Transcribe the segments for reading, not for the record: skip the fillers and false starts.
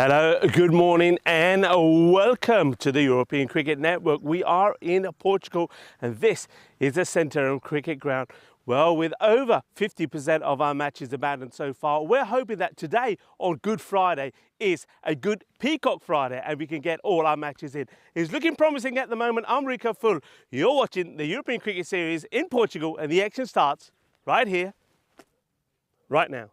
Hello, good morning and welcome to the European Cricket Network. We are in Portugal and this is the Centurion Cricket Ground. Well, with over 50% of our matches abandoned so far, we're hoping that today on Good Friday is a good Peacock Friday and we can get all our matches in. It's looking promising at the moment. I'm Rico Full. You're watching the European Cricket Series in Portugal and the action starts right here, right now.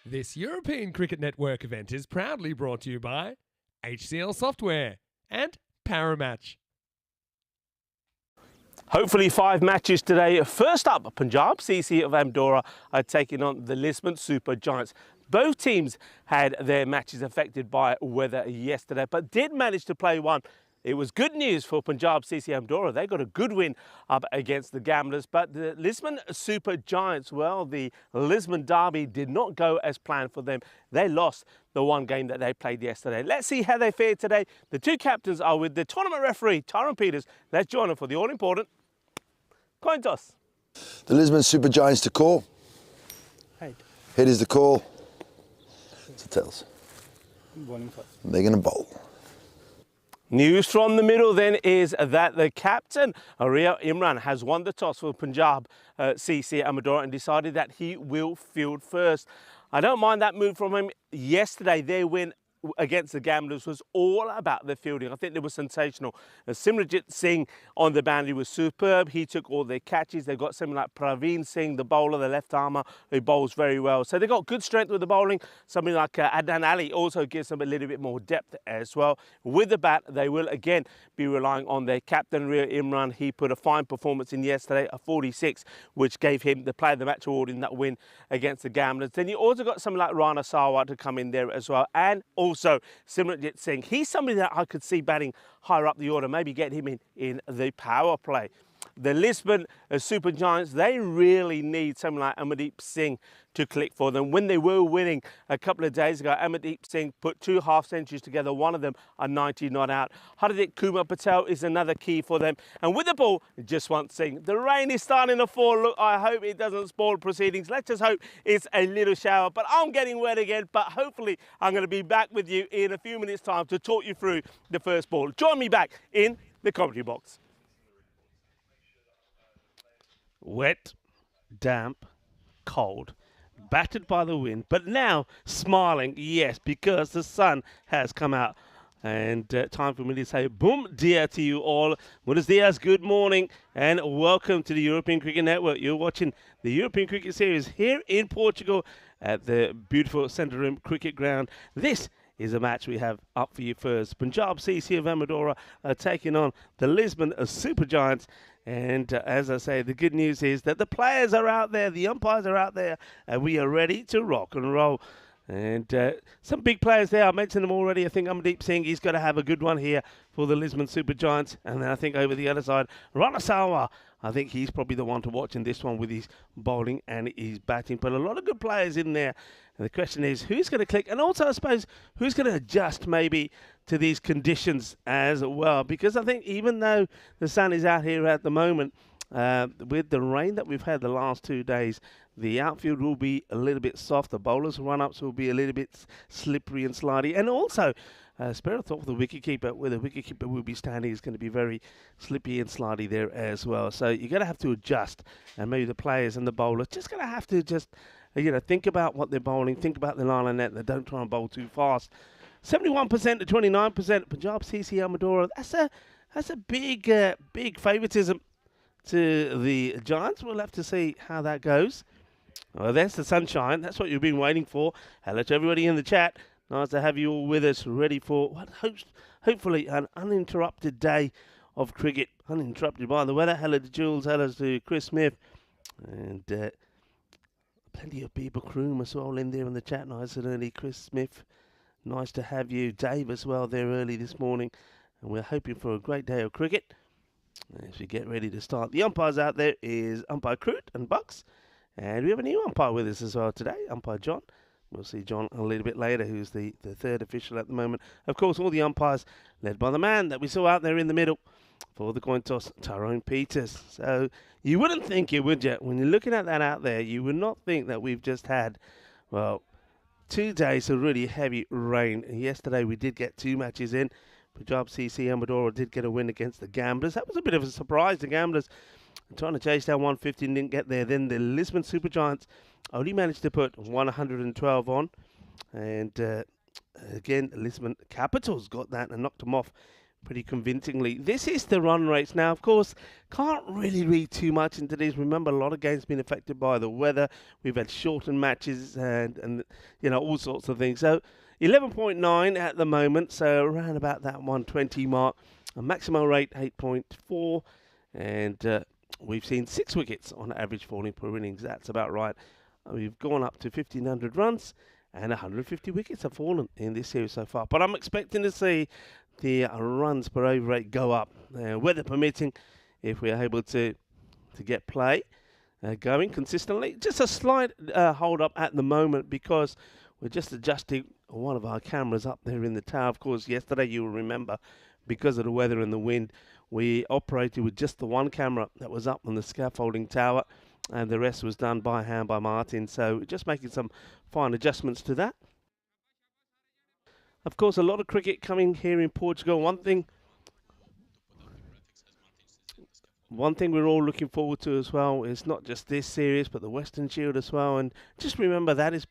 This European Cricket Network event is proudly brought to you by HCL Software and Paramatch. Hopefully 5 matches today. First up, Punjab CC of Amdora are taking on the Lisbon Super Giants. Both teams had their matches affected by weather yesterday, but did manage to play one. It was good news for Punjab CC Amdora. They got a good win up against the Gamblers, but the Lisbon Super Giants, well, the Lisbon derby did not go as planned for them. They lost the one game that they played yesterday. Let's see how they fared today. The two captains are with the tournament referee, Tyrone Peters. Let's join them for the all-important coin toss. The Lisbon Super Giants to call. Head. Head is the call. So tails. Bowling first. They're going to bowl. News from the middle then is that the captain, Ria Imran, has won the toss for Punjab CC Amadora and decided that he will field first. I don't mind that move from him. Yesterday, their win against the Gamblers was all about the fielding. I think they were sensational. Simranjit Singh on the boundary was superb. He took all their catches. They've got someone like Praveen Singh, the bowler, the left armour, who bowls very well. So they've got good strength with the bowling. Something like Adnan Ali also gives them a little bit more depth as well. With the bat, they will again be relying on their captain, Ria Imran. He put a fine performance in yesterday, a 46, which gave him the player of the match award in that win against the Gamblers. Then you also got someone like Rana Sarwar to come in there as well. And also Simranjit Singh. He's somebody that I could see batting higher up the order, maybe get him in the power play. The Lisbon Super Giants, they really need someone like Amardeep Singh to click for them. When they were winning a couple of days ago, Amardeep Singh put 2 half-centuries together, one of them a 90 not out. Hardik Kumar Patel is another key for them. And with the ball, Jaswant Singh. The rain is starting to fall. Look, I hope it doesn't spoil proceedings. Let's just hope it's a little shower. But I'm getting wet again, but hopefully I'm going to be back with you in a few minutes' time to talk you through the first ball. Join me back in the commentary box. Wet, damp, cold, battered by the wind, but now smiling, yes, because the sun has come out. And time for me to say boom dia to you all. Buenos dias, good morning, and welcome to the European Cricket Network. You're watching the European Cricket Series here in Portugal at the beautiful Centurion Cricket Ground. This is a match we have up for you first. Punjab CC of Amadora are taking on the Lisbon Super Giants. And as I say, the good news is that the players are out there, the umpires are out there, and we are ready to rock and roll. And some big players there. I mentioned them already. I think Amardeep Singh, he's got to have a good one here for the Lisbon Super Giants. And then I think over the other side, Rana Sarwar, I think he's probably the one to watch in this one with his bowling and his batting. But a lot of good players in there. And the question is, who's going to click? And also, I suppose, who's going to adjust maybe to these conditions as well? Because I think even though the sun is out here at the moment, with the rain that we've had the last 2 days, the outfield will be a little bit soft. The bowlers' run-ups will be a little bit slippery and slidey. And also, spare a thought for the wicketkeeper. Where the wicketkeeper will be standing is going to be very slippy and slidey there as well. So you're going to have to adjust. And maybe the players and the bowlers just going to have to just, think about what they're bowling. Think about the line of net. They don't try and bowl too fast. 71% to 29%. Punjab CC Amadora. That's a big favouritism to the Giants. We'll have to see how that goes. Well, there's the sunshine. That's what you've been waiting for. Hello to everybody in the chat. Nice to have you all with us, ready for what hopefully an uninterrupted day of cricket. Uninterrupted by the weather. Hello to Jules. Hello to Chris Smith. And plenty of people, Kroom as well in there in the chat. Nice and early. Chris Smith, nice to have you. Dave as well there early this morning. and we're hoping for a great day of cricket as we get ready to start. The umpires out there is umpire Crute and Bucks, and we have a new umpire with us as well today, umpire John. We'll see John a little bit later, who's the third official at the moment. Of course, all the umpires led by the man that we saw out there in the middle for the coin toss, Tyrone Peters. So you wouldn't think it, would you? When you're looking at that out there, you would not think that we've just had, well, 2 days of really heavy rain. And yesterday we did get 2 matches in. Punjab CC Amadora did get a win against the Gamblers. That was a bit of a surprise. The Gamblers trying to chase down 150 and didn't get there. Then the Lisbon Supergiants only managed to put 112 on. And again, Lisbon Capitals got that and knocked them off pretty convincingly. This is the run rates. Now, of course, can't really read too much into these. Remember, a lot of games been affected by the weather. We've had shortened matches and you know, all sorts of things. So 11.9 at the moment, so around about that 120 mark. A maximum rate 8.4, and we've seen 6 wickets on average falling per innings. That's about right. We've gone up to 1,500 runs, and 150 wickets have fallen in this series so far. But I'm expecting to see the runs per over rate go up, weather permitting, if we're able to get play going consistently. Just a slight hold up at the moment because we're just adjusting one of our cameras up there in the tower. Of course, yesterday, you'll remember, because of the weather and the wind, we operated with just the one camera that was up on the scaffolding tower, and the rest was done by hand by Martin. So just making some fine adjustments to that. Of course, a lot of cricket coming here in Portugal. One thing we're all looking forward to as well is not just this series, but the Western Shield as well. And just remember, that is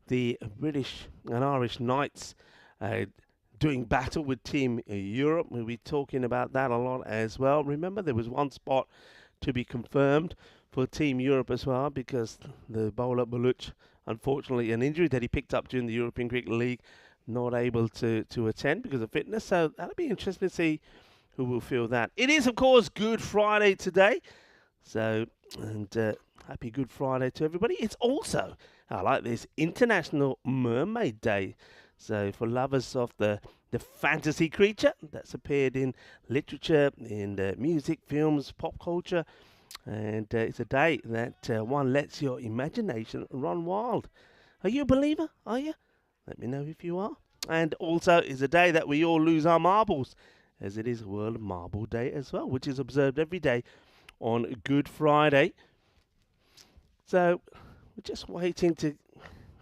the British and Irish Knights doing battle with Team Europe. We'll be talking about that a lot as well. Remember, there was one spot to be confirmed for Team Europe as well, because the bowler Baluch, unfortunately, an injury that he picked up during the European Cricket League, not able to attend because of fitness. So that'll be interesting to see who will feel that. It is, of course, Good Friday today. So, and happy Good Friday to everybody. It's also, I like this, International Mermaid Day. So for lovers of the fantasy creature that's appeared in literature, in music, films, pop culture, and it's a day that one lets your imagination run wild. Are you a believer? Are you? Let me know if you are. And also, it's a day that we all lose our marbles, as it is World Marble Day as well, which is observed every day on Good Friday. So we're just waiting to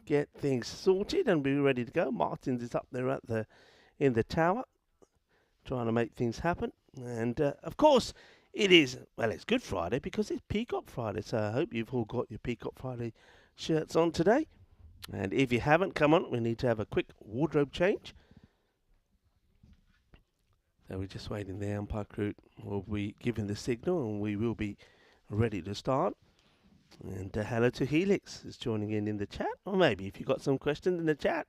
get things sorted and be ready to go. Martins is up there in the tower, trying to make things happen. And of course, it's Good Friday because it's Peacock Friday. So I hope you've all got your Peacock Friday shirts on today. And if you haven't, come on, we need to have a quick wardrobe change. So we're just waiting there. Umpire Crute will be giving the signal and we will be ready to start. And hello to Helix is joining in the chat. Or maybe if you've got some questions in the chat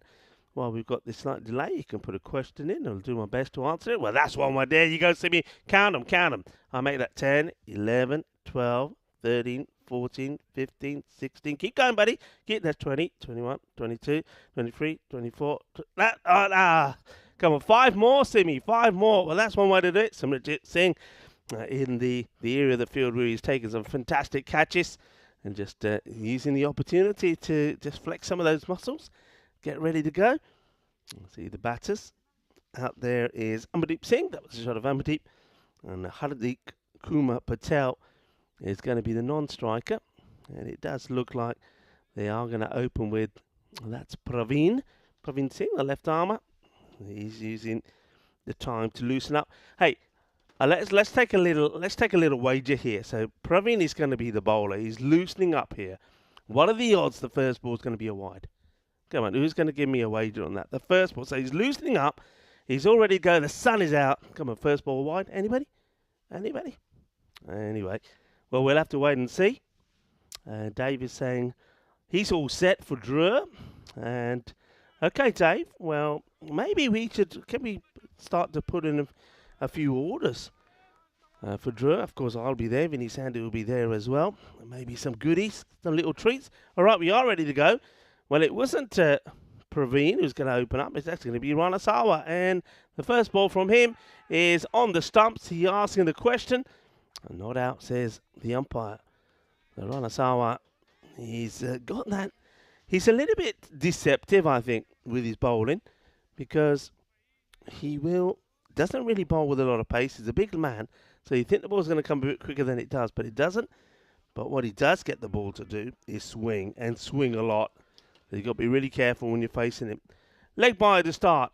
while we've got this slight delay, you can put a question in. I'll do my best to answer it. Well, that's one way. There you go, Simi. Count them. I'll make that 10, 11, 12, 13, 14, 15, 16. Keep going, buddy. That's 20, 21, 22, 23, 24. Come on, 5 more, Simi. 5 more. Well, that's one way to do it. Simranjit Singh in the area of the field where he's taken some fantastic catches and just using the opportunity to just flex some of those muscles. Get ready to go. See the batters. Out there is Amardeep Singh. That was a shot of Amardeep. And Hardik Kumar Patel is going to be the non-striker. And it does look like they are going to open with, that's Praveen Singh, the left armer. He's using the time to loosen up. Hey, let's take a little wager here. So Praveen is going to be the bowler. He's loosening up here. What are the odds the first ball is going to be a wide? Come on, who's going to give me a wager on that? The first ball. So he's loosening up. He's already going. The sun is out. Come on, first ball wide. Anybody? Anyway, well, we'll have to wait and see. Dave is saying he's all set for draw. And okay, Dave. Well, maybe can we start to put in a few orders for draw? Of course, I'll be there. Vinny Sandy will be there as well. Maybe some goodies, some little treats. All right, we are ready to go. Well, it wasn't Praveen, who's going to open up. It's actually going to be Ranasawa. And the first ball from him is on the stumps. He asking the question. Not out, says the umpire. The Ranasawa, he's got that. He's a little bit deceptive, I think, with his bowling, because he doesn't really bowl with a lot of pace. He's a big man, so you think the ball's going to come a bit quicker than it does, but it doesn't. But what he does get the ball to do is swing, and swing a lot. So you've got to be really careful when you're facing him. Leg by to start.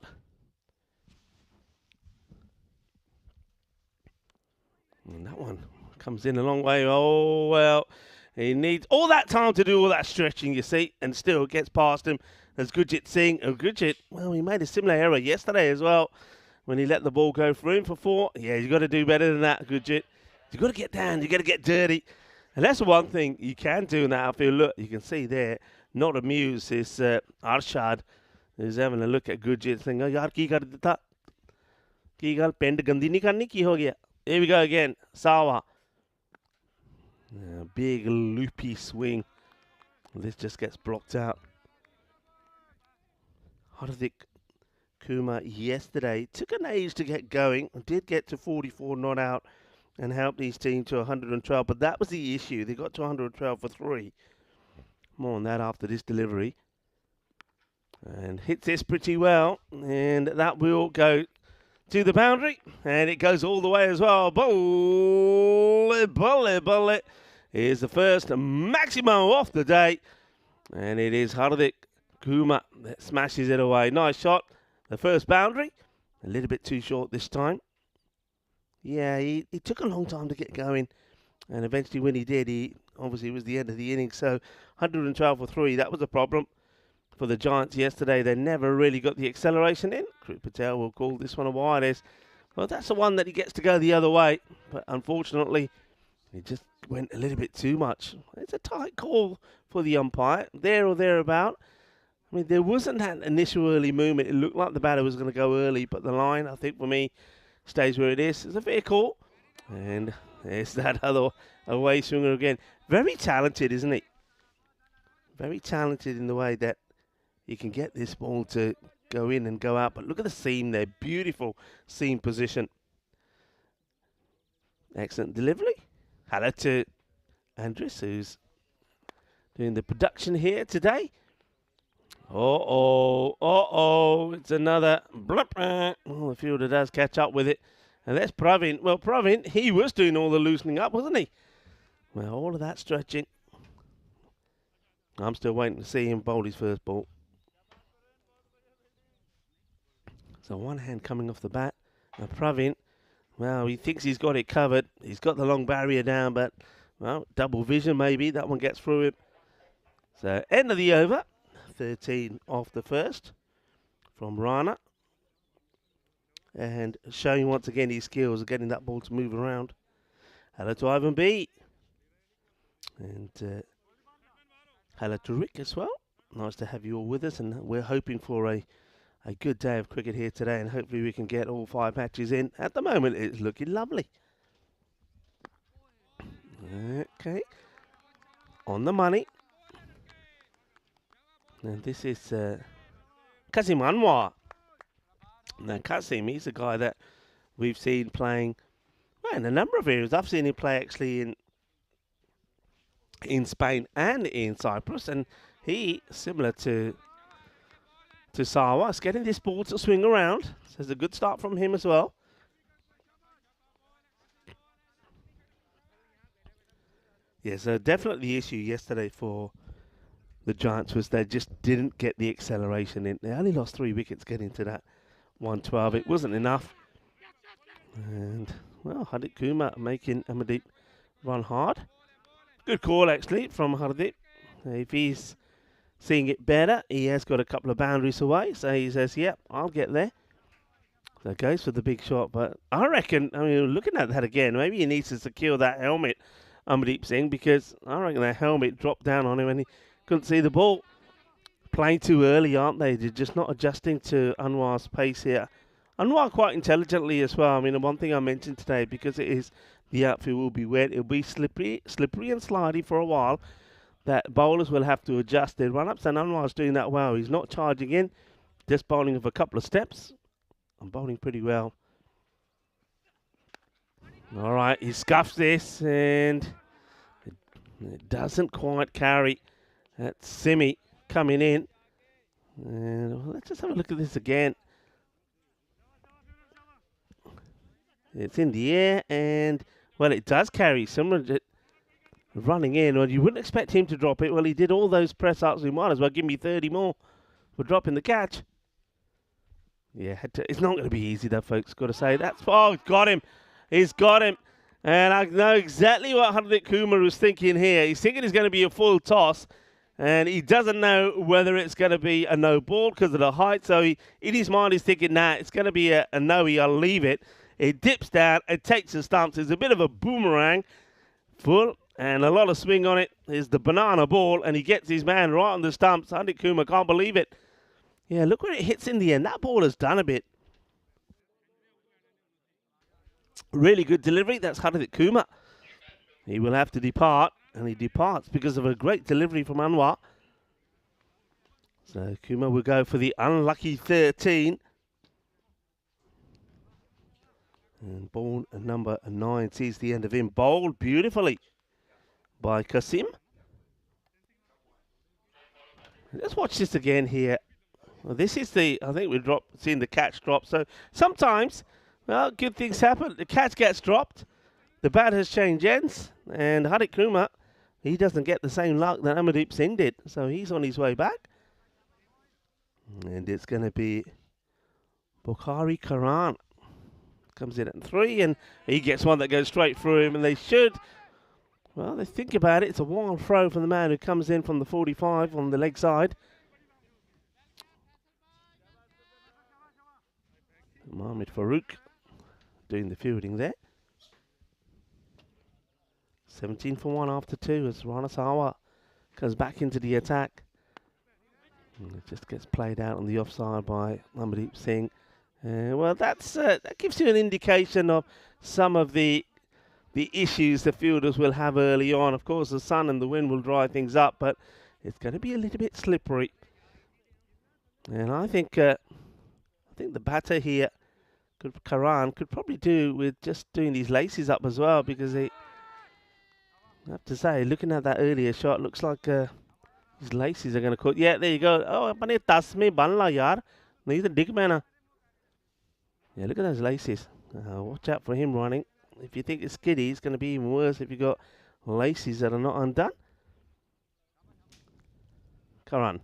And that one comes in a long way. Oh, well, he needs all that time to do all that stretching, you see, and still gets past him. As Gurjit Singh. Gurjit, well, he made a similar error yesterday as well when he let the ball go through him for 4. Yeah, you've got to do better than that, Gurjit. You've got to get down. You've got to get dirty. And that's the one thing you can do in that outfield. Look, you can see there, not amused, is Arshad, who's having a look at Gurjit saying, oh, yaar, ki kar dita? Ki gal pend gandi nahi karni, ki ho gaya? Here we go again. Sawa. Big loopy swing. This just gets blocked out. Hardik Kumar yesterday took an age to get going. Did get to 44 not out and helped his team to 112. But that was the issue. They got to 112 for 3. More on that after this delivery. And hits this pretty well. And that will go to the boundary. And it goes all the way as well. Bullet, bullet, bullet. Here's the first maximum off the day. And it is Hardik Kumar that smashes it away. Nice shot. The first boundary. A little bit too short this time. Yeah, he took a long time to get going. And eventually when he did, obviously it was the end of the innings. So 112 for 3. That was a problem for the Giants yesterday. They never really got the acceleration in. Krip Patel will call this one a wide. Well, that's the one that he gets to go the other way. But unfortunately, he just went a little bit too much. It's a tight call for the umpire. There or thereabout. I mean, there wasn't that initial early movement. It looked like the batter was going to go early, but the line, I think, for me, stays where it is. It's a fair call. And there's that other away swinger again. Very talented, isn't he? Very talented in the way that he can get this ball to go in and go out. But look at the seam there. Beautiful seam position. Excellent delivery. Hello to Andres, who's doing the production here today. It's another blip. Oh, the fielder does catch up with it. And that's Praveen. Well, Praveen, he was doing all the loosening up, wasn't he? Well, all of that stretching. I'm still waiting to see him bowl his first ball. So one hand coming off the bat. Now Praveen, well, he thinks he's got it covered. He's got the long barrier down, but, well, double vision maybe. That one gets through him. So end of the over. 13 off the first from Rana. And showing once again his skills of getting that ball to move around. Hello to Ivan B. And hello to Rick as well. Nice to have you all with us. And we're hoping for a good day of cricket here today. And hopefully we can get all 5 matches in. At the moment, it's looking lovely. Okay. On the money. And this is Kasim Anwar. Now, Kasim, he's a guy that we've seen playing in a number of areas. I've seen him play actually in Spain and in Cyprus. And he, similar to Sawa, is getting this ball to swing around. So there's a good start from him as well. Yeah, so definitely the issue yesterday for the Giants was they just didn't get the acceleration in. They only lost 3 wickets getting to that 112. It wasn't enough. And, well, Hardik Kumar making Amardeep run hard. Good call, actually, from Hardik. If he's seeing it better, he has got a couple of boundaries away. So he says, yep, I'll get there. So goes for the big shot. But I reckon, I mean, looking at that again, maybe he needs to secure that helmet, Amardeep Singh, because I reckon that helmet dropped down on him and he couldn't see the ball. Playing too early, aren't they? They're just not adjusting to Anwar's pace here. Anwar quite intelligently as well. I mean, the one thing I mentioned today, because it is the outfield will be wet, it'll be slippery and slidey for a while. that bowlers will have to adjust their run-ups, and Anwar's doing that well. He's not charging in, just bowling with a couple of steps. I'm bowling pretty well. All right, he scuffs this, and it doesn't quite carry. That's Simi coming in. And let's just have a look at this again. It's in the air, and, well, it does carry. Someone running in. Well, you wouldn't expect him to drop it. Well, he did all those press-ups. He might as well give me 30 more for dropping the catch. Yeah, it's not going to be easy, though, folks. Got to say. Oh, got him. He's got him. And I know exactly what Hardik Kumar was thinking here. He's thinking it's going to be a full toss. And he doesn't know whether it's going to be a no ball because of the height. So in his mind, he's thinking, nah, it's going to be a no-y. I'll leave it. It dips down. It takes the stumps. It's a bit of a boomerang. Full. And a lot of swing on it. Is the banana ball. And he gets his man right on the stumps. Hardik Kumar can't believe it. Yeah, look where it hits in the end. That ball has done a bit. Really good delivery. That's Hardik Kumar. He will have to depart. And he departs because of a great delivery from Anwar. So Kumar will go for the unlucky 13. And ball number 9 sees the end of him. Bowled beautifully by Kasim. Let's watch this again here. Well, this is I think we've seen the catch drop. So sometimes, well, good things happen. The catch gets dropped. The bat has changed ends. And Hardik Kumar, he doesn't get the same luck that Amardeep Singh did. So he's on his way back. And it's going to be Bukhari Karan. Comes in at 3, and he gets one that goes straight through him. And they should, well, they think about it. It's a wild throw from the man who comes in from the 45 on the leg side. Mohamed Farouk doing the fielding there. 17 for 1 after 2 as Ranasawa goes back into the attack. And it just gets played out on the offside by Amardeep Singh. Well, that gives you an indication of some of the issues the fielders will have early on. Of course, the sun and the wind will dry things up, but it's going to be a little bit slippery. And I think the batter here, Karan, could probably do with just doing these laces up as well, because I have to say, looking at that earlier shot, looks like his laces are going to cut. Yeah, there you go. Oh, apne tas mein ban la yaar. Nahi to dig maina. Yeah, look at those laces. Watch out for him running. If you think it's skiddy, it's going to be even worse if you've got laces that are not undone. Karan.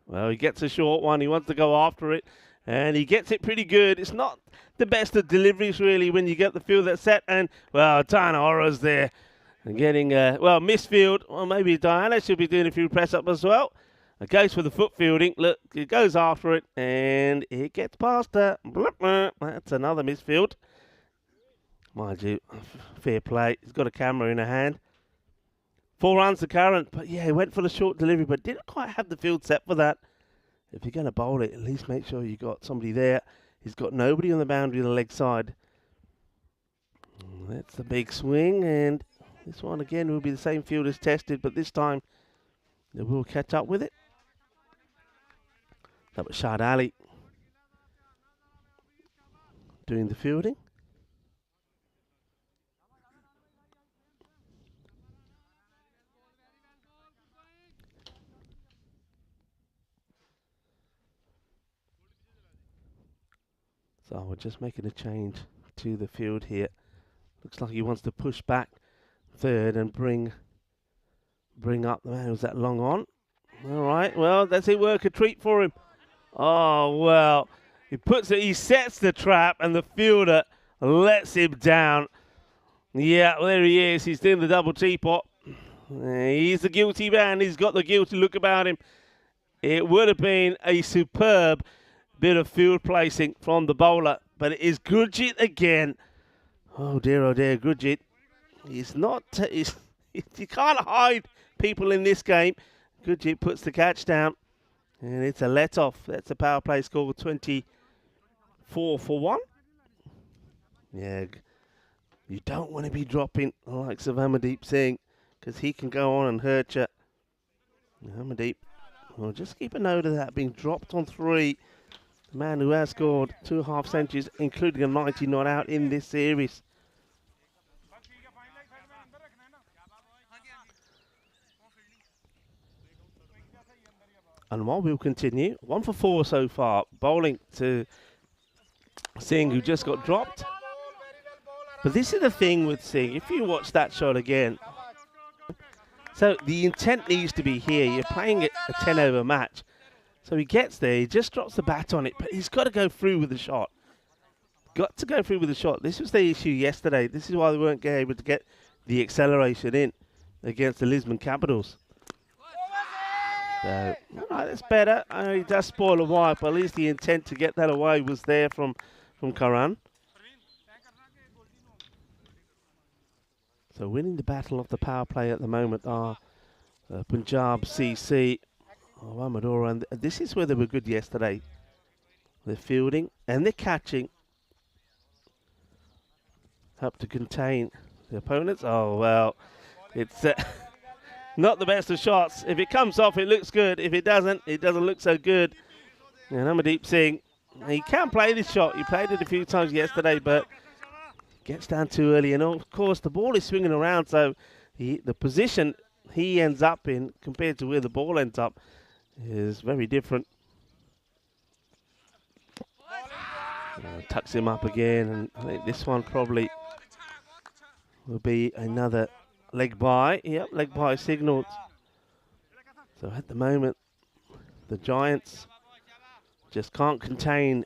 Well, he gets a short one. He wants to go after it. And he gets it pretty good. It's not the best of deliveries, really, when you get the field that's set. And, well, Diana Ora's there. And getting, misfield. Well, maybe Diana should be doing a few press-ups as well. It goes for the foot fielding. Look, it goes after it. And it gets past her. That's another misfield. Mind you, fair play. He's got a camera in her hand. 4 runs to current. But, yeah, he went for the short delivery, but didn't quite have the field set for that. If you're going to bowl it, at least make sure you got somebody there. He's got nobody on the boundary of the leg side. That's the big swing, and this one again will be the same field as tested, but this time they will catch up with it. That was Shad Ali doing the fielding. So we're just making a change to the field here. Looks like he wants to push back third and bring up the man who's that long on. All right, well, that's it. Work a treat for him. Oh, well, he sets the trap, and the fielder lets him down. Yeah, well, there he is. He's doing the double teapot. He's the guilty man. He's got the guilty look about him. It would have been a superb bit of field placing from the bowler, but it is Gurjit again. Oh dear, Gurjit. He's not. You can't hide people in this game. Gurjit puts the catch down, and it's a let-off. That's a power play score, 24 for 1. Yeah, you don't want to be dropping the likes of Amardeep Singh. because he can go on and hurt you. Deep. Well, just keep a note of that being dropped on 3. The man who has scored 2.5 centuries, including a 90 not out in this series. And while we'll continue, 1 for 4 so far. Bowling to Singh, who just got dropped. But this is the thing with Singh. If you watch that shot again, so the intent needs to be here. You're playing a 10-over match. So he gets there, he just drops the bat on it, but he's got to go through with the shot. Got to go through with the shot. This was the issue yesterday. This is why they weren't able to get the acceleration in against the Lisbon Capitals. So, all right, that's better. I know he does spoil a wide, but at least the intent to get that away was there from Karan. So winning the battle of the power play at the moment are Punjab, CC, Amadora, and this is where they were good yesterday. They're fielding and they're catching. Help to contain the opponents. Oh, well, it's not the best of shots. If it comes off, it looks good. If it doesn't look so good. And Amardeep Singh, he can play this shot. He played it a few times yesterday, but gets down too early. And, of course, the ball is swinging around, so the position he ends up in compared to where the ball ends up is very different. Tucks him up again, and I think this one probably will be another leg by. Yep, leg by signalled. So at the moment, the Giants just can't contain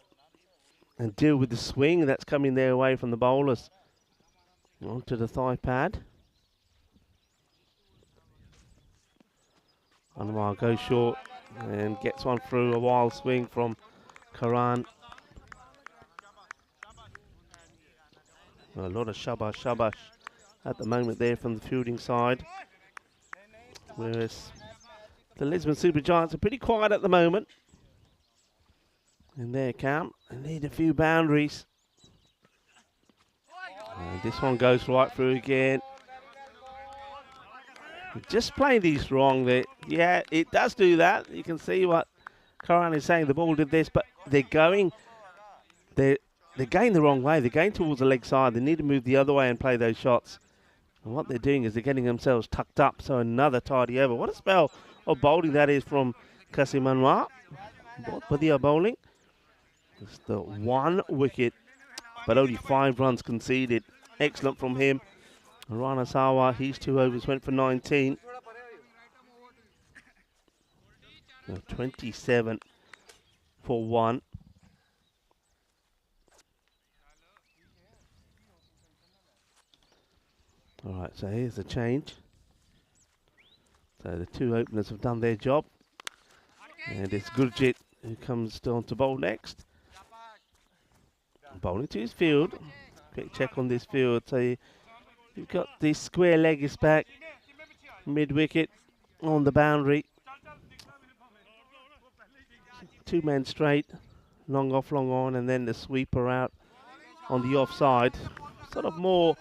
and deal with the swing that's coming their way from the bowlers. Onto the thigh pad. Anwar goes short and gets one through. A wild swing from Karan. A lot of shabash at the moment there from the fielding side. Whereas the Lisbon Super Giants are pretty quiet at the moment in their camp. They need a few boundaries. And this one goes right through again. Just playing these wrong there. Yeah, it does do that. You can see what Karan is saying. The ball did this, but they're going the wrong way. They're going towards the leg side. They need to move the other way and play those shots. And what they're doing is they're getting themselves tucked up. So another tidy over. What a spell of bowling that is from Kasim Anwar. Badhiya bowling. Just the 1 wicket, but only 5 runs conceded. Excellent from him. Rana Sawa, his 2 overs went for 19. So 27 for 1. All right, so here's the change. So the 2 openers have done their job. And it's Gurjit who comes on to bowl next. Bowling to his field. Quick check on this field. So you've got the square leg is back. Mid-wicket on the boundary. 2 men straight. Long off, long on. And then the sweeper out on the offside. Sort of more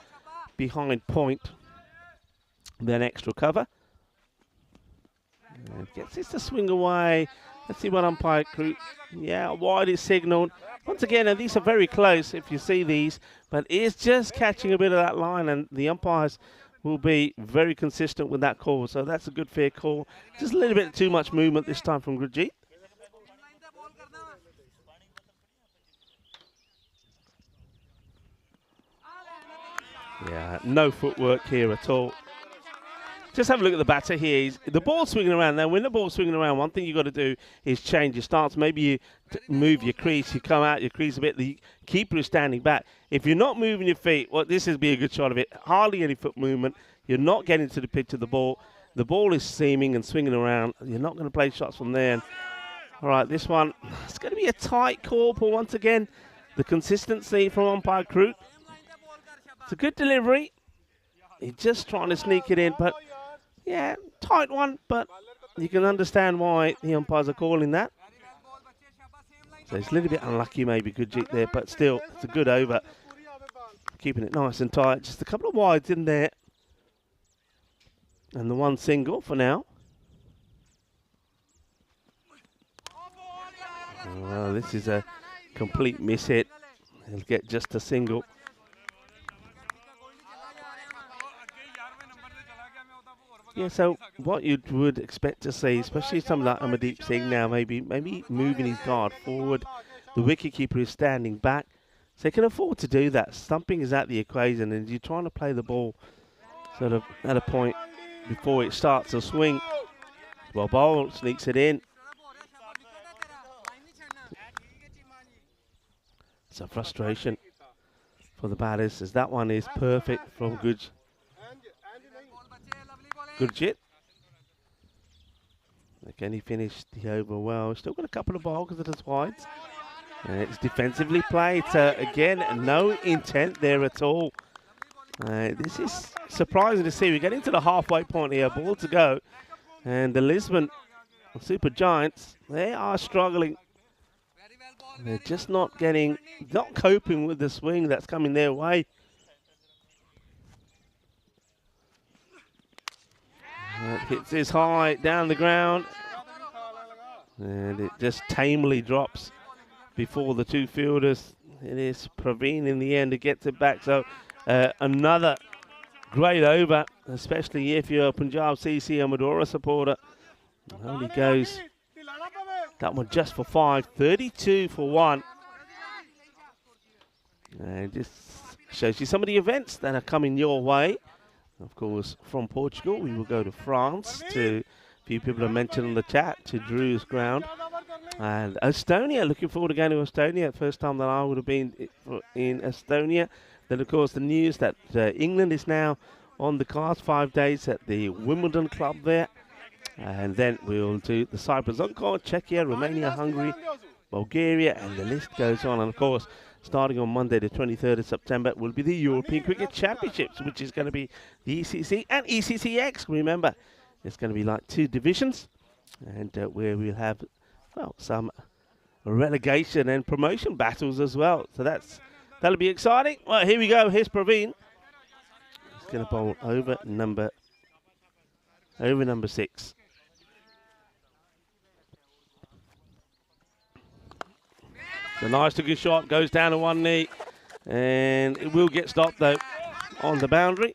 behind point than extra cover. And gets this to swing away. Let's see what umpire crew. Yeah, wide is signalled. Once again, and these are very close if you see these, but it's just catching a bit of that line, and the umpires will be very consistent with that call. So that's a good, fair call. Just a little bit too much movement this time from Gurjit. Yeah, no footwork here at all. Just have a look at the batter here. The ball's swinging around. Now, when the ball's swinging around, one thing you've got to do is change your stance. Maybe you move your crease. You come out your crease a bit. The keeper is standing back. If you're not moving your feet, well, this would be a good shot of it. Hardly any foot movement. You're not getting to the pitch of the ball. The ball is seaming and swinging around. You're not going to play shots from there. And, all right, this one, it's going to be a tight call, but once again, the consistency from umpire crew. It's a good delivery. He's just trying to sneak it in, but yeah, tight one, but you can understand why the umpires are calling that. So it's a little bit unlucky maybe, Gurjit there, but still, it's a good over. Keeping it nice and tight. Just a couple of wides in there. And the one single for now. Well, this is a complete miss hit. He'll get just a single. Yeah, so what you would expect to see, especially something like Amardeep Singh now, maybe moving his guard forward. The wicketkeeper is standing back, so he can afford to do that. Stumping is at the equation, and you're trying to play the ball sort of at a point before it starts to swing. Well, bowl sneaks it in. So frustration for the batters, as that one is perfect from Gurjit. Again, he finished the over well. Still got a couple of bowls at his wides. It's defensively played. Again, no intent there at all. This is surprising to see. We get into the halfway point here. Ball to go. And the Lisbon Super Giants, they are struggling. They're just not coping with the swing that's coming their way. It hits this high down the ground. And it just tamely drops before the two fielders. It is Praveen in the end who gets it back. So another great over, especially if you're a Punjab CC or Madura supporter. Only goes that one just for 5, 32 for 1. And just shows you some of the events that are coming your way. Of course, from Portugal, we will go to France. A few people have mentioned in the chat, to Drew's ground. And Estonia, looking forward to going to Estonia. First time that I would have been in Estonia. Then, of course, the news that England is now on the cards, 5 days at the Wimbledon club there. And then we'll do the Cyprus Encore, Czechia, Romania, Hungary, Bulgaria, and the list goes on. And, of course, starting on Monday, the 23rd of September, will be the European Cricket Championships, which is going to be the ECC and ECCX. Remember, it's going to be like 2 divisions, and where we'll have, well, some relegation and promotion battles as well. So that'll be exciting. Well, here we go. Here's Praveen. He's going to bowl over number 6. The nice looking shot goes down to one knee, and it will get stopped though on the boundary.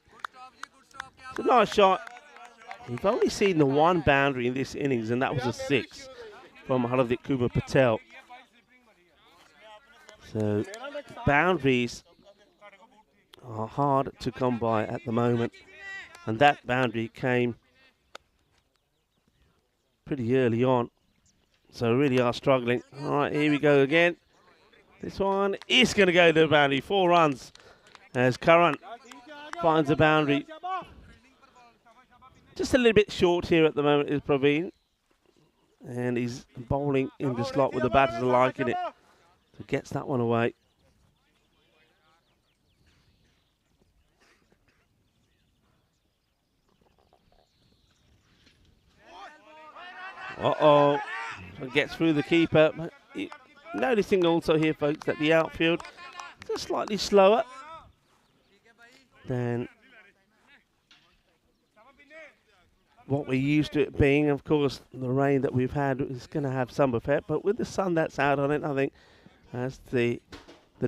It's a nice shot. We've only seen the one boundary in this innings, and that was a 6 from Hardik Kumar Patel. So boundaries are hard to come by at the moment, and that boundary came pretty early on. So really are struggling. All right, here we go again. This one is going to go to the boundary. 4 runs as Karan finds the boundary. Just a little bit short here at the moment is Praveen. And he's bowling in the slot with the batters liking it. So gets that one away. Uh-oh. Gets through the keeper. Noticing also here, folks, that the outfield is just slightly slower than what we're used to it being. Of course, the rain that we've had is going to have some effect, but with the sun that's out on it, I think as the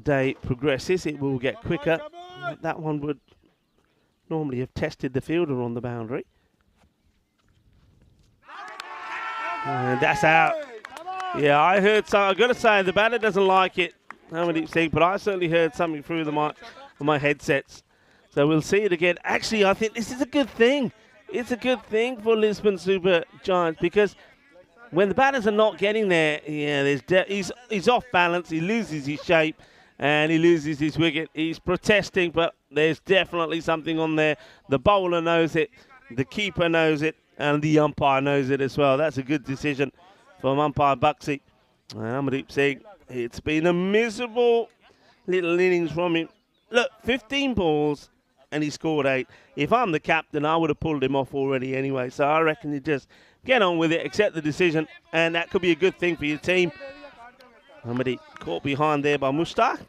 day progresses, it will get quicker. That one would normally have tested the fielder on the boundary. And that's out. Yeah, I heard some. I've got to say, the batter doesn't like it, but I certainly heard something through my headsets. So we'll see it again. Actually, I think this is a good thing. It's a good thing for Lisbon Super Giants, because when the batters are not getting there, yeah, he's off balance. He loses his shape and he loses his wicket. He's protesting, but there's definitely something on there. The bowler knows it, the keeper knows it, and the umpire knows it as well. That's a good decision from umpire Buxy. And Amardeep Singh, it's been a miserable little innings from him. Look, 15 balls and he scored 8. If I'm the captain, I would have pulled him off already anyway. So I reckon you just get on with it, accept the decision, and that could be a good thing for your team. Amardeep caught behind there by Mushtaq.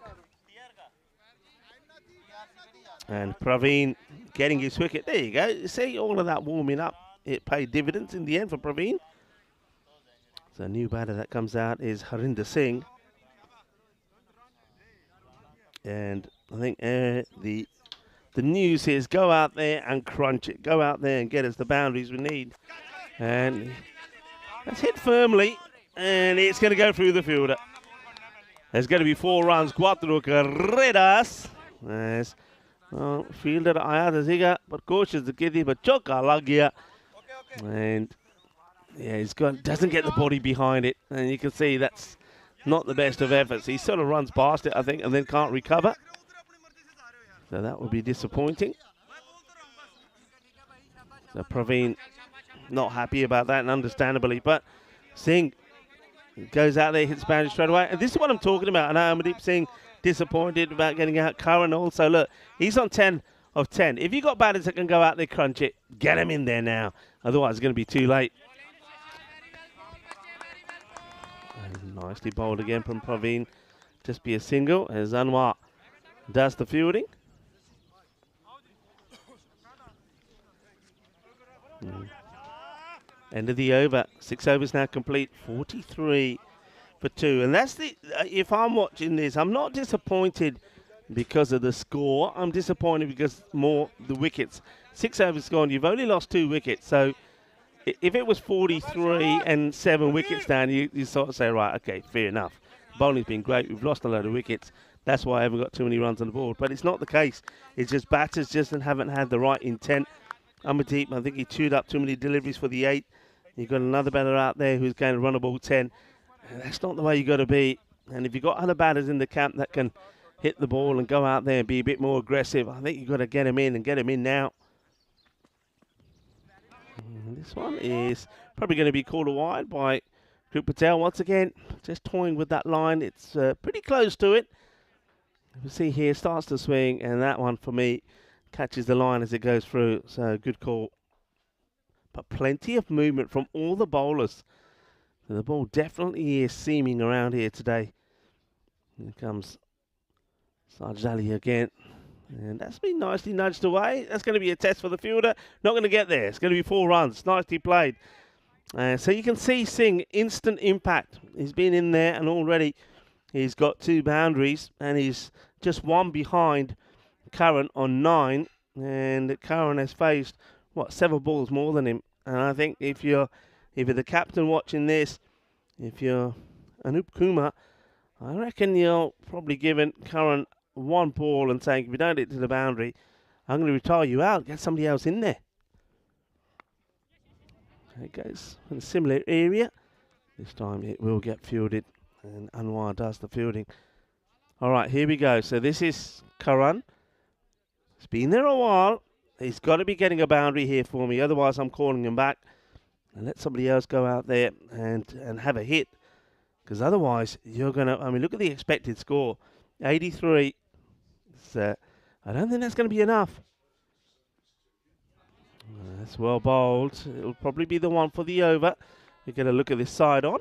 And Praveen getting his wicket. There you go. You see, all of that warming up, it paid dividends in the end for Praveen. So a new batter that comes out is Harinder Singh. And I think the news is go out there and crunch it. Go out there and get us the boundaries we need. And that's hit firmly. And it's going to go through the fielder. There's going to be 4 runs. 4 carreras. Yes. Fielder आया था सीगा पर कोशिश की थी पर चौका लग गया. And yeah, doesn't get the body behind it. And you can see that's not the best of efforts. He sort of runs past it, I think, and then can't recover. So that would be disappointing. So Praveen not happy about that, and understandably. But Singh goes out there, hits boundary straight away. And this is what I'm talking about. I know Amardeep Singh disappointed about getting out. Curran also, look, he's on 10 of 10. If you've got batters that can go out there, crunch it, get him in there now. Otherwise, it's going to be too late. And nicely bowled again from Praveen. Just be a single as Anwar does the fielding. End of the over. 6 overs now complete. 43 for 2. And that's the. If I'm watching this, I'm not disappointed because of the score. I'm disappointed because more the wickets. 6 overs gone. You've only lost 2 wickets. So if it was 43 and 7 wickets down, you sort of say, right, okay, fair enough. Bowling's been great. We've lost a load of wickets. That's why I haven't got too many runs on the board. But it's not the case. It's just batters just haven't had the right intent. Amardeep, I think he chewed up too many deliveries for the 8. You've got another batter out there who's going to run a ball 10. And that's not the way you've got to be. And if you've got other batters in the camp that can hit the ball and go out there and be a bit more aggressive, I think you've got to get him in and get him in now. And this one is probably going to be called a wide by Dhruv Patel once again. Just toying with that line. It's pretty close to it. You see here, starts to swing, and that one for me catches the line as it goes through. So good call. But plenty of movement from all the bowlers. So the ball definitely is seaming around here today. Here comes Sarjali again. And that's been nicely nudged away. That's going to be a test for the fielder. Not going to get there. It's going to be 4 runs. Nicely played. So you can see Singh, instant impact. He's been in there and already he's got 2 boundaries. And he's just 1 behind Curran on 9. And Curran has faced 7 balls more than him. And I think if you're the captain watching this, if you're Anup Kumar, I reckon you're probably giving Curran 1 ball and saying, if you don't hit to the boundary, I'm going to retire you out, get somebody else in there. It goes in a similar area. This time it will get fielded, and Anwar does the fielding. All right, here we go. So this is Curran. It's been there a while. He's got to be getting a boundary here for me. Otherwise, I'm calling him back and let somebody else go out there and have a hit. Because otherwise, you're going to... I mean, look at the expected score. 83. I don't think that's going to be enough. That's well bowled. It'll probably be the one for the over. We're going to look at this side on.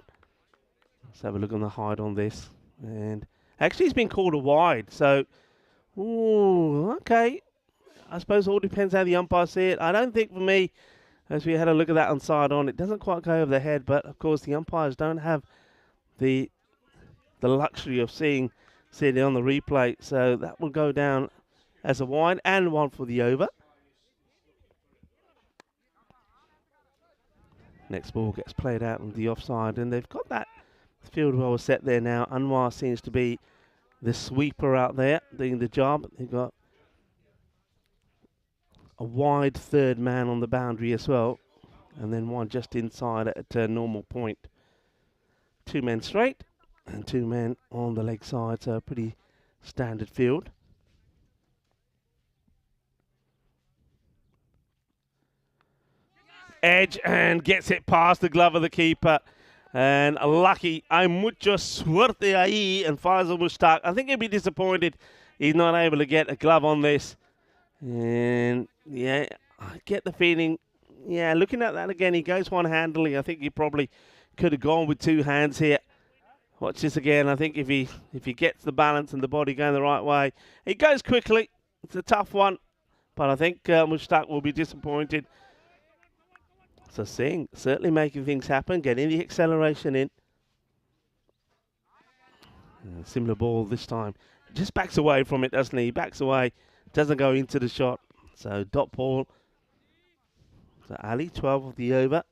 Let's have a look on the hide on this. And actually, it's been called a wide. So, ooh, okay. I suppose it all depends how the umpires see it. I don't think for me, as we had a look at that on side on, it doesn't quite go over the head. But, of course, the umpires don't have the luxury of seeing it on the replay. So that will go down as a wide and 1 for the over. Next ball gets played out on the offside. And they've got that field well set there now. Anwar seems to be the sweeper out there doing the job. They've got a wide 3rd man on the boundary as well, and then 1 just inside at a normal point. 2 men straight and 2 men on the leg side, so a pretty standard field. Edge and gets it past the glove of the keeper, and lucky. Hay mucho suerte ahí, and Faisal Mushtaq. I think he'll be disappointed he's not able to get a glove on this. And yeah, I get the feeling, yeah, looking at that again, he goes one-handedly. I think he probably could have gone with 2 hands here. Watch this again. I think if he gets the balance and the body going the right way, he goes quickly. It's a tough one, but I think Mushtaq will be disappointed. So Singh certainly making things happen, getting the acceleration in. Similar ball this time. Just backs away from it, doesn't he? Backs away, doesn't go into the shot. So dot ball. So Ali, 12 of the over.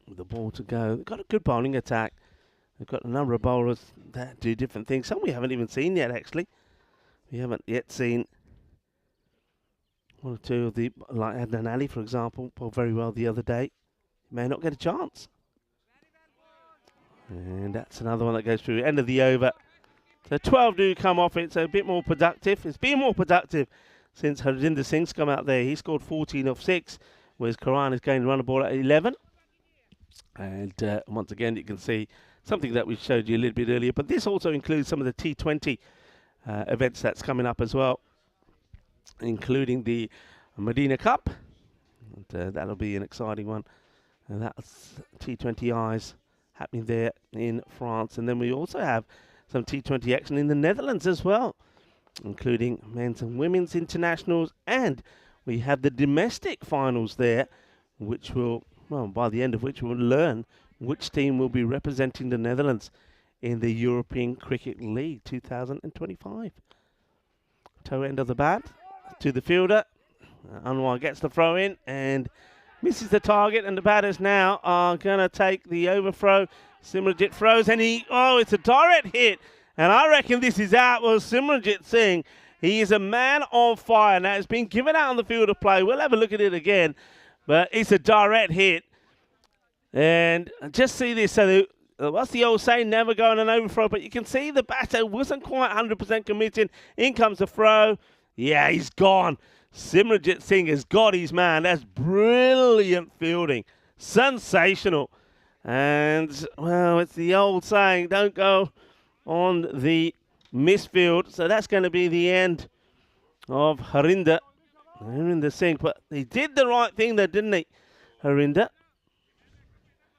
With the ball to go. They've got a good bowling attack. They've got a number of bowlers that do different things. Some we haven't even seen yet, actually. We haven't yet seen one or two of the, like Adnan Ali, for example, bowled very well the other day. He may not get a chance. And that's another one that goes through. End of the over. So 12 do come off it, so a bit more productive. It's been more productive since Harinder Singh's come out there. He scored 14 off 6, whereas Karan is going to run the ball at 11. And once again, you can see something that we showed you a little bit earlier. But this also includes some of the T20 events that's coming up as well, including the Medina Cup. And that'll be an exciting one. And that's T20 Eyes happening there in France. And then we also have some T20 action in the Netherlands as well, including men's and women's internationals. And we have the domestic finals there, which will, well, by the end of which we'll learn which team will be representing the Netherlands in the European Cricket League 2025. Toe end of the bat to the fielder. Anwar gets the throw in and misses the target, and the batters now are going to take the overthrow. Simranjit throws, and it's a direct hit, and I reckon this is out. Well, Simranjit Singh, he is a man on fire. Now, it's been given out on the field of play. We'll have a look at it again, but it's a direct hit. And just see this. So, what's the old saying? Never go on an overthrow, but you can see the batter wasn't quite 100% committed. In comes the throw. Yeah, he's gone. Simranjit Singh has got his man. That's brilliant fielding. Sensational. And, well, it's the old saying, don't go on the misfield. So that's going to be the end of Harinder Singh. But he did the right thing there, didn't he? Harinder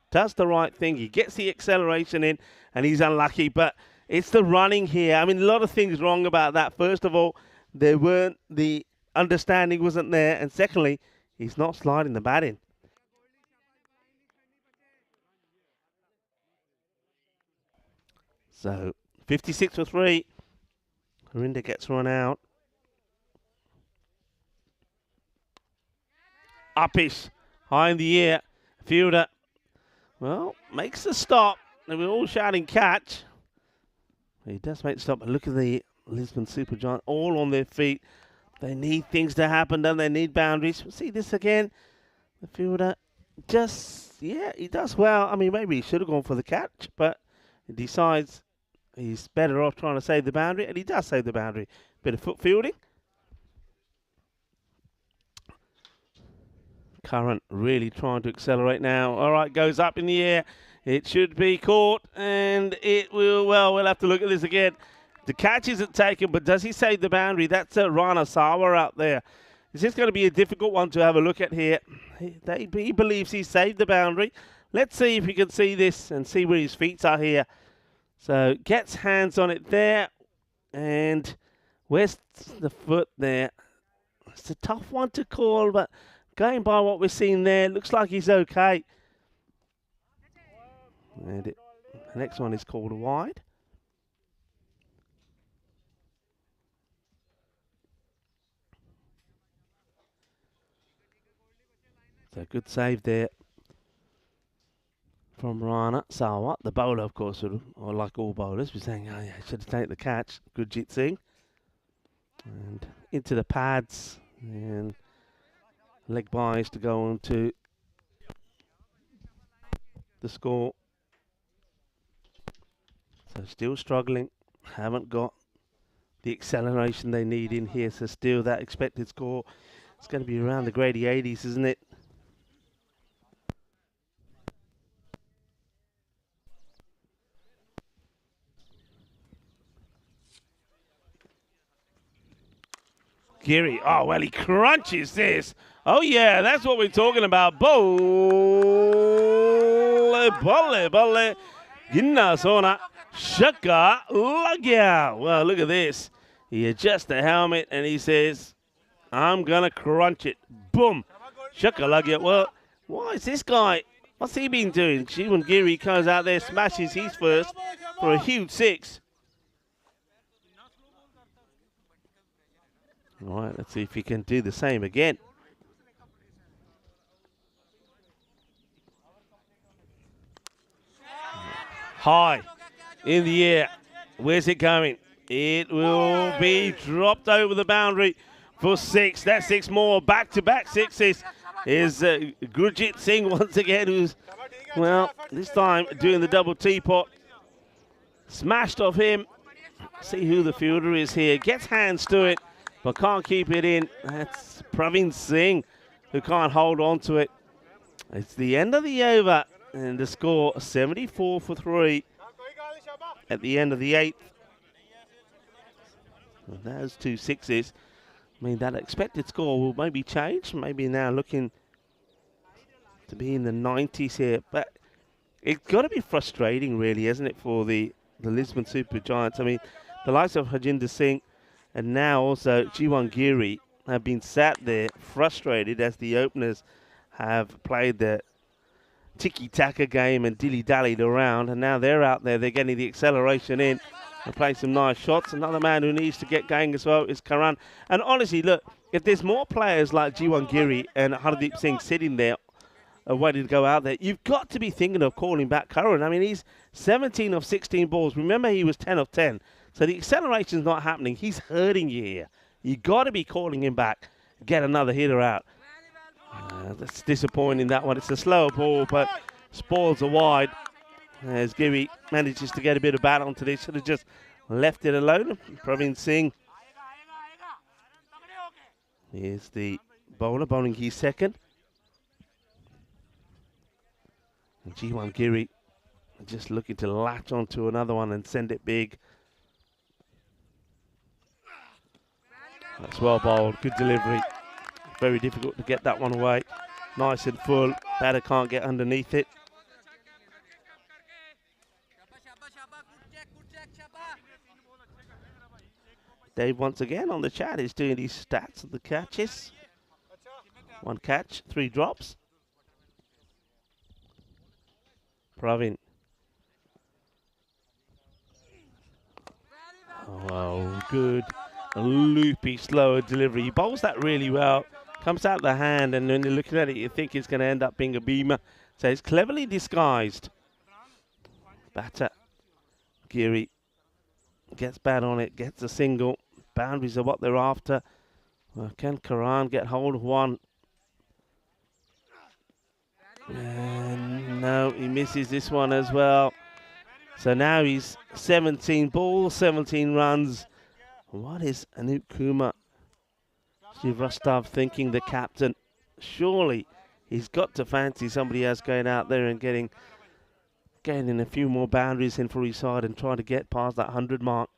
does the right thing. He gets the acceleration in, and he's unlucky. But it's the running here. I mean, a lot of things wrong about that. First of all, the understanding wasn't there, and secondly, he's not sliding the bat in. So 56 for 3. Harinder gets run out. Uppish, high in the air. Fielder, well, makes the stop. And we're all shouting catch. He does make the stop. But look at the Lisbon Supergiant, all on their feet. They need things to happen, don't they? Need boundaries. See this again. The fielder just, he does well. I mean, maybe he should have gone for the catch, but he decides he's better off trying to save the boundary, and he does save the boundary. Bit of foot fielding. Current really trying to accelerate now. All right, goes up in the air. It should be caught, and it will, well, we'll have to look at this again. The catch isn't taken, but does he save the boundary? That's Rana Sawa out there. This is going to be a difficult one to have a look at here. He believes he saved the boundary. Let's see if we can see this and see where his feet are here. So gets hands on it there. And where's the foot there? It's a tough one to call, but going by what we're seeing there, looks like he's okay. And the next one is called wide. So good save there from Rana Sawa. The bowler, of course, or like all bowlers, was saying, oh yeah, should have taken the catch. Good Jit Singh. And into the pads. And leg buys to go on to the score. So still struggling. Haven't got the acceleration they need in here. So still that expected score. It's going to be around the Grady 80s, isn't it? Geary, oh, well, he crunches this. Oh, yeah, that's what we're talking about. Bolle. Ginna Sona. Shaka Lugya. Well, look at this. He adjusts the helmet and he says, I'm going to crunch it. Boom. Shaka Lugya. Well, why is this guy? What's he been doing? Jiwan Giri comes out there, smashes his first for a huge 6. All right, let's see if he can do the same again. High in the air. Where's it going? It will be dropped over the boundary for 6. That's 6 more. Back-to-back 6s is Gurjit Singh once again, who's, well, this time doing the double teapot. Smashed off him. See who the fielder is here. Gets hands to it, but can't keep it in. That's Praveen Singh, who can't hold on to it. It's the end of the over, and the score 74 for 3 at the end of the 8th. Well, those 2 6s. I mean, that expected score will maybe change. Maybe now looking to be in the 90s here. But it's got to be frustrating, really, isn't it, for the Lisbon Super Giants? I mean, the likes of Harjinder Singh and now also Jiwan Giri have been sat there frustrated as the openers have played the tiki-taka game and dilly-dallied around. And now they're out there. They're getting the acceleration in. They're playing some nice shots. Another man who needs to get going as well is Karan. And honestly, look, if there's more players like Jiwan Giri and Hardeep Singh sitting there waiting to go out there, you've got to be thinking of calling back Karan. I mean, he's 17 of 16 balls. Remember, he was 10 of 10. So the acceleration's not happening. He's hurting you here. You've got to be calling him back. Get another hitter out. That's disappointing, that one. It's a slower ball, but spoils are wide. As Giri manages to get a bit of bat onto this, should have just left it alone. Praveen Singh. Here's the bowler bowling his second. And Jiwan Giri just looking to latch onto another one and send it big. That's well bowled, good delivery. Very difficult to get that one away. Nice and full. Batter can't get underneath it. Dave once again on the chat is doing his stats of the catches. 1 catch, 3 drops. Praveen. Oh, good. A loopy, slower delivery. He bowls that really well. Comes out the hand, and when you're looking at it, you think it's going to end up being a beamer. So it's cleverly disguised. Batter. Giri gets bat on it, gets a single. Boundaries are what they're after. Well, can Karan get hold of one? And no, he misses this one as well. So now he's 17 balls, 17 runs. What is Anup Kumar Srivastava thinking, the captain? Surely he's got to fancy somebody else going out there and getting a few more boundaries in for his side and trying to get past that 100 mark.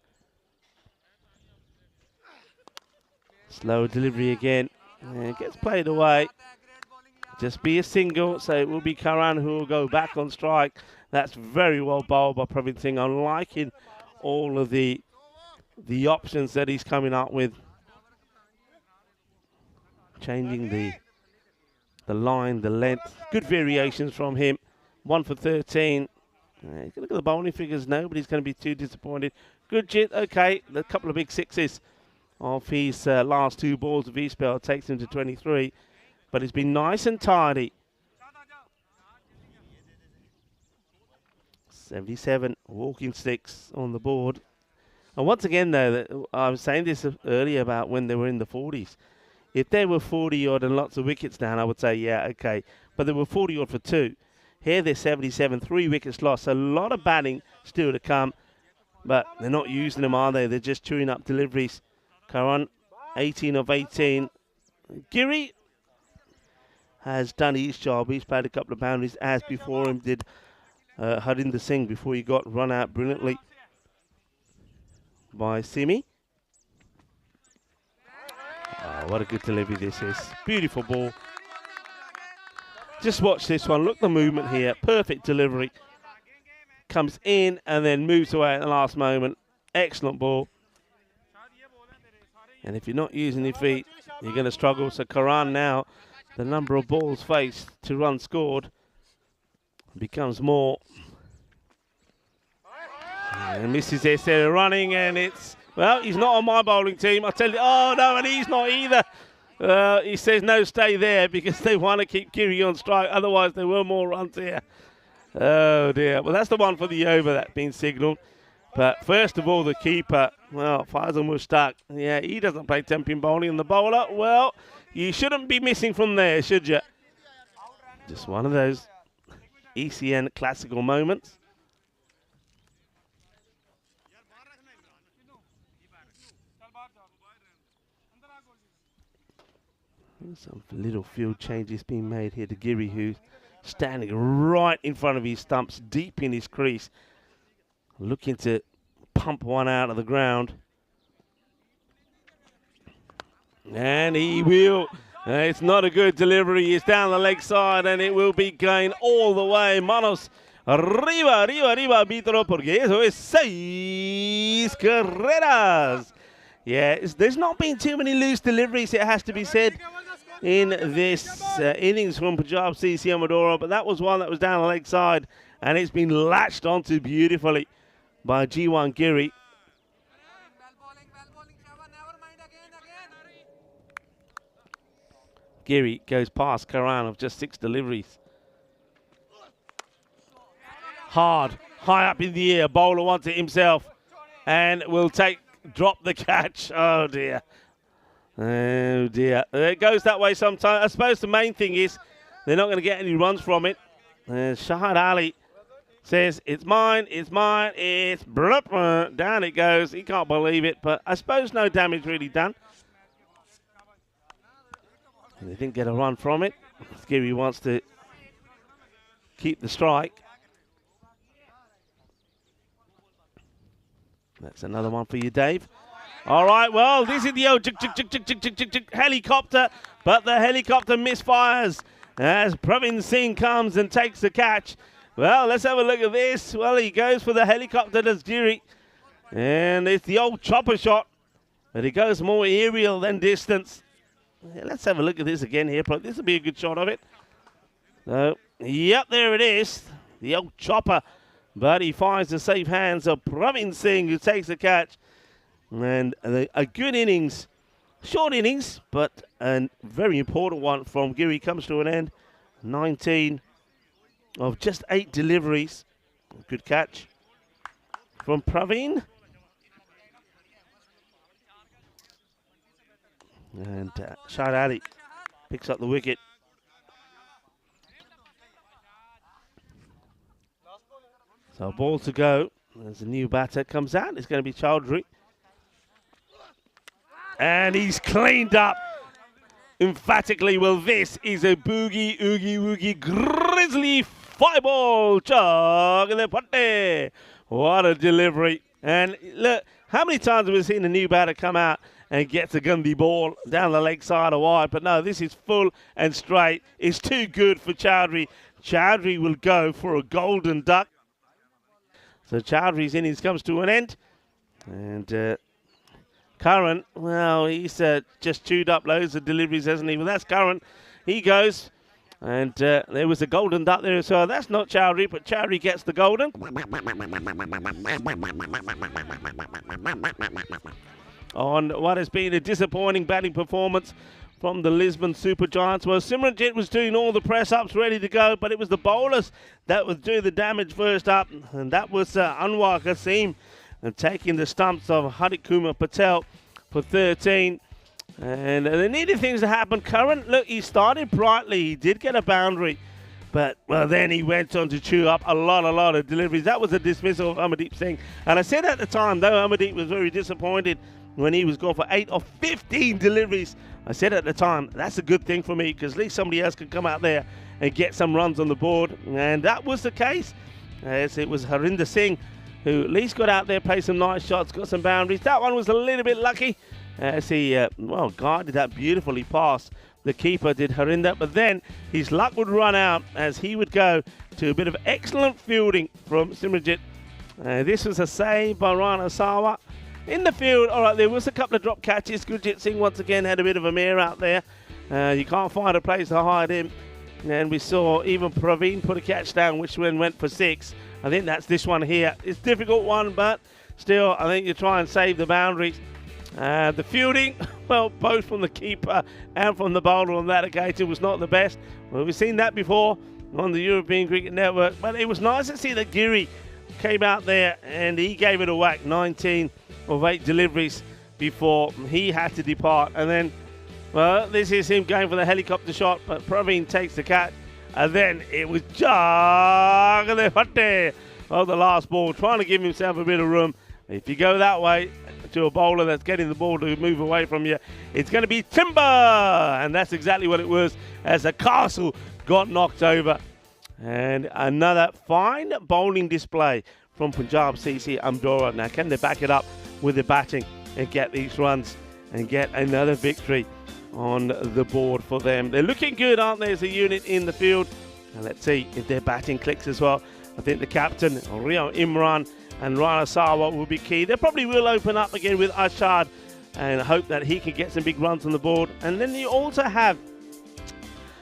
Slow delivery again. And it gets played away. Just be a single, so it will be Karan who will go back on strike. That's very well bowled by Praveen Singh. I'm liking all of the options that he's coming up with. Changing the line, the length. Good variations from him. 1 for 13. Look at the bowling figures. Nobody's going to be too disappointed. Good jit. Okay, a couple of big 6s of his last 2 balls of his spell takes him to 23. But it's been nice and tidy. 77 walking sticks on the board. And once again, though, I was saying this earlier about when they were in the 40s. If they were 40-odd and lots of wickets down, I would say, yeah, okay. But they were 40-odd for 2. Here they're 77, 3 wickets lost. A lot of batting still to come. But they're not using them, are they? They're just chewing up deliveries. Karan, 18 of 18. Giri has done his job. He's played a couple of boundaries, as before him did Hardinder Singh before he got run out brilliantly by Simi. Oh, what a good delivery this is. Beautiful ball. Just watch this one. Look at the movement here. Perfect delivery. comes in and then moves away at the last moment. Excellent ball. And if you're not using your feet, you're going to struggle. So Karan now, the number of balls faced to runs scored becomes more. And misses there, Sarah running, and it's, well, he's not on my bowling team. I tell you, oh no, and he's not either. He says no, stay there, because they want to keep Giri on strike. Otherwise, there were more runs here. Oh dear. Well, that's the one for the over that's been signalled. But first of all, the keeper, well, Faisal Mushtaq, yeah, he doesn't play 10-pin bowling. And the bowler, well, you shouldn't be missing from there, should you? Just one of those ECN classical moments. Some little field changes being made here to Giri, who's standing right in front of his stumps, deep in his crease, looking to pump one out of the ground. And he will. It's not a good delivery. It's down the leg side, and it will be going all the way. Manos arriba, arbitro, porque eso es 6 carreras. Yeah, there's not been too many loose deliveries, it has to be said, in this innings from Punjab CC Amadora, but that was one that was down the leg side, and it's been latched onto beautifully by G1 Giri. Giri goes past Karan of just 6 deliveries. Hard, high up in the air, bowler wants it himself, and will drop the catch. Oh dear. Oh dear. It goes that way sometimes. I suppose the main thing is they're not going to get any runs from it. Shahid Ali says, it's mine, it's mine, it's blup, down it goes. He can't believe it, but I suppose no damage really done. And they didn't get a run from it. Giri wants to keep the strike. That's another one for you, Dave. All right, well, this is the old helicopter, but the helicopter misfires as Pravin Singh comes and takes the catch. Well, let's have a look at this. Well, he goes for the helicopter, does Giri. And it's the old chopper shot, but it goes more aerial than distance. Yeah, let's have a look at this again here. This will be a good shot of it. So, yep, there it is. The old chopper. But he finds the safe hands of Pravin Singh, who takes the catch. And a good innings, short innings, but a very important one from Giri comes to an end. 19 of just 8 deliveries. Good catch from Pravin. And Shahid Ali picks up the wicket. So ball to go. As a new batter comes out, it's going to be Chowdhury. And he's cleaned up emphatically. Well, this is a boogie, oogie, woogie, grizzly 5-ball. Chog in the putty. What a delivery. And look, how many times have we seen a new batter come out and gets a Gandhi ball down the leg side or wide? But no, this is full and straight. It's too good for Chowdhury. Chowdhury will go for a golden duck. So Chowdhury's innings comes to an end. And Curran, well, he's just chewed up loads of deliveries, hasn't he? Well, that's Curran. He goes. And there was a golden duck there as well. That's not Chowdhury, but Chowdhury gets the golden. On what has been a disappointing batting performance from the Lisbon Super Giants. Well, Simranjit was doing all the press-ups ready to go, but it was the bowlers that would do the damage first up, and that was Anwar Qasim taking the stumps of Hardik Kumar Patel for 13. And there needed things to happen. Curran, look, he started brightly. He did get a boundary, but, well, then he went on to chew up a lot of deliveries. That was a dismissal of Amardeep Singh. And I said at the time, though Amardeep was very disappointed when he was gone for 8 of 15 deliveries, I said at the time, that's a good thing for me, because at least somebody else can come out there and get some runs on the board. And that was the case, as it was Harinder Singh who at least got out there, played some nice shots, got some boundaries. That one was a little bit lucky, as he, well, guided that beautifully past the keeper did Harinder, but then his luck would run out as he would go to a bit of excellent fielding from Simranjit. This was a save by Rana Sawa. In the field, all right, there was a couple of drop catches. Gurjit Singh once again had a bit of a mare out there. You can't find a place to hide him. And we saw even Praveen put a catch down, which then went for 6. I think that's this one here. It's a difficult one, but still, I think you try and save the boundaries. The fielding, well, both from the keeper and from the bowler on that occasion was not the best. Well, we've seen that before on the European Cricket Network, but it was nice to see that Giri came out there and he gave it a whack. 19 of 8 deliveries before he had to depart. And then, well, this is him going for the helicopter shot, but Praveen takes the catch. And then it was Jagale on the last ball, trying to give himself a bit of room. If you go that way to a bowler that's getting the ball to move away from you, it's going to be timber. And that's exactly what it was as the castle got knocked over. And another fine bowling display from Punjab CC Amdora. Now, can they back it up with the batting and get these runs and get another victory on the board for them? They're looking good, aren't they, as a unit in the field? And let's see if their batting clicks as well. I think the captain, Rio Imran, and Rana Sawa will be key. They probably will open up again with Ashad and hope that he can get some big runs on the board. And then you also have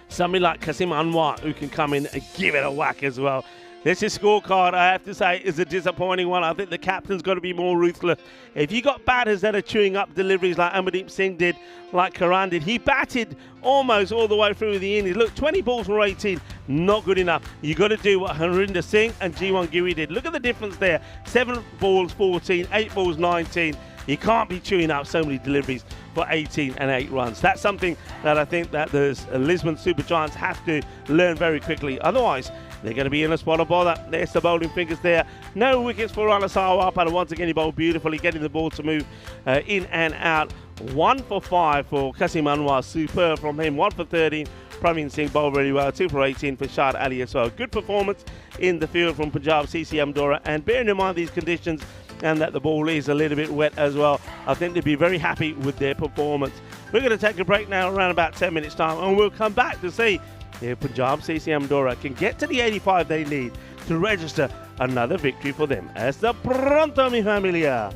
somebody like Kasim Anwar who can come in and give it a whack as well. This is scorecard, I have to say, is a disappointing one. I think the captain's got to be more ruthless. If you got batters that are chewing up deliveries like Amardeep Singh did, like Karan did, he batted almost all the way through the innings. Look, 20 balls for 18, not good enough. You got to do what Harinder Singh and Jiwan Giri did. Look at the difference there. 7 balls 14, 8 balls 19. You can't be chewing up so many deliveries for 18 and 8 runs. That's something that I think that the Lisbon Super Giants have to learn very quickly. Otherwise, they're going to be in a spot of bother. There's the bowling fingers there. No wickets for Rana Sawa, but once again he bowled beautifully, getting the ball to move in and out. 1 for 5 for Kasim Anwar. Superb from him. 1 for 13. Praveen Singh bowled really well. 2 for 18 for Shad Ali as well. Good performance in the field from Punjab CC Amdora. And bearing in mind these conditions and that the ball is a little bit wet as well, I think they'd be very happy with their performance. We're going to take a break now around about 10 minutes time, and we'll come back to see if Punjab CC Amdora can get to the 85 they need to register another victory for them. Hasta pronto, mi familia.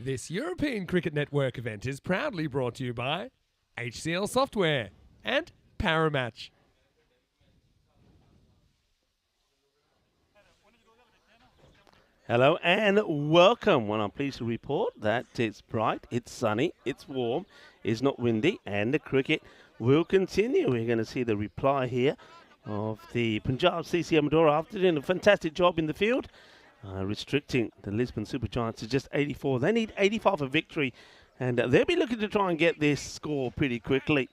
This European Cricket Network event is proudly brought to you by HCL Software and Paramatch. Hello and welcome. Well, I'm pleased to report that it's bright, it's sunny, it's warm, it's not windy, and the cricket will continue. We're going to see the reply here of the Punjab CC Amadora after doing a fantastic job in the field, restricting the Lisbon Supergiants to just 84. They need 85 for victory, and they'll be looking to try and get this score pretty quickly.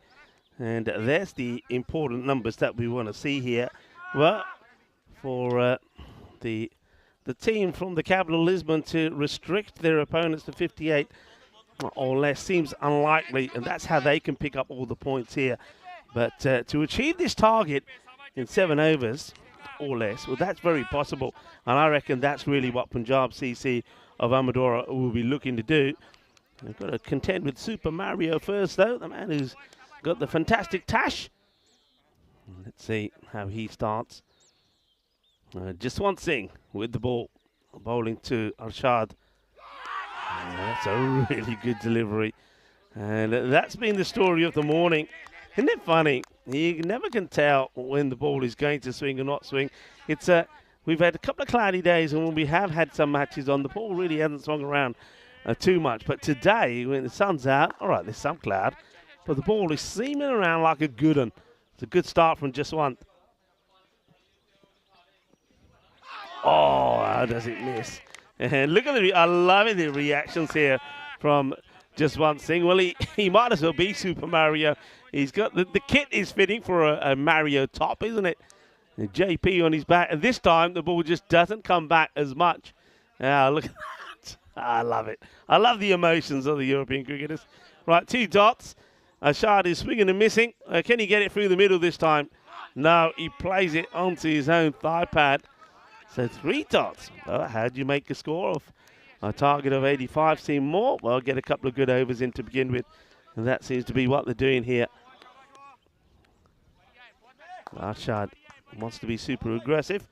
And there's the important numbers that we want to see here. Well, for the team from the capital Lisbon to restrict their opponents to 58 or less seems unlikely, and that's how they can pick up all the points here. But to achieve this target in 7 overs or less, well, that's very possible, and I reckon that's really what Punjab CC of Amadora will be looking to do. They've got to contend with Super Mario first, though, the man who's got the fantastic tash. Let's see how he starts. Just one thing with the ball, bowling to Arshad. That's a really good delivery, and that's been the story of the morning. Isn't it funny? You never can tell when the ball is going to swing or not swing. It's we've had a couple of cloudy days, and when we have had some matches on, the ball really hasn't swung around too much. But today, when the sun's out, all right, there's some cloud, but the ball is seaming around like a good one. It's a good start from just one. Oh, how does it miss? And look at I love the reactions here from just one thing. Well, he might as well be Super Mario. He's got the kit is fitting for a Mario top, isn't it? And JP on his back, and this time the ball just doesn't come back as much. Look at that. I love it. I love the emotions of the European cricketers. Right, 2 dots. Ashad is swinging and missing. Can he get it through the middle this time? No, he plays it onto his own thigh pad. So 3 dots. Well, how do you make a score of a target of 85? Seem more? Well, get a couple of good overs in to begin with. And that seems to be what they're doing here. Arshad wants to be super aggressive.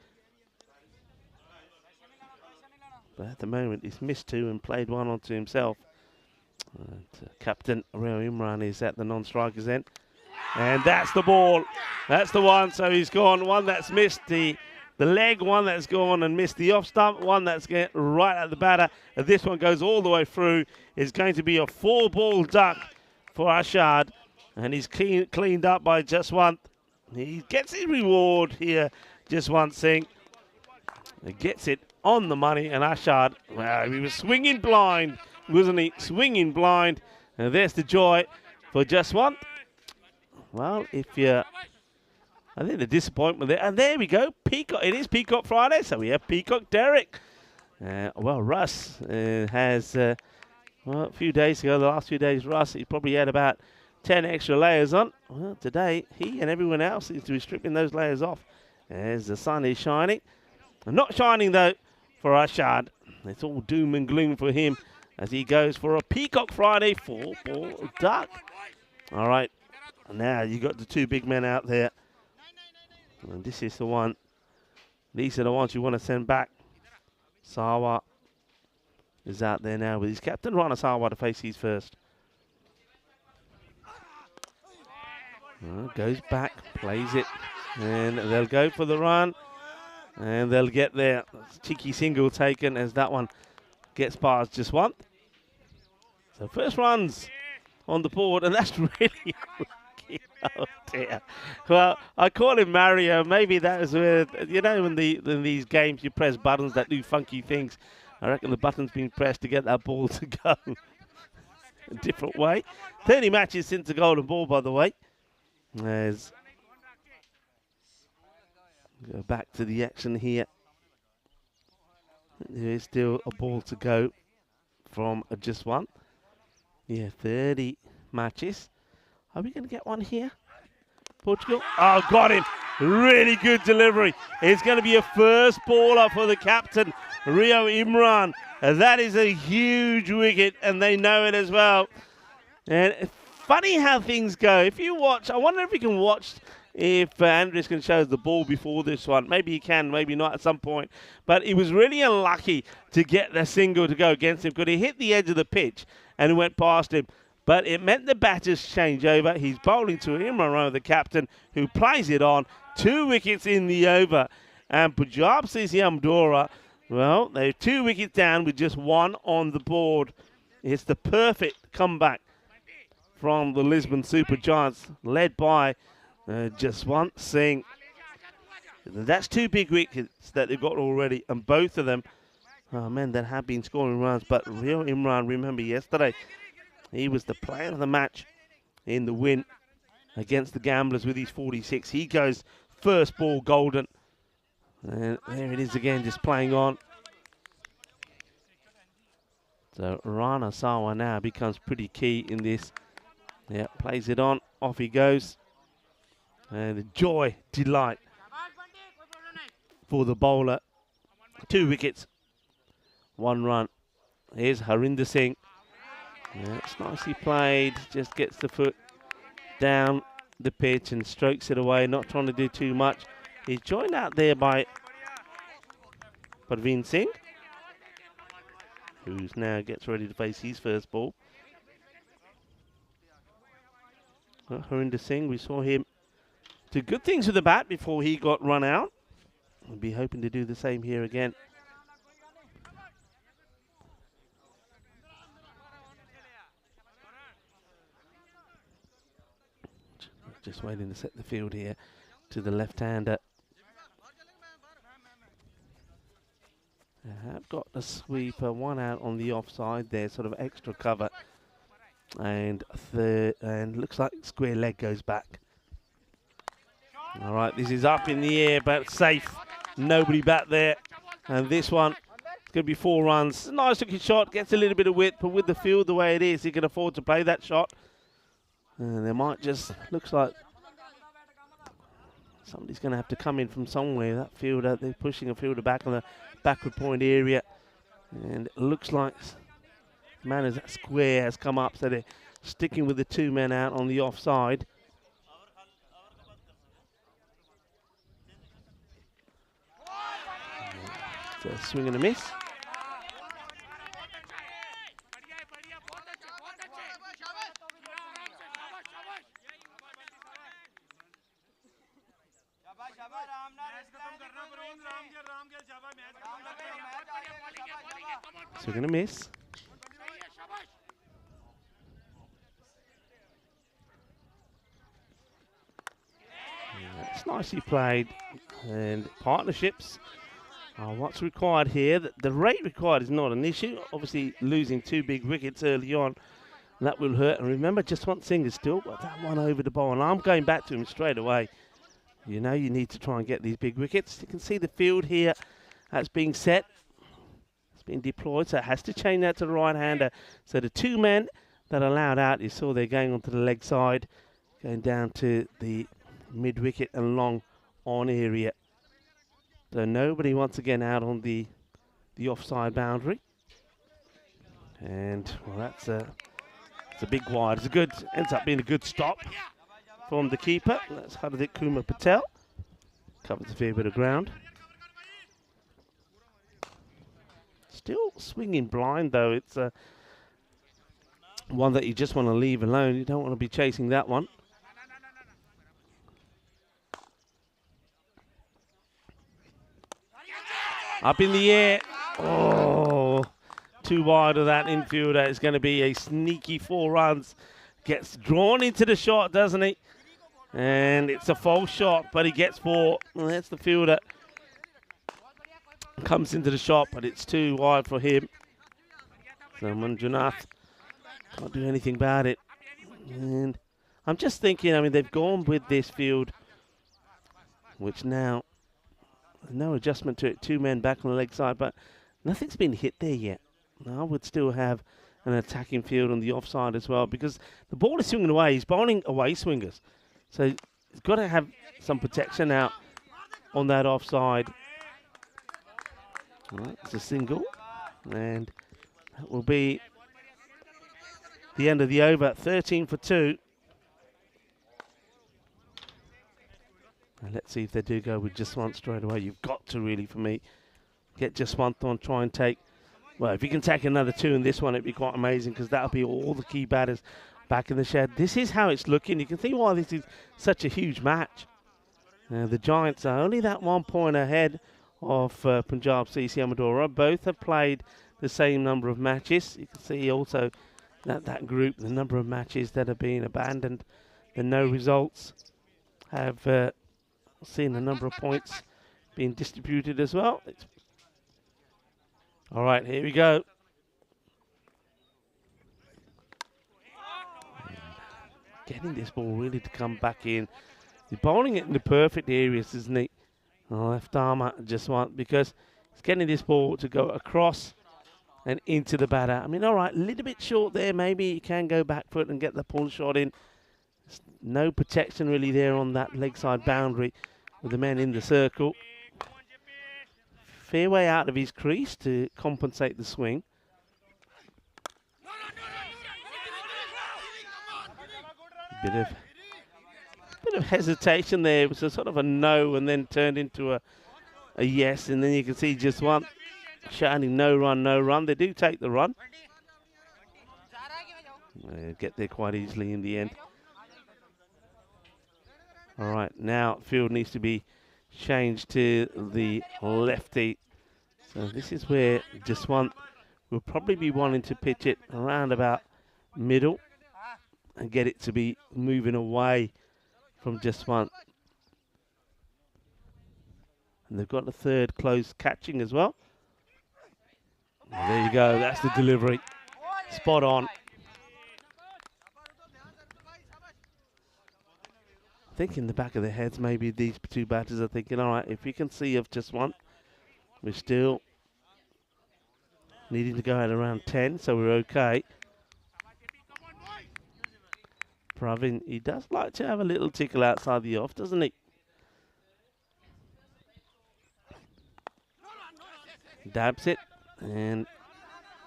But at the moment, he's missed 2 and played 1 onto himself. Captain Rio Imran is at the non-strikers end. And that's the ball. That's the one. So he's gone. One that's missed the leg, one that's gone and missed the off stump, one that's get right at the batter. And this one goes all the way through. It's going to be a 4-ball duck for Ashad. And he's cleaned up by just one. He gets his reward here, just one thing. He gets it on the money, and Ashad, well, he was swinging blind, wasn't he? Swinging blind. And there's the joy for just one. Well, I think the disappointment there, and there we go, Peacock. It is Peacock Friday, so we have Peacock Derek. Well, Russ has, a few days ago, the last few days, Russ, he probably had about 10 extra layers on. Well, today, he and everyone else seems to be stripping those layers off as the sun is shining. Not shining, though, for Ashad. It's all doom and gloom for him as he goes for a Peacock Friday 4-ball duck. All right, now you got the 2 big men out there. And this is the one. These are the ones you want to send back. Sawa is out there now with his captain, Rana Sawa, to face his first. Goes back, plays it, and they'll go for the run, and they'll get there. Cheeky single taken as that one gets past just one. So first runs on the board, and that's really oh dear. Well, I call him Mario. Maybe that is where, you know, in these games you press buttons that do funky things. I reckon the button's been pressed to get that ball to go a different way. 30 matches since the golden ball, by the way. As go back to the action here. There is still a ball to go from just one. Yeah, 30 matches. Are we going to get one here? Portugal? Oh, got him. Really good delivery. It's going to be a first baller for the captain, Rio Imran. That is a huge wicket, and they know it as well. And funny how things go. If you watch, I wonder if you can watch if Andres can show us the ball before this one. Maybe he can, maybe not at some point. But he was really unlucky to get the single to go against him because he hit the edge of the pitch and it went past him. But it meant the batters change over. He's bowling to Imran, the captain, who plays it on. 2 wickets in the over. And Punjab Sisi Amdora, well, they're 2 wickets down with just 1 on the board. It's the perfect comeback from the Lisbon Super Giants, led by Jaswant Singh. That's 2 big wickets that they've got already, and both of them are men that have been scoring runs. But real Imran, remember yesterday, he was the player of the match in the win against the Gamblers with his 46. He goes first ball golden. And there it is again, just playing on. So Rana Sawa now becomes pretty key in this. Yeah, plays it on, off he goes. And the joy, delight for the bowler. 2 wickets, 1 run. Here's Harinder Singh. Yeah, it's nicely played, just gets the foot down the pitch and strokes it away, not trying to do too much. He's joined out there by Parveen Singh, who now gets ready to face his first ball. Well, Harinder Singh, we saw him do good things with the bat before he got run out. We'll be hoping to do the same here again. Just waiting to set the field here to the left-hander. I have got the sweeper, 1 out on the offside there, sort of extra cover. And looks like square leg goes back. All right, this is up in the air, but safe. Nobody back there. And this one, it's going to be 4 runs. Nice looking shot, gets a little bit of width, but with the field the way it is, he can afford to play that shot. And there might just, looks like somebody's going to have to come in from somewhere. That fielder, they're pushing a fielder back on the backward point area. And it looks like Manners, that square has come up, so they're sticking with the 2 men out on the offside. So a swing and a miss. Swing and a miss. It's nicely played, and partnerships are what's required here. The rate required is not an issue. Obviously, losing 2 big wickets early on, that will hurt. And remember, Jaswant Singh has still got that one over the ball, and I'm going back to him straight away. You know, you need to try and get these big wickets. You can see the field here that's being set. It's being deployed, so it has to change that to the right-hander. So the 2 men that are allowed out, you saw they're going onto the leg side, going down to the mid-wicket and long on area. So nobody once again out on the offside boundary. And well, it's a big wide. It's a good, ends up being a good stop from the keeper. That's Hardik Kumar Patel. Covers a fair bit of ground. Still swinging blind though. It's one that you just want to leave alone. You don't want to be chasing that one. Up in the air. Oh, too wide of that infielder. It's going to be a sneaky 4 runs. Gets drawn into the shot, doesn't he? And it's a false shot, but he gets 4. Well, that's the fielder. Comes into the shot, but it's too wide for him. So Manjunath can't do anything about it. And I'm just thinking, I mean, they've gone with this field, which now, no adjustment to it. 2 men back on the leg side, but nothing's been hit there yet. I would still have an attacking field on the offside as well, because the ball is swinging away. He's bowling away swingers. So he's got to have some protection out on that offside. Right, it's a single, and that will be the end of the over. 13 for 2. And let's see if they do go with just one straight away. You've got to really, for me, get just one on, try and take. Well, if you can take another 2 in this one, it'd be quite amazing because that'll be all the key batters back in the shed. This is how it's looking. You can see why this is such a huge match. The Giants are only that 1 point ahead of Punjab CC Amadora. Both have played the same number of matches. You can see also that group, the number of matches that have been abandoned, the no results have seen a number of points being distributed as well. All right, here we go. Getting this ball really to come back in. He's bowling it in the perfect areas, isn't he? Left arm just want, because he's getting this ball to go across and into the batter. I mean, all right, a little bit short there. Maybe he can go back foot and get the pull shot in. There's no protection really there on that leg side boundary with the men in the circle. Fair way out of his crease to compensate the swing. Bit of hesitation there. It was a sort of a no and then turned into a yes, and then you can see just one shouting no run, no run. They do take the run. Get there quite easily in the end. All right, now field needs to be changed to the lefty. So this is where Jaswant will probably be wanting to pitch it around about middle and get it to be moving away from Jaswant. And they've got the third close catching as well. There you go, that's the delivery. Spot on. I think in the back of their heads, maybe these 2 batters are thinking, all right, if we can see of Jaswant, we're still needing to go at around 10, so we're okay. Pravin, he does like to have a little tickle outside the off, doesn't he? Dabs it, and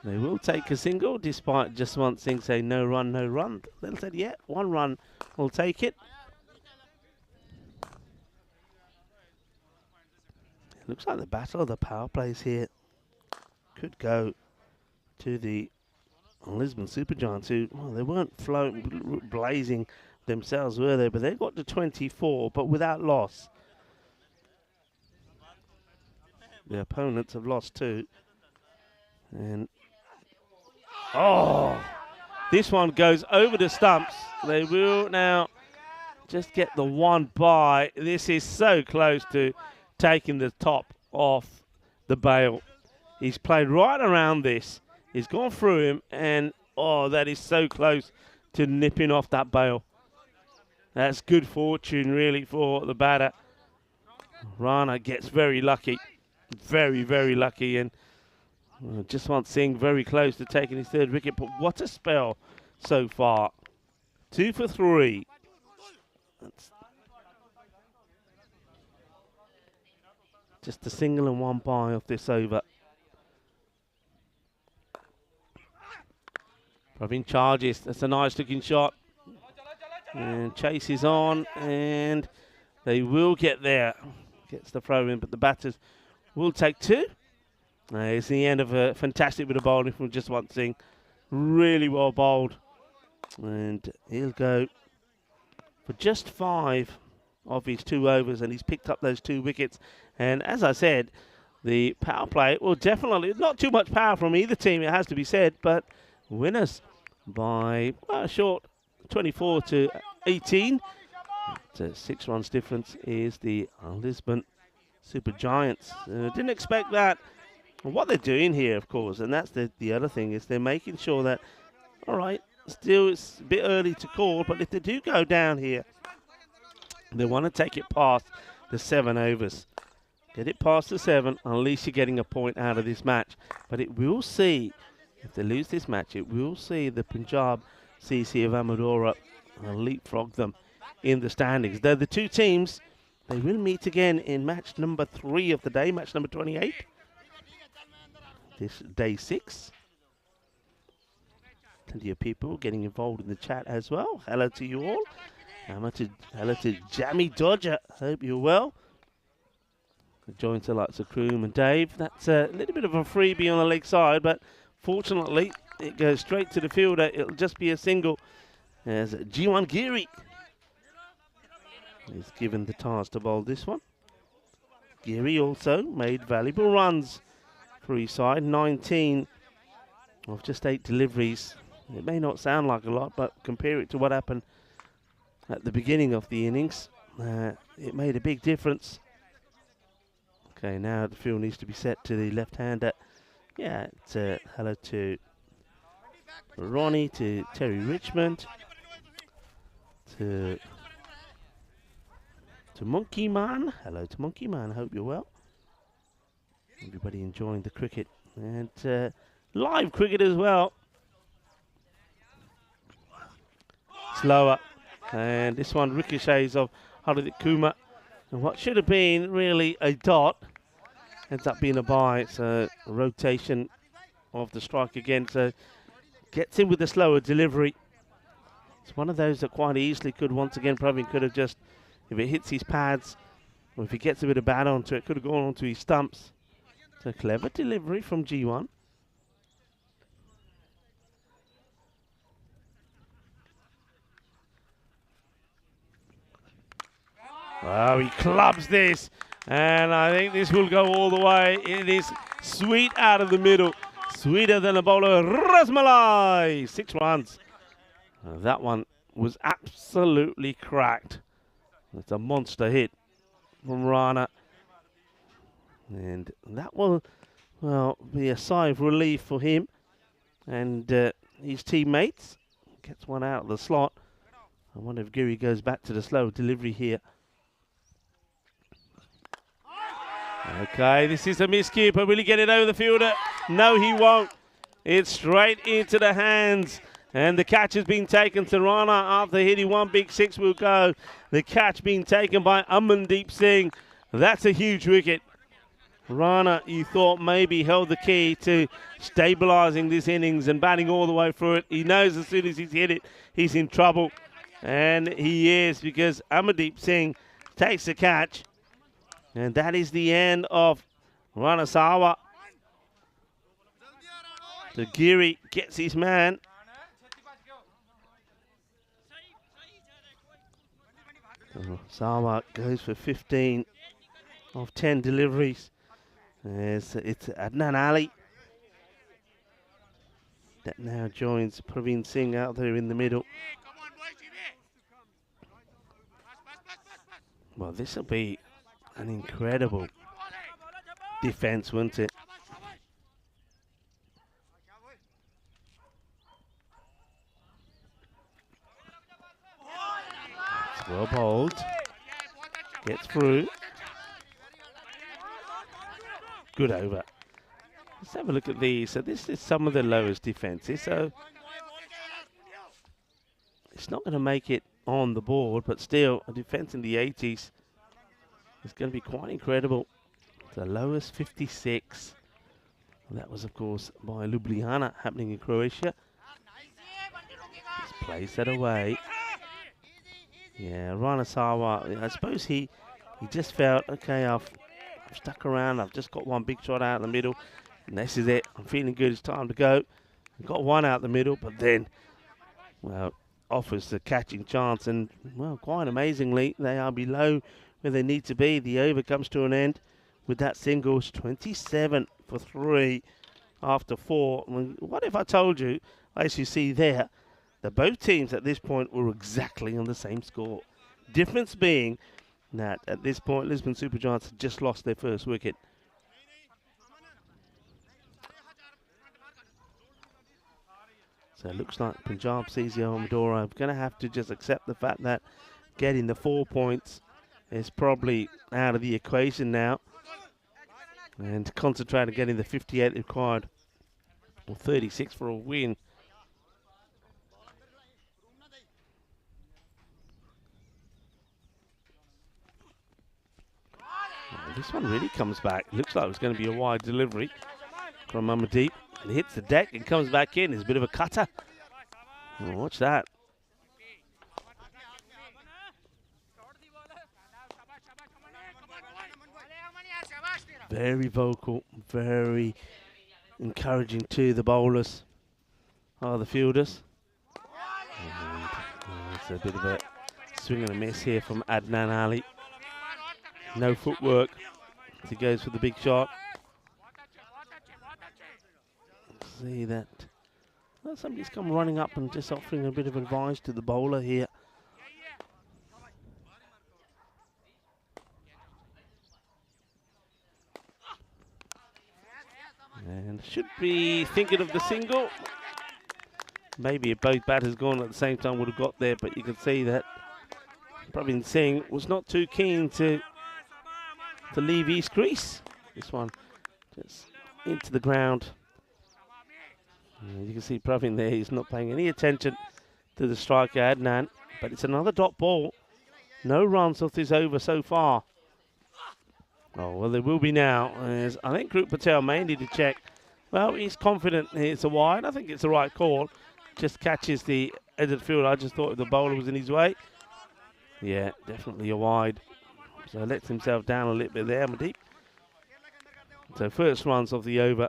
they will take a single, despite Jaswant Singh saying no run, no run. They'll say, yeah, 1 run, we'll take it. Looks like the battle of the power plays here could go to the Lisbon Supergiants, who, well, they weren't blazing themselves, were they? But they got to 24, but without loss. The opponents have lost 2. And, oh, this one goes over the stumps. They will now just get the 1 by. This is so close to taking the top off the bail. He's played right around this. He's gone through him, and oh, that is so close to nipping off that bail. That's good fortune, really, for the batter. Rana gets very lucky. Very, very lucky, and Jaswant Singh very close to taking his 3rd wicket. But what a spell so far. 2 for 3. That's just a single and 1 by off this over. Pravin charges. That's a nice looking shot. And chases on, and they will get there. Gets the throw in, but the batters will take 2. It's the end of a fantastic bit of bowling from Jaswant Singh. Really well bowled. And he'll go for just 5 of his 2 overs, and he's picked up those 2 wickets. And as I said, the power play will definitely, not too much power from either team, it has to be said, but winners by a short 24 to 18. So 6 runs difference is the Lisbon Supergiants. Didn't expect that. Well, what they're doing here, of course, and that's the other thing, is they're making sure that, all right, still it's a bit early to call, but if they do go down here, they want to take it past the 7 overs. Get it past the 7, at least you're getting a point out of this match. But it will see, if they lose this match, it will see the Punjab CC of Amadora leapfrog them in the standings. Though the 2 teams, they will meet again in match number 3 of the day, match number 28. This day 6. Plenty of people getting involved in the chat as well. Hello to you all. Hello to Jammy Dodger. Hope you're well. Joins the likes of Kroom and Dave. That's a little bit of a freebie on the leg side, but fortunately it goes straight to the fielder. It'll just be a single as G1 Geary is given the task to bowl this one. Geary also made valuable runs for his side, 19 of just 8 deliveries. It may not sound like a lot, but compare it to what happened at the beginning of the innings. It made a big difference. Okay, now the field needs to be set to the left-hander. Yeah, it's hello to Ronnie, to Terry Richmond, to Monkey Man. Hello to Monkey Man, hope you're well. Everybody enjoying the cricket and live cricket as well. Slower, and this one ricochets of Hardik Kumar. And what should have been really a dot ends up being a bye. So a rotation of the strike again. So gets in with the slower delivery. It's one of those that quite easily could, once again, Praveen could have just, if it hits his pads, or if he gets a bit of bat onto it, could have gone onto his stumps. So clever delivery from G1. Oh, he clubs this, and I think this will go all the way. It is sweet out of the middle, sweeter than a bowler Rasmalai. 6 runs. That one was absolutely cracked. It's a monster hit from Rana, and that will, well, be a sigh of relief for him and his teammates. Gets one out of the slot. I wonder if Giri goes back to the slow delivery here. Okay, this is a miscue, but will he get it over the fielder? No, he won't. It's straight into the hands. And the catch has been taken to Rana after hitting 1 big 6 will go. The catch being taken by Amandeep Singh. That's a huge wicket. Rana, you thought, maybe held the key to stabilising this innings and batting all the way through it. He knows as soon as he's hit it, he's in trouble. And he is, because Amandeep Singh takes the catch. And that is the end of Ranasawa. So Giri gets his man. So Sawa goes for 15 of 10 deliveries. It's Adnan Ali that now joins Praveen Singh out there in the middle. Well, this will be an incredible defense, won't it? It's well bowled. Gets through. Good over. Let's have a look at these. So this is some of the lowest defences. So it's not going to make it on the board, but still a defence in the 80s. It's going to be quite incredible. The lowest 56. That was, of course, by Ljubljana, happening in Croatia. Just plays that away. Yeah, Ranasawa, I suppose he just felt, okay, I've stuck around. I've just got 1 big shot out in the middle. And this is it. I'm feeling good. It's time to go. Got 1 out the middle, but then, well, offers the catching chance. And, well, quite amazingly, they are below where they need to be. The over comes to an end with that singles, 27 for 3 after 4. I mean, what if I told you, as you see there, that both teams at this point were exactly on the same score? Difference being that at this point, Lisbon Super Giants had just lost their first wicket. So it looks like Punjab sees the Almadora. I'm going to have to just accept the fact that getting the 4 points is probably out of the equation now, and concentrate on getting the 58 required, or 36 for a win. Well, this one really comes back. Looks like it's going to be a wide delivery from Amandeep. It hits the deck and comes back in. It's a bit of a cutter. Oh, watch that. very vocal, very encouraging to the bowlers, the fielders. And, it's a bit of a swing and a miss here from Adnan Ali. No footwork as he goes for the big shot. See that. Well, somebody's come running up and just offering a bit of advice to the bowler here. And should be thinking of the single. Maybe if both batters gone at the same time would have got there, but you can see that Pravin Singh was not too keen to leave East crease. This one just into the ground. You can see Pravin there, he's not paying any attention to the striker Adnan, but it's another dot ball. No runs off this over so far. Oh, well, there will be now. As I think Group Patel may need to check. Well, he's confident it's a wide. I think it's the right call. Just catches the edge of the field. I just thought if the bowler was in his way. Yeah, definitely a wide. So lets himself down a little bit there, Madeep. So first runs of the over.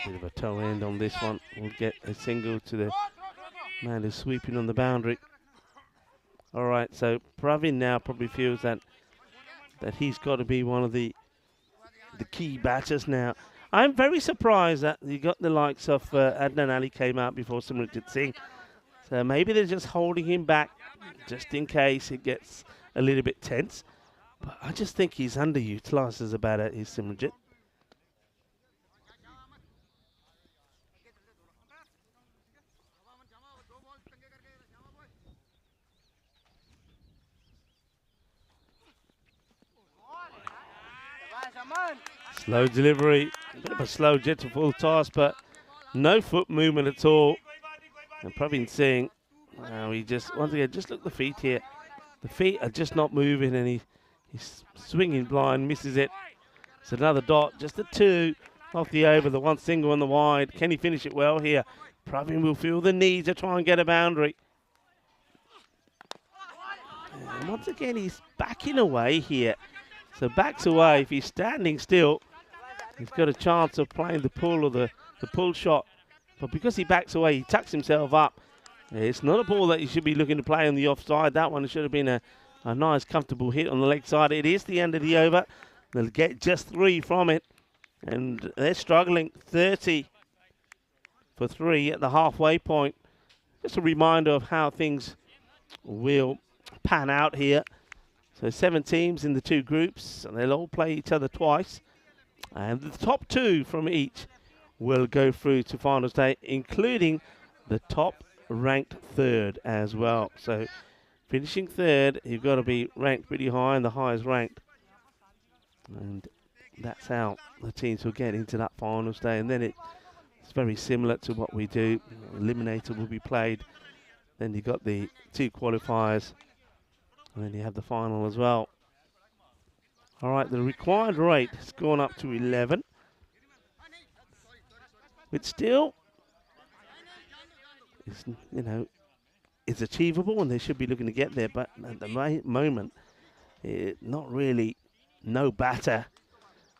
A bit of a toe end on this one. We'll get a single to the man who's sweeping on the boundary. All right, so Pravin now probably feels that he's got to be one of the key batters now. I'm very surprised that you got the likes of Adnan Ali came out before Simranjit Singh. So maybe they're just holding him back just in case it gets a little bit tense. But I just think he's underutilised as a batter, is Simranjit. Slow delivery, a bit of a slow jet to full toss, but no foot movement at all. And Pravin Singh, he just, once again, just look at the feet here. The feet are just not moving, and he's swinging blind, misses it. It's another dot, just a 2 off the over, the one single on the wide. Can he finish it well here? Pravin will feel the need to try and get a boundary. And once again, he's backing away here. So backs away. If he's standing still, he's got a chance of playing the pull or the pull shot. But because he backs away, he tucks himself up. It's not a ball that you should be looking to play on the offside. That one should have been a nice, comfortable hit on the leg side. It is the end of the over. They'll get just 3 from it. And they're struggling. 30 for 3 at the halfway point. Just a reminder of how things will pan out here. So 7 teams in the 2 groups, and they'll all play each other twice. And the top 2 from each will go through to final stage, including the top-ranked 3rd as well. So finishing 3rd, you've got to be ranked pretty high, and the highest ranked. And that's how the teams will get into that final stage. And then it's very similar to what we do. Eliminator will be played. Then you've got the 2 qualifiers. And then you have the final as well. All right, the required rate has gone up to 11. But still, it's achievable, and they should be looking to get there. But at the moment, not really. No batter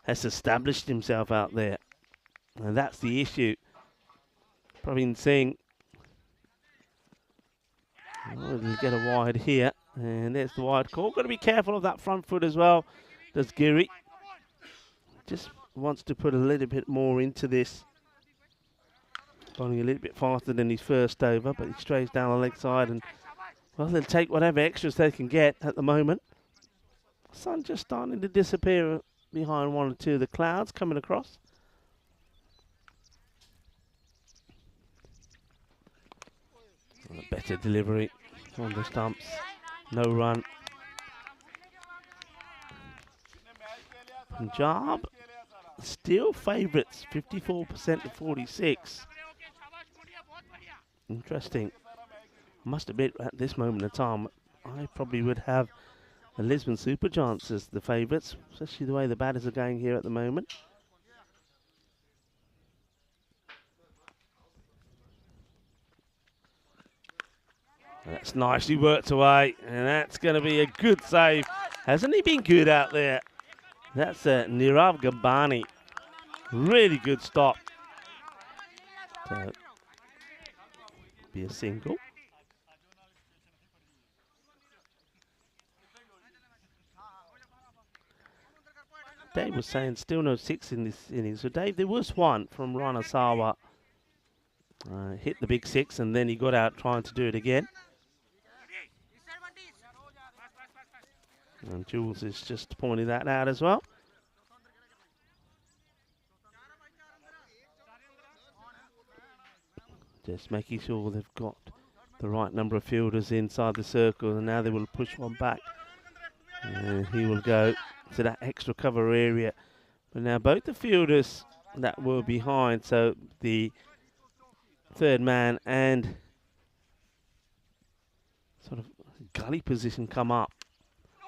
has established himself out there. And that's the issue. Pravin Singh will get a wide here. And there's the wide call. Got to be careful of that front foot as well. Does Giri. Just wants to put a little bit more into this. Bowling a little bit faster than his first over, but he strays down the leg side, and well, they'll take whatever extras they can get at the moment. Sun just starting to disappear behind 1 or 2 of the clouds coming across. Better delivery on the stumps. No run. Punjab still favourites, 54% to 46. Interesting. I must admit, at this moment in time, I probably would have the Lisbon Super Giants as the favourites, especially the way the batters are going here at the moment. That's nicely worked away, and that's going to be a good save. Hasn't he been good out there? That's Nirav Gambani. Really good stop. So, be a single. Dave was saying still no 6 in this inning. So Dave, there was one from Ranasawa. Hit the big 6 and then he got out trying to do it again. And Jules is just pointing that out as well. Just making sure they've got the right number of fielders inside the circle, and now they will push one back. And he will go to that extra cover area. But now both the fielders that were behind, so the third man and sort of gully position come up.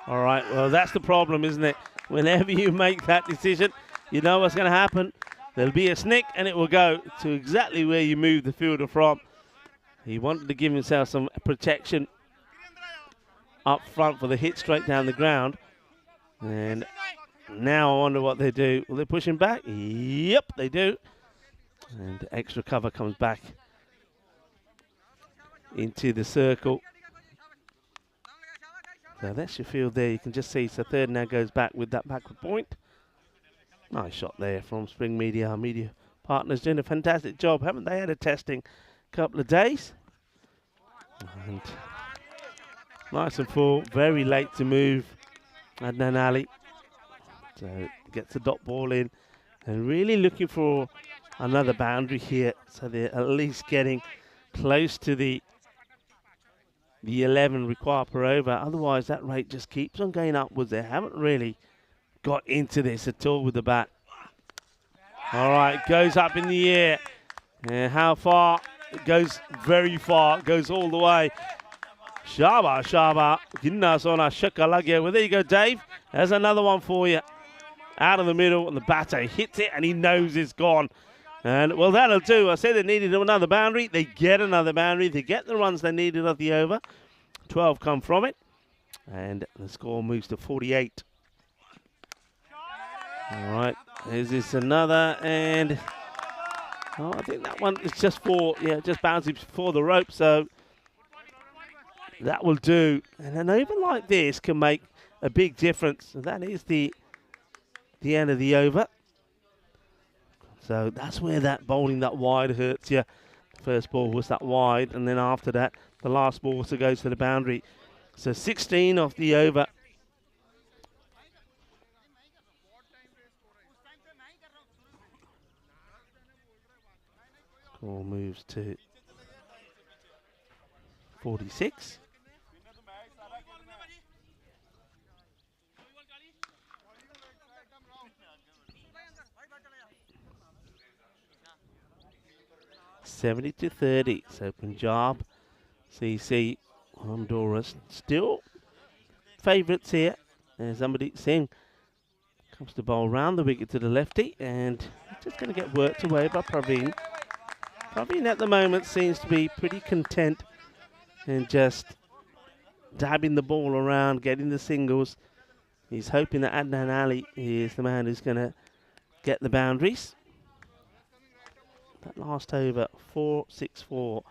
All right, well, that's the problem, isn't it? Whenever you make that decision, you know what's going to happen. There'll be a snick, and it will go to exactly where you move the fielder from. He wanted to give himself some protection up front for the hit straight down the ground. And now I wonder what they do. Will they push him back? Yep, they do. And extra cover comes back into the circle. So that's your field there. You can just see, so third now goes back with that backward point. Nice shot there from Spring Media. Our media partners doing a fantastic job. Haven't they had a testing couple of days? And nice and full. Very late to move. Adnan Ali. So gets the dot ball in. And really looking for another boundary here. So they're at least getting close to the 11 required per over. Otherwise, that rate just keeps on going upwards. They haven't really got into this at all with the bat. All right, goes up in the air. And how far? It goes very far. It goes all the way. Shaba, Shaba. Ginna sona shakalagya. Well, there you go, Dave. There's another one for you. Out of the middle, and the batter hits it, and he knows it's gone. And, well, that'll do. I said they needed another boundary. They get another boundary. They get the runs they needed of the over. 12 come from it. And the score moves to 48. All right. Is this another? And, oh, I think that one is just just bouncing before the rope. So that will do. And an over like this can make a big difference. And that is the end of the over. So that's where that bowling that wide hurts you. The first ball was that wide, and then after that, the last ball also goes to the boundary. So 16 off the over. Score moves to 46. (70-30). So Punjab, CC, Honduras still favourites here. There's somebody Singh comes to bowl round the wicket to the lefty, and just going to get worked away by Praveen. Praveen at the moment seems to be pretty content and just dabbing the ball around, getting the singles. He's hoping that Adnan Ali is the man who's going to get the boundaries. That last over, 4-6-4.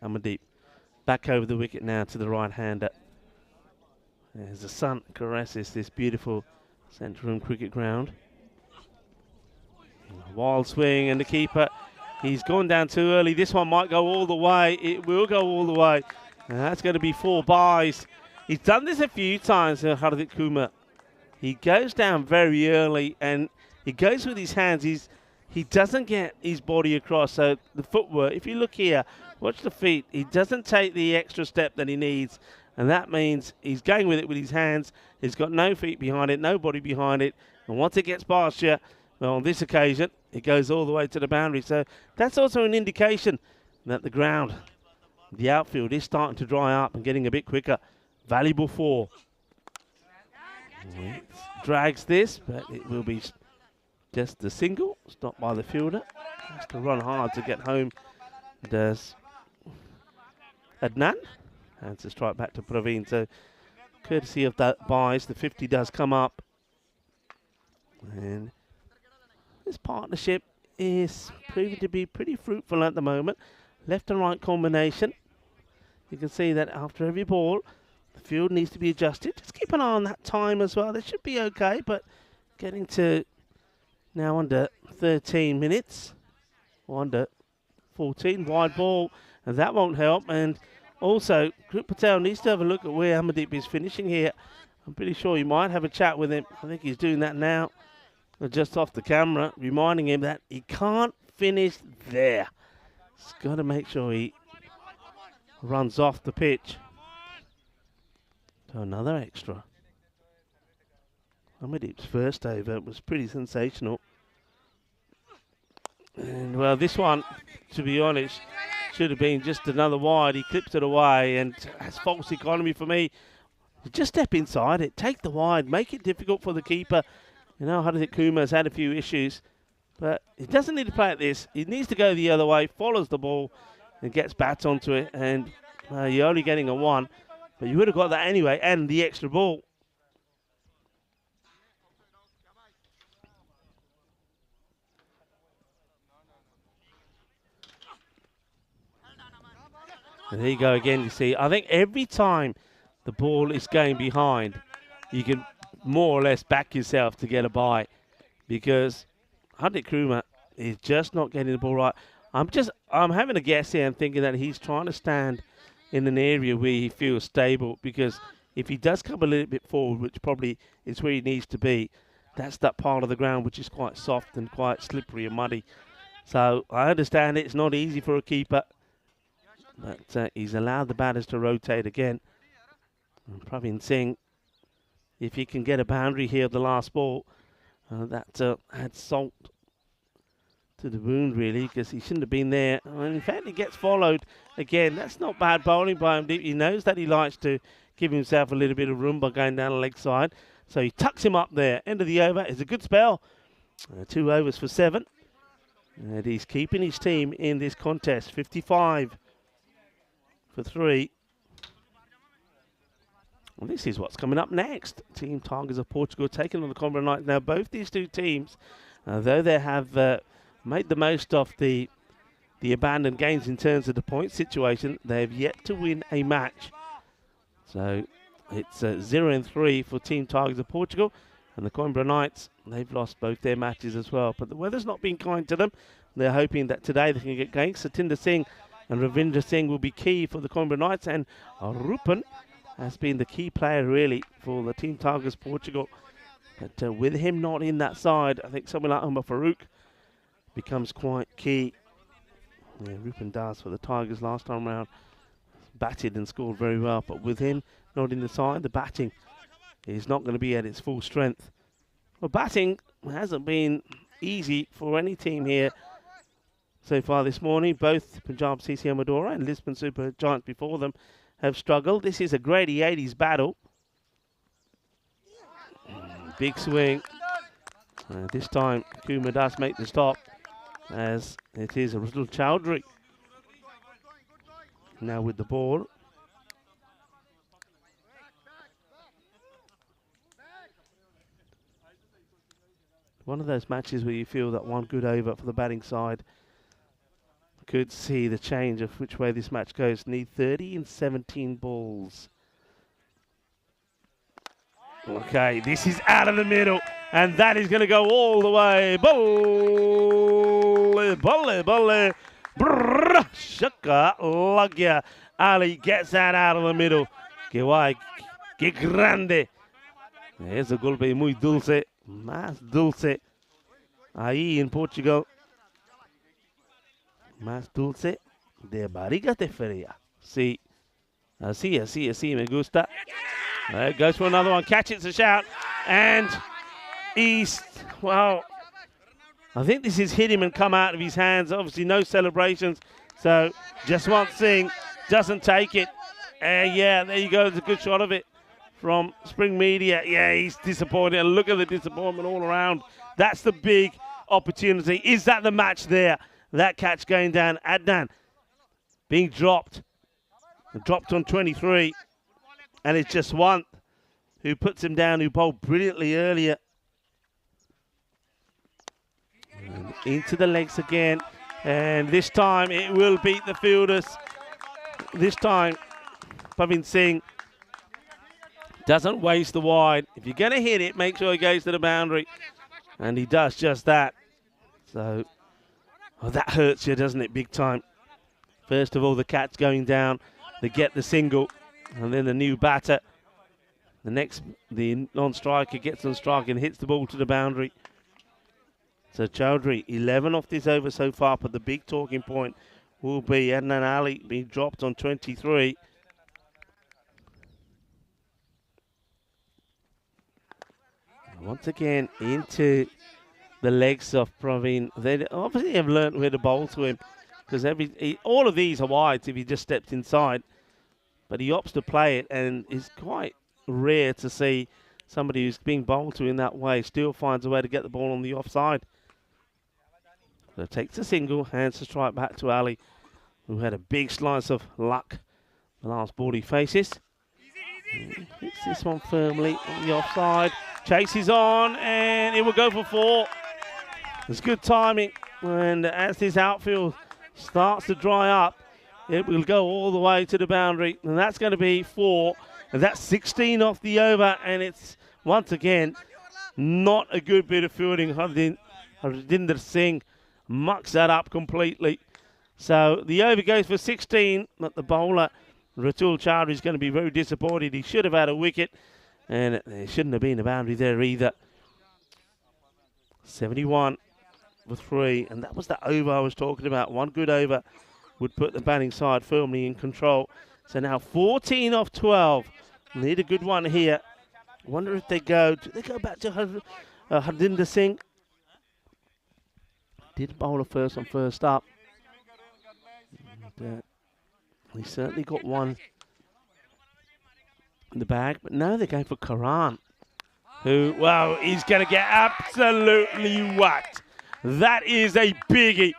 Amandeep back over the wicket now to the right-hander. As the sun caresses this beautiful centre room cricket ground. Wild swing, and the keeper, he's gone down too early. This one might go all the way. It will go all the way. And that's going to be 4 byes. He's done this a few times, Hardik Kumar. He goes down very early, and he goes with his hands. He doesn't get his body across. So the footwork, if you look here, watch the feet. He doesn't take the extra step that he needs. And that means he's going with it with his hands. He's got no feet behind it, no body behind it. And once it gets past you, well, on this occasion, it goes all the way to the boundary. So that's also an indication that the ground, the outfield, is starting to dry up and getting a bit quicker. Valuable 4. It drags this, but it will be just the single, stopped by the fielder. Has to run hard to get home. Does Adnan. Hands the strike back to Praveen. So courtesy of that buys, the 50 does come up. And this partnership is proving to be pretty fruitful at the moment. Left and right combination. You can see that after every ball, the field needs to be adjusted. Just keep an eye on that time as well. They should be okay, but getting to now under 13 minutes, or under 14, wide ball, and that won't help. And also, Group Patel needs to have a look at where Amardeep is finishing here. I'm pretty sure you might have a chat with him. I think he's doing that now, just off the camera, reminding him that he can't finish there. He's got to make sure he runs off the pitch. So another extra. Amardeep's first over was pretty sensational. And well, this one, to be honest, should have been just another wide. He clips it away, and that's false economy for me. Just step inside it, take the wide, make it difficult for the keeper. You know, Hardik Kumar's had a few issues, but he doesn't need to play at this. He needs to go the other way, follows the ball, and gets bats onto it. And you're only getting a 1, but you would have got that anyway, and the extra ball. And there you go again, you see. I think every time the ball is going behind, you can more or less back yourself to get a bye, because Hardik Kumar is just not getting the ball right. I'm having a guess here and thinking that he's trying to stand in an area where he feels stable, because if he does come a little bit forward, which probably is where he needs to be, that's that part of the ground which is quite soft and quite slippery and muddy. So I understand it's not easy for a keeper, but he's allowed the batters to rotate again. And Praveen Singh, if he can get a boundary here of the last ball, that adds salt to the wound, really, because he shouldn't have been there. And in fact, he gets followed again. That's not bad bowling by him. He knows that he likes to give himself a little bit of room by going down the leg side. So he tucks him up there. End of the over. It's a good spell. 2 overs for 7. And he's keeping his team in this contest. 55 for 3. Well, this is what's coming up next. Team Tigers of Portugal taking on the Coimbra Knights. Now, both these two teams, though they have made the most of the abandoned games in terms of the point situation, they have yet to win a match. So it's 0-3 for Team Tigers of Portugal. And the Coimbra Knights, they've lost both their matches as well. But the weather's not been kind to them. They're hoping that today they can get going. Satinder Singh and Ravindra Singh will be key for the Coimbra Knights. And Rupan has been the key player, really, for the Team Tigers Portugal. But with him not in that side, I think someone like Omar Farouk becomes quite key. Yeah, Rupan does for the Tigers last time round. Batted and scored very well. But with him not in the side, the batting is not going to be at its full strength. Well, batting hasn't been easy for any team here so far this morning. Both Punjab CC Amadora and Lisbon Super Giants before them have struggled. This is a Grady 80s battle. Big swing. This time Kumar does make the stop, as it is a little Chowdhury now with the ball. One of those matches where you feel that one good over for the batting side could see the change of which way this match goes. Need 30 and 17 balls. Okay, this is out of the middle, and that is going to go all the way. Bolle, bolle, bolle. Brrr, shaka, lagya. Ali gets that out of the middle. Que guay, que grande. There's a golpe muy dulce. Más dulce. Ahí en Portugal. Más dulce de barriga de feria. Sí. Así, así, así me gusta. There goes for another one. Catch it's a shout. And East. Well, I think this has hit him and come out of his hands. Obviously, no celebrations. So, just one thing. Doesn't take it. Yeah, there you go. There's a good shot of it from Spring Media. Yeah, he's disappointed. And look at the disappointment all around. That's the big opportunity. Is that the match there? That catch going down. Adnan being dropped. Dropped on 23. And it's just one who puts him down, who bowled brilliantly earlier. And into the legs again. And this time it will beat the fielders. This time, Praveen Singh doesn't waste the wide. If you're going to hit it, make sure it goes to the boundary. And he does just that. So, that hurts you, doesn't it, big time? First of all, the cat's going down. They get the single. And then the new batter. The non-striker gets on strike and hits the ball to the boundary. So Chowdhury, 11 off this over so far, but the big talking point will be Adnan Ali being dropped on 23. Once again, into the legs of Praveen. They obviously have learnt where to bowl to him, because all of these are wides if he just stepped inside. But he opts to play it, and it's quite rare to see somebody who's being bowled to in that way still finds a way to get the ball on the offside. So takes a single, hands the strike back to Ali, who had a big slice of luck the last ball he faces. Hits this one firmly on the offside. Chases on, and it will go for 4. It's good timing, and as this outfield starts to dry up, it will go all the way to the boundary, and that's going to be 4. And that's 16 off the over, and it's, once again, not a good bit of fielding. Hardinder Singh mucks that up completely. So the over goes for 16, but the bowler, Ratul Chowdhury, is going to be very disappointed. He should have had a wicket, and there shouldn't have been a boundary there either. 71 for 3, and that was the over I was talking about. One good over would put the batting side firmly in control. So now 14 off 12. Need a good one here. Wonder if do they go back to Hardinder Singh? Did bowl a first on first up. And, he certainly got one in the bag, but now they're going for Karan, who, well, he's going to get absolutely whacked. That is a biggie.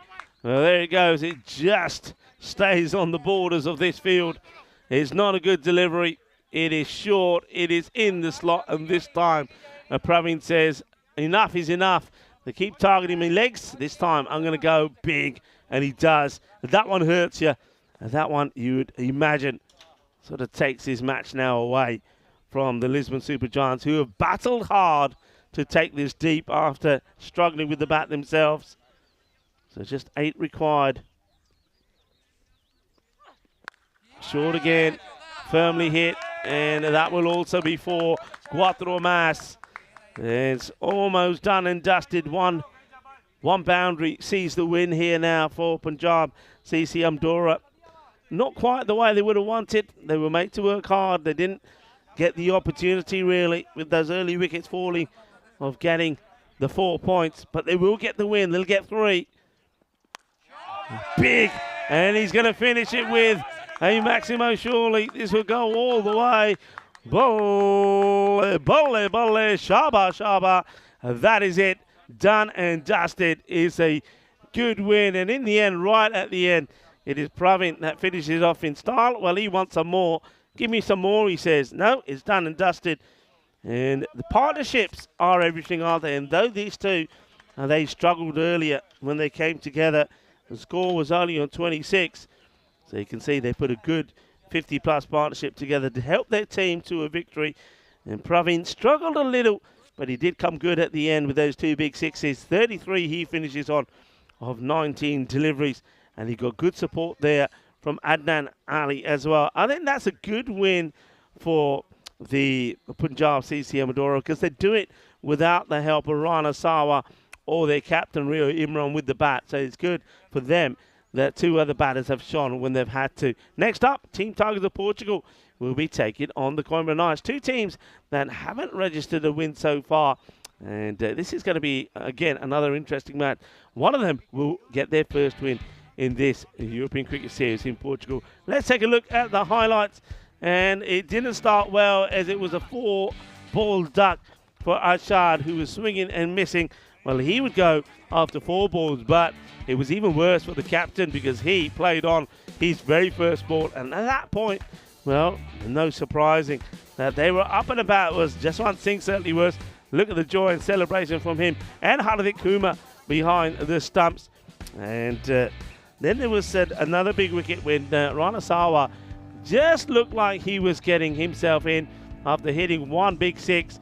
Well, there it goes. It just stays on the borders of this field. It's not a good delivery. It is short. It is in the slot. And this time, Praveen says, enough is enough. They keep targeting me legs. This time, I'm going to go big. And he does. That one hurts you. And that one, you would imagine, sort of takes his match now away from the Lisbon Super Giants, who have battled hard to take this deep after struggling with the bat themselves. So just 8 required. Short again. Firmly hit. And that will also be for Cuatro Mas. It's almost done and dusted. One boundary sees the win here now for Punjab. CC Amdora. Not quite the way they would have wanted. They were made to work hard. They didn't get the opportunity, really, with those early wickets falling, of getting the 4 points. But they will get the win. They'll get 3. Big. And he's going to finish it with a Maximo, surely. This will go all the way. Bolle, bolle, bolle, shaba, shaba. That is it. Done and dusted. Is a good win. And in the end, right at the end, it is Praveen that finishes off in style. Well, he wants some more. Give me some more, he says. No, it's done and dusted. And the partnerships are everything, aren't they? And though these two, they struggled earlier when they came together, the score was only on 26. So you can see they put a good 50-plus partnership together to help their team to a victory. And Praveen struggled a little, but he did come good at the end with those 2 big sixes. 33 he finishes on of 19 deliveries. And he got good support there from Adnan Ali as well. I think that's a good win for the Punjab CC Amadora, because they do it without the help of Rana Sawa or their captain Rio Imran with the bat. So it's good for them that 2 other batters have shone when they've had to. Next up, Team Tigers of Portugal will be taking on the Coimbra Knights. 2 teams that haven't registered a win so far. And this is going to be, again, another interesting match. One of them will get their first win in this European Cricket Series in Portugal. Let's take a look at the highlights. And it didn't start well, as it was a 4-ball duck for Ashad, who was swinging and missing. Well, he would go after 4 balls, but it was even worse for the captain, because he played on his very first ball. And at that point, well, no surprising that they were up and about. Was Jaswant Singh certainly was. Look at the joy and celebration from him and Hardik Kumar behind the stumps. And then there was another big wicket when Rana Sawa just looked like he was getting himself in after hitting one big six.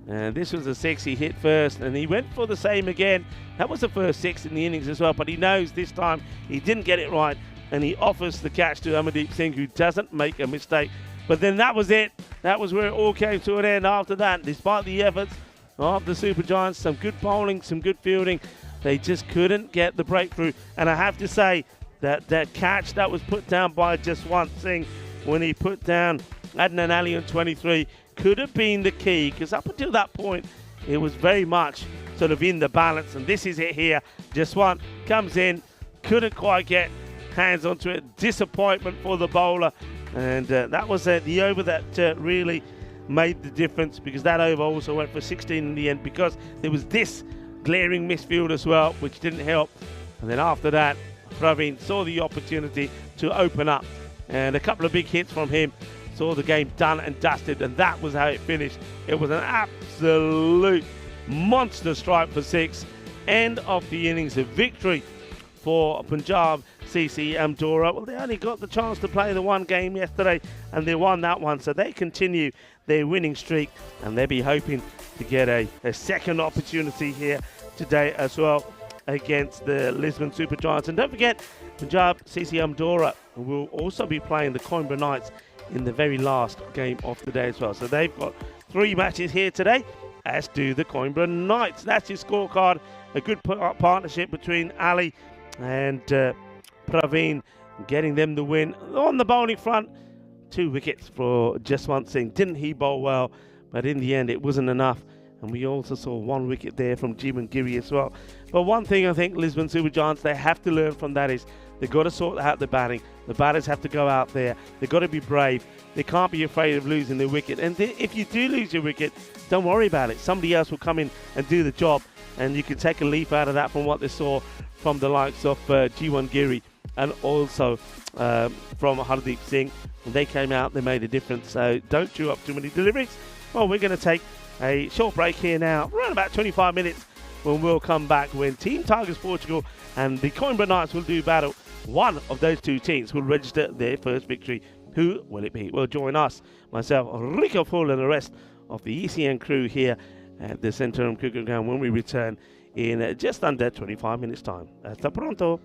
And this was a six he hit first, and he went for the same again. That was the first six in the innings as well, but he knows this time he didn't get it right, and he offers the catch to Amardeep Singh, who doesn't make a mistake. But then that was it. That was where it all came to an end after that. Despite the efforts of the Super Giants, some good bowling, some good fielding, they just couldn't get the breakthrough. And I have to say that that catch that was put down by Jaswant Singh when he put down Adnan Ali on 23 could have been the key, because up until that point it was very much sort of in the balance, and this is it here. Jaswant comes in, couldn't quite get hands onto it. Disappointment for the bowler, and that was the over that really made the difference, because that over also went for 16 in the end, because there was this glaring misfield as well, which didn't help. And then after that, Praveen saw the opportunity to open up, and a couple of big hits from him saw the game done and dusted, and that was how it finished. It was an absolute monster strike for six. End of the innings, a victory for Punjab CC Amdora. Well, they only got the chance to play the one game yesterday, and they won that one, so they continue their winning streak, and they'll be hoping to get a second opportunity here today as well against the Lisbon Super Giants. And don't forget, Punjab CC Amdora will also be playing the Coimbra Knights in the very last game of the day as well. So they've got 3 matches here today, as do the Coimbra Knights. That's your scorecard. A good partnership between Ali and Praveen, getting them the win. On the bowling front, 2 wickets for Jaswant Singh. Didn't he bowl well? But in the end, it wasn't enough. And we also saw 1 wicket there from Jeevan Giri as well. But one thing I think Lisbon Super Giants, they have to learn from that is they've got to sort out the batting. The batters have to go out there. They've got to be brave. They can't be afraid of losing their wicket. And if you do lose your wicket, don't worry about it. Somebody else will come in and do the job. And you can take a leaf out of that from what they saw from the likes of Jeevan Giri and also from Hardeep Singh. When they came out, they made a difference. So don't chew up too many deliveries. Well, we're going to take a short break here now, around about 25 minutes, when we'll come back when Team Tigers Portugal and the Coimbra Knights will do battle. One of those 2 teams will register their first victory. Who will it be? Well, join us, myself, Rico Full, and the rest of the ECN crew here at the Centrum Cricket Ground when we return in just under 25 minutes' time. Hasta pronto.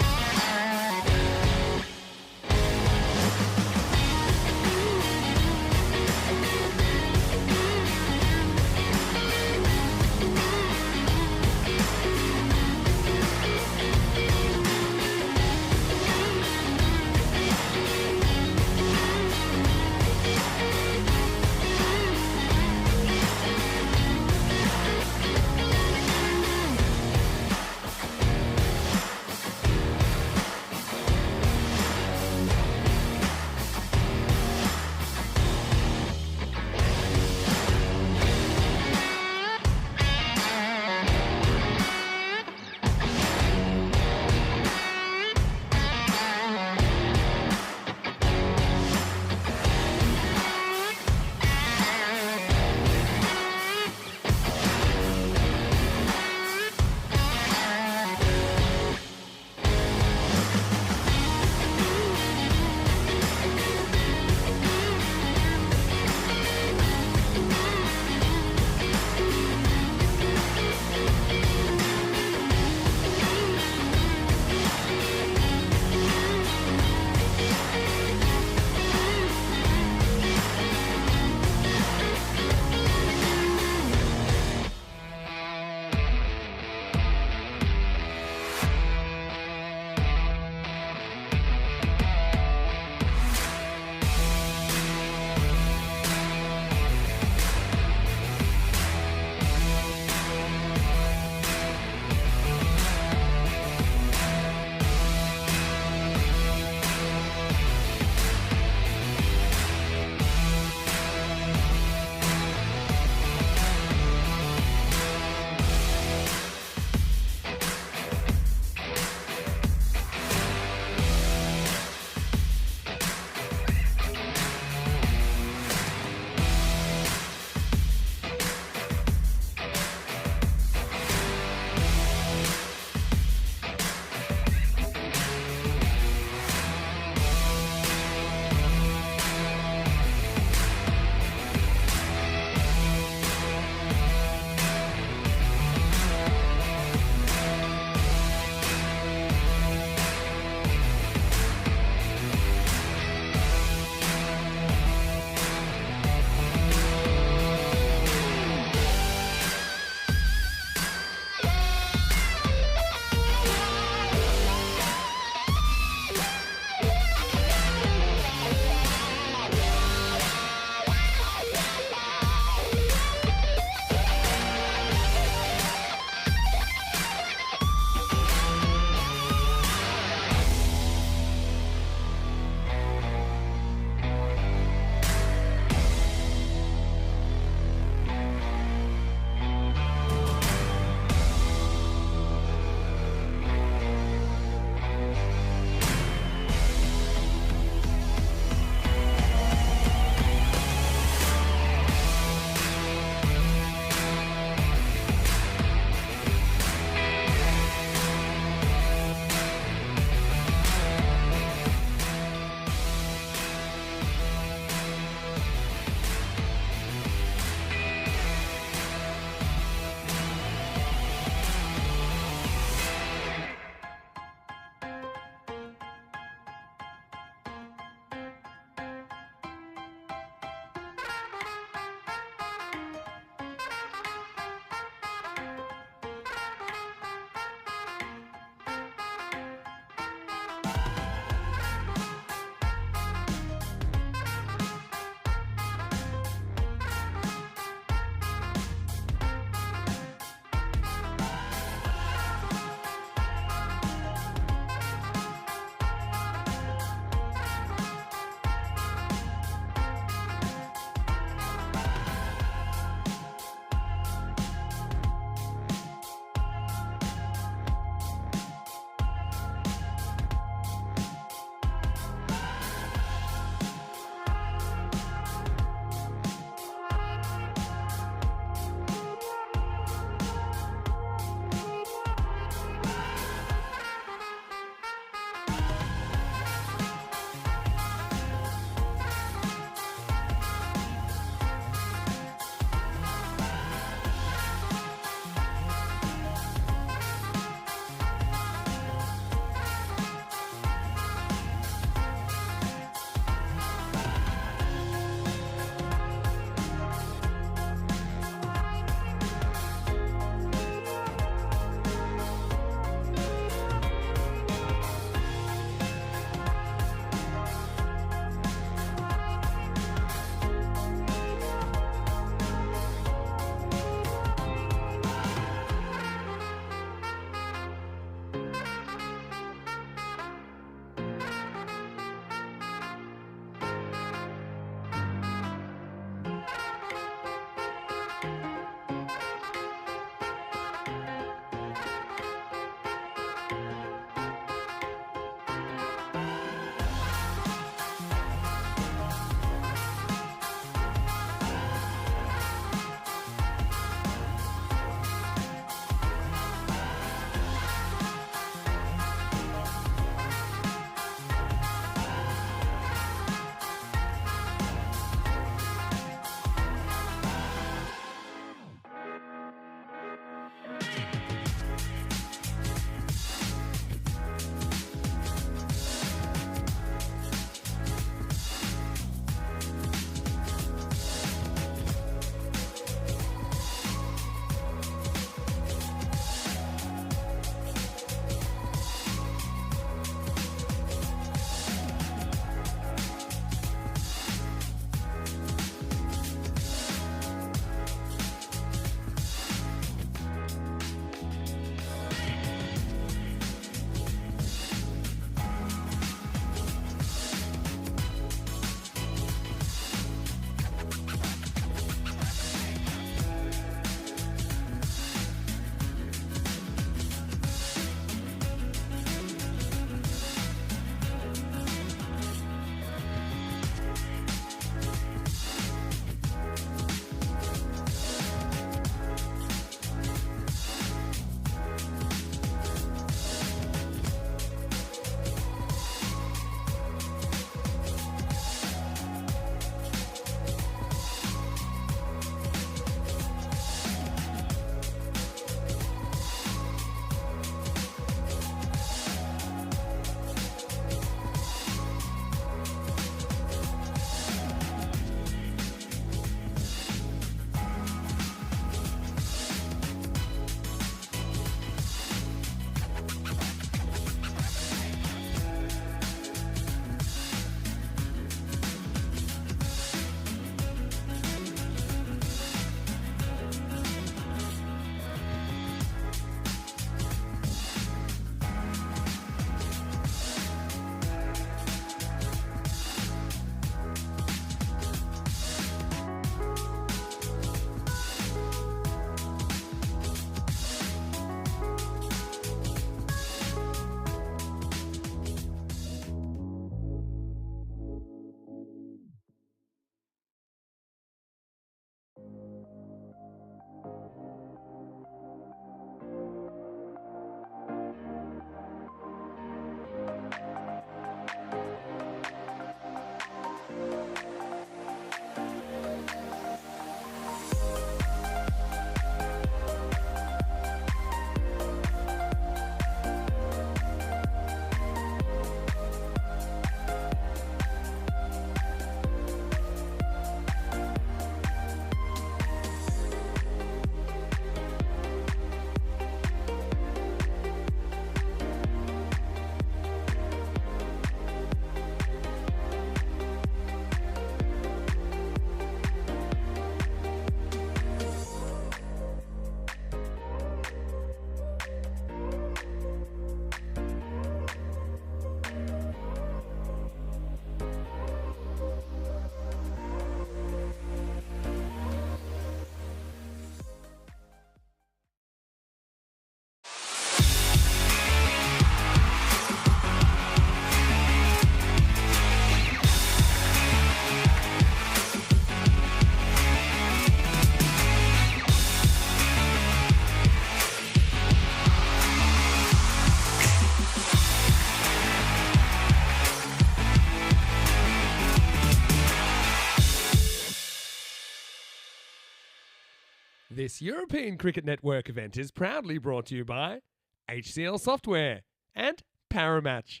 This European Cricket Network event is proudly brought to you by HCL Software and Paramatch.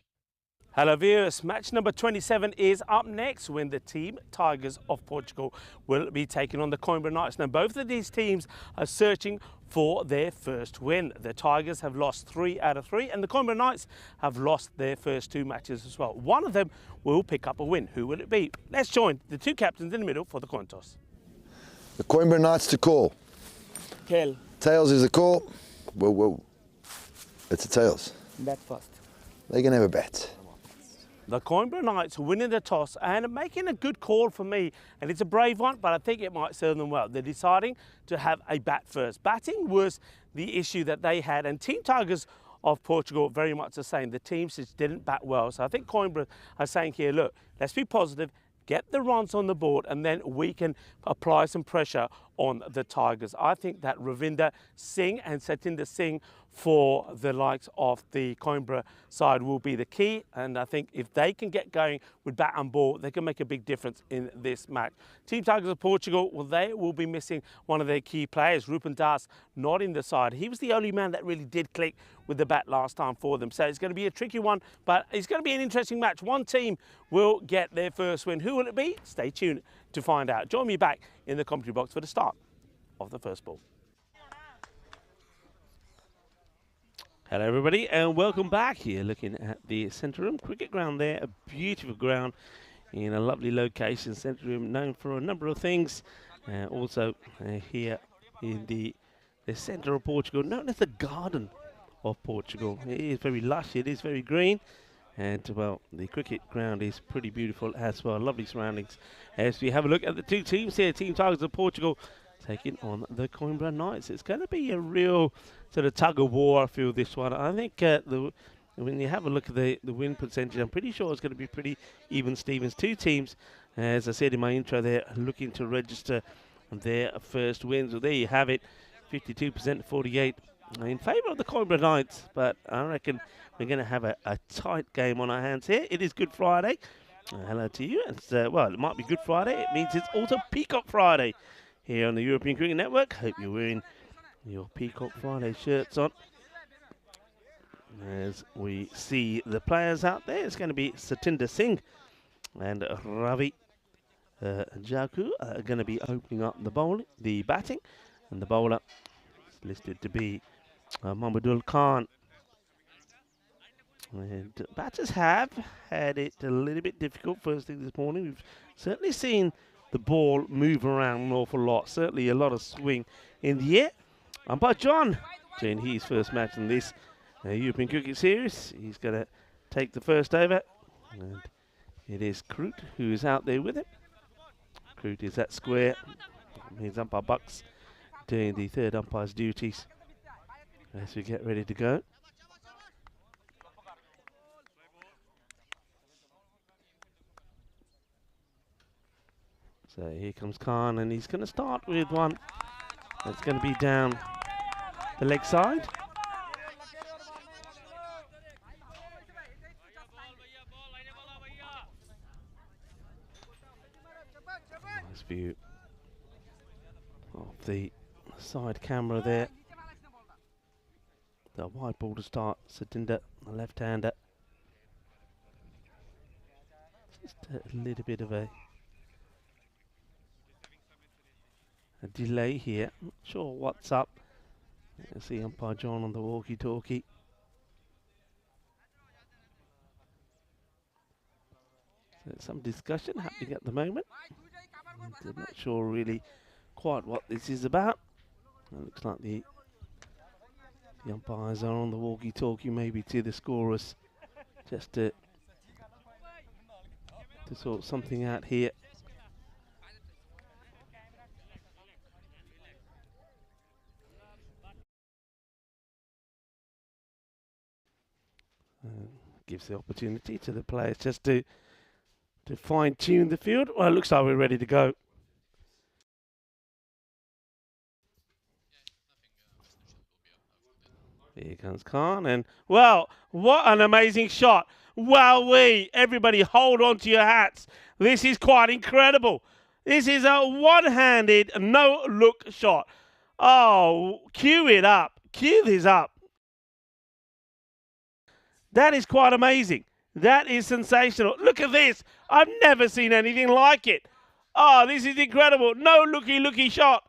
Hello viewers, match number 27 is up next when the Team Tigers of Portugal will be taking on the Coimbra Knights. Now both of these teams are searching for their first win. The Tigers have lost 3 out of 3 and the Coimbra Knights have lost their first 2 matches as well. One of them will pick up a win. Who will it be? Let's join the 2 captains in the middle for the coin toss. The Coimbra Knights to call. Tail. Tails is the call. Whoa, whoa. It's a tails. Bat first. They can have a bet. The Coimbra Knights winning the toss and making a good call for me, and it's a brave one, but I think it might serve them well. They're deciding to have a bat first. Batting was the issue that they had, and Team Tigers of Portugal very much the same. The teams just didn't bat well, so I think Coimbra are saying here, look, let's be positive, get the runs on the board, and then we can apply some pressure on the Tigers. I think that Ravinder Singh and Satinder Singh for the likes of the Coimbra side will be the key, and I think if they can get going with bat and ball, they can make a big difference in this match. Team Tigers of Portugal, well, they will be missing one of their key players, Rupen Das, not in the side. He was the only man that really did click with the bat last time for them, so it's going to be a tricky one, but it's going to be an interesting match. One team will get their first win. Who will it be? Stay tuned to find out. Join me back in the commentary box for the start of the first ball. Hello everybody and welcome back. Here looking at the Centre Room Cricket Ground there, a beautiful ground in a lovely location. Centre Room known for a number of things, also here in the centre of Portugal, known as the Garden of Portugal. It is very lush, it is very green, and well, the cricket ground is pretty beautiful as well. Lovely surroundings as we have a look at the 2 teams here. Team Tigers of Portugal taking on the Coimbra Knights. It's going to be a real sort of tug of war, I feel, this one. I think when you have a look at the win percentage, I'm pretty sure it's going to be pretty even Stevens. 2 teams, as I said in my intro, they're looking to register their first wins. Well, there you have it, 52% to 48 in favour of the Coimbra Knights, but I reckon we're going to have a tight game on our hands here. It is Good Friday. Hello to you. It's, well, it might be Good Friday. It means it's also Peacock Friday here on the European Cricket Network. Hope you're wearing your Peacock Friday shirts on. As we see the players out there, it's going to be Satinder Singh and Ravi Jaku are going to be opening up the batting, and the bowler is listed to be Mahmudul Khan. And batters have had it a little bit difficult first thing this morning. We've certainly seen the ball move around an awful lot. Certainly a lot of swing in the air. Umpire John doing his first match in this European Cricket Series. He's going to take the first over. And it is Kroot who is out there with him. Kroot is at square. His umpire Bucks doing the third umpire's duties as we get ready to go. So here comes Khan, and he's going to start with one that's going to be down the leg side. Nice view of the side camera there. The wide ball to start. Satinder, the left-hander. Just a little bit of a delay here. Not sure what's up. You see umpire John on the walkie-talkie. So there's some discussion happening at the moment. I'm not sure really quite what this is about. It looks like the umpires are on the walkie-talkie, maybe to the scorers, just to sort something out here. Gives the opportunity to the players just to fine-tune the field. Well, it looks like we're ready to go. Here comes Khan, and well, what an amazing shot. Wowee! Everybody hold on to your hats. This is quite incredible. This is a one-handed, no-look shot. Oh, cue it up. Cue this up. That is quite amazing. That is sensational. Look at this. I've never seen anything like it. Oh, this is incredible. No looky shot.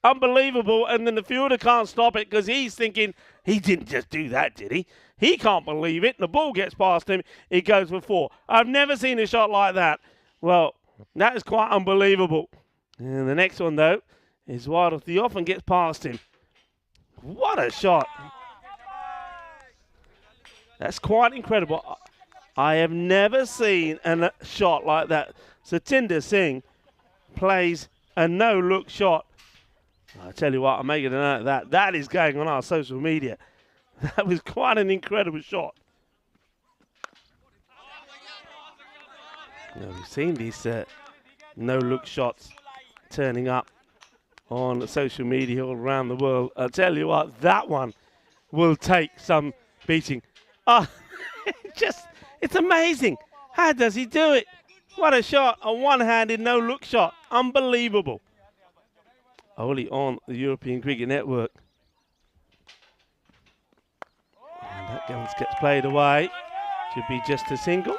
Unbelievable. And then the fielder can't stop it because he's thinking, he didn't just do that, did he? He can't believe it. The ball gets past him. It goes for 4. I've never seen a shot like that. Well, that is quite unbelievable. And the next one, though, is wide off the off and gets past him. What a shot. That's quite incredible. I have never seen a shot like that. Satinder Singh plays a no-look shot. I tell you what, I'm making a note of that. That is going on our social media. That was quite an incredible shot. Now, we've seen these no-look shots turning up on social media all around the world. I tell you what, that one will take some beating. Oh, it's amazing. How does he do it? What a shot, a one-handed no-look shot. Unbelievable. Only on the European Cricket Network. And that gets played away. Should be just a single.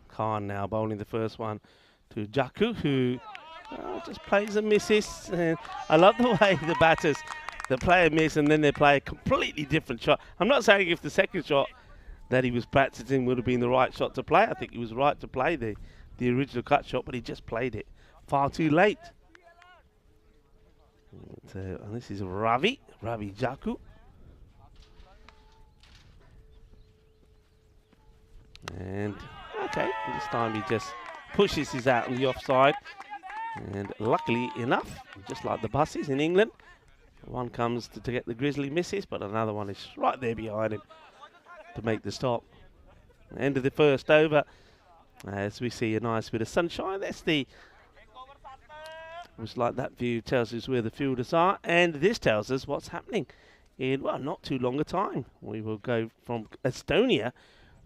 Khan now bowling the first one to Jaku, who just plays and misses. And I love the way the batters, the player miss and then they play a completely different shot. I'm not saying if the second shot that he was practicing would have been the right shot to play. I think he was right to play the original cut shot, but he just played it far too late. And this is Ravi Jaku. And okay, this time he just pushes his out on the offside. And luckily enough, just like the buses in England, one comes to get the Grizzly misses, but another one is right there behind him to make the stop. End of the first over, as we see a nice bit of sunshine. That's the, looks like that view tells us where the fielders are, and this tells us what's happening in, well, not too long a time. We will go from Estonia.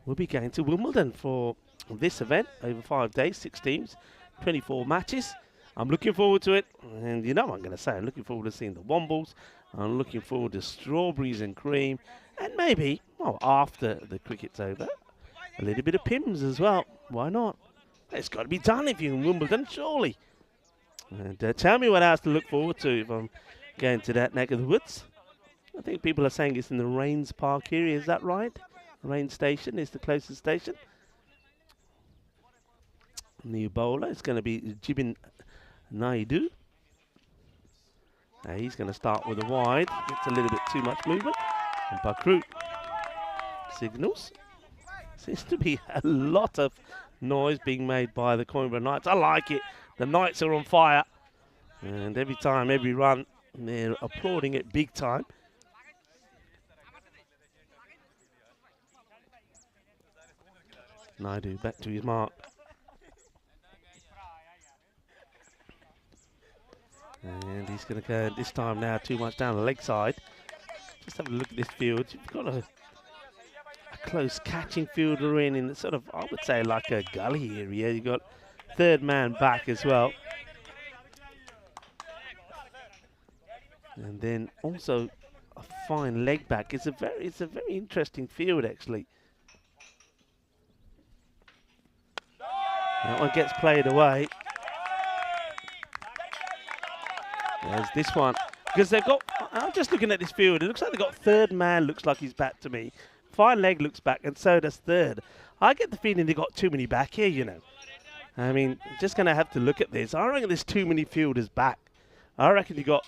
We'll be going to Wimbledon for this event over 5 days, 6 teams, 24 matches. I'm looking forward to it, and you know what I'm going to say. I'm looking forward to seeing the Wombles. I'm looking forward to strawberries and cream, and maybe, well, after the cricket's over, a little bit of Pims as well. Why not? It's got to be done if you're in Wimbledon, surely. And tell me what else to look forward to if I'm going to that neck of the woods. I think people are saying it's in the Rains Park area. Is that right? Rain Station is the closest station. New bowler is going to be Jibin Naidu. He's going to start with a wide. Gets a little bit too much movement. And Bakrut signals. Seems to be a lot of noise being made by the Coimbra Knights. I like it. The Knights are on fire. And every time, every run, they're applauding it big time. Naidu back to his mark. And he's going to go this time now too much down the leg side. Just have a look at this field. You've got a close catching fielder in sort of, I would say, like a gully area. You've got third man back as well. And then also a fine leg back. It's a very interesting field actually. That one gets played away. There's this one. Because they've got, I'm just looking at this field, it looks like they've got third man, looks like he's back to me. Fine leg looks back, and so does third. I get the feeling they've got too many back here, you know. I mean, just going to have to look at this. I reckon there's too many fielders back. I reckon you got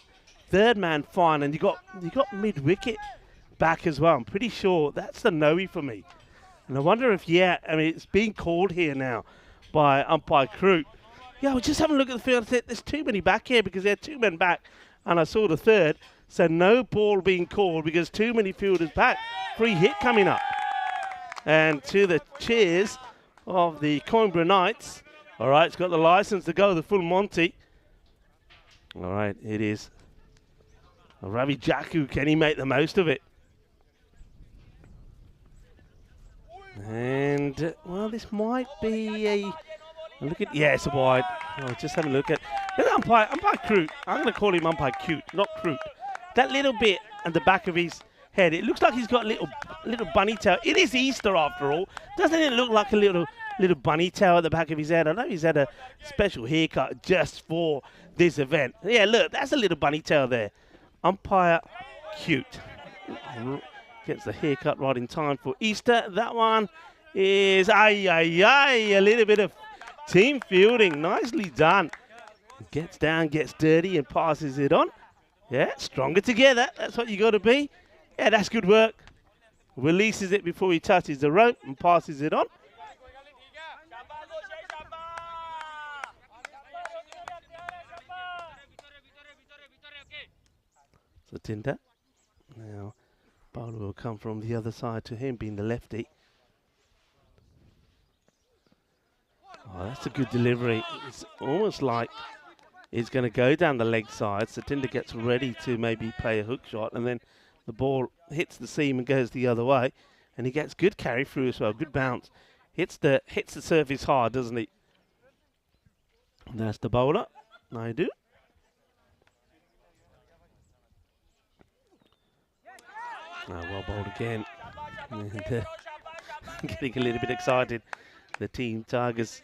third man fine, and you got mid-wicket back as well. I'm pretty sure that's the no-y for me. And I wonder if, yeah, I mean, it's being called here now. by umpire Crute. Yeah, I was just having a look at the field. I said, there's too many back here because there are 2 men back. And I saw the third. So no ball being called because too many fielders back. Free hit coming up. And to the cheers of the Coimbra Knights. All right, it's got the license to go the full Monty. All right, it is Ravi Jaku. Can he make the most of it? And, well, this might be a look at, yeah, it's a wide. Oh, just having a look at umpire Crute. I'm going to call him umpire Cute, not Crute. That little bit at the back of his head, it looks like he's got a little bunny tail. It is Easter after all. Doesn't it look like a little bunny tail at the back of his head? I know he's had a special haircut just for this event. Yeah, look, that's a little bunny tail there. Umpire Cute. Gets the haircut right in time for Easter. That one is, a little bit of team fielding. Nicely done. Gets down, gets dirty, and passes it on. Yeah, stronger together. That's what you got to be. Yeah, that's good work. Releases it before he touches the rope and passes it on. So Tinta. Now, bowler will come from the other side to him, being the lefty. Oh, that's a good delivery. It's almost like it's going to go down the leg side. So Tinder gets ready to maybe play a hook shot, and then the ball hits the seam and goes the other way. And he gets good carry through as well, good bounce. Hits the surface hard, doesn't he? And that's the bowler. Naidu. Well bowled again. And, getting a little bit excited. The team Tigers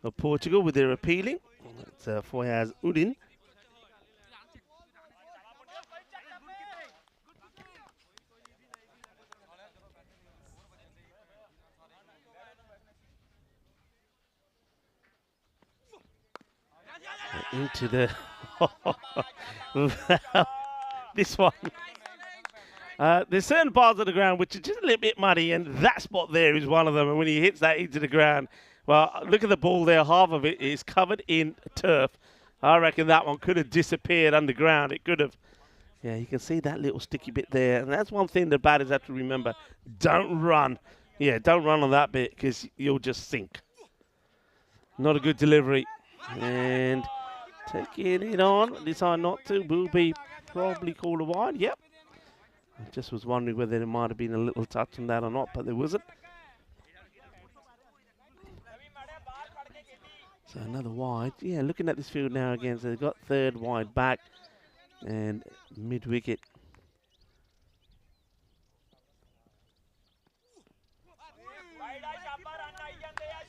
of Portugal with their appealing. It's Foyaz Udin. Into the this one. There's certain parts of the ground which are just a little bit muddy, and that spot there is one of them. And when he hits that into the ground, well, look at the ball there. Half of it is covered in turf. I reckon that one could have disappeared underground. It could have. Yeah, you can see that little sticky bit there. And that's one thing the batters have to remember. Don't run. Yeah, don't run on that bit because you'll just sink. Not a good delivery. And taking it on. Decide not to. Will be probably called a wide. Yep. I just was wondering whether there might have been a little touch on that or not, but there wasn't. So another wide. Yeah, looking at this field now again, so they've got third wide back and mid-wicket.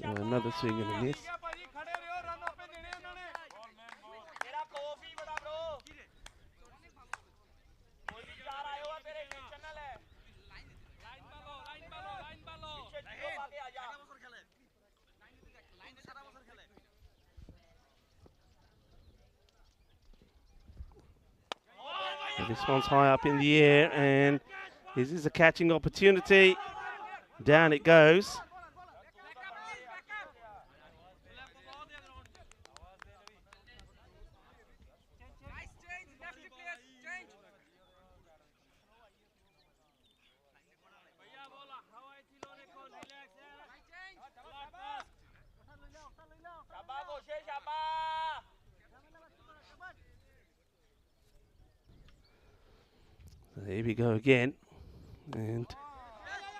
So another swing and a miss. This one's high up in the air, and this is a catching opportunity. Down it goes. So here we go again, and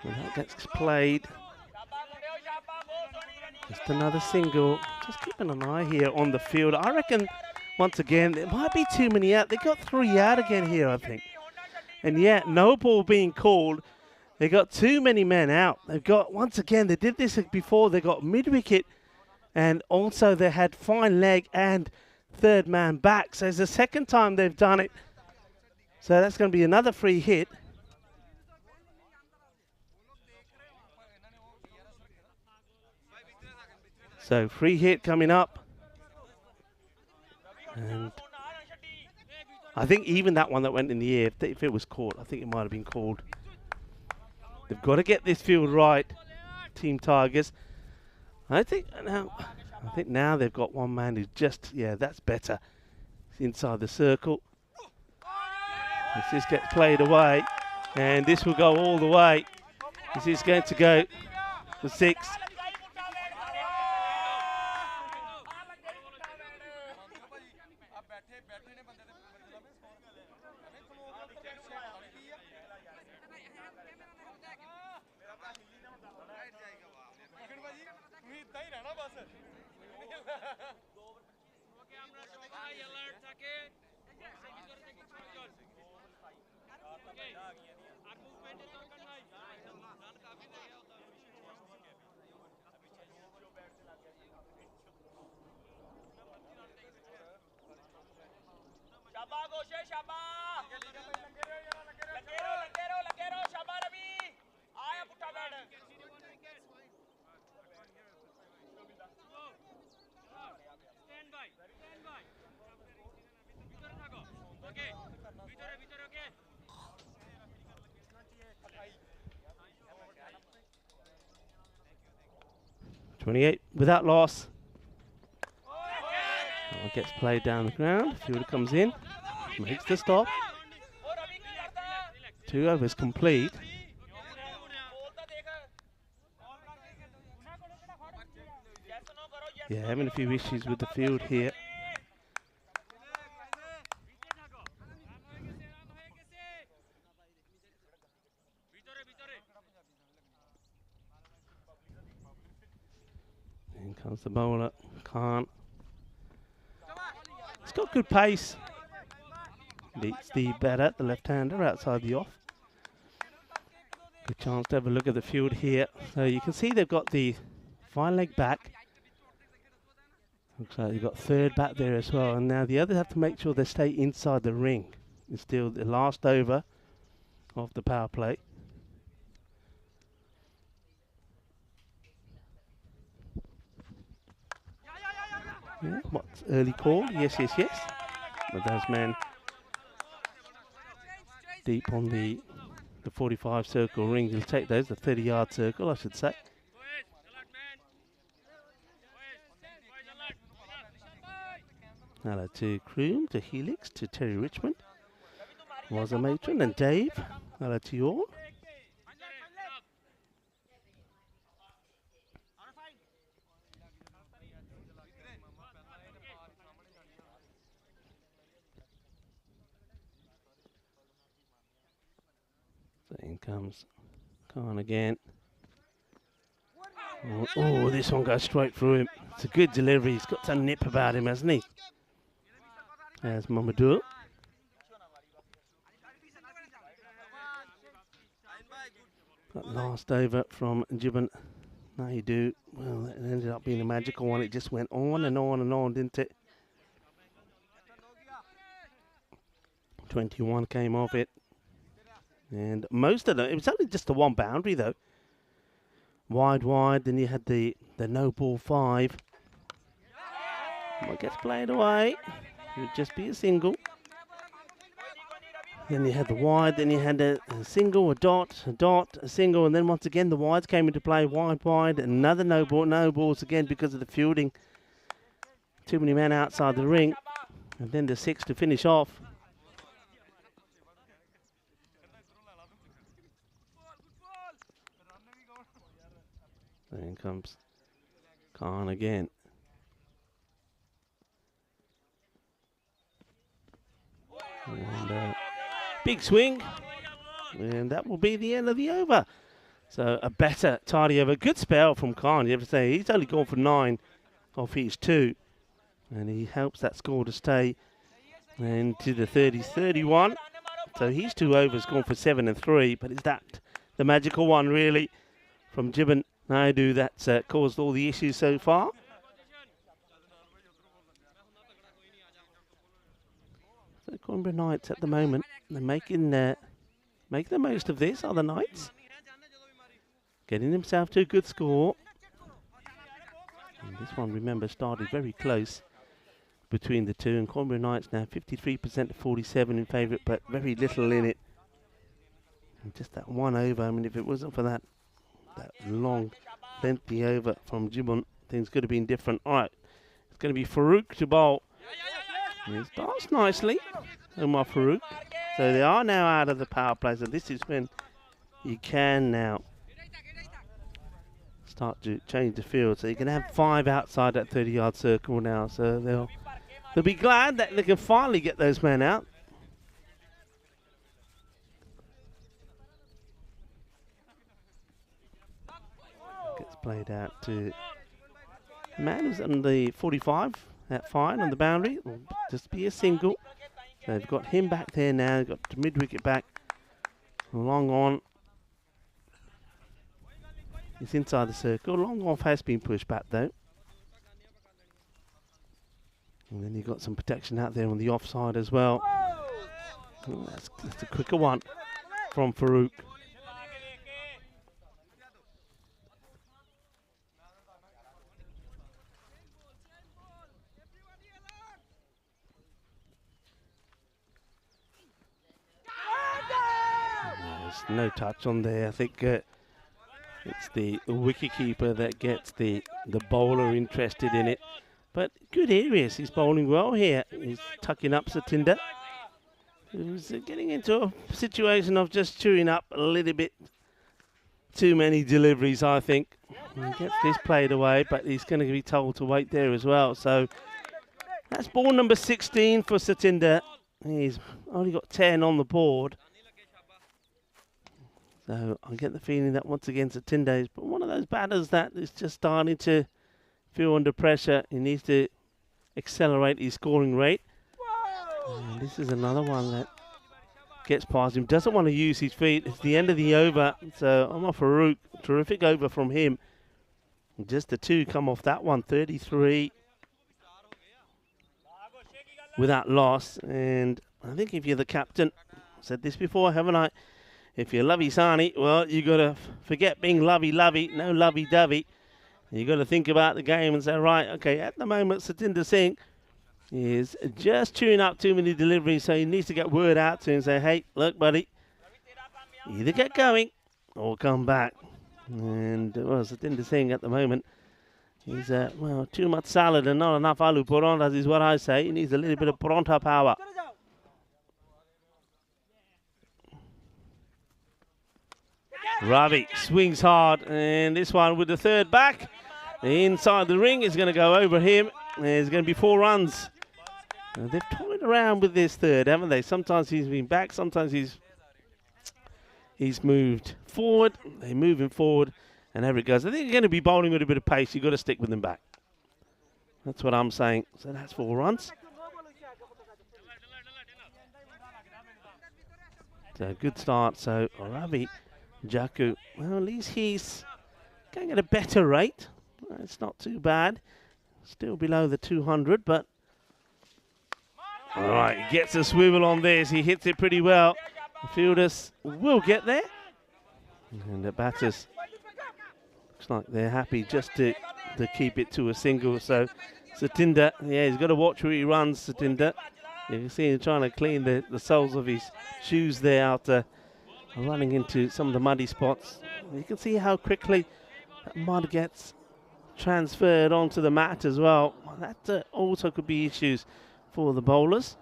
when that gets played, just another single. Just keeping an eye here on the field. I reckon, once again, there might be too many out. They got 3 out again here, I think. And yet, no ball being called. They got too many men out. They've got, once again, they did this before. They got mid-wicket, and also they had fine leg and third man back. So it's the second time they've done it. So that's going to be another free hit. So free hit coming up. And I think even that one that went in the air, if it was caught, I think it might have been called. They've got to get this field right, Team Tigers. I think now they've got one man who's just, that's better. He's inside the circle. This just gets played away, and this will go all the way. This is going to go for 6. .28 without loss. Ball gets played down the ground. Fielder comes in, makes the stop. 2 overs complete. Yeah, having a few issues with the field here. In comes the bowler, Khan. He's got good pace. Beats the batter, the left-hander, outside the off. Good chance to have a look at the field here. So you can see they've got the fine leg back. Looks like they've got third back there as well. And now the others have to make sure they stay inside the ring. It's still the last over of the power play. Yeah, what's early call? Yes. But those men deep on the 45 circle ring. You'll take those, the 30-yard circle, I should say. Hello to Kroom, to Helix, to Terry Richmond, was a matron, and Dave. Hello to you all. So in comes Khan again. Oh, this one goes straight through him. It's a good delivery. He's got some nip about him, hasn't he? There's Mamadou. That last over from Jiban Naidu. Well, it ended up being a magical one. It just went on and on and on, didn't it? 21 came off it. And most of them, it was only just the one boundary though. Wide, then you had the no ball 5. What gets played away? It would just be a single. Then you had the wide, then you had a single, a dot, a single, and then once again the wides came into play. Wide, another no balls again because of the fielding. Too many men outside the ring. And then the 6 to finish off. Then comes Khan again. And big swing. And that will be the end of the over. So a better tidy over. Good spell from Khan. You have to say he's only gone for 9 off his 2. And he helps that score to stay into the 30s, 31. So his 2 overs gone for 7 and 3. But is that the magical one really from Jiban Naidu that's caused all the issues so far? So Coimbra Knights at the moment, they're making the most of this, are the Knights. Getting himself to a good score. And this one, remember, started very close between the two. And Coimbra Knights now 53% to 47 in favourite, but very little in it. And just that one over, I mean, if it wasn't for that long, lengthy over from Jiban, things could have been different. All right, it's going to be Farouk to bowl. He starts nicely, Omar Farouk. So they are now out of the power play. So this is when you can now start to change the field. So you can have 5 outside that 30-yard circle now. So they'll be glad that they can finally get those men out. Gets played out to the man who's on the 45. That fine on the boundary. Will just be a single. So they've got him back there now. They've got the mid-wicket back. Long on. He's inside the circle. Long off has been pushed back though. And then you've got some protection out there on the offside as well. Oh, that's a quicker one from Farouk. There's no touch on there. I think it's the wicketkeeper that gets the bowler interested in it. But good areas. He's bowling well here. He's tucking up Satinder, who's getting into a situation of just chewing up a little bit too many deliveries, I think. He gets this played away, but he's going to be told to wait there as well. So that's ball number 16 for Satinder. He's only got 10 on the board. So I get the feeling that once again Satinder is one of those batters that is just starting to feel under pressure. He needs to accelerate his scoring rate. And this is another one that gets past him. Doesn't want to use his feet. It's the end of the over. So Omar Farouk, terrific over from him. Just the 2 come off that one. 33 without loss. And I think if you're the captain, I said this before, haven't I? If you're lovey-sarny, well, you got to forget being lovey-lovey, no lovey-dovey. You got to think about the game and say, right, okay, at the moment, Satinder Singh is just chewing up too many deliveries, so he needs to get word out to him and say, hey, look, buddy, either get going or come back. And, well, Satinder Singh at the moment, he's, well, too much salad and not enough aloo paranthas is what I say. He needs a little bit of parantha power. Ravi swings hard, and this one with the 3rd back inside the ring is going to go over him. There's going to be 4 runs. They've toyed around with this 3rd, haven't they? Sometimes he's been back, sometimes he's moved forward. They're moving forward, and there it goes. I think you're going to be bowling with a bit of pace. You've got to stick with them back. That's what I'm saying. So that's 4 runs. So good start. So Ravi Jaku, well, at least he's going at a better rate. It's not too bad. Still below the 200, but all right, he gets a swivel on this. He hits it pretty well. The fielders will get there. And the batters, looks like they're happy just to keep it to a single. So Satinder, yeah, he's got to watch where he runs, Satinder. You can see him trying to clean the soles of his shoes there after running into some of the muddy spots. You can see how quickly that mud gets transferred onto the mat as well. That also could be issues for the bowlers.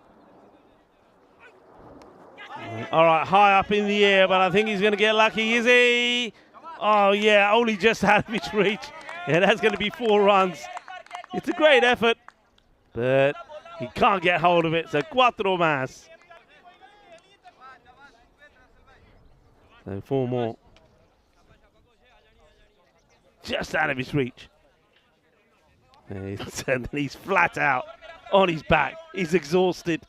All right, high up in the air, but I think he's going to get lucky, is he? Oh, yeah, only just out of his reach. Yeah, that's going to be 4 runs. It's a great effort, but he can't get hold of it, so 4 más. So 4 more. Just out of his reach. And then he's flat out on his back. He's exhausted.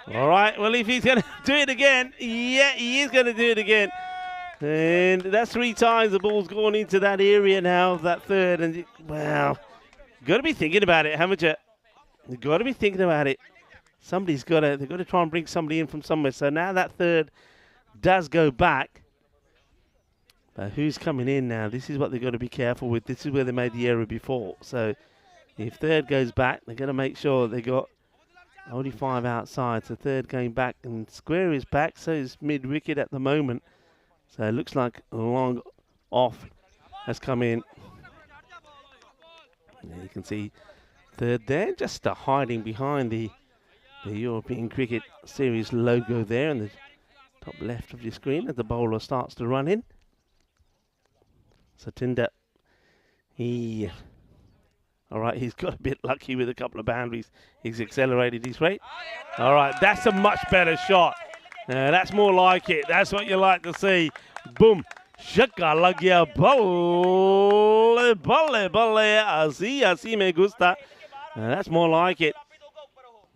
All right, well, if he's going to do it again, yeah, he is going to do it again. And that's 3 times the ball's gone into that area now, that 3rd. And, well, you've got to be thinking about it, haven't you? You've got to be thinking about it. They've got to try and bring somebody in from somewhere. So now that 3rd does go back. But who's coming in now? This is what they've got to be careful with. This is where they made the error before. So if 3rd goes back, they've got to make sure they got Only 5 outside, so third going back, and square is back, so is mid-wicket at the moment. So it looks like a long off has come in. And you can see third there, just hiding behind the European Cricket Series logo there in the top left of your screen as the bowler starts to run in. Satinder, all right, he's got a bit lucky with a couple of boundaries. He's accelerated his rate. All right, that's a much better shot. That's more like it. That's what you like to see. Boom. Shaka lag gaya. Balle, balle, balle. Así me gusta. That's more like it.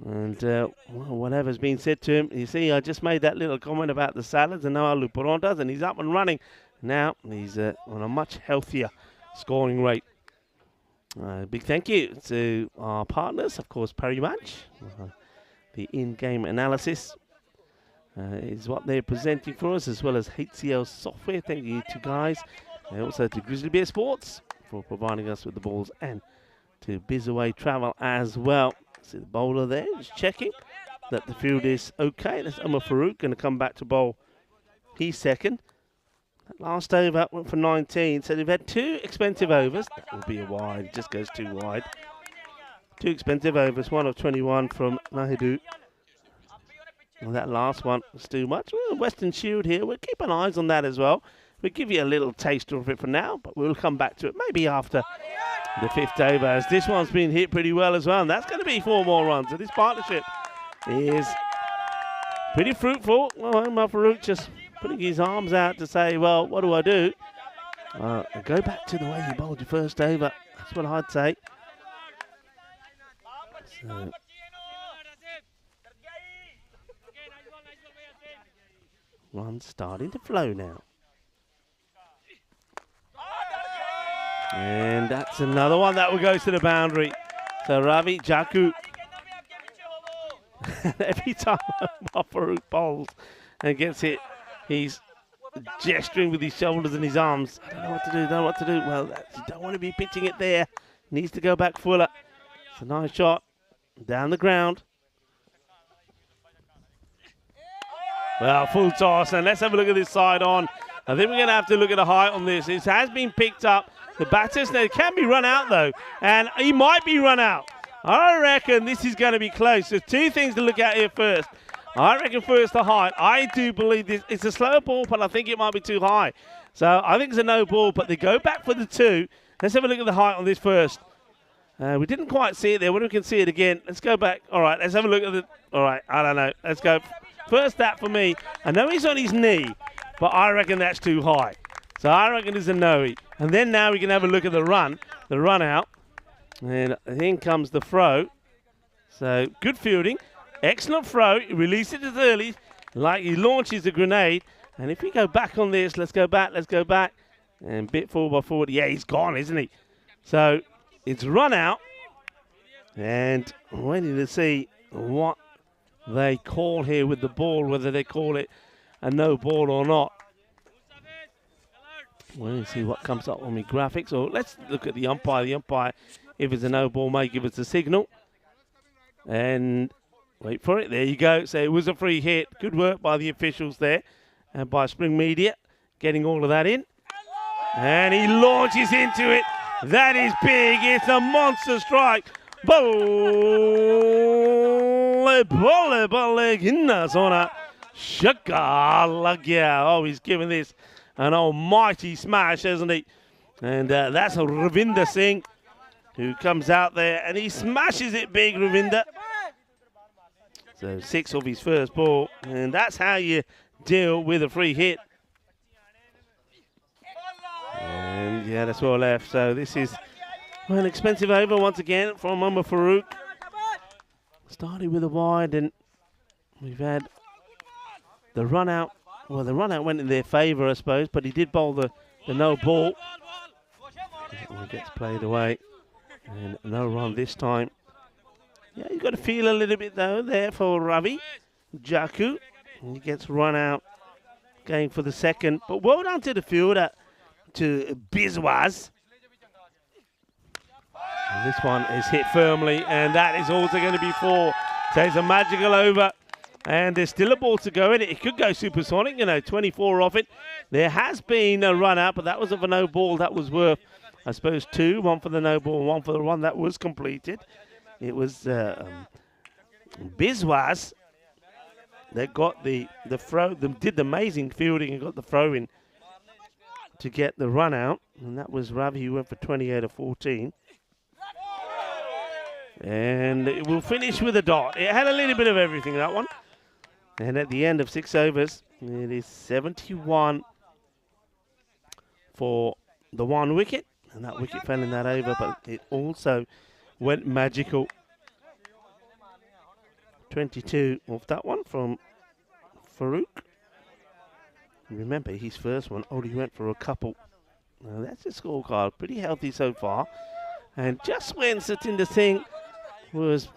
And well, whatever's been said to him, you see, I just made that little comment about the salads and no aloo parantas, and he's up and running. Now he's on a much healthier scoring rate. Big thank you to our partners, of course, Parimatch. The in-game analysis is what they're presenting for us, as well as HCL Software. Thank you to guys. And also to Grizzly Bear Sports for providing us with the balls, and to Bizaway Travel as well. See the bowler there, just checking that the field is okay. That's Umar Farooq going to come back to bowl. He's second. That last over went for 19, so they've had 2 expensive overs. That will be a wide, it just goes too wide. 2 expensive overs, one of 21 from Nahidu. And that last one was too much. Well, Western Shield here, we'll keep an eyes on that as well. We'll give you a little taster of it for now, but we'll come back to it maybe after the 5th over, as this one's been hit pretty well as well. And that's going to be 4 more runs. So this partnership is pretty fruitful. Well, Umar Farooq just putting his arms out to say, well, what do I do? Go back to the way you bowled your first over. That's what I'd say. So, runs starting to flow now. And that's another one that will go to the boundary. So Ravi Jaku, every time Farooq bowls and gets hit, he's gesturing with his shoulders and his arms. I don't know what to do, don't know what to do. Well, you don't want to be pitching it there. Needs to go back fuller. It's a nice shot. Down the ground. Well, full toss. And let's have a look at this side on. I think we're going to have to look at the height on this. It has been picked up. The batters, now, can be run out, though. And he might be run out. I reckon this is going to be close. There's 2 things to look at here first. I reckon first the height. I do believe this. It's a slow ball, but I think it might be too high. So I think it's a no ball, but they go back for the 2. Let's have a look at the height on this first. We didn't quite see it there. When we can see it again, let's go back. All right, let's have a look at the... All right, I don't know. Let's go. First that for me. I know he's on his knee, but I reckon that's too high. So I reckon it's a no-y. And then now we can have a look at the run out. And in comes the throw. So good fielding. Excellent throw. He releases it early, like he launches a grenade. And if we go back on this, let's go back. And bit forward by forward. Yeah, he's gone, isn't he? So it's run out. And I'm waiting to see what they call here with the ball, whether they call it a no ball or not. We'll see what comes up on my graphics. Or let's look at the umpire. The umpire, if it's a no ball, may give us a signal. And wait for it. There you go. So it was a free hit. Good work by the officials there and by Spring Media, getting all of that in. And he launches into it. That is big. It's a monster strike. Oh, he's giving this an almighty smash, hasn't he? And that's a Ravinder Singh who comes out there and he smashes it big, Ravinder. So 6 of his first ball, and that's how you deal with a free hit. And yeah, that's all left. So this is an expensive over once again from Umar Farooq. Started with a wide, and we've had the run out. Well, the run out went in their favour, I suppose, but he did bowl the no ball. It gets played away, and no run this time. Yeah, you've got to feel a little bit, though, there for Ravi Jaku. And he gets run out, going for the second. But well done to the fielder, to Biswas. And this one is hit firmly, and that is also going to be 4. So it's a magical over. And there's still a ball to go in it. It could go supersonic, 24 off it. There has been a run out, but that was of a no ball. That was worth, I suppose, 2. 1 for the no ball and 1 for the run. That was completed. It was Biswas that got the throw, did the amazing fielding and got the throw in to get the run out. And that was Ravi who went for 28 of 14. And it will finish with a dot. It had a little bit of everything, that one. And at the end of 6 overs, it is 71 for the 1 wicket. And that wicket fell in that over, but it also went magical. 22 off that one from Farouk. Remember, his first one only went for a couple. Now that's a scorecard. Pretty healthy so far. And just when Satinder Singh was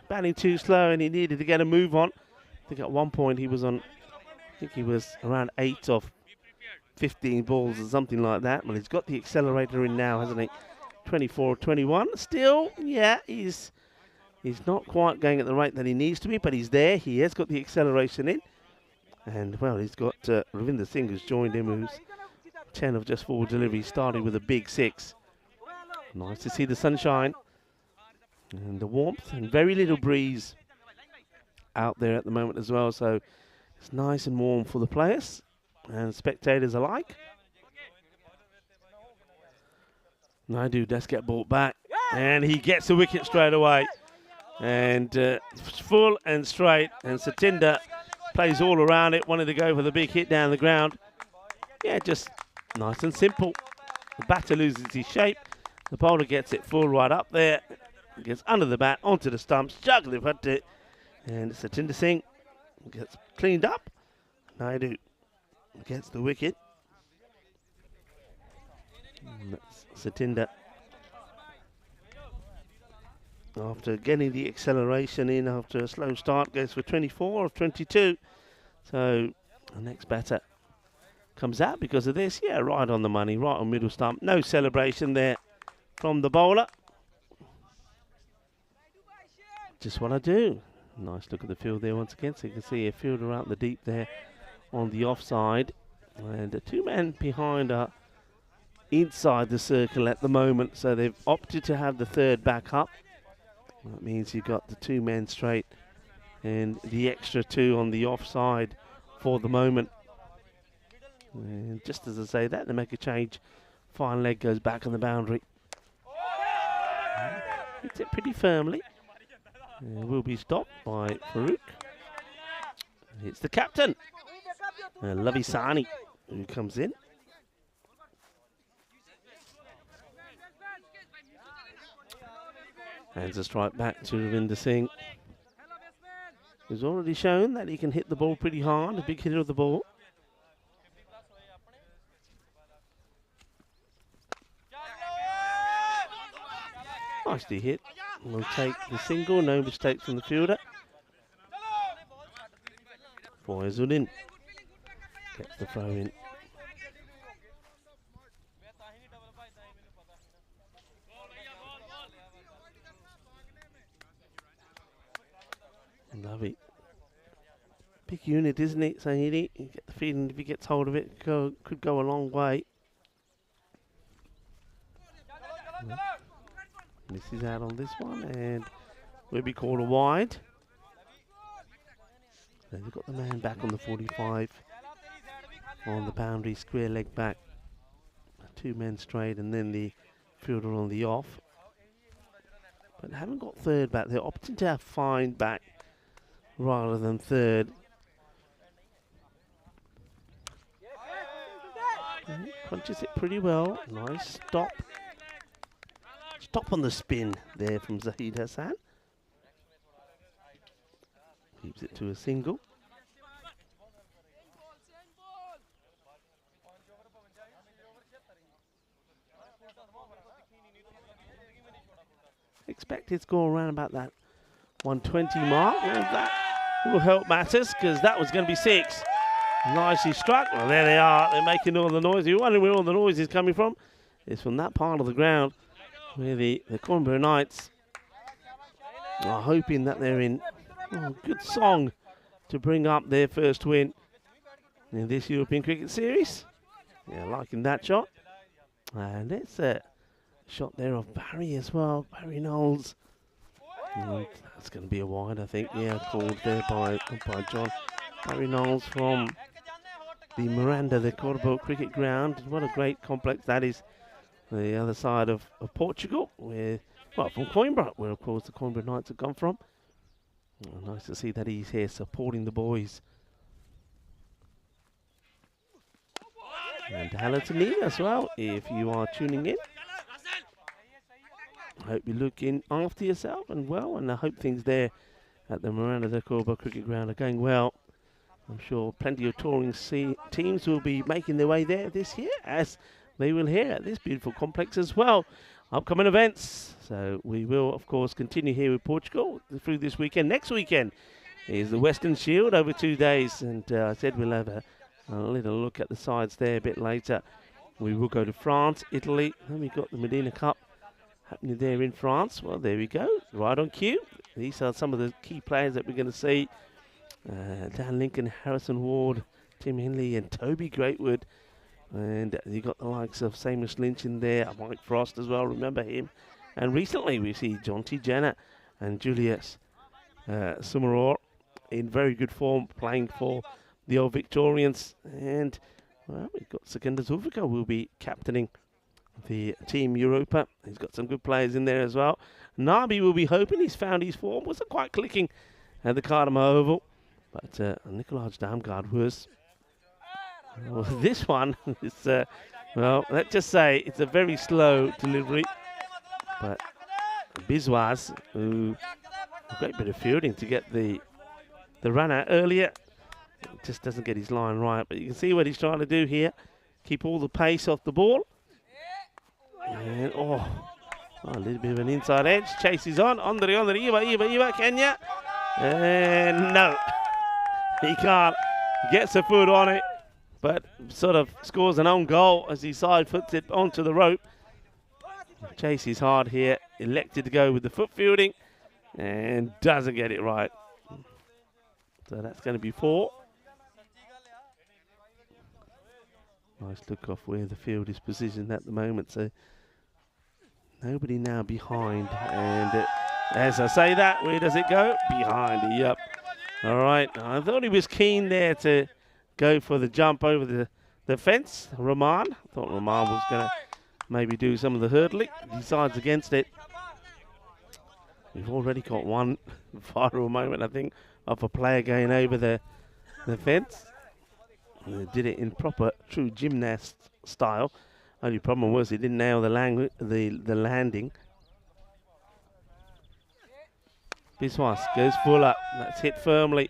batting too slow and he needed to get a move on, I think at one point he was on, I think he was around 8 of 15 balls or something like that. Well, he's got the accelerator in now, hasn't he? 24 of 21. Still, yeah, he's not quite going at the rate that he needs to be, but he's there. He has got the acceleration in. And, well, he's got Ravinder Singh who's joined him, who's 10 of just 4 deliveries, starting with a big 6. Nice to see the sunshine and the warmth and very little breeze out there at the moment as well. So it's nice and warm for the players and spectators alike. Naidu does get brought back and he gets a wicket straight away. And full and straight, and Satinder plays all around it, wanted to go for the big hit down the ground. Yeah, just nice and simple. The batter loses his shape. The bowler gets it full right up there. Gets under the bat, onto the stumps, juggling at it. And Satinder Singh gets cleaned up. Naidu gets the wicket. And that's Satinder, after getting the acceleration in after a slow start, goes for 24 of 22. So the next batter comes out because of this. Yeah, right on the money, right on middle stump. No celebration there from the bowler. Just what I do. Nice look at the field there once again. So you can see a fielder out the deep there on the offside. And the 2 men behind are inside the circle at the moment. So they've opted to have the third back up. That means you've got the 2 men straight and the extra 2 on the offside for the moment. And just as I say that, they make a change. Fine leg goes back on the boundary. Hits it pretty firmly. And will be stopped by Farouk. It's the captain, Lavi Sani, who comes in. Hands a strike back to Ravinder Singh, who's already shown that he can hit the ball pretty hard, a big hitter of the ball. Nicely hit. We'll take the single, no mistakes from the fielder. Foyzuddin gets the throw in. Lovely. Big unit, isn't it, Sahidi? You get the feeling if he gets hold of it, could go a long way. Misses out on this one and will be called a wide. Then they've got the man back on the 45 on the boundary, square leg back. 2 men straight and then the fielder on the off. But they haven't got third back. They're opting to have fine back rather than third. Okay, crunches it pretty well. Nice stop. Stop on the spin there from Zahid Hassan. Keeps it to a single. Expected score around about that 120 mark. And that will help matters because that was going to be 6. Nicely struck. Well, there they are. They're making all the noise. You're wondering where all the noise is coming from. It's from that part of the ground where the Cornbury Knights are hoping that they're in Oh, good song to bring up their first win in this European Cricket Series. Yeah, liking that shot. And it's a shot there of Barry as well, Barry Knowles. And that's going to be a wide, I think. Yeah, called there by John. Barry Knowles from the Miranda, the Portugal cricket ground. What a great complex that is. The other side of Portugal, where, well, from Coimbra, where of course the Coimbra Knights have come from. Oh, nice to see that he's here supporting the boys. And hello to Nina as well, if you are tuning in. I hope you're looking after yourself and well, and I hope things there at the Miranda de Corba cricket ground are going well. I'm sure plenty of touring teams will be making their way there this year, as they will here at this beautiful complex as well. Upcoming events. So we will, of course, continue here with Portugal through this weekend. Next weekend is the Western Shield over 2 days. And I said we'll have a little look at the sides there a bit later. We will go to France, Italy. Then we got the Medina Cup happening there in France. Well, there we go. Right on cue. These are some of the key players that we're going to see. Dan Lincoln, Harrison Ward, Tim Henley and Toby Greatwood. And you got the likes of Seamus Lynch in there, Mike Frost as well, remember him. And recently we see John T. Jenner and Julius Summerall in very good form, playing for the old Victorians. And, well, we've got Sekunda Zulfikar who will be captaining the Team Europa. He's got some good players in there as well. Nabi will be hoping he's found his form. Wasn't quite clicking at the Cardamom Oval. But Nicolaj Damgaard was. Well, this one is, well, let's just say it's a very slow delivery. But Biswas, who a great bit of fielding to get the run out earlier. Just doesn't get his line right. But you can see what he's trying to do here. Keep all the pace off the ball. And, a little bit of an inside edge. Chases on. Iva, Kenya. And no. He can't. Gets a foot on it. But sort of scores an own goal as he side foots it onto the rope. Chase is hard here. Elected to go with the foot fielding. And doesn't get it right. So that's going to be 4. Nice look off where the field is positioned at the moment. So nobody now behind. And as I say that, where does it go? Behind. Yep. All right. I thought he was keen there to go for the jump over the fence. Rahman. Thought Rahman was going to maybe do some of the hurdling. Decides against it. We've already got one viral moment, I think, of a player going over the fence. They did it in proper, true gymnast style. Only problem was he didn't nail the landing. Biswas goes full up. That's hit firmly.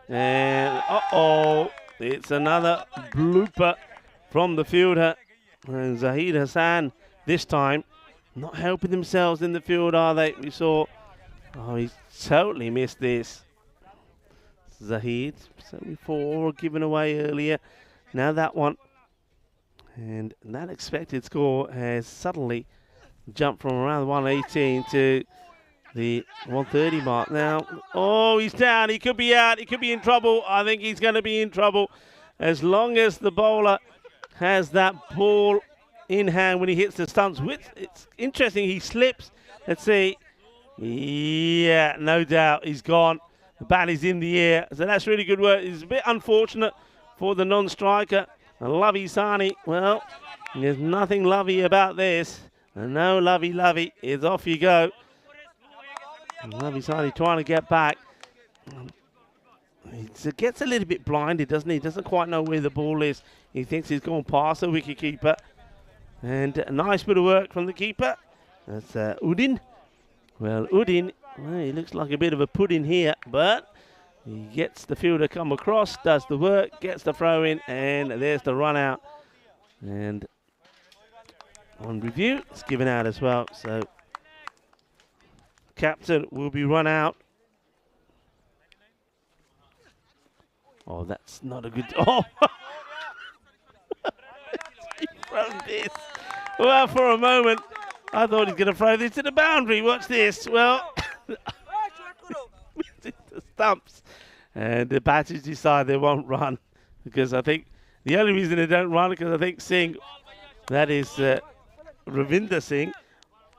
And it's another blooper from the fielder. And Zahid Hassan this time not helping themselves in the field, are they? We saw, he's totally missed this. Zahid, 74 given away earlier. Now that one. And that expected score has suddenly jumped from around 118 to the 130 mark. Now, he's down. He could be out. He could be in trouble. I think he's going to be in trouble as long as the bowler has that ball in hand when he hits the stumps. It's interesting. He slips. Let's see. Yeah, no doubt. He's gone. The bat is in the air. So that's really good work. It's a bit unfortunate for the non-striker. Lovey Sani. Well, there's nothing lovey about this. No lovey. It's off you go. Lovey Sani trying to get back. He gets a little bit blinded, doesn't he? He doesn't quite know where the ball is. He thinks he's gone past the wicketkeeper. And a nice bit of work from the keeper. That's Udin. Well, Udin, he looks like a bit of a pudding here, but he gets the fielder come across, does the work, gets the throw in, and there's the run out. And on review, it's given out as well. So captain will be run out. Oh, that's not a good... Oh! He thrown this. Well, for a moment, I thought he's going to throw this to the boundary. Watch this. Well, stumps. And the batters decide they won't run because I think the only reason they don't run is because I think Singh, that is Ravinder Singh,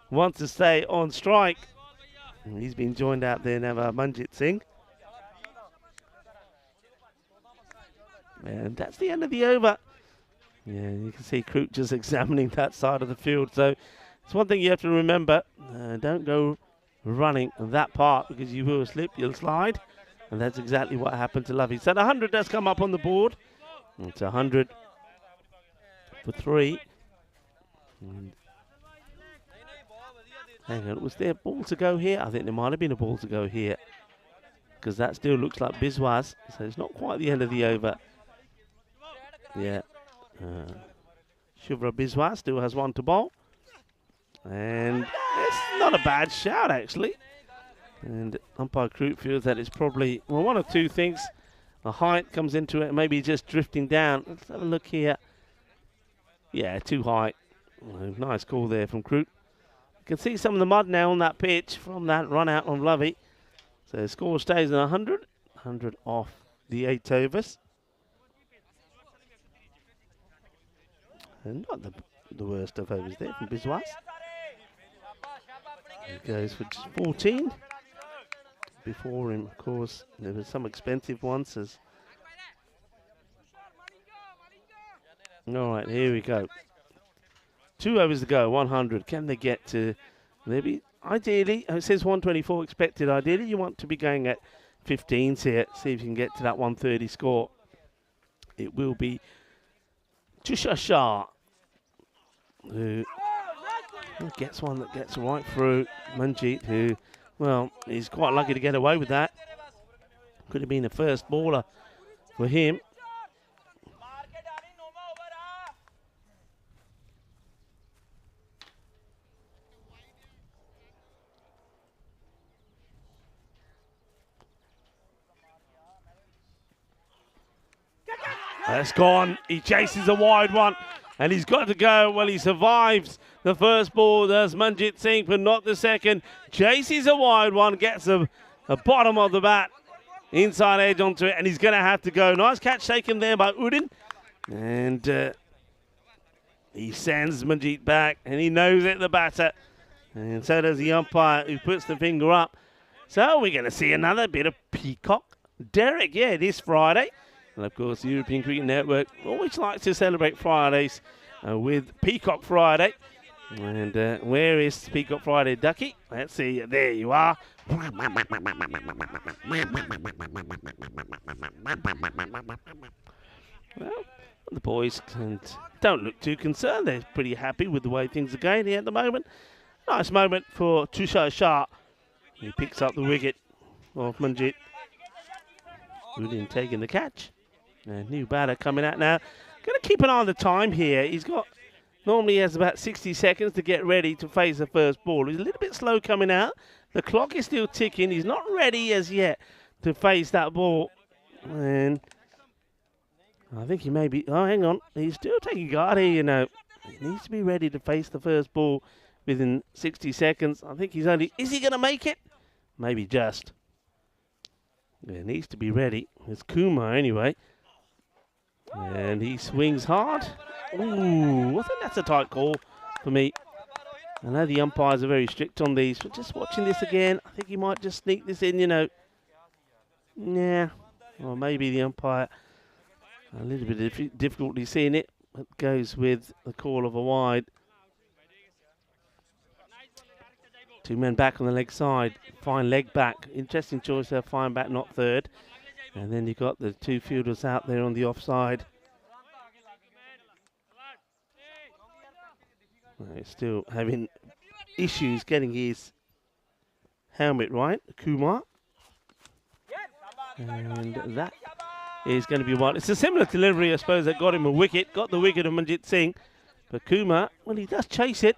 wants to stay on strike. And he's been joined out there now by Manjit Singh. And that's the end of the over. Yeah, you can see Kroot just examining that side of the field. So it's one thing you have to remember. Don't go running that part because you will slip, you'll slide. And that's exactly what happened to Lovey. So the 100 does come up on the board. It's 100 for 3. And hang on, was there a ball to go here? I think there might have been a ball to go here. Because that still looks like Biswas. So it's not quite the end of the over. Yeah. Shuvra Biswas still has one to bowl. And it's not a bad shout, actually. And umpire Kroot feels that it's probably, well, one of two things. The height comes into it, maybe just drifting down. Let's have a look here. Yeah, too high. Nice call there from Kroot. You can see some of the mud now on that pitch from that run out on Lovey. So the score stays at 100. 100 off the 8 overs. And not the worst of overs there from Biswas. He goes for just 14. Before him, of course, there were some expensive ones. All right, here we go. 2 overs to go, 100. Can they get to, maybe, ideally, it says 124 expected. Ideally, you want to be going at 15s here. See if you can get to that 130 score. It will be Tushar Shah who gets one that gets right through. Manjit, who, well, he's quite lucky to get away with that. Could have been the first baller for him. That's gone. He chases a wide one. And he's got to go. Well, he survives the first ball. There's Manjit Singh, but not the second. Chases a wide one, gets the bottom of the bat, inside edge onto it, and he's going to have to go. Nice catch taken there by Udin. And he sends Manjit back, and he knows it, the batter. And so does the umpire, who puts the finger up. So we're going to see another bit of Peacock Derek. Yeah, it is Friday. And, of course, the European Cricket Network always likes to celebrate Fridays with Peacock Friday. And where is Peacock Friday, Ducky? Let's see. There you are. Well, the boys don't look too concerned. They're pretty happy with the way things are going here at the moment. Nice moment for Tushar Shah. He picks up the wicket of Manjit. Udin taking the catch. New batter coming out now. Going to keep an eye on the time here. Normally he has about 60 seconds to get ready to face the first ball. He's a little bit slow coming out. The clock is still ticking. He's not ready as yet to face that ball. And I think he may be, oh, hang on. He's still taking guard here, you know. He needs to be ready to face the first ball within 60 seconds. I think is he going to make it? Maybe just. Yeah, needs to be ready. It's Kumar anyway. And he swings hard. Ooh, I think that's a tight call for me. I know the umpires are very strict on these, but just watching this again, I think he might just sneak this in, you know. Yeah. Or maybe the umpire, a little bit of difficulty seeing it, but goes with the call of a wide. 2 men back on the leg side. Fine leg back. Interesting choice there, fine back, not third. And then you've got the 2 fielders out there on the offside. He's still having issues getting his helmet right, Kumar. And that is going to be one. It's a similar delivery, I suppose, that got him a wicket. Got the wicket of Manjit Singh. But Kumar, well, he does chase it.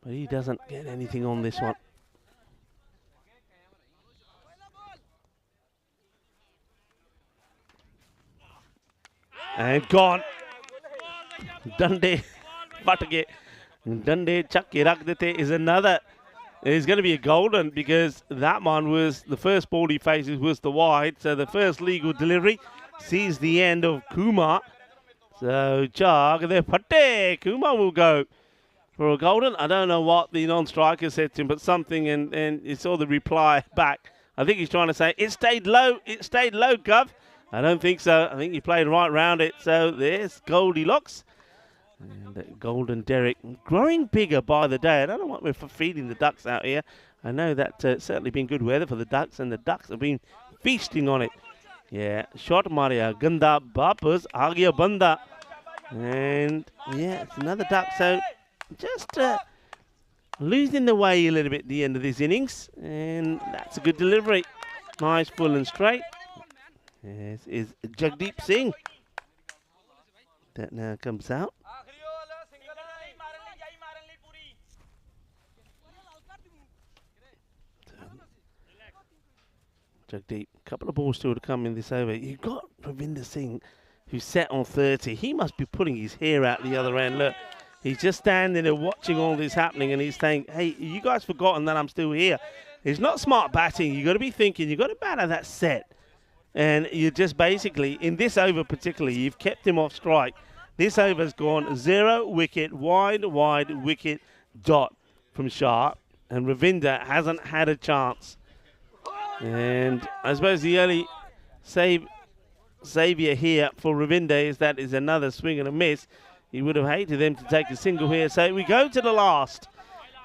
But he doesn't get anything on this one. And gone. Dande Patke. Dande Chakki Rakh Dete is another There's going to be a golden because that one was the first ball he faces was the wide. So the first legal delivery sees the end of Kumar. So Jog, there, Pate, Kumar will go for a golden. I don't know what the non-striker said to him, but something, and you saw the reply back. I think he's trying to say, it stayed low, Gov. I don't think so. I think he played right round it. So there's Goldilocks. And Golden Derek growing bigger by the day. I don't know what we're feeding the ducks out here. I know that's certainly been good weather for the ducks, and the ducks have been feasting on it. Yeah, shot Maria Ganda Bapas Agia Banda. And yeah, it's another duck. So just losing the way a little bit at the end of this innings. And that's a good delivery. Nice, full and straight. This is Jagdeep Singh. That now comes out. Jagdeep, a couple of balls still to come in this over. You've got Ravinder Singh, who's set on 30. He must be putting his hair out the other end. Look, he's just standing there watching all this happening, and he's saying, hey, you guys forgotten that I'm still here. It's not smart batting. You've got to be thinking, you've got to batter that set. And you just basically, in this over particularly, you've kept him off strike. This over's gone 0 wicket, wide wicket, dot from Shah. And Ravinder hasn't had a chance. And I suppose the only saviour here for Ravinder is another swing and a miss. He would have hated them to take a single here. So we go to the last.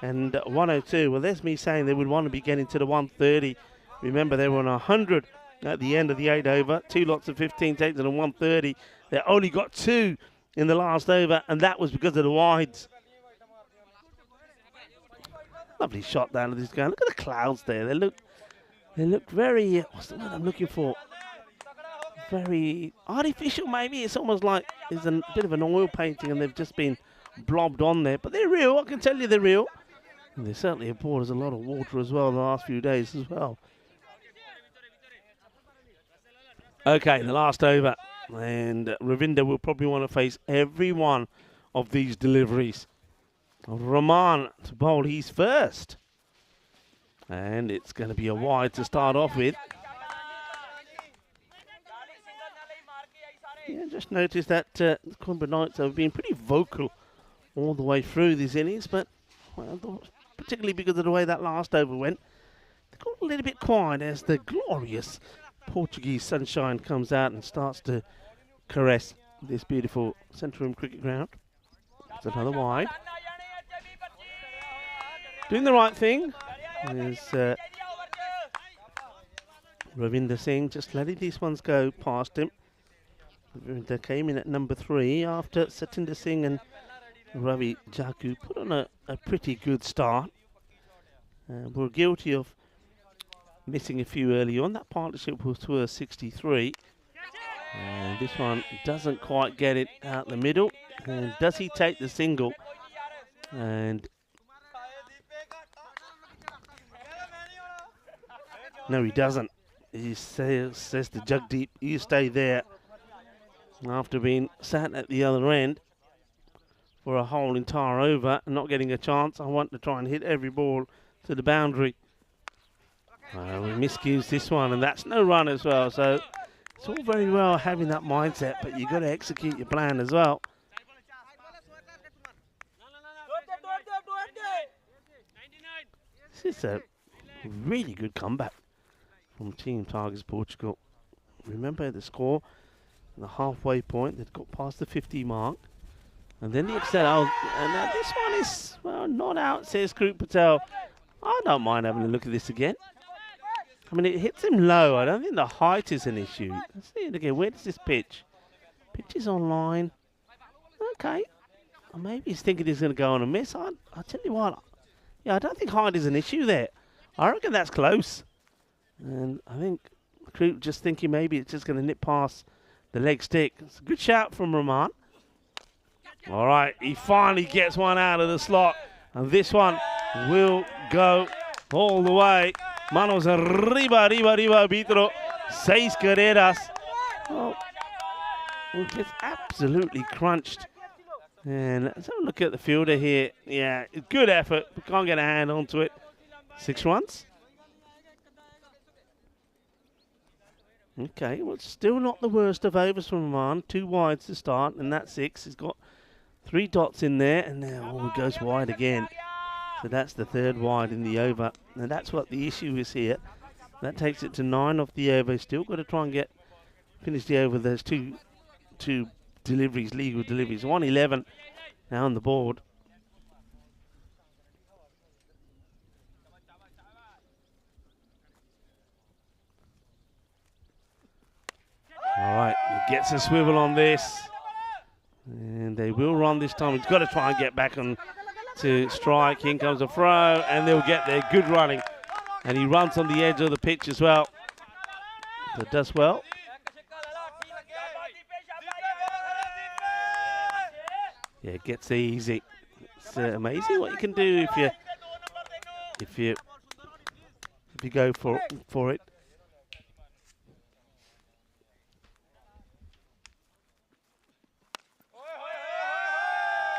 And 102. Well, there's me saying they would want to be getting to the 130. Remember, they were on 100 at the end of the 8 over. 2 lots of 15 takes to the 130. They only got 2 in the last over, and that was because of the wides. Lovely shot down to this guy. Look at the clouds there. They look very, what's the word I'm looking for? Very artificial, maybe. It's almost like there's a bit of an oil painting and they've just been blobbed on there. But they're real, I can tell you they're real. And they certainly have poured us a lot of water as well the last few days as well. Okay, the last over. And Ravinder will probably want to face every one of these deliveries. Rahman to bowl, he's first. And it's going to be a wide to start off with. Yeah, just noticed that Cumbria Knights have been pretty vocal all the way through these innings, but well, particularly because of the way that last over went, they got a little bit quiet as the glorious Portuguese sunshine comes out and starts to caress this beautiful centre room cricket ground. It's another wide. Doing the right thing is Ravinder Singh, just letting these ones go past him. They came in at number 3 after Satinder Singh and Ravi Jaku put on a pretty good start. Were guilty of missing a few early on. That partnership was to a 63. And this one doesn't quite get it out the middle. And does he take the single? And no, he doesn't. He says to Jagdeep, you stay there. After being sat at the other end for a whole entire over and not getting a chance, I want to try and hit every ball to the boundary. We miscues this one, and that's no run as well. So it's all very well having that mindset, but you've got to execute your plan as well. This is a really good comeback from Team Tigers Portugal. Remember the score, the halfway point, they'd got past the 50 mark. And then the extent out, and now this one is, well, not out, says Krut Patel. I don't mind having a look at this again. I mean, it hits him low. I don't think the height is an issue. Let's see it again. Where does this pitch? Pitch is online. Okay. Or maybe he's thinking he's going to go on a miss. I'll tell you what. Yeah, I don't think height is an issue there. I reckon that's close. And I think Krut just thinking maybe it's just going to nip past the leg stick. It's a good shout from Rahman. All right, he finally gets one out of the slot. And this one will go all the way. Manos arriba, Vitro. 6 carreras. Oh, it gets absolutely crunched. And let's have a look at the fielder here. Yeah, good effort. We can't get a hand onto it. 6 runs. Okay, well, it's still not the worst of overs from Oman. 2 wides to start, and that's 6. He's got 3 dots in there, and now he goes wide again. So that's the 3rd wide in the over, and that's what the issue is here. That takes it to 9 off the over. Still got to try and finish the over. There's two deliveries, legal deliveries. 111 now on the board. All right, he gets a swivel on this. And they will run this time. He's got to try and get back on to strike. In comes a throw, and they'll get there. Good running. And he runs on the edge of the pitch as well. So does well. Yeah, gets there easy. It's amazing what you can do if you go for it.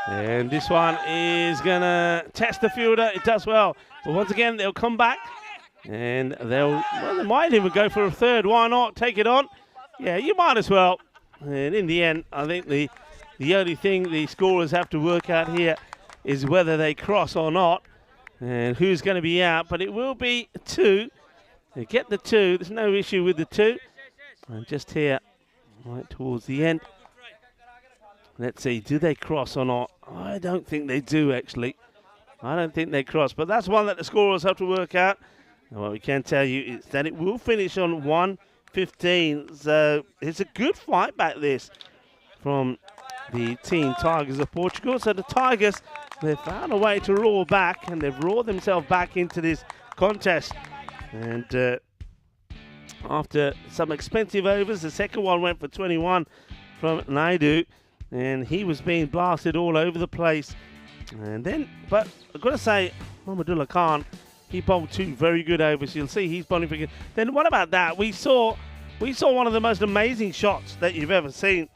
And this one is going to test the fielder. It does well. But once again, they'll come back. And they might even go for a 3rd. Why not? Take it on. Yeah, you might as well. And in the end, I think the only thing the scorers have to work out here is whether they cross or not. And who's going to be out. But it will be 2. They get the 2. There's no issue with the 2. And just here, right towards the end. Let's see, do they cross or not? I don't think they do, actually. I don't think they cross, but that's one that the scorers have to work out. And what we can tell you is that it will finish on 115. So it's a good fight back this from the team Tigers of Portugal. So the Tigers, they've found a way to roar back, and they've roared themselves back into this contest. And after some expensive overs, the second one went for 21 from Naidu. And he was being blasted all over the place. And then, but I've got to say, Mahmudullah Khan, he bowled 2 very good overs. You'll see he's bowling for good. Then what about that? We saw one of the most amazing shots that you've ever seen.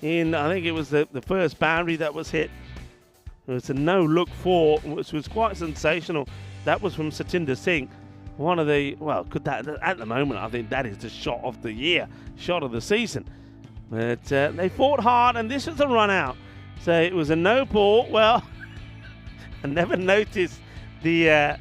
I think it was the first boundary that was hit. It was a no-look 4, which was quite sensational. That was from Satinder Singh. One of the, at the moment, I think that is the shot of the year, shot of the season. But they fought hard, and this was a run out. So it was a no ball. Well, I never noticed the,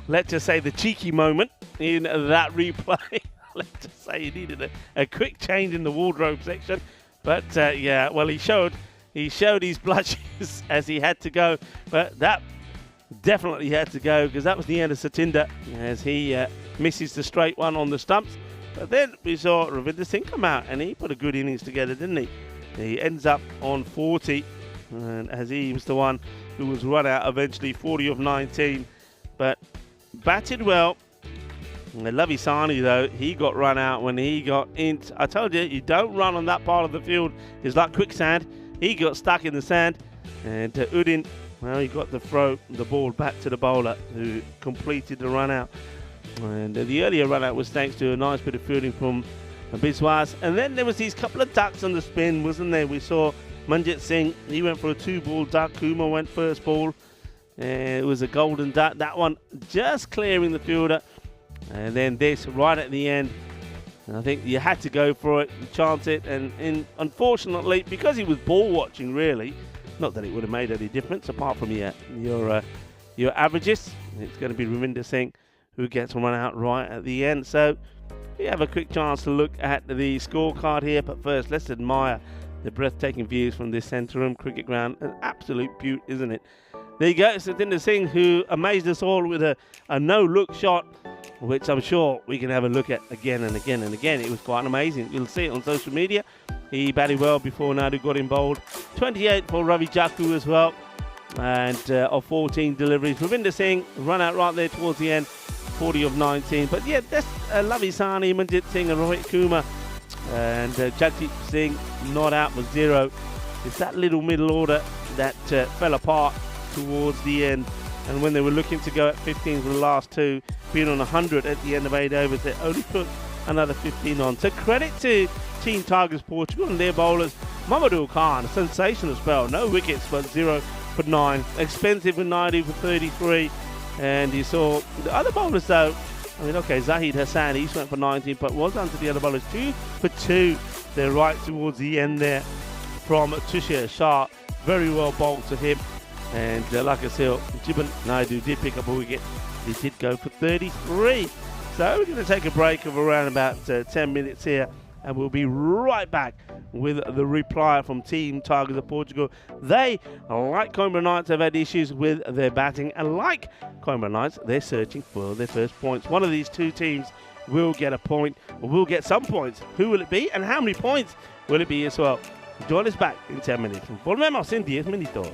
let's just say, the cheeky moment in that replay. Let's just say he needed a quick change in the wardrobe section. But yeah, well, he showed his blushes as he had to go. But that definitely had to go, because that was the end of Satinder as he misses the straight one on the stumps. But then we saw Ravinder Singh come out, and he put a good innings together, didn't he? He ends up on 40, and as he was the one who was run out eventually, 40 of 19. But batted well. And Lovey Sani, though, he got run out when he got in. I told you don't run on that part of the field. It's like quicksand. He got stuck in the sand. And Udin, well, he got the ball back to the bowler, who completed the run out. And the earlier run out was thanks to a nice bit of fielding from Biswas. And then there was these couple of ducks on the spin, wasn't there? We saw Manjit Singh, he went for a 2-ball duck. Kumar went first ball. It was a golden duck. That one just clearing the fielder. And then this right at the end. And I think you had to go for it and chance it. And unfortunately, because he was ball watching, really, not that it would have made any difference apart from your averages. It's going to be Ravinder Singh who gets run out right at the end. So we have a quick chance to look at the scorecard here. But first, let's admire the breathtaking views from this centre room cricket ground. An absolute beaut, isn't it? There you go, Satinder Singh, who amazed us all with a no-look shot, which I'm sure we can have a look at again and again and again. It was quite amazing. You'll see it on social media. He batted well before Naidu got him bowled. 28 for Ravi Jaku as well. And of 14 deliveries. Ravinder Singh run out right there towards the end. 40 of 19. But yeah, that's Lovey Sani, Manjit Singh and Rohit Kumar. And Jagjeet Singh not out with 0. It's that little middle order that fell apart towards the end. And when they were looking to go at 15 for the last 2, being on 100 at the end of 8 overs, they only put another 15 on. So credit to Team Tigers Portugal and their bowlers. Mahmudullah Khan, a sensational spell. No wickets, but 0 for 9. Expensive with 90 for 33. And you saw the other bowlers, though. I mean, okay, Zahid Hassan, he went for 19, but well done to the other bowlers. 2 for 2. They're right towards the end there from Tushar Shah. Very well bowled to him. And like I said, Jibban Naidu did pick up a wicket. He did go for 33. So we're going to take a break of around about 10 minutes here. And we'll be right back with the reply from Team Tigers of Portugal. They, like Coimbra Knights, have had issues with their batting. And like Coimbra Knights, they're searching for their first points. One of these two teams will get a point, or will get some points. Who will it be, and how many points will it be as well? Join us back in 10 minutes. Volvemos en 10 minutos.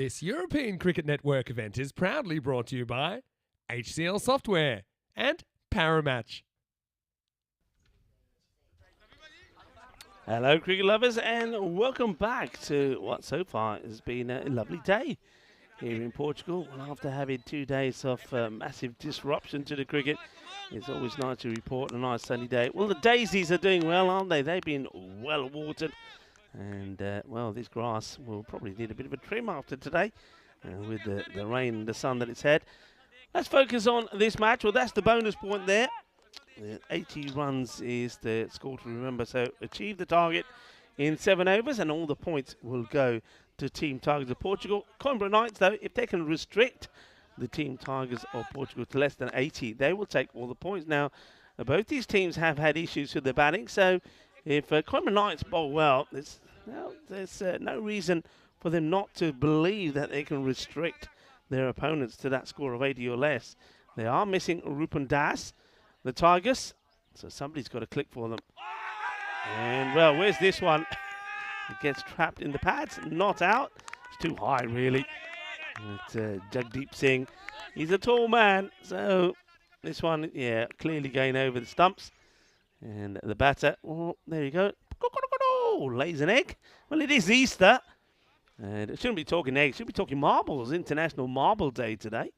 This European Cricket Network event is proudly brought to you by HCL Software and Paramatch. Hello, cricket lovers, and welcome back to what so far has been a lovely day here in Portugal. And after having 2 days of massive disruption to the cricket, it's always nice to report a nice sunny day. Well, the daisies are doing well, aren't they? They've been well watered. And, well, this grass will probably need a bit of a trim after today with the rain and the sun that it's had. Let's focus on this match. Well, that's the bonus point there. 80 runs is the score to remember. So achieve the target in 7 overs and all the points will go to Team Tigers of Portugal. Coimbra Knights, though, if they can restrict the Team Tigers of Portugal to less than 80, they will take all the points. Now, both these teams have had issues with their batting, so if Coimbra Knights bowl well, there's no reason for them not to believe that they can restrict their opponents to that score of 80 or less. They are missing Rupan Das, the Tigers, so somebody's got to click for them. And, well, where's this one? It gets trapped in the pads, not out. It's too high, really. It's Jagdeep Singh. He's a tall man, so this one, yeah, clearly going over the stumps. And the batter, oh, there you go. Lays an egg. Well, it is Easter. And it shouldn't be talking eggs, should be talking marbles. International Marble Day today.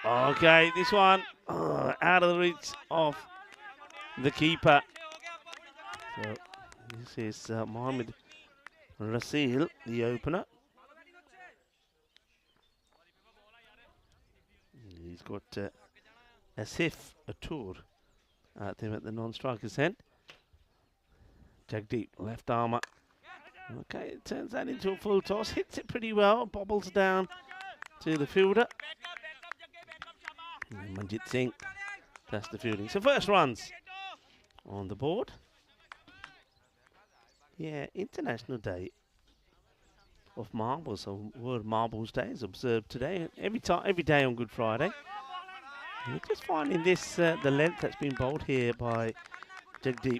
Okay, this one out of the reach of the keeper. So this is Mohamed Rasil, the opener. He's got Asif Atur out there at the non-striker's end. Jagdeep, left armour. Okay, it turns that into a full toss. Hits it pretty well. Bobbles down to the fielder. And Manjit Singh, that's the fielding. So first runs on the board. Yeah, International Day of Marbles, or World Marbles Day is observed today. Every day on Good Friday. You're just finding this, the length that's been bowled here by Jagdeep,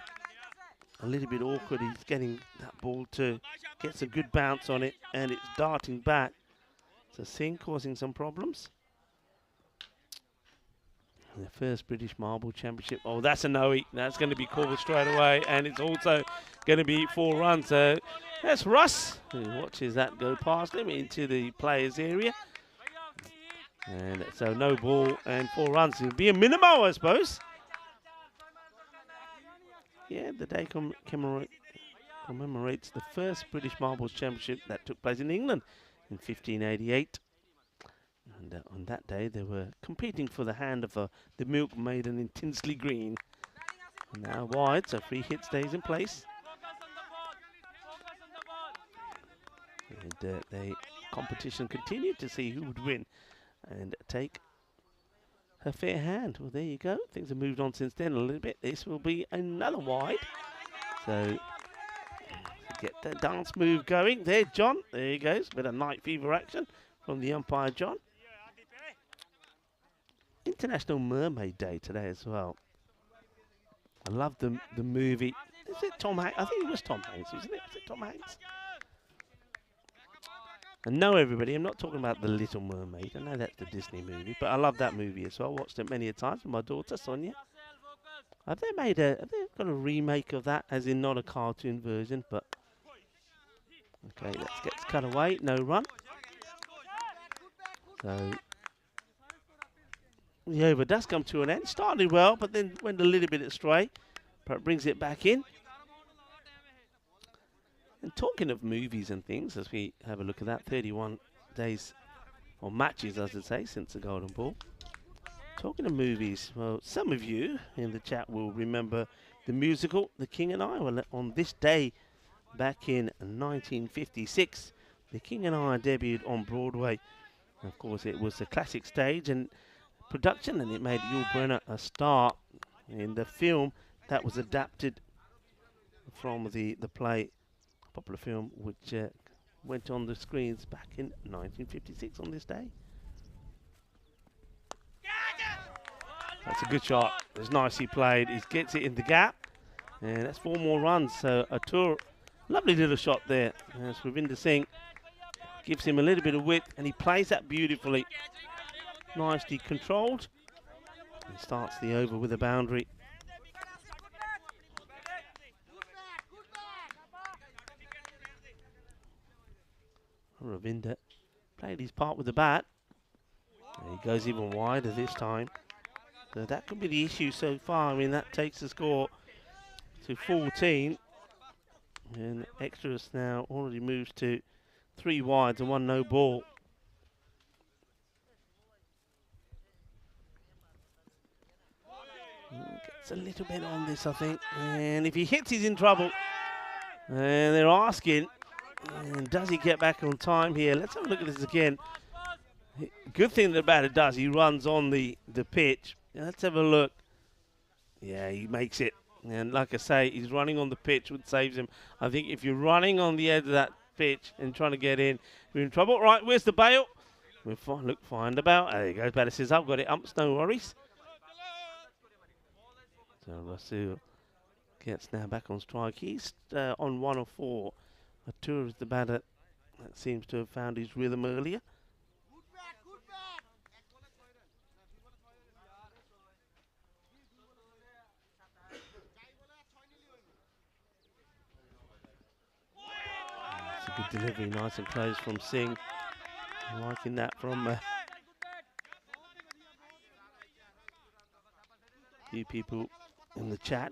a little bit awkward. He's getting that ball to get a good bounce on it, and it's darting back. So Singh causing some problems. The first British Marble Championship. Oh, that's a no-eat. That's going to be called straight away, and it's also going to be 4 runs. So that's Russ, who watches that go past him into the players' area. And so no ball and 4 runs. It'll be a minimo, I suppose. Yeah, the day commemorates the first British Marbles Championship that took place in England in 1588. And on that day, they were competing for the hand of the Milk Maiden in Tinsley Green. And now wide, so free hit stays in place. And the competition continued to see who would win and take her fair hand. Well, there you go. Things have moved on since then a little bit. This will be another wide. So get the dance move going. There, John. There he goes. Bit of night fever action from the umpire, John. International Mermaid Day today as well. I love the movie. Is it Tom Hanks? I think it was Tom Hanks, wasn't it? Was it Tom Hanks? And no, everybody, I'm not talking about The Little Mermaid. I know that's the Disney movie, but I love that movie as well. Watched it many a times with my daughter, Sonia. Have they got a remake of that, as in not a cartoon version, but... Okay, that gets cut away. No run. So... the over does come to an end. Started well, but then went a little bit astray. But brings it back in. And talking of movies and things, as we have a look at that, 31 days, or matches, I should say, since the Golden Ball. Talking of movies, well, some of you in the chat will remember the musical The King and I. Well, on this day, back in 1956, The King and I debuted on Broadway. Of course, it was a classic stage and production, and it made Yul Brynner a star in the film that was adapted from the play, popular film, which went on the screens back in 1956 on this day. That's a good shot. It's nicely played. He gets it in the gap, and that's 4 more runs. So a tour, lovely little shot there. As Ravinder Singh gives him a little bit of width, and he plays that beautifully. Nicely controlled. And starts the over with a boundary. Ravinder played his part with the bat. And he goes even wider this time. So that could be the issue so far. I mean, that takes the score to 14. And extras now already moves to 3 wides and 1 no ball. Gets a little bit on this, I think. And if he hits, he's in trouble. And they're asking, and does he get back on time here? Let's have a look at this again. Good thing the batter does, he runs on the pitch. Let's have a look. Yeah, he makes it. And like I say, he's running on the pitch, which saves him. I think if you're running on the edge of that pitch and trying to get in, you're in trouble. Right, where's the bail? We'll find about. There he goes. Batter says, I've got it. Umps, no worries. So Rasul gets now back on strike. He's on 1 or 4. Atur is the batter that seems to have found his rhythm earlier. It's a good delivery, nice and close from Singh. I'm liking that from a few people in the chat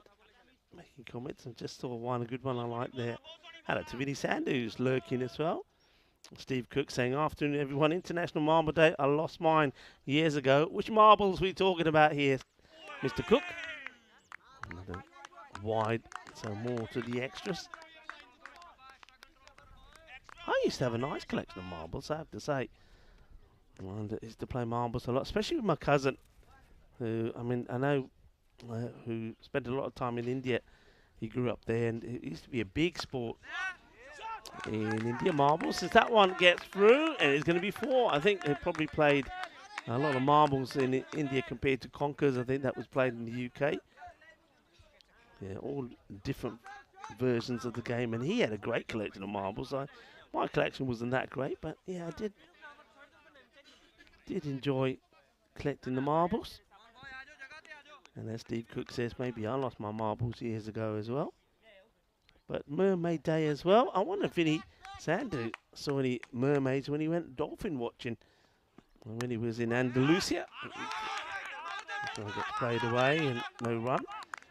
making comments. I just saw a good one I like there. Hello to Vinny Sandu, who's lurking as well. Steve Cook saying, afternoon everyone, International Marble Day. I lost mine years ago. Which marbles are we talking about here, Mr. Cook? Another wide, so more to the extras. I used to have a nice collection of marbles, I have to say. And I used to play marbles a lot, especially with my cousin, who, I mean, I know, who spent a lot of time in India. He grew up there, and it used to be a big sport in India, marbles. As that one gets through, and it's going to be 4. I think they probably played a lot of marbles in India compared to conkers. I think that was played in the UK. Yeah, all different versions of the game, and he had a great collection of marbles. My collection wasn't that great, but yeah, I did enjoy collecting the marbles. And as Steve Cook says, maybe I lost my marbles years ago as well. But Mermaid Day as well. I wonder if Vinny Sandu saw any mermaids when he went dolphin watching. When he was in Andalusia. He got sprayed away and no run.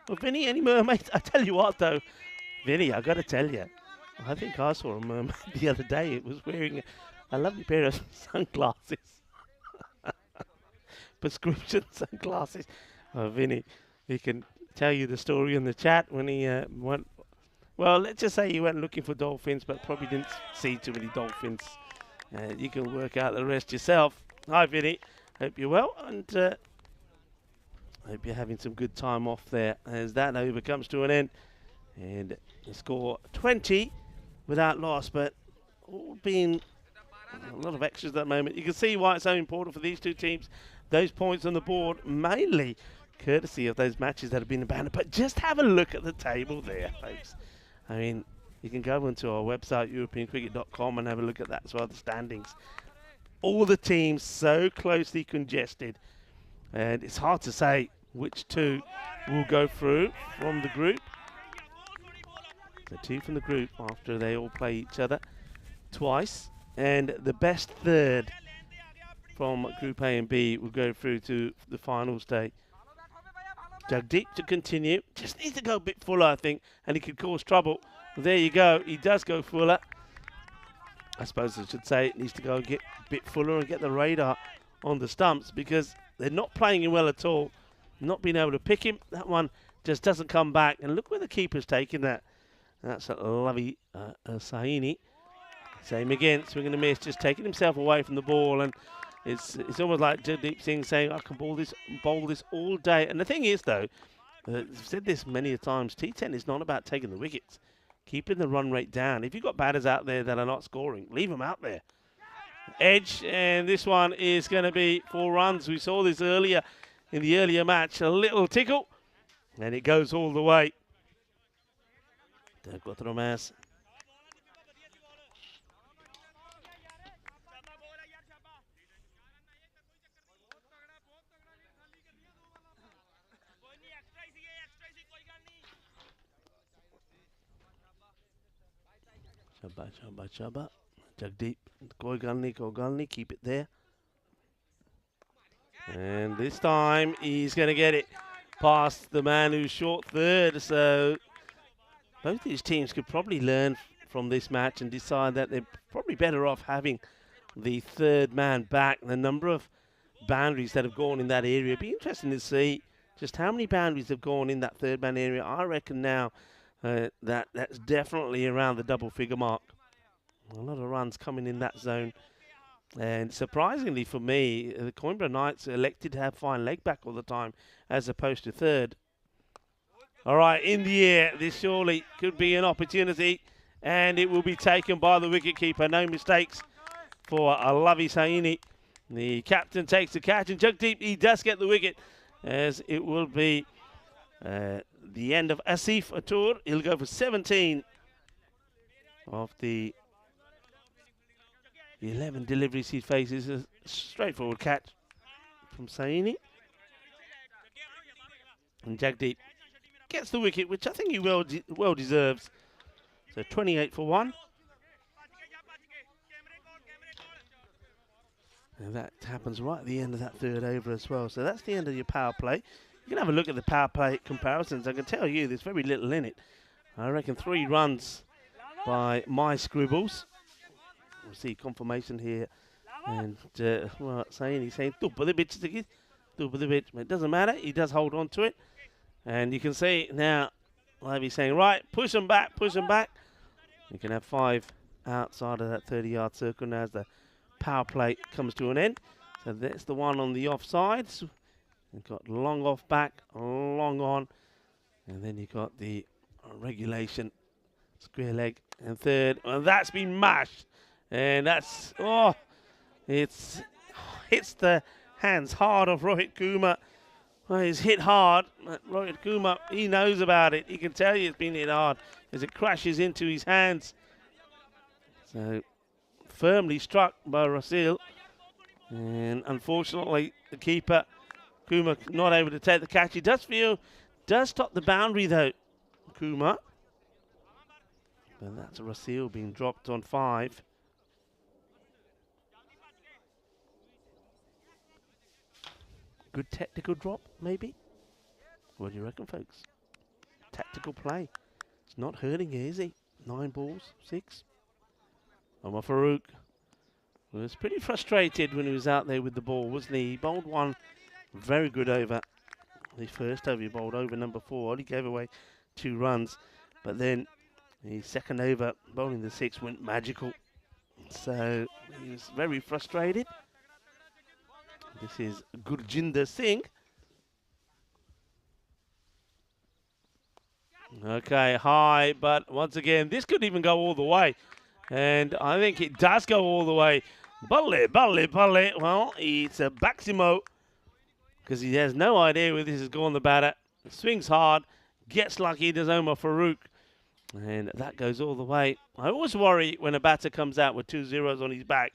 Well, Vinny, any mermaids? I tell you what, though, Vinny, I got to tell you, I think I saw a mermaid the other day. It was wearing a lovely pair of sunglasses. Prescription sunglasses. Oh, Vinny, he can tell you the story in the chat when he went. Well, let's just say he went looking for dolphins, but probably didn't see too many dolphins. You can work out the rest yourself. Hi, Vinny. Hope you're well, and hope you're having some good time off there as that over comes to an end. And the score 20 without loss, but all being a lot of extras at that moment. You can see why it's so important for these two teams. Those points on the board, mainly courtesy of those matches that have been abandoned. But just have a look at the table there, folks. I mean, you can go onto our website, europeancricket.com, and have a look at that as well, the standings. All the teams so closely congested. And it's hard to say which two will go through from the group. The 2 from the group after they all play each other twice. And the best third from Group A and B will go through to the final stage. Jagdeep to continue. Just needs to go a bit fuller, I think, and he could cause trouble. Well, there you go. He does go fuller. I suppose I should say it needs to go get a bit fuller and get the radar on the stumps because they're not playing him well at all. Not being able to pick him. That one just doesn't come back. And look where the keeper's taking that. That's a lovely Saini. Same again, swing and a miss, just taking himself away from the ball, and it's almost like Jagdeep Singh saying, I can bowl this all day. And the thing is, though, I've said this many a times, T10 is not about taking the wickets, keeping the run rate down. If you've got batters out there that are not scoring, leave them out there. Edge, and this one is going to be 4 runs. We saw this earlier in the earlier match, a little tickle, and it goes all the way. De Cuatro más. Chaba. Jagdeep. Golgani, keep it there. And this time he's going to get it past the man who's short third. So both these teams could probably learn from this match and decide that they're probably better off having the third man back. The number of boundaries that have gone in that area. It'd be interesting to see just how many boundaries have gone in that third man area. I reckon now that's definitely around the double figure mark. A lot of runs coming in that zone. And surprisingly for me, the Coimbra Knights elected to have fine leg back all the time as opposed to third. All right, in the air, this surely could be an opportunity, and it will be taken by the wicketkeeper. No mistakes for Alavi Saini. The captain takes the catch, and Jagdeep, he does get the wicket, as it will be the end of Asif Atur. He'll go for 17 of the 11 deliveries he faces. A straightforward catch from Saini. And Jagdeep gets the wicket, which I think he well deserves. So 28 for 1. And that happens right at the end of that third over as well. So that's the end of your power play. You can have a look at the power play comparisons. I can tell you there's very little in it. I reckon 3 runs by my scribbles. We'll see confirmation here. And well, he's saying, but it doesn't matter. He does hold on to it. And you can see now, Lavi's saying, right, push them back. You can have 5 outside of that 30-yard circle now as the power play comes to an end. So that's the one on the offsides. You've got long off back, long on. And then you've got the regulation, square leg, and third. And that's been mashed. And that's, it's hits the hands hard of Rohit Kumar. Well, he's hit hard. Rohit Kumar, he knows about it. He can tell you it's been hit hard as it crashes into his hands. So firmly struck by Rasil. And unfortunately, the keeper, Kumar, not able to take the catch. He does stop the boundary though, Kumar. But that's Rasil being dropped on 5. Good technical drop, maybe? What do you reckon, folks? Tactical play. It's not hurting you, is he? 9 balls, 6. Omar Farouk was pretty frustrated when he was out there with the ball, wasn't he? He bowled one very good over. The first over he bowled over number 4. Only gave away 2 runs. But then the second over, bowling the 6, went magical. So he was very frustrated. This is Gurjinder Singh. Okay, high, but once again, this could even go all the way. And I think it does go all the way. Balle. Well, it's a Baximo because he has no idea where this is going, the batter. Swings hard, gets lucky, does Omar Farouk. And that goes all the way. I always worry when a batter comes out with 2 zeros on his back.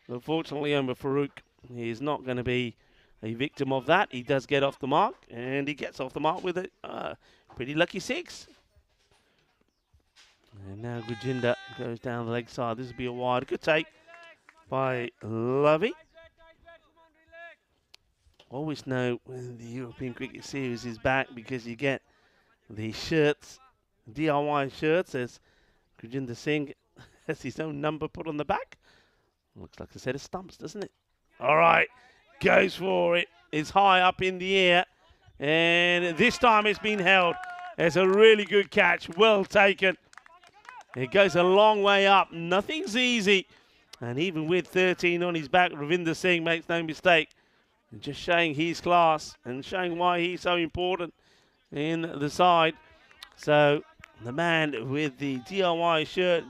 Unfortunately, Omar Farouk, he is not going to be a victim of that. He does get off the mark, and he gets off the mark with a pretty lucky 6. And now Gurjinder goes down the leg side. This will be a wide. Good take by Lovey. Always know when the European Cricket Series is back because you get the shirts, DIY shirts, as Gurjinder Singh has his own number put on the back. Looks like a set of stumps, doesn't it? All right, goes for it. It's high up in the air, and this time it's been held. It's a really good catch, well taken. It goes a long way up. Nothing's easy. And even with 13 on his back, Ravinder Singh makes no mistake. Just showing his class and showing why he's so important in the side. So the man with the DIY shirt,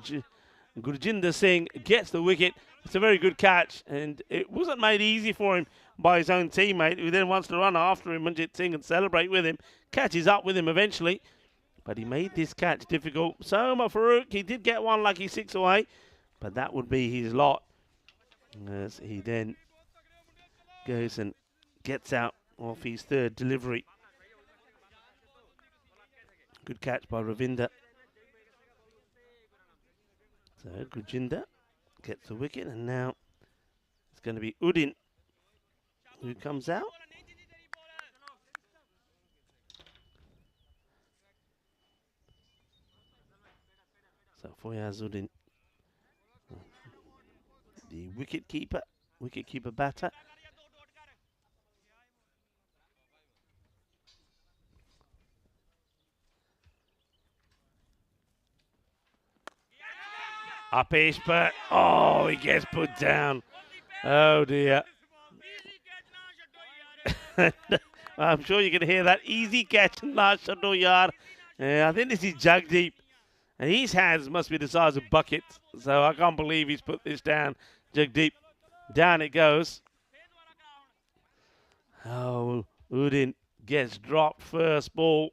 Gurjinder Singh, gets the wicket. It's a very good catch, and it wasn't made easy for him by his own teammate, who then wants to run after him, Manjit Singh, and celebrate with him. Catches up with him eventually, but he made this catch difficult. So Omar Farouk, he did get one lucky 6 away, but that would be his lot, as he then goes and gets out off his 3rd delivery. Good catch by Ravinder. So Gurjinder gets the wicket, and now it's going to be Udin who comes out. So Foyaz Udin, the wicket keeper batter. Upish, but oh, he gets put down. Oh dear. I'm sure you can hear that easy catch in last shot, yard. I think this is Jagdeep, and his hands must be the size of buckets. So I can't believe he's put this down. Jagdeep, down it goes. Oh, Udin gets dropped first ball.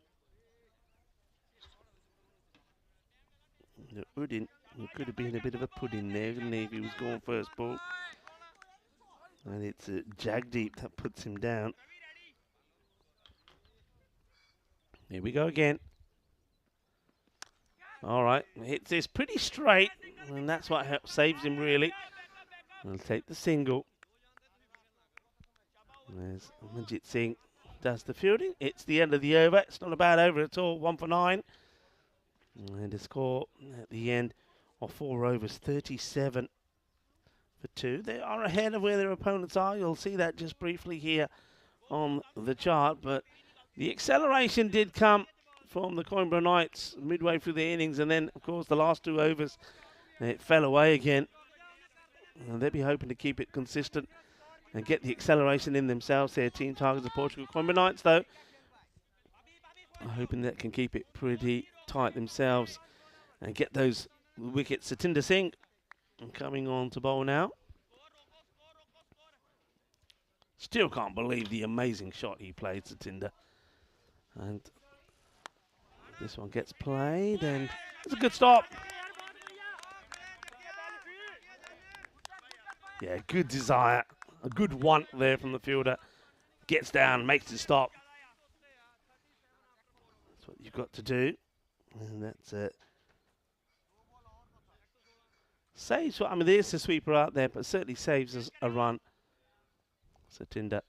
Udin, he could have been a bit of a pudding there, couldn't he, if he was going first ball. And it's Jagdeep that puts him down. Here we go again. All right, hits this pretty straight, and that's what saves him, really. We'll take the single. There's Manjit Singh does the fielding. It's the end of the over. It's not a bad over at all. 1 for 9. And a score at the end of 4 overs, 37 for 2. They are ahead of where their opponents are. You'll see that just briefly here on the chart. But the acceleration did come from the Coimbra Knights midway through the innings. And then, of course, the last 2 overs, it fell away again. And they'll be hoping to keep it consistent and get the acceleration in themselves here. Team Tigers of Portugal. Coimbra Knights, though, are hoping that can keep it pretty tight themselves and get those wickets. Satinder Singh coming on to bowl now. Still can't believe the amazing shot he played, Satinder. And this one gets played, and it's a good stop. Yeah, good desire. A good want there from the fielder. Gets down, makes it stop. That's what you've got to do. And that's it. Saves, I mean, there's a sweeper out there, but certainly saves us a run. Satinder.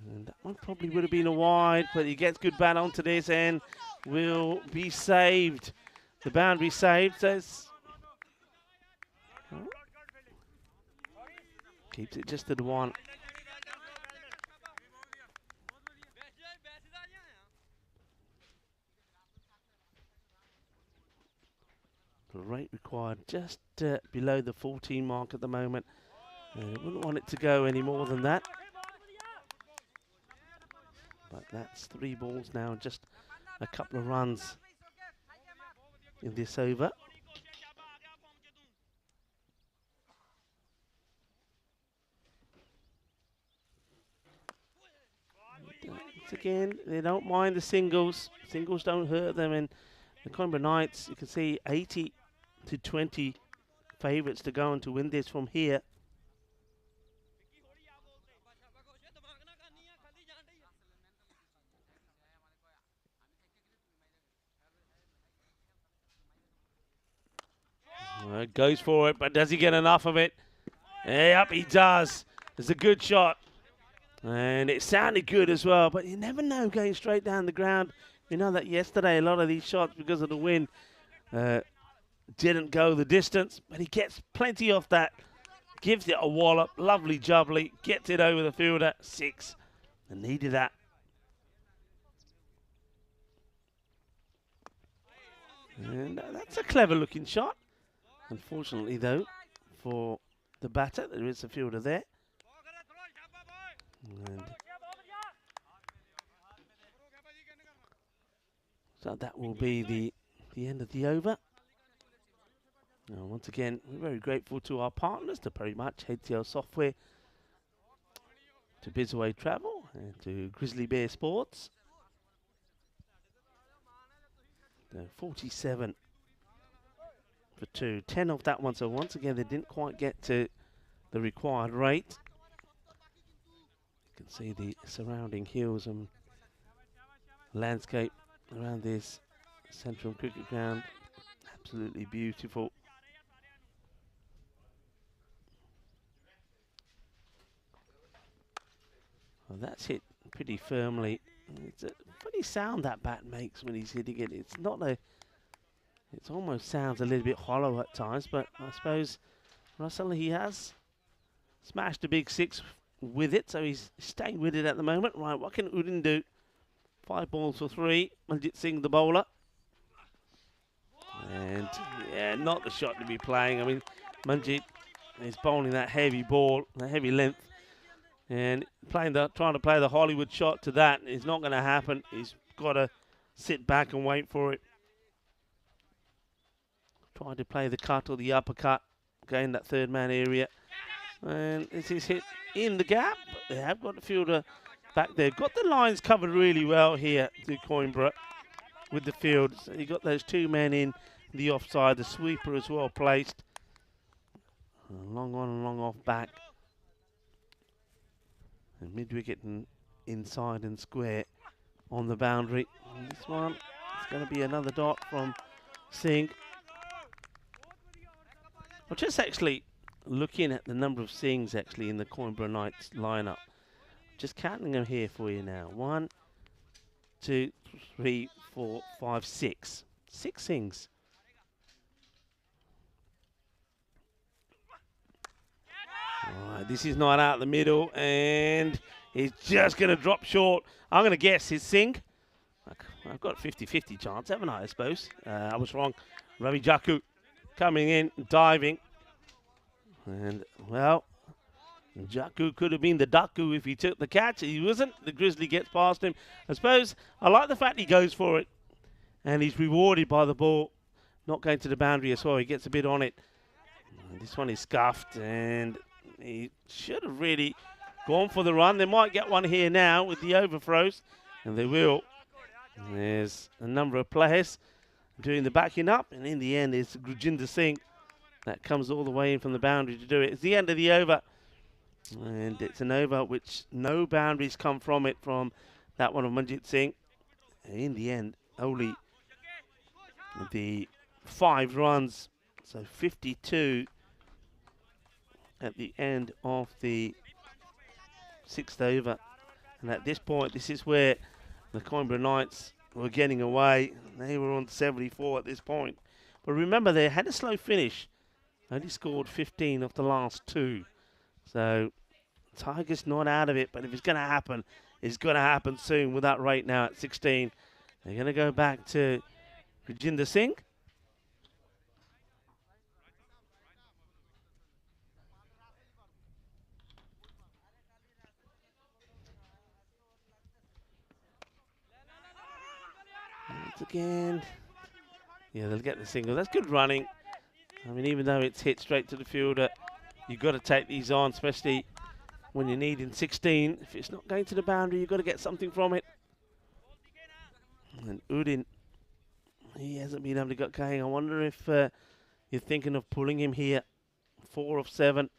And that one probably would have been a wide, but he gets good bat onto this and will be saved. The boundary saved. So it's, keeps it just at 1. The rate required just below the 14 mark at the moment. Wouldn't want it to go any more than that. But that's 3 balls now, just a couple of runs in this over. Once again, they don't mind the singles. Singles don't hurt them. And the Coimbra Knights, you can see 80 to 20 favourites to go on to win this from here. Goes for it, but does he get enough of it? Yep, he does. It's a good shot. And it sounded good as well, but you never know going straight down the ground. We know that yesterday a lot of these shots, because of the wind, didn't go the distance, but he gets plenty off that. Gives it a wallop, lovely jubbly, gets it over the fielder, 6. And needed that. And that's a clever looking shot. Unfortunately, though, for the batter, there is a fielder there. And so that will be the end of the over. Now, once again, we're very grateful to our partners, to very much HCL Software, to Bizaway Travel, and to Grizzly Bear Sports. 47 for 2. 10 off that one, so once again, they didn't quite get to the required rate. You can see the surrounding hills and landscape around this Central Cricket Ground. Absolutely beautiful. Well, that's hit pretty firmly. It's a funny sound that bat makes when he's hitting it. It's not a. It almost sounds a little bit hollow at times, but I suppose Russell, he has smashed a big 6 with it, so he's staying with it at the moment. Right, what can Udin do? 5 balls for 3. Manjit Singh, the bowler. And yeah, not the shot to be playing. I mean, Manjit is bowling that heavy ball, that heavy length, and trying to play the Hollywood shot to that is not going to happen. He's got to sit back and wait for it. Trying to play the cut or the uppercut, gain that third man area. And this is hit in the gap, but they have got the fielder back there. Got the lines covered really well here to Coimbra with the field. So you got those 2 men in the offside, the sweeper as well placed. Long on and long off back. And mid-wicket and inside and square on the boundary. And this one is going to be another dot from Singh. I'm just actually looking at the number of Singhs actually in the Coimbra Knights lineup. Just counting them here for you now. 1, 2, 3, 4, 5, 6. 6 Singhs. Alright, this is not out the middle, and he's just going to drop short. I'm going to guess it's Singh. I've got a 50-50 chance, haven't I suppose? I was wrong. Ravi Jaku coming in, diving. And, well, Jaku could have been the Daku if he took the catch. He wasn't. The Grizzly gets past him. I suppose I like the fact he goes for it. And he's rewarded by the ball not going to the boundary as well. He gets a bit on it. And this one is scuffed, and he should have really gone for the run. They might get one here now with the overthrows, and they will. And there's a number of players doing the backing up, and in the end it's Gurjinder Singh that comes all the way in from the boundary to do it. It's the end of the over, and it's an over which no boundaries come from it, from that one of Manjit Singh. And in the end, only the 5 runs, so 52 at the end of the 6th over. And at this point, this is where the Coimbra Knights were getting away. They were on 74 at this point. But remember, they had a slow finish. Only scored 15 off the last 2. So Tiger's not out of it, but if it's going to happen, it's going to happen soon with that rate now at 16. They're going to go back to Gurjinder Singh. Once again. Yeah, they'll get the single. That's good running. I mean, even though it's hit straight to the fielder, you've got to take these on, especially when you need in 16. If it's not going to the boundary, you've got to get something from it. And Udin, he hasn't been able to get going. I wonder if you're thinking of pulling him here. 4 of 7.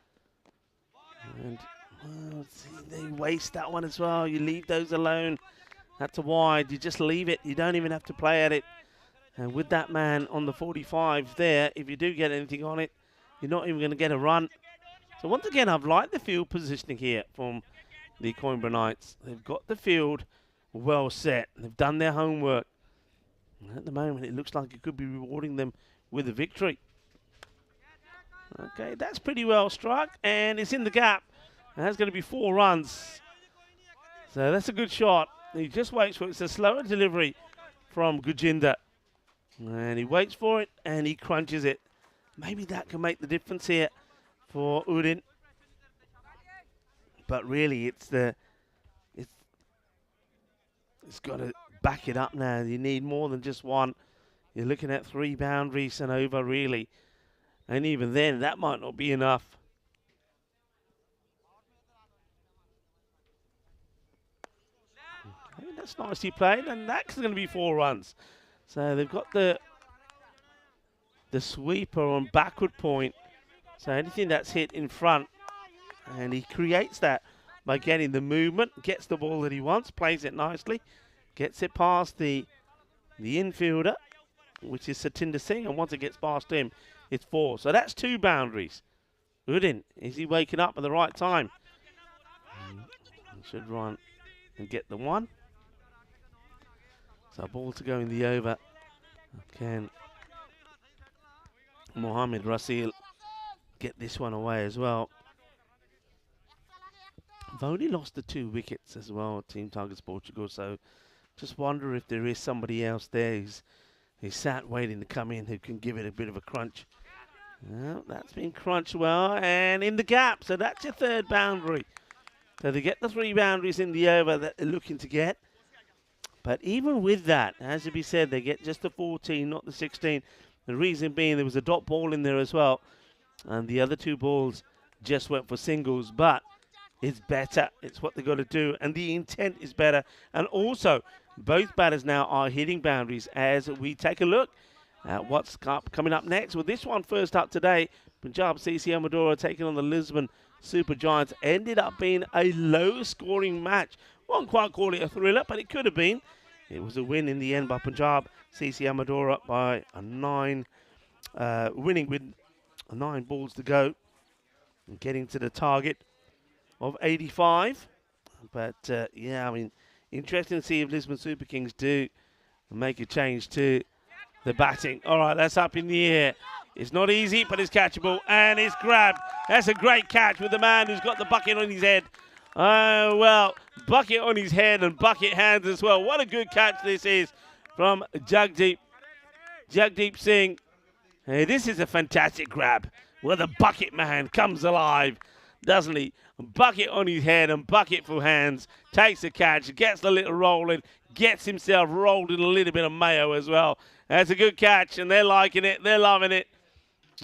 And well, see, they waste that one as well. You leave those alone. That's a wide. You just leave it. You don't even have to play at it. And with that man on the 45 there, if you do get anything on it, you're not even going to get a run. So once again, I've liked the field positioning here from the Coimbra Knights. They've got the field well set. They've done their homework. And at the moment, it looks like it could be rewarding them with a victory. Okay, that's pretty well struck, and it's in the gap. And that's going to be 4 runs. So that's a good shot. He just waits for it. It's a slower delivery from Gurjinder. And he waits for it, and he crunches it. Maybe that can make the difference here for Udin. But really, it's got to back it up now. You need more than just one. You're looking at 3 boundaries and over, really. And even then, that might not be enough. Okay, that's nicely played, and that's going to be 4 runs. So they've got the sweeper on backward point. So anything that's hit in front, and he creates that by getting the movement, gets the ball that he wants, plays it nicely, gets it past the infielder, which is Satinder Singh, and once it gets past him, it's 4. So that's 2 boundaries. Udin, is he waking up at the right time? Should run and get the 1. So ball to go in the over. Can Mohamed Rasil get this one away as well? They've only lost the 2 wickets as well, Team Tigers Portugal, so just wonder if there is somebody else there who's sat waiting to come in who can give it a bit of a crunch. Well, that's been crunched well, and in the gap, so that's your 3rd boundary. So they get the 3 boundaries in the over that they're looking to get. But even with that, as to be said, they get just the 14, not the 16. The reason being there was a dot ball in there as well, and the other 2 balls just went for singles, but it's better. It's what they've got to do, and the intent is better. And also, both batters now are hitting boundaries as we take a look at what's coming up next. Well, this one first up today, Punjab CC Amadora taking on the Lisbon Super Giants. Ended up being a low-scoring match. Won't quite call it a thriller, but it could have been. It was a win in the end by Punjab CC Amadora by a 9, winning with 9 balls to go and getting to the target of 85. But, yeah, I mean, interesting to see if Lisbon Super Kings do make a change to the batting. All right, that's up in the air. It's not easy, but it's catchable, and it's grabbed. That's a great catch with the man who's got the bucket on his head. Well, bucket on his head and bucket hands as well. What a good catch this is from Jagdeep Singh. Hey, this is a fantastic grab where the bucket man comes alive, doesn't he? Bucket on his head and bucket for hands. Takes the catch, gets the little roll in, gets himself rolled in a little bit of mayo as well. That's a good catch, and they're liking it. They're loving it.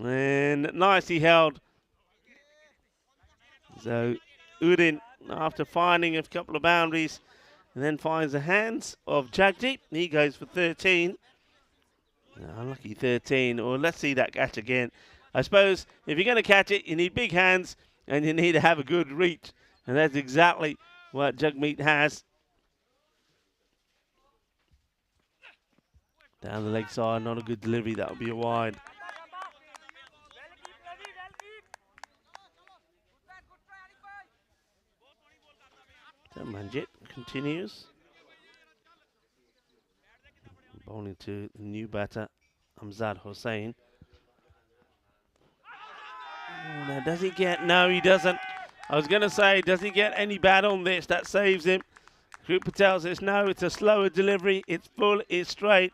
And nicely held. So Udin, after finding a couple of boundaries, and then finds the hands of Jagdeep. He goes for 13. Unlucky 13. Or let's see that catch again. I suppose if you're going to catch it, you need big hands and you need to have a good reach. And that's exactly what Jagmeet has. Down the leg side, not a good delivery. That would be a wide. So Manjit continues. Bowling to the new batter, Amzad Hossain. Oh, now does he get? No, he doesn't. I was going to say, does he get any bat on this? That saves him. Group tells us no, it's a slower delivery. It's full, it's straight.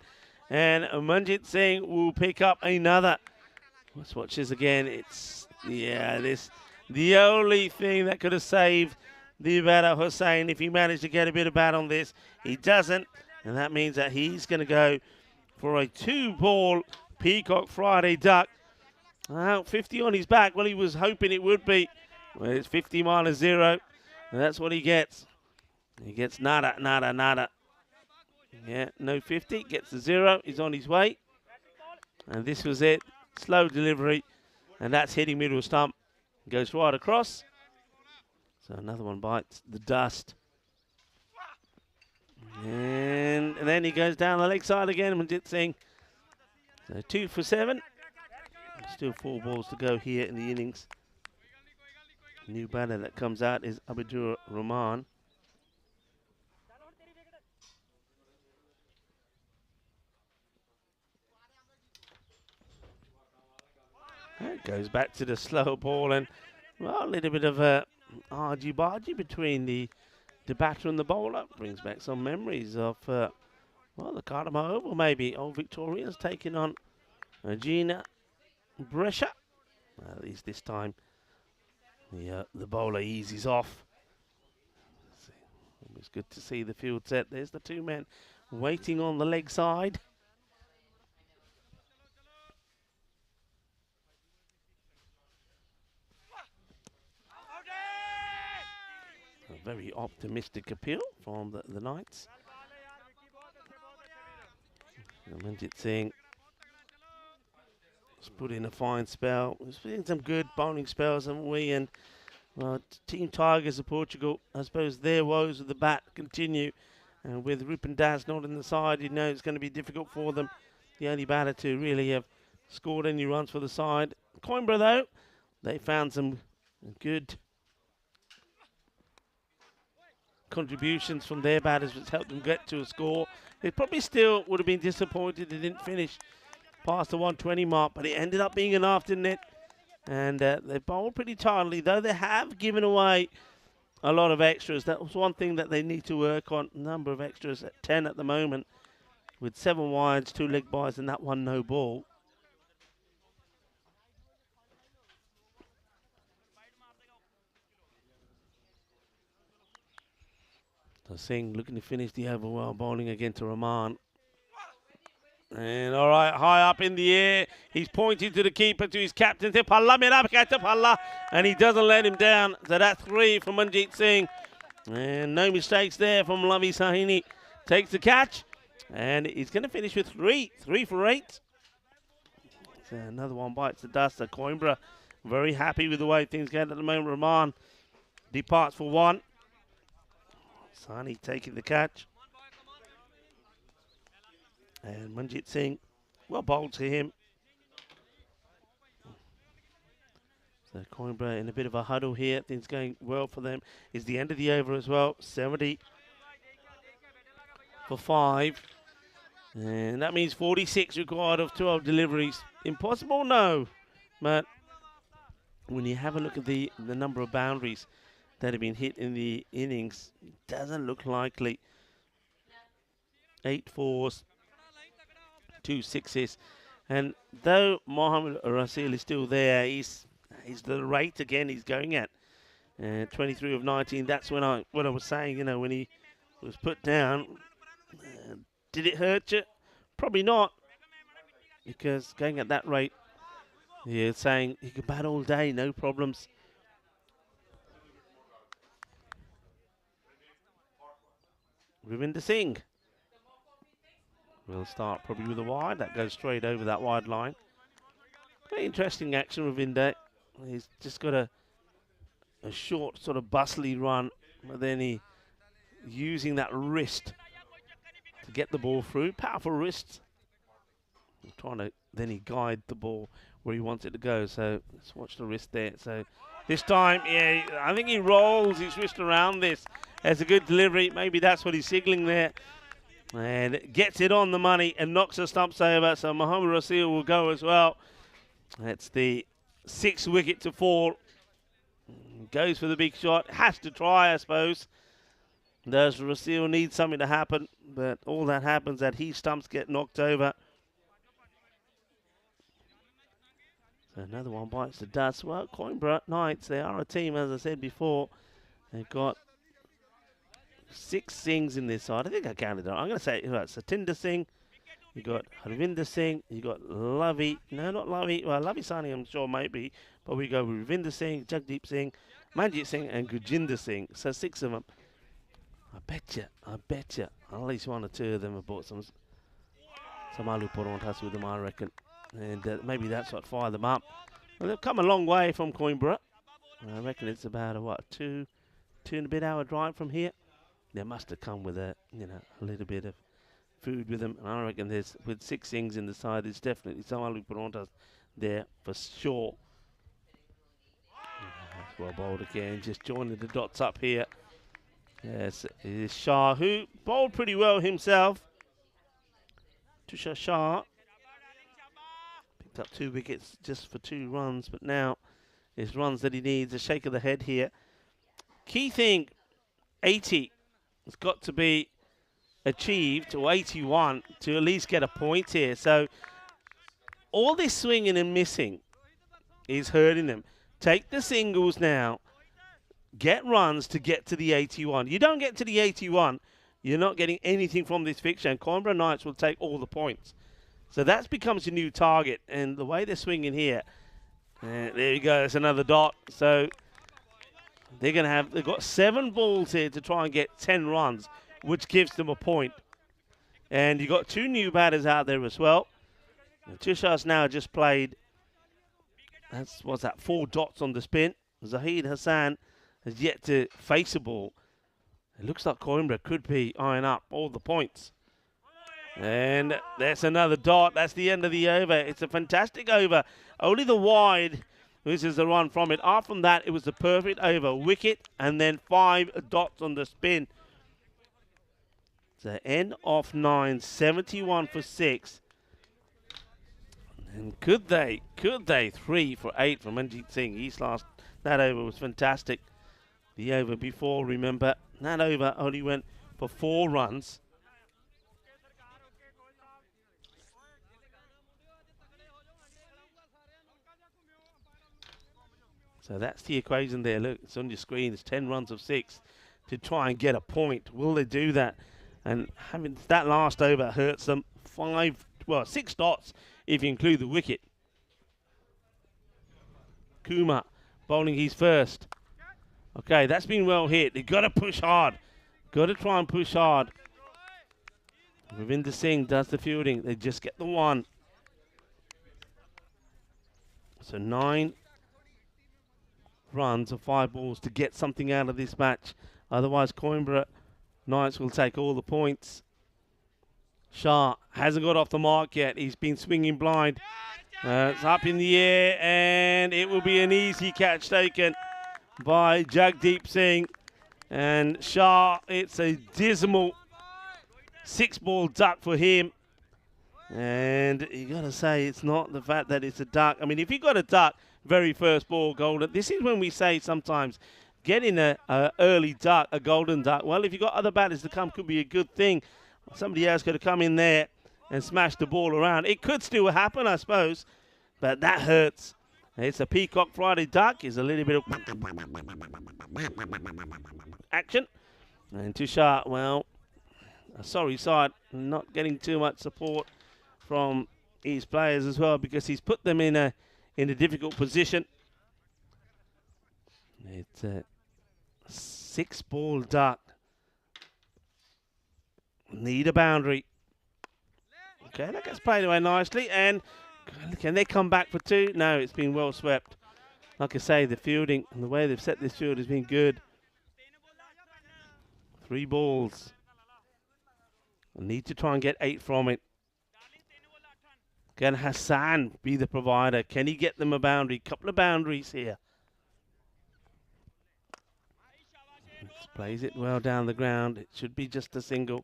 And Manjit Singh will pick up another. Let's watch this again. It's, yeah, this, the only thing that could have saved the batter Hossain if he managed to get a bit of bat on this. He doesn't. And that means that he's going to go for a 2-ball Peacock Friday duck. 50 on his back. Well, he was hoping it would be. Well, it's 50 minus 0. And that's what he gets. He gets nada, nada, nada. Yeah, no 50. Gets the 0. He's on his way. And this was it. Slow delivery. And that's hitting middle stump. Goes right across. So another one bites the dust. And then he goes down the leg side again, Manjit Singh. So 2 for 7. Still 4 balls to go here in the innings. New batter that comes out is Abdur Rahman. It goes back to the slow ball, and well, a little bit of a argy-bargy between the batter and the bowler. Brings back some memories of, well, the Cardamom Oval maybe. Old Victorians taking on Gina Brescia. At least this time the bowler eases off. It's good to see the field set. There's the 2 men waiting on the leg side. A very optimistic appeal from the Knights. Manjit Singh has put in a fine spell. He's put in some good bowling spells, haven't we? And Team Tigers of Portugal, I suppose their woes with the bat continue. And with Rupen Das not in the side, you know it's going to be difficult for them the only batter to really have scored any runs for the side. Coimbra, though, they found some good contributions from their batters, which helped them get to a score. They probably still would have been disappointed they didn't finish past the 120 mark, but it ended up being enough, didn't it? And they bowled pretty tidily, though they have given away a lot of extras. That was one thing that they need to work on. Number of extras at 10 at the moment, with 7 wides, 2 leg byes, and that one no ball. So Singh looking to finish the over while bowling again to Rahman. And all right, high up in the air. He's pointing to the keeper, to his captain. And he doesn't let him down. So that's 3 from Manjeet Singh. And no mistakes there from Lavi Sahini. Takes the catch. And he's going to finish with 3. 3 for 8. So another one bites the dust. So Coimbra very happy with the way things go at the moment. Rahman departs for 1. Sahni taking the catch. And Manjeet Singh, well bowled to him. So Coimbra in a bit of a huddle here. Things going well for them. It's the end of the over as well. 70 for 5. And that means 46 required of 12 deliveries. Impossible? No. But when you have a look at the number of boundaries that have been hit in the innings, it doesn't look likely. 8 4s. 2 6s, and though Mohammad Rasil is still there, he's the rate again he's going at 23 of 19. That's when I was saying, you know, when he was put down, did it hurt you? Probably not, because going at that rate, you're saying he could bat all day, no problems. Ravinder Singh will start probably with a wide. That goes straight over that wide line. Very interesting action with Ravinder. He's just got a short sort of bustly run, but then he using that wrist to get the ball through. Powerful wrists. He's trying to then he guide the ball where he wants it to go. So let's watch the wrist there. So this time, yeah, I think he rolls his wrist around this. That's a good delivery. Maybe that's what he's signaling there. And gets it on the money and knocks the stumps over. So Mohammad Rasil will go as well. That's the 6th wicket to fall. Goes for the big shot. Has to try, I suppose. Does Rasil need something to happen? But all that happens that his stumps get knocked over. So another one bites the dust. Well, Coimbra Knights, they are a team, as I said before. They've got 6 Singhs in this side. I think I counted it. I'm going to say Satinder Singh. You got Harvinder Singh. You got Lavi. No, not Lavi. Well, Lavi Sahni, I'm sure maybe. But we go with Ravinder Singh, Jagdeep Singh, Manjeet Singh, and Gujinder Singh. So 6 of them. I bet you. At least 1 or 2 of them have bought some aloo paranthas with them, I reckon. And maybe that's what fired them up. Well, they've come a long way from Coimbra. I reckon it's about a 2 and a bit hour drive from here. They must have come with a little bit of food with them. And I reckon there's, with 6 Singhs in the side, there's definitely some aloo paranthas there for sure. Well bowled again, just joining the dots up here. Yes, it is Shah, who bowled pretty well himself. Tushar Shah picked up 2 wickets just for 2 runs, but now his runs that he needs, a shake of the head here. Key thing, 80 has got to be achieved, or 81, to at least get a point here. So all this swinging and missing is hurting them. Take the singles now, get runs to get to the 81. You don't get to the 81, you're not getting anything from this fixture, and Coimbra Knights will take all the points. So that becomes your new target, and the way they're swinging here, there you go, that's another dot. So they've got 7 balls here to try and get 10 runs, which gives them a point. And you've got 2 new batters out there as well. Tushar's now just played, what's that, 4 dots on the spin. Zahid Hassan has yet to face a ball. It looks like Coimbra could be eyeing up all the points. And that's another dot. That's the end of the over. It's a fantastic over. Only the wide, which is the run from it. Apart from that, it was the perfect over. Wicket and then 5 dots on the spin. So end of 9, 71 for 6. And could they 3 for 8 from Manjeet Singh. That over was fantastic. The over before, remember, that over only went for 4 runs. So that's the equation there. Look, it's on your screen. It's 10 runs of 6 to try and get a point. Will they do that? And having that last over hurts them. 6 dots if you include the wicket. Kumar bowling his first. Okay, that's been well hit. They've got to push hard. Got to try and push hard. Ravinder Singh does the fielding. They just get the 1. So 9 runs of 5 balls to get something out of this match. Otherwise, Coimbra Knights will take all the points. Shah hasn't got off the mark yet. He's been swinging blind. It's up in the air, and it will be an easy catch taken by Jagdeep Singh. And Shah, it's a dismal 6-ball duck for him. And you got to say, it's not the fact that it's a duck. I mean, if you got a duck, very first ball, golden. This is when we say sometimes getting a early duck, a golden duck. Well, if you got other batters to come, could be a good thing. Somebody else could have come in there and smashed the ball around. It could still happen, I suppose, but that hurts. It's a Peacock Friday duck. It's a little bit of action. And Tushar, well, a sorry sight, not getting too much support from his players as well, because he's put them in a difficult position. It's a 6-ball duck. Need a boundary. Okay, that gets played away nicely. And can they come back for 2? No, it's been well swept. Like I say, the fielding and the way they've set this field has been good. 3 balls. I need to try and get 8 from it. Can Hassan be the provider? Can he get them a boundary? Couple of boundaries here. Plays it well down the ground. It should be just a single.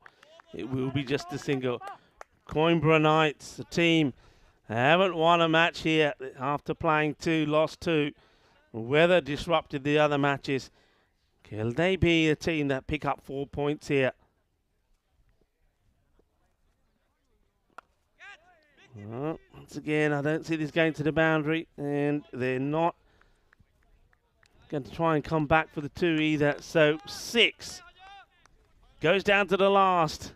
It will be just a single. Coimbra Knights, the team, haven't won a match here after playing 2, lost 2. Weather disrupted the other matches. Can they be a team that pick up 4 points here? Well, once again, I don't see this going to the boundary, and they're not going to try and come back for the 2 either. So 6 goes down to the last.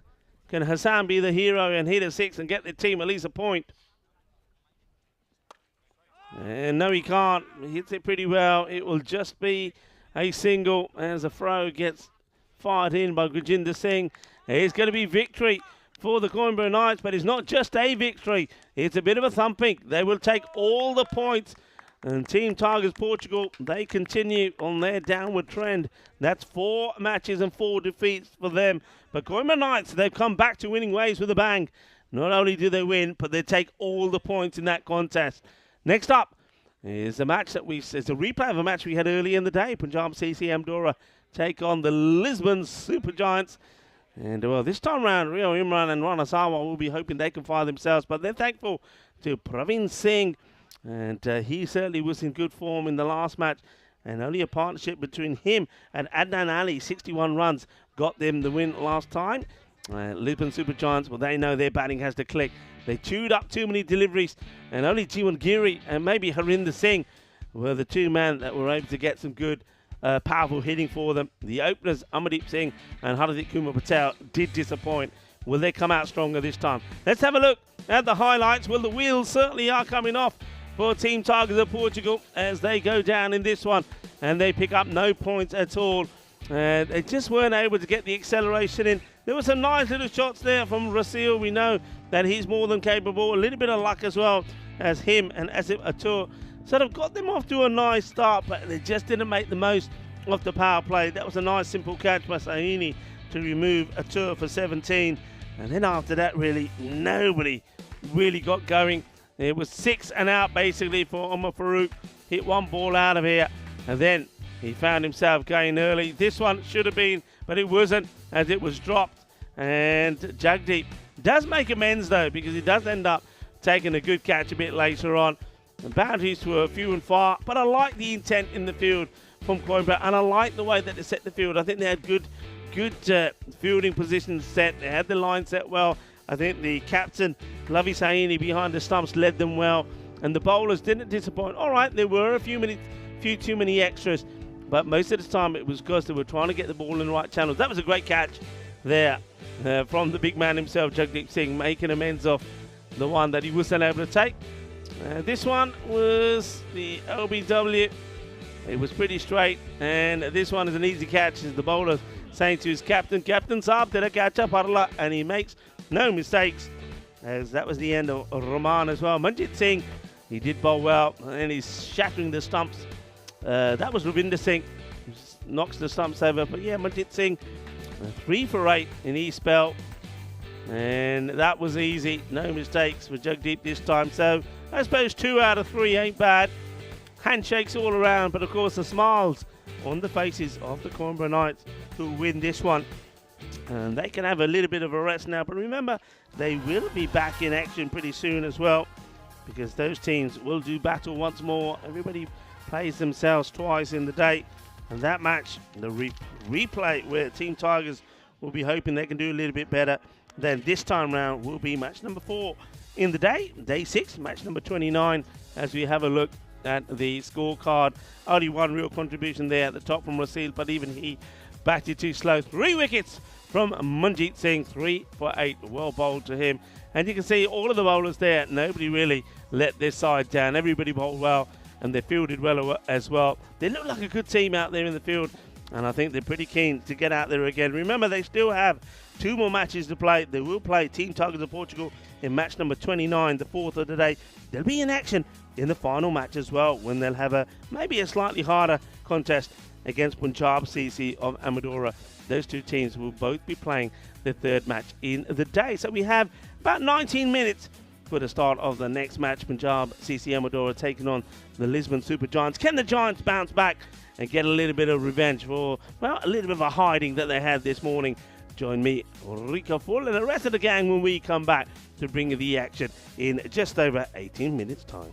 Can Hassan be the hero and hit a 6 and get the team at least a point? And no, he can't. He hits it pretty well. It will just be a single as a throw gets fired in by Gurjinder Singh. It's going to be victory for the Coimbra Knights, but it's not just a victory. It's a bit of a thumping. They will take all the points. And Team Tigers Portugal, they continue on their downward trend. That's 4 matches and 4 defeats for them. But Coimbra Knights, they've come back to winning ways with a bang. Not only do they win, but they take all the points in that contest. Next up is a match that it's a replay of a match we had early in the day. Punjab CC Amdora take on the Lisbon Super Giants. And, well, this time round, Rio Imran and Rana Sawa will be hoping they can fire themselves. But they're thankful to Praveen Singh. And he certainly was in good form in the last match. And only a partnership between him and Adnan Ali, 61 runs, got them the win last time. Lisbon Super Giants, well, they know their batting has to click. They chewed up too many deliveries. And only Jiwan Giri and maybe Harinder Singh were the 2 men that were able to get some good powerful hitting for them. The openers, Amardeep Singh and Hardik Kumar Patel, did disappoint. Will they come out stronger this time? Let's have a look at the highlights. Well, the wheels certainly are coming off for Team Tigers of Portugal as they go down in this one. And they pick up no points at all. They just weren't able to get the acceleration in. There were some nice little shots there from Rasil. We know that he's more than capable. A little bit of luck as well as him and Asif Atur sort of got them off to a nice start, but they just didn't make the most of the power play. That was a nice simple catch by Sahini to remove Atur for 17. And then after that, really, nobody really got going. It was 6 and out basically for Omar Farouk. Hit one ball out of here, and then he found himself going early. This one should have been, but it wasn't, as it was dropped. And Jagdeep does make amends though, because he does end up taking a good catch a bit later on. The boundaries were few and far, but I like the intent in the field from Coimbra, and I like the way that they set the field. I think they had good fielding positions set. They had the line set well. I think the captain, Lavi Saini, behind the stumps led them well, and the bowlers didn't disappoint. All right, there were a few too many extras, but most of the time it was because they were trying to get the ball in the right channels. That was a great catch there from the big man himself, Jagdeep Singh, making amends of the one that he wasn't able to take. This one was the OBW. It was pretty straight, and this one is an easy catch, as the bowler saying to his captain, "Captain Saab, did I catch up, Parla?" And he makes no mistakes, as that was the end of Rahman as well. Manjit Singh, he did bowl well, and he's shattering the stumps. That was Ravinder Singh, who knocks the stumps over. But yeah, Manjit Singh, 3 for 8 in each spell, and that was easy. No mistakes for Jagdeep this time. So I suppose 2 out of 3 ain't bad. Handshakes all around, but of course the smiles on the faces of the Coimbra Knights, who win this one. And they can have a little bit of a rest now, but remember, they will be back in action pretty soon as well, because those teams will do battle once more. Everybody plays themselves twice in the day, and that match, the replay, where Team Tigers will be hoping they can do a little bit better than this time round, will be match number 4 in the day 6, match number 29, as we have a look at the scorecard. Only one real contribution there at the top from Rasil, but even he batted too slow. 3 wickets from Manjit Singh, 3 for 8. Well bowled to him. And you can see all of the bowlers there, nobody really let their side down. Everybody bowled well, and they fielded well as well. They look like a good team out there in the field, and I think they're pretty keen to get out there again. Remember, they still have 2 more matches to play. They will play Team Tigers of Portugal in match number 29, the 4th of the day. They'll be in action in the final match as well, when they'll have maybe a slightly harder contest against Punjab CC of Amadora. Those 2 teams will both be playing the 3rd match in the day. So we have about 19 minutes for the start of the next match. Punjab CC Amadora taking on the Lisbon Super Giants. Can the Giants bounce back and get a little bit of revenge for, well, a little bit of a hiding that they had this morning? Join me, Rika Full, and the rest of the gang when we come back to bring you the action in just over 18 minutes' time.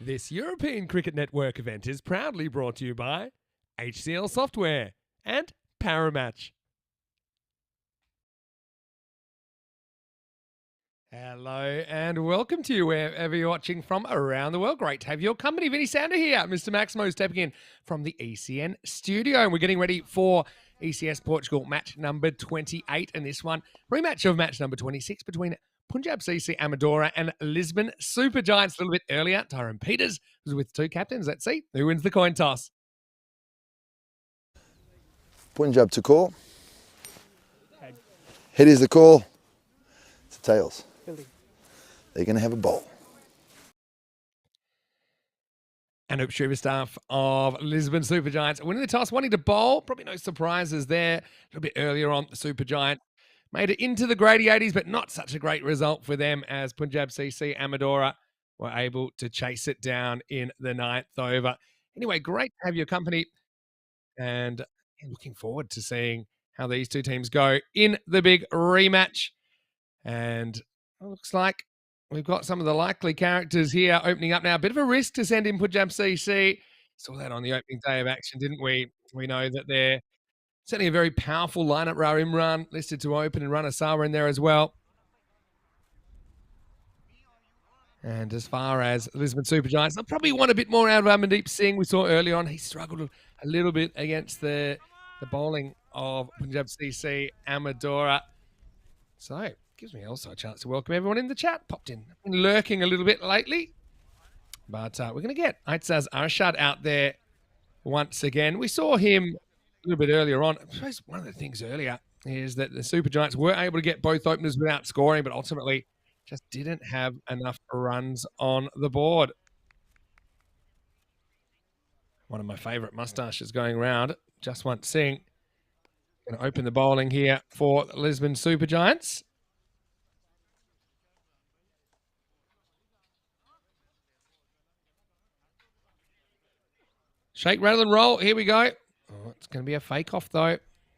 This European Cricket Network event is proudly brought to you by HCL Software and Paramatch. Hello and welcome to you wherever you're watching from around the world. Great to have your company. Vinny Sander here. Mr. Maximo stepping in from the ECN studio. And we're getting ready for ECS Portugal match number 28. And this one, rematch of match number 26 between Punjab CC Amadora and Lisbon Super Giants. A little bit earlier, Tyrone Peters was with two captains. Let's see who wins the coin toss. Punjab to call. Head is the call. It's the tails. They're going to have a bowl. And Ups staff of Lisbon Super Giants winning the toss, wanting to bowl. Probably no surprises there. A little bit earlier on, the Super Giants made it into the grade 80s, but not such a great result for them as Punjab CC Amadora were able to chase it down in the ninth over. Anyway, great to have your company, and looking forward to seeing how these two teams go in the big rematch. And it looks like we've got some of the likely characters here opening up now. A bit of a risk to send in Punjab CC. Saw that on the opening day of action, didn't we? We know that they're certainly a very powerful lineup. Ra Imran listed to open and Rana Sawa in there as well. And as far as Lisbon Super Giants, they'll probably want a bit more out of Amandeep Singh. We saw early on he struggled a little bit against the bowling of Punjab CC Amadora. So gives me also a chance to welcome everyone in the chat. Popped in, been lurking a little bit lately. But we're going to get Aitzaz Arshad out there once again. We saw him a little bit earlier on. I suppose one of the things earlier is that the Super Giants were able to get both openers without scoring, but ultimately just didn't have enough runs on the board. One of my favourite mustaches going around, Jaswant Singh. Going to open the bowling here for Lisbon Super Giants. Shake, rattle and roll. Here we go. Oh, it's going to be a fake off though.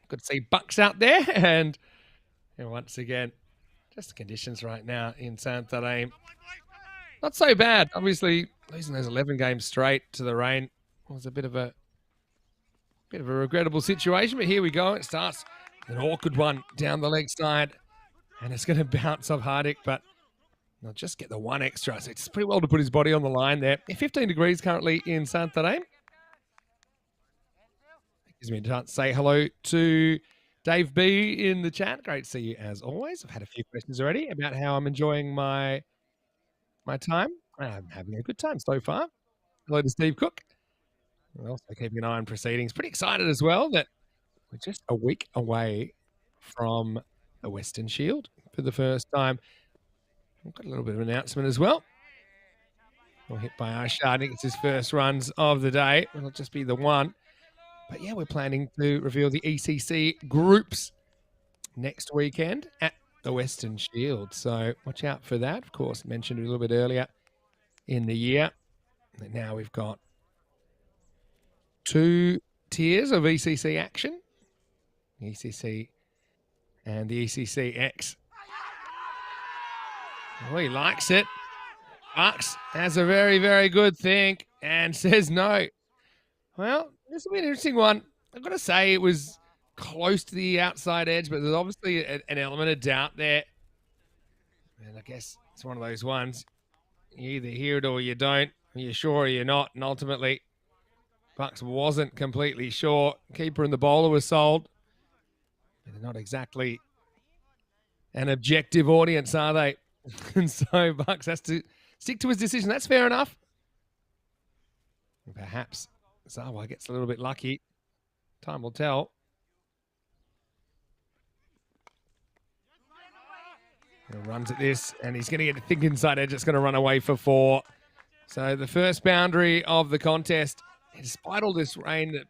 Good to see Bucks out there. And once again, just the conditions right now in Santarém. Not so bad. Obviously, losing those 11 games straight to the rain was a bit of a regrettable situation. But here we go. It starts an awkward one down the leg side. And it's going to bounce off Hardik, but they'll just get the one extra. So it's pretty well to put his body on the line there. 15 degrees currently in Santarém. Gives me a chance to say hello to Dave B in the chat. Great to see you as always. I've had a few questions already about how I'm enjoying my time. I'm having a good time so far. Hello to Steve Cook. We're also keeping an eye on proceedings. Pretty excited as well that we're just a week away from the Western Shield for the first time. We've got a little bit of an announcement as well. We'll hit by Arshad. It's his first runs of the day. It'll just be the one. But yeah, we're planning to reveal the ECC groups next weekend at the Western Shield. So watch out for that. Of course, mentioned a little bit earlier in the year. And now we've got 2 tiers of ECC action. ECC and the ECCX. Oh, he likes it. Bucks has a very, very good think and says no. Well, this will be an interesting one. I've got to say it was close to the outside edge, but there's obviously an element of doubt there. And I guess it's one of those ones. You either hear it or you don't. You're sure or you're not. And ultimately, Bucks wasn't completely sure. Keeper and the bowler were sold. But they're not exactly an objective audience, are they? And so Bucks has to stick to his decision. That's fair enough. And perhaps Zawa gets a little bit lucky. Time will tell. He runs at this, and he's going to get a thick inside edge. It's going to run away for 4. So the first boundary of the contest, despite all this rain, it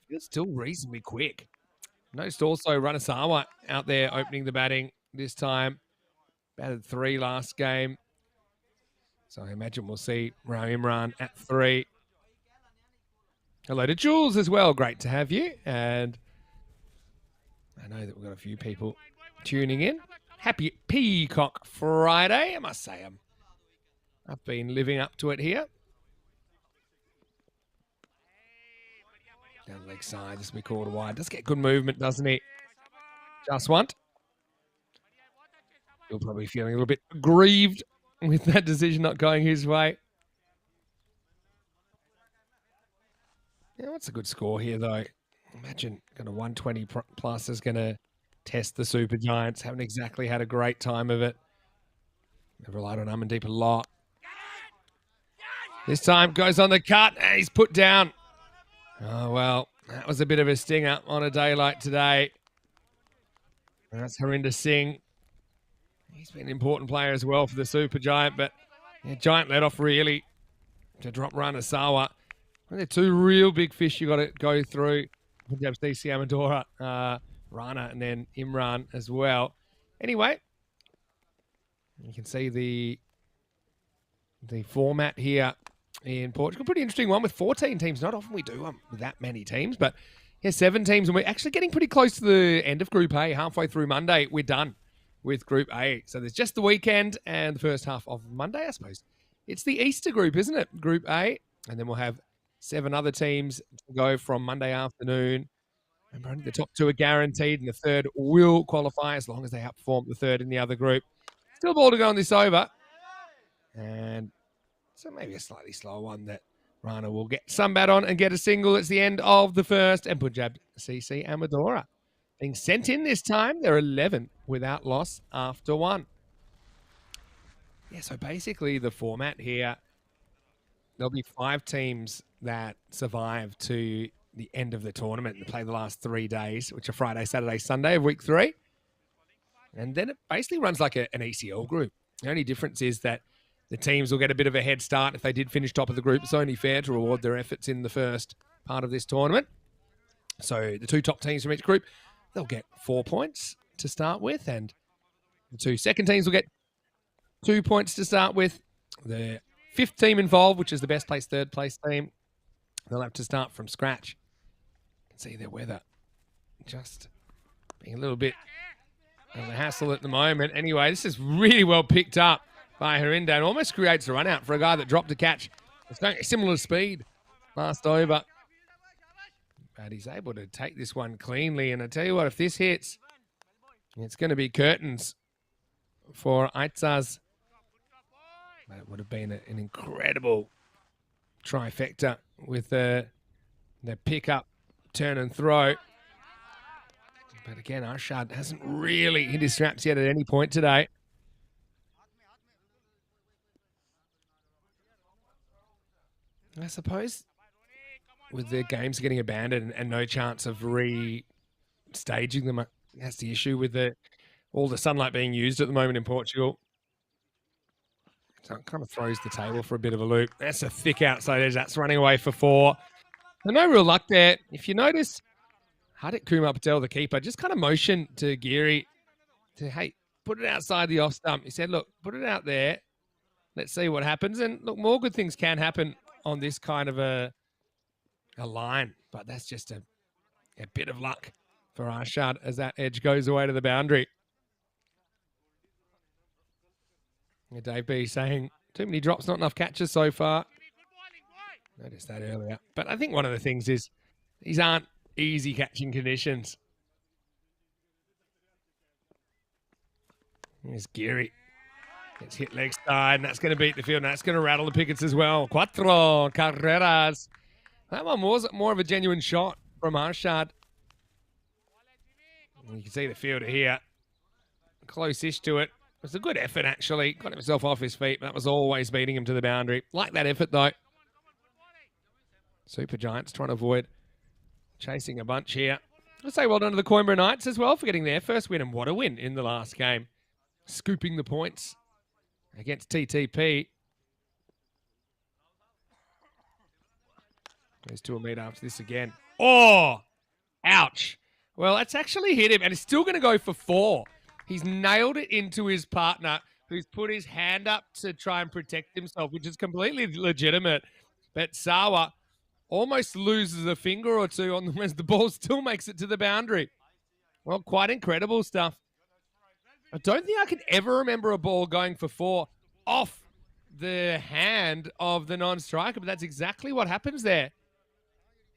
feels still reasonably quick. Noticed also Ranasawa out there opening the batting this time. Batted 3 last game. So I imagine we'll see Ra Imran at 3. Hello to Jules as well. Great to have you. And I know that we've got a few people tuning in. Happy Peacock Friday. I must say I've been living up to it here. Down the leg side, this will be called wide. Does get good movement, doesn't he? Just want. He'll probably feeling a little bit grieved with that decision not going his way. Yeah, what's a good score here, though? Imagine kind of 120 plus is going to test the Super Giants. Haven't exactly had a great time of it. They've relied on Amandeep a lot. This time goes on the cut and he's put down. Oh, well, that was a bit of a stinger on a day like today. And that's Harinder Singh. He's been an important player as well for the Super Giant, but yeah, Giant let off really to drop Rana Sawa. They're two real big fish you got to go through. Punjab DC Amadora, Rana, and then Imran as well. Anyway, you can see the format here in Portugal. Pretty interesting one with 14 teams. Not often we do with that many teams, but yeah, 7 teams. And we're actually getting pretty close to the end of Group A. Halfway through Monday, we're done with Group A. So there's just the weekend and the first half of Monday, I suppose. It's the Easter group, isn't it? Group A. And then we'll have 7 other teams to go from Monday afternoon. Remember, only the top 2 are guaranteed, and the third will qualify as long as they outperform the third in the other group. Still ball to go on this over. And so maybe a slightly slower one that Rana will get some bat on and get a single. It's the end of the first. And Punjab CC Amadora being sent in this time. They're 11 without loss after 1. Yeah, so basically the format here, there'll be 5 teams that survive to the end of the tournament and play the last 3 days, which are Friday, Saturday, Sunday of week 3. And then it basically runs like an ECL group. The only difference is that the teams will get a bit of a head start if they did finish top of the group. It's only fair to reward their efforts in the first part of this tournament. So the 2 top teams from each group, they'll get 4 points to start with, and the 2 second teams will get 2 points to start with. The 5th team involved, which is the best place, 3rd place team, they'll have to start from scratch. You can see their weather just being a little bit of a hassle at the moment. Anyway, this is really well picked up by Harinder and almost creates a run out for a guy that dropped a catch. It's going at similar speed last over. But he's able to take this one cleanly. And I tell you what, if this hits, it's going to be curtains for Aitzaz. But it would have been an incredible trifecta with the pick-up, turn and throw. But again, Arshad hasn't really hit his straps yet at any point today. I suppose with the games getting abandoned and no chance of re-staging them, that's the issue with all the sunlight being used at the moment in Portugal. So it kind of throws the table for a bit of a loop. That's a thick outside edge. That's running away for 4. And no real luck there. If you notice, Hardik Kumar Patel, the keeper, just kind of motioned to Geary to, hey, put it outside the off stump. He said, look, put it out there. Let's see what happens. And look, more good things can happen on this kind of a line. But that's just a bit of luck for Arshad as that edge goes away to the boundary. Dave B saying, too many drops, not enough catches so far. Noticed that earlier. But I think one of the things is these aren't easy catching conditions. Here's Geary. Gets hit leg side, and that's going to beat the field. And that's going to rattle the pickets as well. Cuatro carreras. That one was more of a genuine shot from Arshad. And you can see the fielder here. Close-ish to it. It was a good effort, actually. Got himself off his feet, but that was always beating him to the boundary. Like that effort, though. Super Giants trying to avoid chasing a bunch here. I'd say well done to the Coimbra Knights as well for getting their first win, and what a win in the last game. Scooping the points against TTP. There's 2 a meter after this again. Oh, ouch. Well, that's actually hit him, and it's still going to go for 4. He's nailed it into his partner, who's put his hand up to try and protect himself, which is completely legitimate. But Sawa almost loses a finger or 2 on the as the ball still makes it to the boundary. Well, quite incredible stuff. I don't think I can ever remember a ball going for 4 off the hand of the non-striker, but that's exactly what happens there.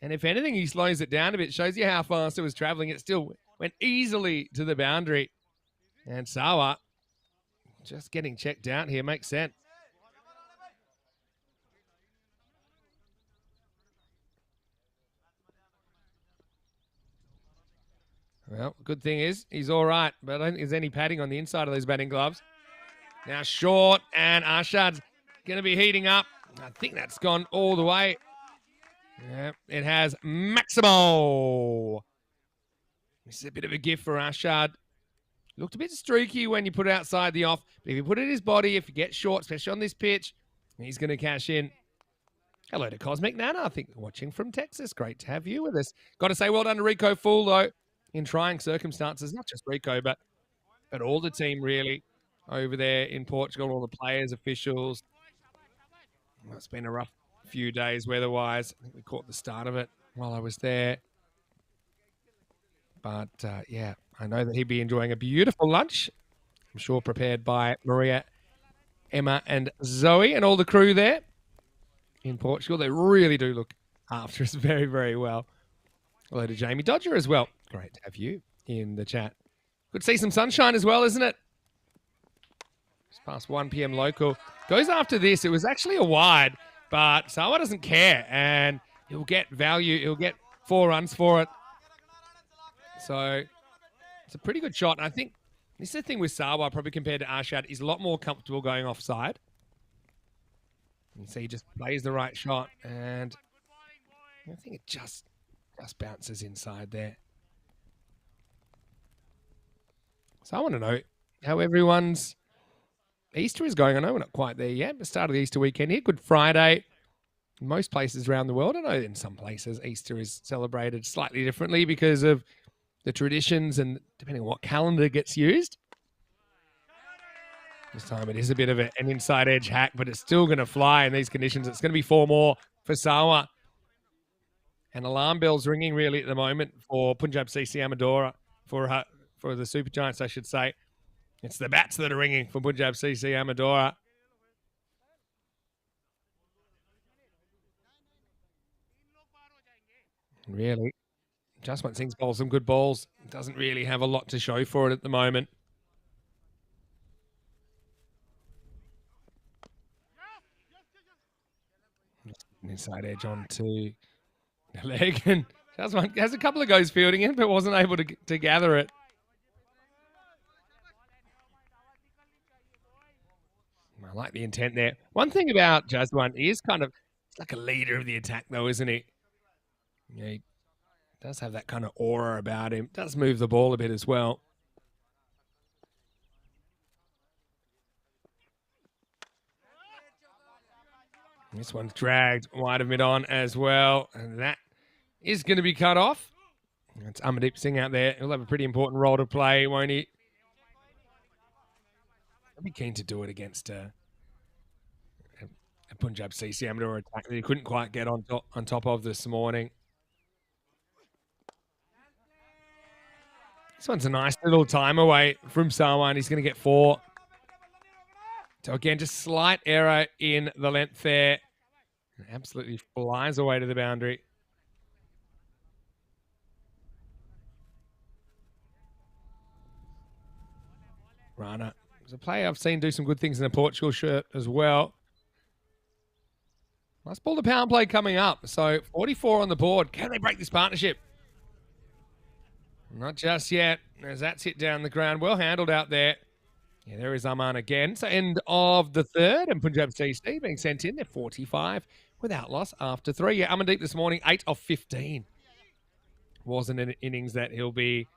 And if anything, he slows it down a bit. Shows you how fast it was traveling. It still went easily to the boundary. And Sawa just getting checked out here. Makes sense. Well, good thing is he's all right, but I don't think there's any padding on the inside of those batting gloves. Now short, and Arshad's going to be heating up. I think that's gone all the way. Yeah, it has Maximo. This is a bit of a gift for Arshad. Looked a bit streaky when you put it outside the off, but if you put it in his body, if you get short, especially on this pitch, he's going to cash in. Hello to Cosmic Nana, I think, watching from Texas. Great to have you with us. Got to say well done to Rico Fool, though, in trying circumstances. Not just Rico, but all the team, really, over there in Portugal, all the players, officials. Well, it's been a rough few days weather-wise. I think we caught the start of it while I was there. But, yeah, I know that he'd be enjoying a beautiful lunch. I'm sure prepared by Maria, Emma, and Zoe, and all the crew there in Portugal. They really do look after us very, very well. Hello to Jamie Dodger as well. Great to have you in the chat. Good to see some sunshine as well, isn't it? It's past 1 p.m. local. Goes after this. It was actually a wide, but Sawa doesn't care, and he'll get value. He'll get 4 runs for it. So it's a pretty good shot. And I think this is the thing with Sawa, probably compared to Arshad, he's a lot more comfortable going offside. You see, he just plays the right shot, and I think it just bounces inside there. So I want to know how everyone's Easter is going. I know we're not quite there yet, but start of the Easter weekend here. Good Friday. In most places around the world, I know in some places Easter is celebrated slightly differently because of the traditions and depending on what calendar gets used. This time it is a bit of an inside edge hack, but it's still going to fly in these conditions. It's going to be 4 more for Sawa. And alarm bells ringing really at the moment for Punjab CC Amadora, for the Super Giants, I should say. It's the bats that are ringing for Punjab CC Amadora. Really, Jaswant Singh's bowled some good balls. Doesn't really have a lot to show for it at the moment. Inside edge onto the leg, and Jaswant has a couple of goes fielding it, but wasn't able to gather it. I like the intent there. One thing about Jaswant, he is kind of like a leader of the attack, though, isn't he? Yeah, he does have that kind of aura about him. Does move the ball a bit as well. This one's dragged wide of mid-on as well. And that is going to be cut off. It's Amardeep Singh out there. He'll have a pretty important role to play, won't he? I'd be keen to do it against a Punjab CC Amador attack that he couldn't quite get on top of this morning. This one's a nice little time away from Sawa, and he's going to get 4. So again, just slight error in the length there. Absolutely flies away to the boundary. Rana is a player I've seen do some good things in a Portugal shirt as well. Nice ball to power play coming up. So 44 on the board. Can they break this partnership? Not just yet, as that's hit down the ground. Well handled out there. Yeah, there is Aman again. So end of the third, and Punjab CC being sent in. They're 45 without loss after 3. Yeah, Amandeep this morning, 8 of 15. Wasn't an innings that he'll be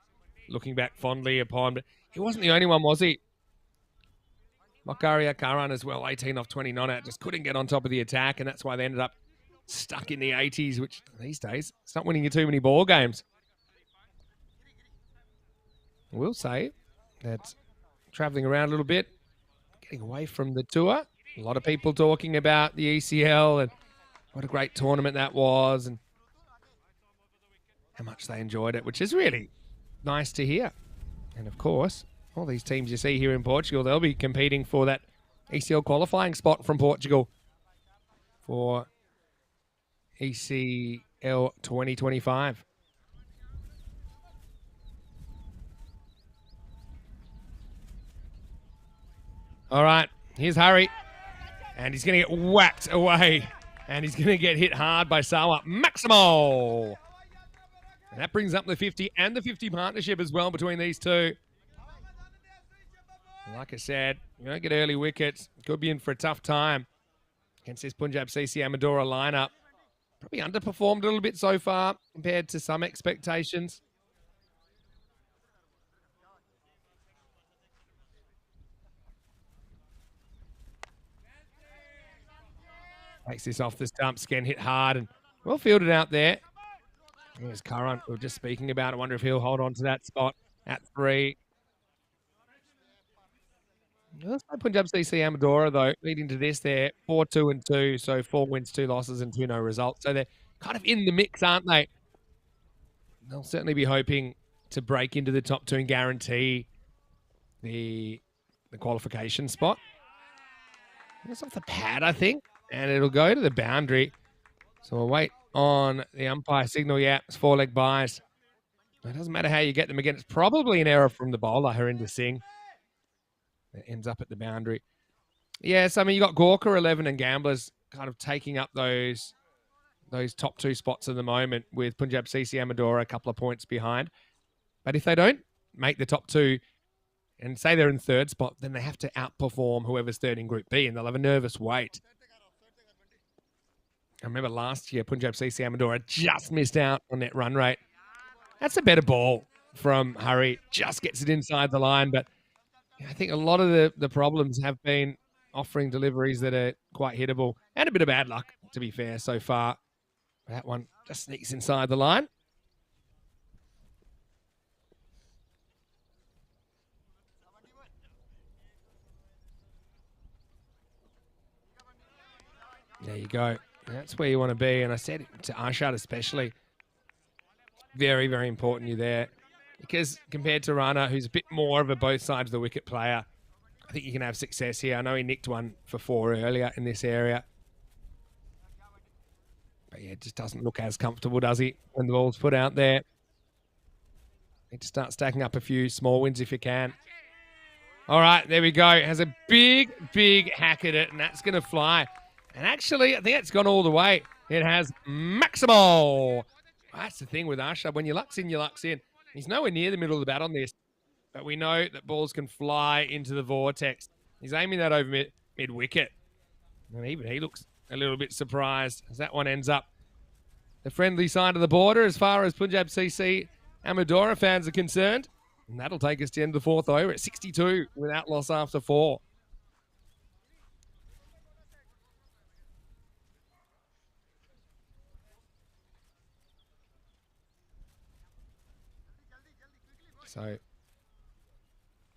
looking back fondly upon, but he wasn't the only one, was he? Makaria Karan as well, 18 off 20 non-out. Just couldn't get on top of the attack, and that's why they ended up stuck in the 80s, which these days, it's not winning you too many ball games. I will say that traveling around a little bit, getting away from the tour. A lot of people talking about the ECL and what a great tournament that was and how much they enjoyed it, which is really nice to hear. And of course, all these teams you see here in Portugal, they'll be competing for that ECL qualifying spot from Portugal for ECS ECL 2025. All right, here's Harry. And he's going to get whacked away. And he's going to get hit hard by Sawa. Maximo! And that brings up the 50 and the 50 partnership as well between these two. And like I said, you don't get early wickets. Could be in for a tough time against this Punjab CC Amadora lineup. Probably underperformed a little bit so far compared to some expectations. Takes this off the stumps, again hit hard and well fielded out there. Here's Karan, we were just speaking about. I wonder if he'll hold on to that spot at 3. Let's play Punjab CC Amadora, though, leading to this there, 4-2-2, so 4 wins, 2 losses, and 2 no results. So they're kind of in the mix, aren't they? They'll certainly be hoping to break into the top 2 and guarantee the qualification spot. It's off the pad, I think, and it'll go to the boundary. So we'll wait on the umpire signal. Yeah, it's 4-leg buys. It doesn't matter how you get them again. It's probably an error from the bowler, Harinder Singh. It ends up at the boundary. Yes, I mean, you got Gorka 11 and Gamblers kind of taking up those top 2 spots at the moment with Punjab CC Amadora a couple of points behind. But if they don't make the top 2 and say they're in 3rd spot, then they have to outperform whoever's 3rd in Group B, and they'll have a nervous wait. I remember last year, Punjab CC Amadora just missed out on that run rate. That's a better ball from Hurry. Just gets it inside the line, but I think a lot of the problems have been offering deliveries that are quite hittable and a bit of bad luck, to be fair, so far. That one just sneaks inside the line. There you go. That's where you want to be. And I said to Arshad especially, very, very important you're there. Because compared to Rana, who's a bit more of a both sides of the wicket player, I think you can have success here. I know he nicked one for 4 earlier in this area. But yeah, it just doesn't look as comfortable, does he, when the ball's put out there? Need to start stacking up a few small wins if you can. All right, there we go. Has a big, big hack at it, and that's going to fly. And actually, I think it's gone all the way. It has Maximo. That's the thing with Arshad. When your luck's in, your luck's in. He's nowhere near the middle of the bat on this. But we know that balls can fly into the vortex. He's aiming that over mid-wicket. And even he looks a little bit surprised as that one ends up the friendly side of the border as far as Punjab CC Amadora fans are concerned. And that'll take us to the end of the 4th over at 62 without loss after 4. So,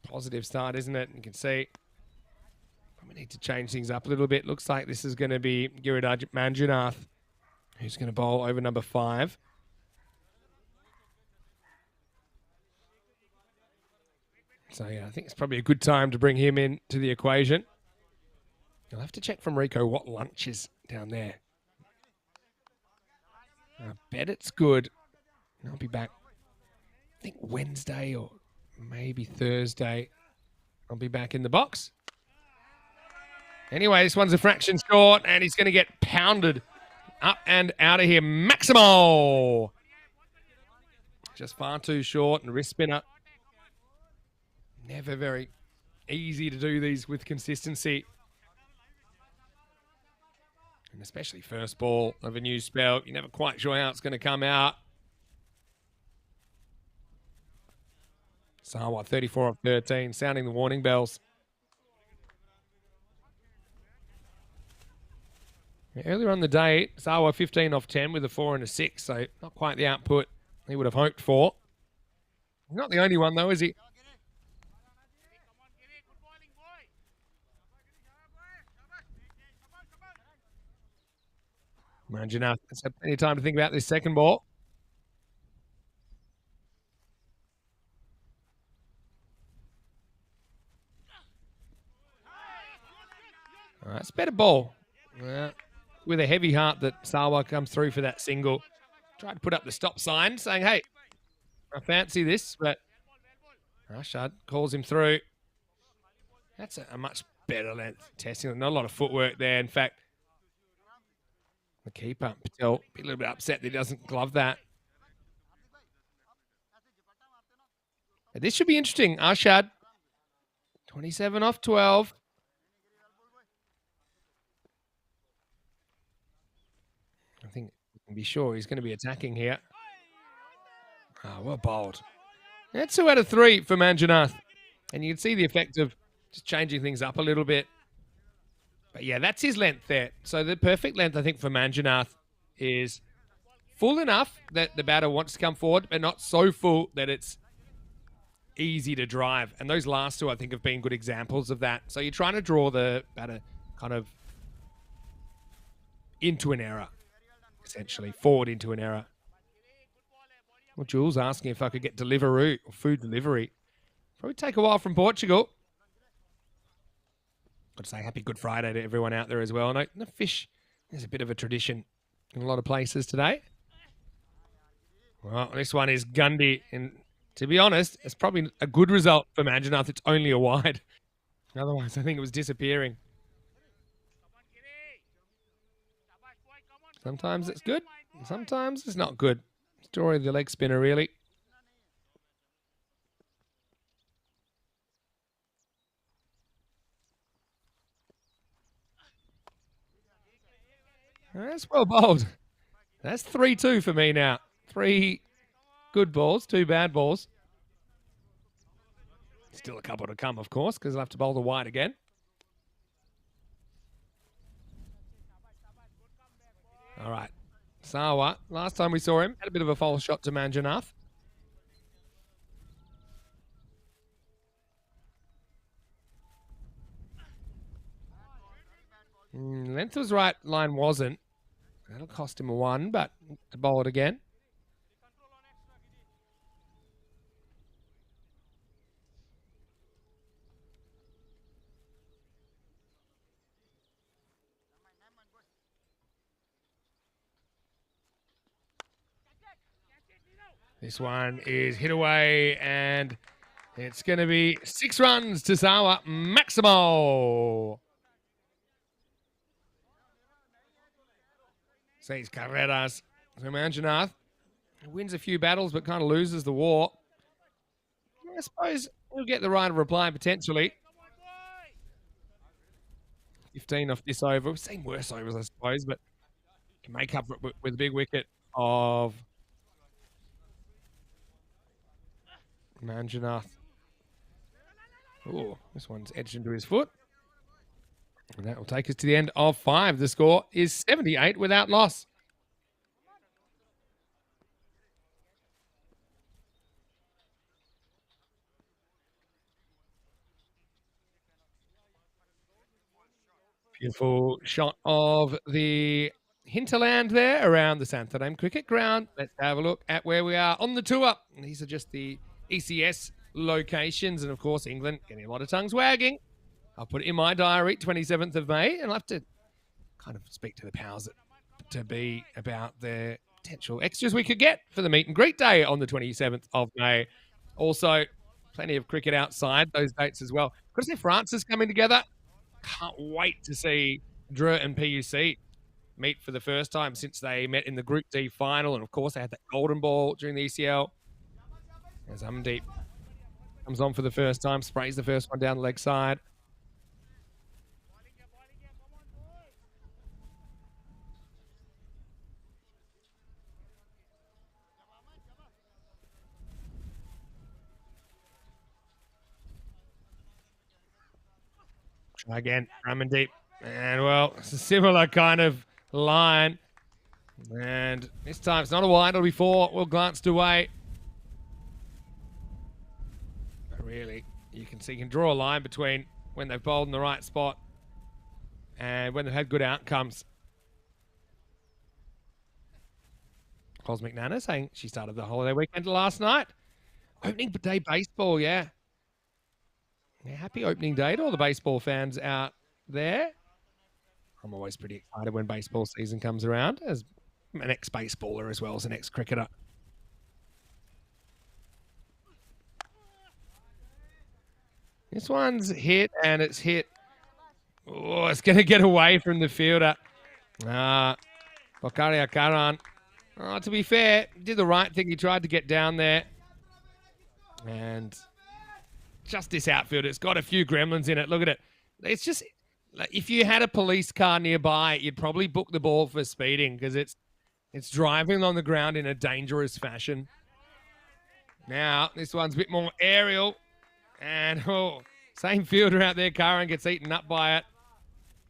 positive start, isn't it? You can see we need to change things up a little bit. Looks like this is going to be Giridhar Manjunath, who's going to bowl over number 5. So, yeah, I think it's probably a good time to bring him into the equation. I'll have to check from Rico what lunch is down there. I bet it's good. I'll be back, I think, Wednesday or maybe Thursday. I'll be back in the box. Anyway, this one's a fraction short, and he's going to get pounded up and out of here. Maximo! Just far too short, and wrist spinner. Never very easy to do these with consistency. And especially first ball of a new spell. You're never quite sure how it's going to come out. Sawa, 34 of 13, sounding the warning bells. Earlier on the day, Sawa 15 off 10 with a 4 and a 6, so not quite the output he would have hoped for. He's not the only one, though, is he? Manjunath has had plenty of time to think about this second ball. All right, it's a better ball. With a heavy heart that Sawa comes through for that single. tried to put up the stop sign, saying, hey, I fancy this, but Rashad calls him through. That's a much better length testing. Not a lot of footwork there. In fact, the keeper, Patel, be a little bit upset that he doesn't glove that. But this should be interesting. Arshad, 27 off 12. I think we can be sure he's going to be attacking here. Oh, well bowled. That's 2 out of 3 for Manjunath. And you can see the effect of just changing things up a little bit. But yeah, that's his length there. So the perfect length, I think, for Manjunath is full enough that the batter wants to come forward, but not so full that it's easy to drive. And those last two, I think, have been good examples of that. So you're trying to draw the batter kind of into an error, essentially, forward into an error. Well, Jules asking if I could get Deliveroo or food delivery. Probably take a while from Portugal. Got to say happy Good Friday to everyone out there as well. And the fish, there's a bit of a tradition in a lot of places today. Well, this one is Gundy. And to be honest, it's probably a good result for Manjunath. It's only a wide. Otherwise, I think it was disappearing. Sometimes it's good. Sometimes it's not good. Story of the leg spinner, really. That's well bowled. That's 3-2 for me now. 3 good balls, 2 bad balls. Still a couple to come, of course, because I'll have to bowl the wide again. All right. Sawa, last time we saw him, had a bit of a false shot to Manjunath. Length was right, line wasn't. That'll cost him a 1, but to bowl it again. This one is hit away, and it's going to be 6 runs to Sawa. Maximo. 6 carreras. So Manjunath wins a few battles, but kind of loses the war. I suppose we'll get the right of reply potentially. 15 off this over. We've seen worse overs, I suppose, but can make up for it with a big wicket of Manjunath. Oh, this one's edged into his foot. And that will take us to the end of 5. The score is 78 without loss. Beautiful shot of the hinterland there around the Santarém cricket ground. Let's have a look at where we are on the tour. These are just the ECS locations. And, of course, England getting a lot of tongues wagging. I'll put it in my diary, 27th of May, and I'll have to kind of speak to the powers to be about the potential extras we could get for the meet and greet day on the 27th of May. Also, plenty of cricket outside those dates as well. Because if France is coming together, can't wait to see Drew and PUC meet for the first time since they met in the Group D final. And, of course, they had that golden ball during the ECL. As Umdeep comes on for the first time, sprays the first one down the leg side. Try again, Ramandeep. And, well, it's a similar kind of line. And this time it's not a wide, it'll be 4. Well glanced away. But really, you can draw a line between when they've bowled in the right spot and when they've had good outcomes. Cosmic Nana saying she started the holiday weekend last night. Opening day baseball, yeah. Yeah, happy opening day to all the baseball fans out there. I'm always pretty excited when baseball season comes around, as an ex-baseballer as well as an ex-cricketer. This one's hit, and it's hit. Oh, it's going to get away from the fielder. Bakaria Karan. Oh, to be fair, did the right thing. He tried to get down there. And just this outfield, it's got a few gremlins in it. Look at it. It's just, if you had a police car nearby, you'd probably book the ball for speeding because it's driving on the ground in a dangerous fashion. Now, this one's a bit more aerial. And, same fielder out there, Karan gets eaten up by it.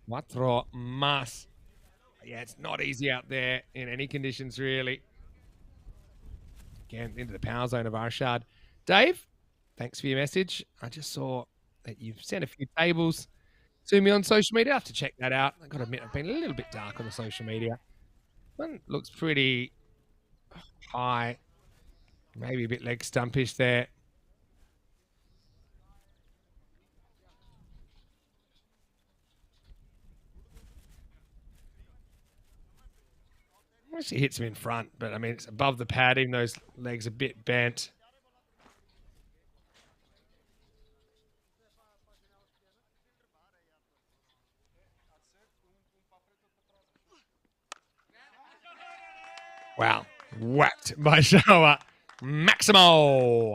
Cuatro más. Yeah, it's not easy out there in any conditions, really. Again, into the power zone of Arshad. Dave, thanks for your message. I just saw that you've sent a few tables to me on social media. I have to check that out. I've got to admit, I've been a little bit dark on the social media. One looks pretty high. Maybe a bit leg stumpish there. She hits him in front, but I mean, it's above the pad, even though his leg's a bit bent. Wow. Whacked by Showa. Maximo.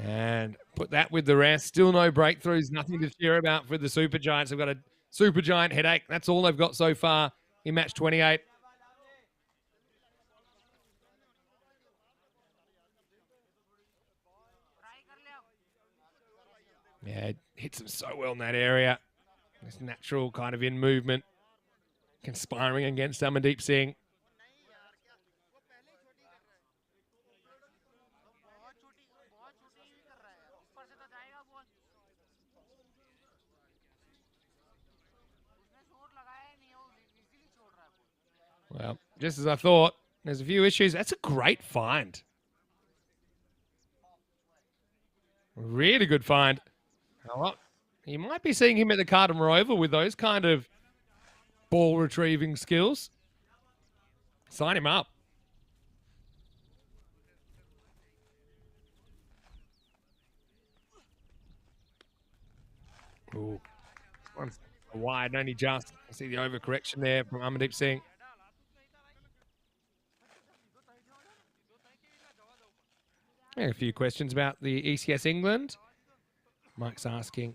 And put that with the rest. Still no breakthroughs. Nothing to cheer about for the Super Giants. They've got a Super Giant headache. That's all they've got so far in match 28. Yeah, it hits them so well in that area. This natural kind of in movement. Conspiring against Amandeep Singh. Well, just as I thought, there's a few issues. That's a great find. Really good find. Well, you might be seeing him at the Carlton Rover with those kind of ball retrieving skills. Sign him up. Ooh. One's wide, only just. I see the overcorrection there from Amandeep Singh. Yeah, a few questions about the ECS England. Mike's asking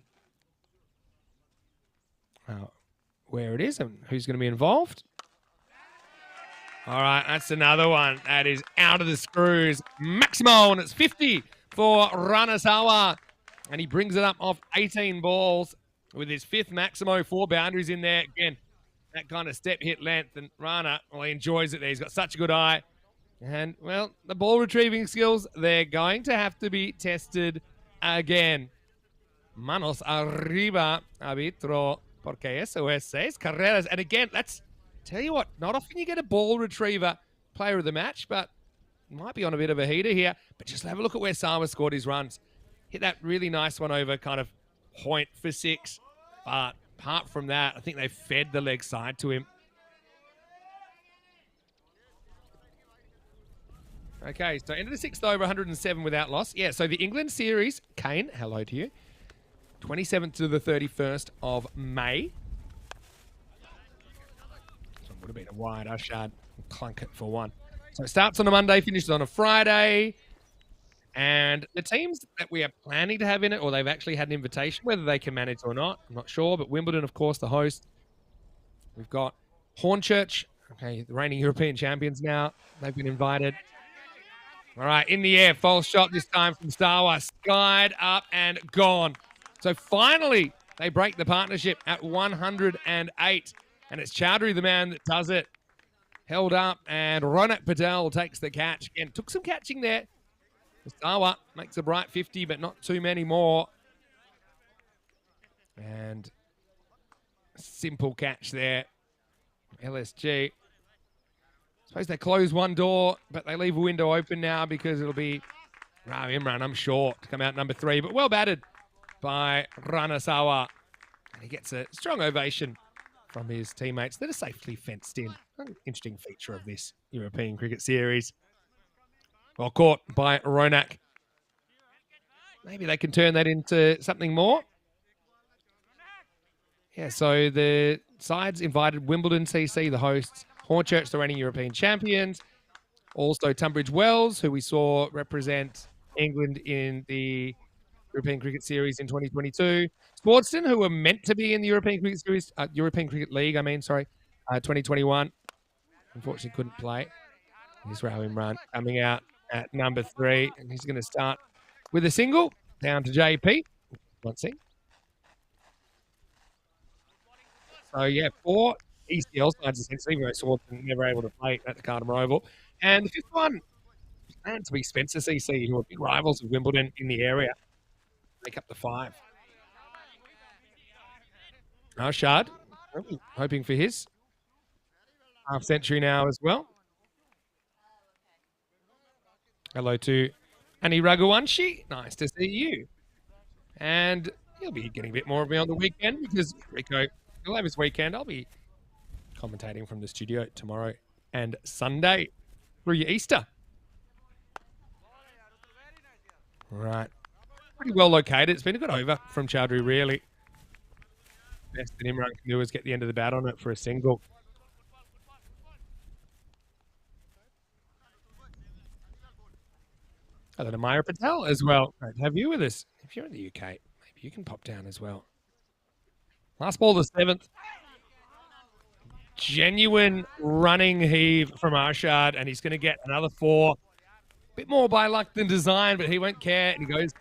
where it is and who's going to be involved. All right, that's another one. That is out of the screws. Maximo, and it's 50 for Ranasawa. And he brings it up off 18 balls with his fifth Maximo, 4 boundaries in there. Again, that kind of step hit length. And Rana, well, he enjoys it there. He's got such a good eye. And, well, the ball retrieving skills, they're going to have to be tested again. Manos arriba, arbitro, porque eso es 6 carreras. And again, tell you what, not often you get a ball retriever player of the match, but might be on a bit of a heater here. But just have a look at where Sawa scored his runs. Hit that really nice one over kind of point for 6. But apart from that, I think they fed the leg side to him. Okay, so into the 6th over, 107 without loss. Yeah, so the England series, Kane, hello to you. 27th to the 31st of May. So it would have been a wide Ashad. Clunk it for 1. So it starts on a Monday, finishes on a Friday. And the teams that we are planning to have in it, or they've actually had an invitation, whether they can manage or not, I'm not sure. But Wimbledon, of course, the host. We've got Hornchurch, okay, the reigning European champions now. They've been invited. All right, in the air, false shot this time from Stawa. Skied up and gone. So finally, they break the partnership at 108. And it's Chowdhury, the man that does it. Held up, and Ronak Patel takes the catch. Again, took some catching there. Stawa makes a bright 50, but not too many more. And simple catch there. LSG. Suppose they close one door, but they leave a window open now because it'll be Imran, I'm sure, to come out number 3. But well batted by Ranasawa. And he gets a strong ovation from his teammates that are safely fenced in. An interesting feature of this European Cricket Series. Well caught by Ronak. Maybe they can turn that into something more. Yeah, so the sides invited Wimbledon CC, the hosts, Hornchurch, the reigning European champions, also Tunbridge Wells, who we saw represent England in the European Cricket Series in 2022, Sportston, who were meant to be in the European Cricket Series, European Cricket League, 2021. Unfortunately, couldn't play. Here's Rahul Imran coming out at number 3, and he's going to start with a single down to JP. Let's see. So, yeah, 4 ECL sides essentially, where Swarton never able to play at the Carlton Oval. And the 5th one planned to be Spencer CC, who are big rivals of Wimbledon in the area. Make up the 5. Shard, hoping for his half century now as well. Hello to Annie Raghuvanshi. Nice to see you. And he'll be getting a bit more of me on the weekend because Rico will have his weekend. I'll be commentating from the studio tomorrow and Sunday through your Easter. Right. Pretty well located. It's been a good over from Chowdhury, really. Best that Imran can do is get the end of the bat on it for a single. Hello to Maya Patel as well. Great to have you with us. If you're in the UK, maybe you can pop down as well. Last ball, the 7th. Genuine running heave from Arshad, and he's going to get another 4. Bit more by luck than design, but he won't care. And he goes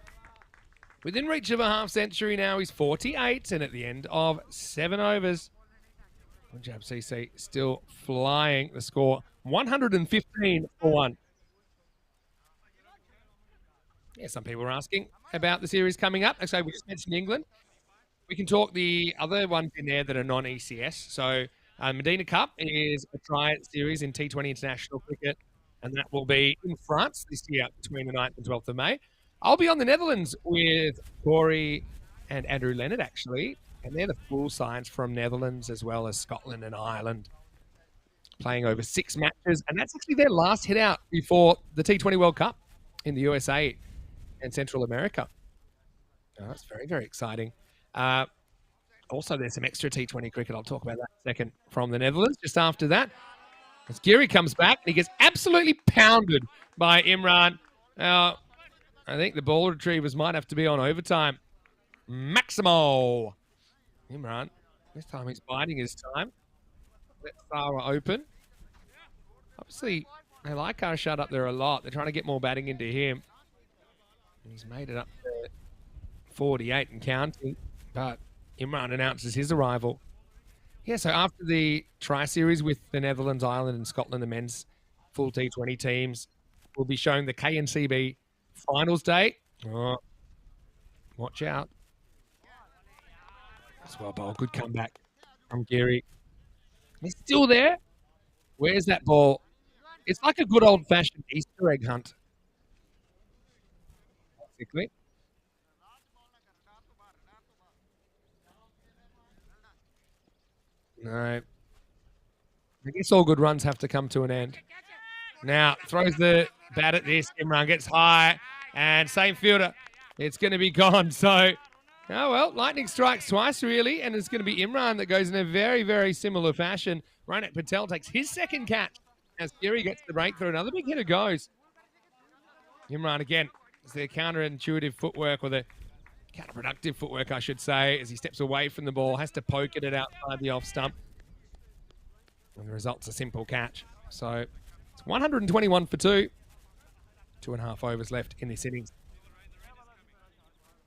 within reach of a half century now. He's 48, and at the end of 7 overs, Punjab CC still flying. The score 115 for 1. Yeah, some people are asking about the series coming up. So we just mentioned England. We can talk the other ones in there that are non-ECS. So Medina Cup is a tri-series in T20 international cricket, and that will be in France this year between the 9th and 12th of May. I'll be on the Netherlands with Corey and Andrew Leonard, actually, and they're the full sides from Netherlands as well as Scotland and Ireland, playing over 6 matches, and that's actually their last hit out before the T20 World Cup in the USA and Central America. Oh, that's very, very exciting. Also, there's some extra T20 cricket. I'll talk about that in a second from the Netherlands. Just after that, as Geary comes back, and he gets absolutely pounded by Imran. I think the ball retrievers might have to be on overtime. Maximo. Imran, this time he's biding his time. Let Sarah open. Obviously, they like Arshad up there a lot. They're trying to get more batting into him. And he's made it up to 48 and counting, but Imran announces his arrival. Yeah, so after the tri-series with the Netherlands, Ireland, and Scotland, the men's full T20 teams will be showing the KNCB finals date. Oh, watch out. That's well ball. Good comeback from Geary. He's still there. Where's that ball? It's like a good old-fashioned Easter egg hunt. Basically. No. I guess all good runs have to come to an end. Now, throws the bat at this. Imran gets high. And same fielder. It's going to be gone. So, oh well, lightning strikes twice, really. And it's going to be Imran that goes in a very, very similar fashion. Ronak Patel takes his second catch as Geary gets the breakthrough. Another big hitter goes. Imran again. It's the counterintuitive footwork, or the counterproductive footwork, I should say, as he steps away from the ball, has to poke at it outside the off stump. And the result's a simple catch. So it's 121 for 2. 2.5 overs left in this innings.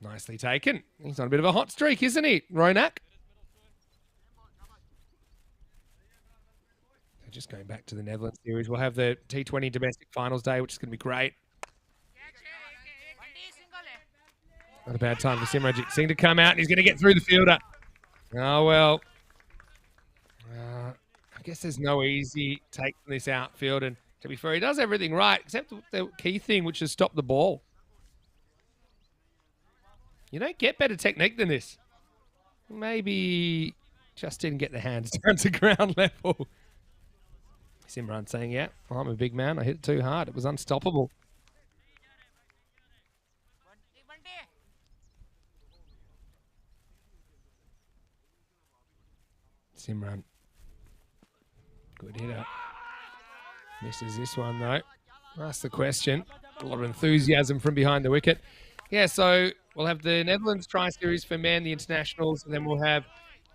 Nicely taken. He's on a bit of a hot streak, isn't he, Ronak? So just going back to the Netherlands series, we'll have the T20 domestic finals day, which is going to be great. Not a bad time for Simranjit Singh to come out, and he's going to get through the fielder. Oh, well. I guess there's no easy take from this outfield, and to be fair, he does everything right, except the key thing, which is stop the ball. You don't get better technique than this. Maybe just didn't get the hands down to ground level. Simran saying, yeah, well, I'm a big man. I hit it too hard. It was unstoppable. Simran. Good hitter. Misses this one, though. That's the question. A lot of enthusiasm from behind the wicket. Yeah, so we'll have the Netherlands Tri-Series for men, the internationals, and then we'll have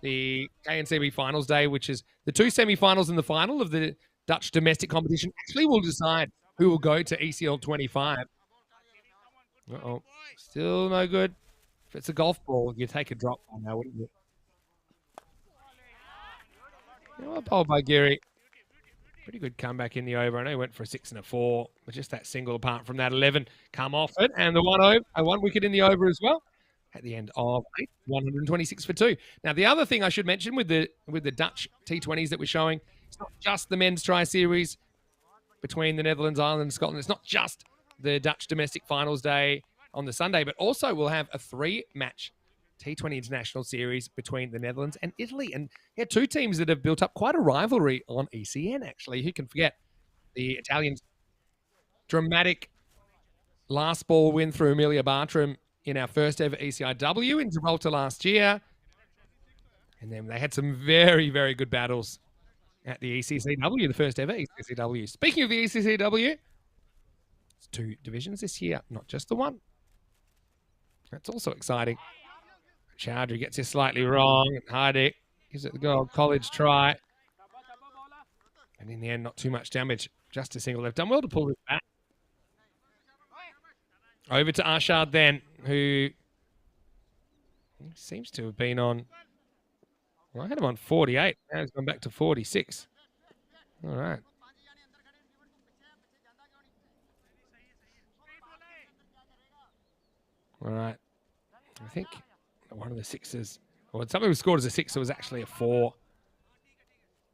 the KNCB Finals Day, which is the two semi-finals and the final of the Dutch domestic competition. Actually, we'll decide who will go to ECL 25. Uh-oh. Still no good. If it's a golf ball, you take a drop on now, wouldn't you? Well bowled by Geary. Pretty good comeback in the over. I know he went for a 6 and a 4, but just that single apart from that 11 come off it. And the one wicket in the over as well at the end of 8, 126 for 2. Now, the other thing I should mention with the Dutch T20s that we're showing, it's not just the men's tri-series between the Netherlands, Ireland, and Scotland. It's not just the Dutch domestic finals day on the Sunday, but also we'll have a 3-match T20 international series between the Netherlands and Italy. And yeah, two teams that have built up quite a rivalry on ECN, actually. Who can forget the Italians' dramatic last ball win through Amelia Bartram in our first ever ECIW in Gibraltar last year. And then they had some very, very good battles at the ECCW, the first ever ECCW. Speaking of the ECCW, it's 2 divisions this year, not just the one. That's also exciting. Chowdhury gets this slightly wrong, and Hardik gives it the good old college try. And in the end, not too much damage, just a single. They've done well to pull this back. Over to Arshad then, who seems to have been on, well, I had him on 48. Now he's gone back to 46. All right. All right. I think one of the 6s, well, something was scored as a 6, it was actually a 4.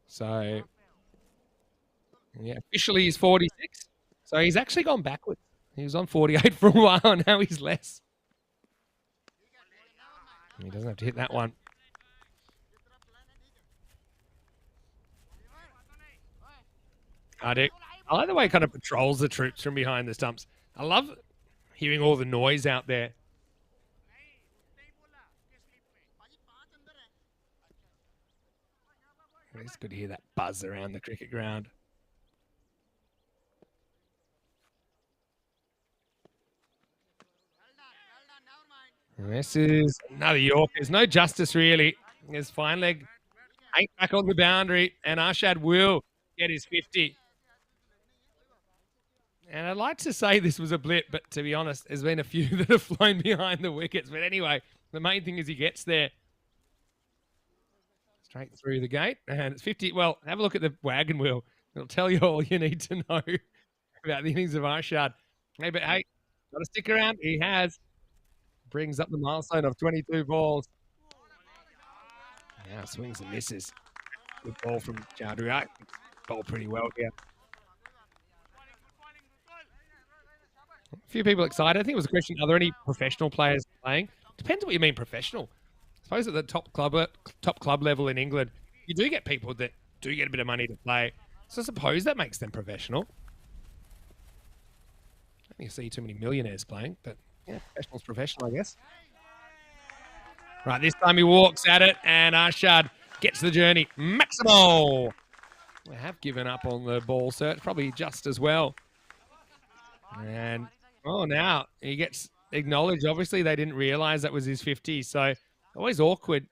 So, yeah, officially he's 46. So he's actually gone backwards. He was on 48 for a while, and now he's less. He doesn't have to hit that one. Hardik. I like the way he kind of patrols the troops from behind the stumps. I love hearing all the noise out there. It's good to hear that buzz around the cricket ground. And this is another York. There's no justice, really. His fine leg ain't back on the boundary, and Arshad will get his 50. And I'd like to say this was a blip, but to be honest, there's been a few that have flown behind the wickets. But anyway, the main thing is he gets there. Straight through the gate, and it's 50. Well, have a look at the wagon wheel. It'll tell you all you need to know about the innings of Arshad. Hey, but hey, got to stick around. He has. Brings up the milestone of 22 balls. Now swings and misses. Good ball from Chowdhury. Bowled pretty well here. A few people excited. I think it was a question, are there any professional players playing? Depends what you mean professional. I suppose at the top club level in England, you do get people that do get a bit of money to play. So I suppose that makes them professional. I don't think you see too many millionaires playing, but yeah, professional's professional, I guess. Right, this time he walks at it, and Arshad gets the journey. Maximal! They have given up on the ball search, probably just as well. And, oh, now he gets acknowledged. Obviously, they didn't realise that was his 50, so always awkward.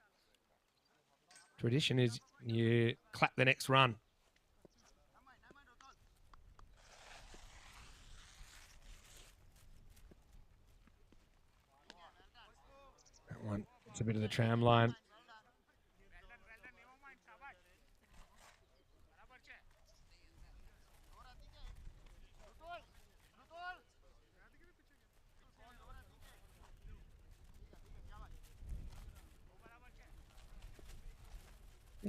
Tradition is you clap the next run. That one, it's a bit of the tram line.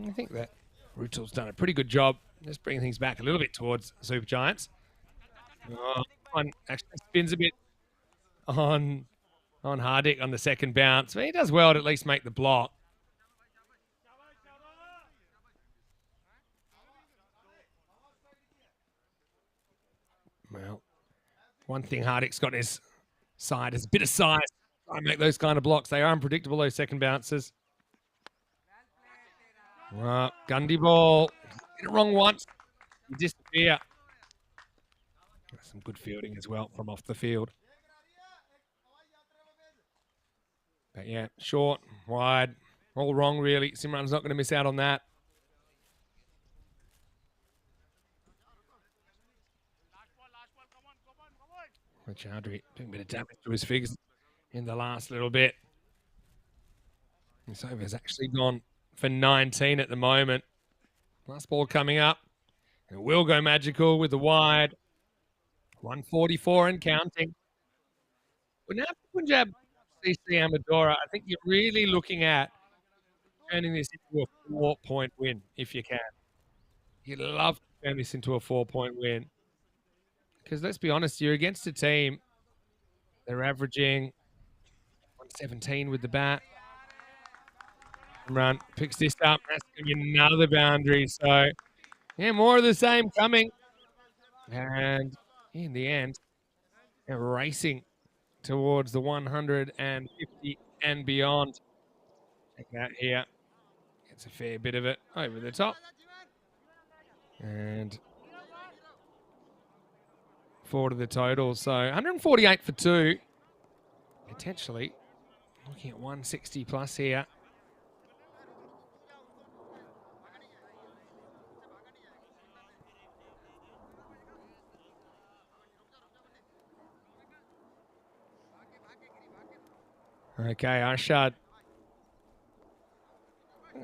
I think that Rutel's done a pretty good job just bringing things back a little bit towards Super Giants. Oh, one actually spins a bit on Hardik on the second bounce. But he does well to at least make the block. one thing Hardick's got in his side is a bit of size. I make those kind of blocks. They are unpredictable, those second bounces. Gundy ball. Get it wrong once. You disappear. Some good fielding as well from off the field. But yeah, short, wide, all wrong really. Simran's not going to miss out on that. Chowdhury doing a bit of damage to his figures in the last little bit. This over's actually gone for 19 at the moment. Last ball coming up. And it will go magical with the wide. 144 and counting. But now Punjab CC Amadora, I think you're really looking at turning this into a 4-point win if you can. You'd love to turn this into a 4-point win. Because let's be honest, you're against a team. They're averaging 117 with the bat. Run picks this up. That's going to be another boundary. So, yeah, more of the same coming. And in the end, they're racing towards the 150 and beyond. Check that here. Gets a fair bit of it over the top. And 4 to the total. So 148 for 2. Potentially looking at 160 plus here. Okay, Arshad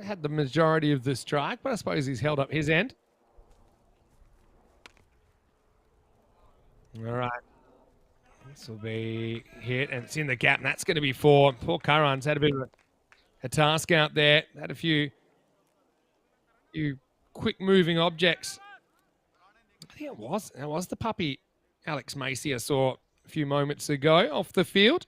had the majority of the strike, but I suppose he's held up his end. All right. This will be hit, and it's in the gap, and that's going to be 4. Poor Curran's had a bit of a task out there. Had a few quick-moving objects. I think it was the puppy Alex Macy I saw a few moments ago off the field.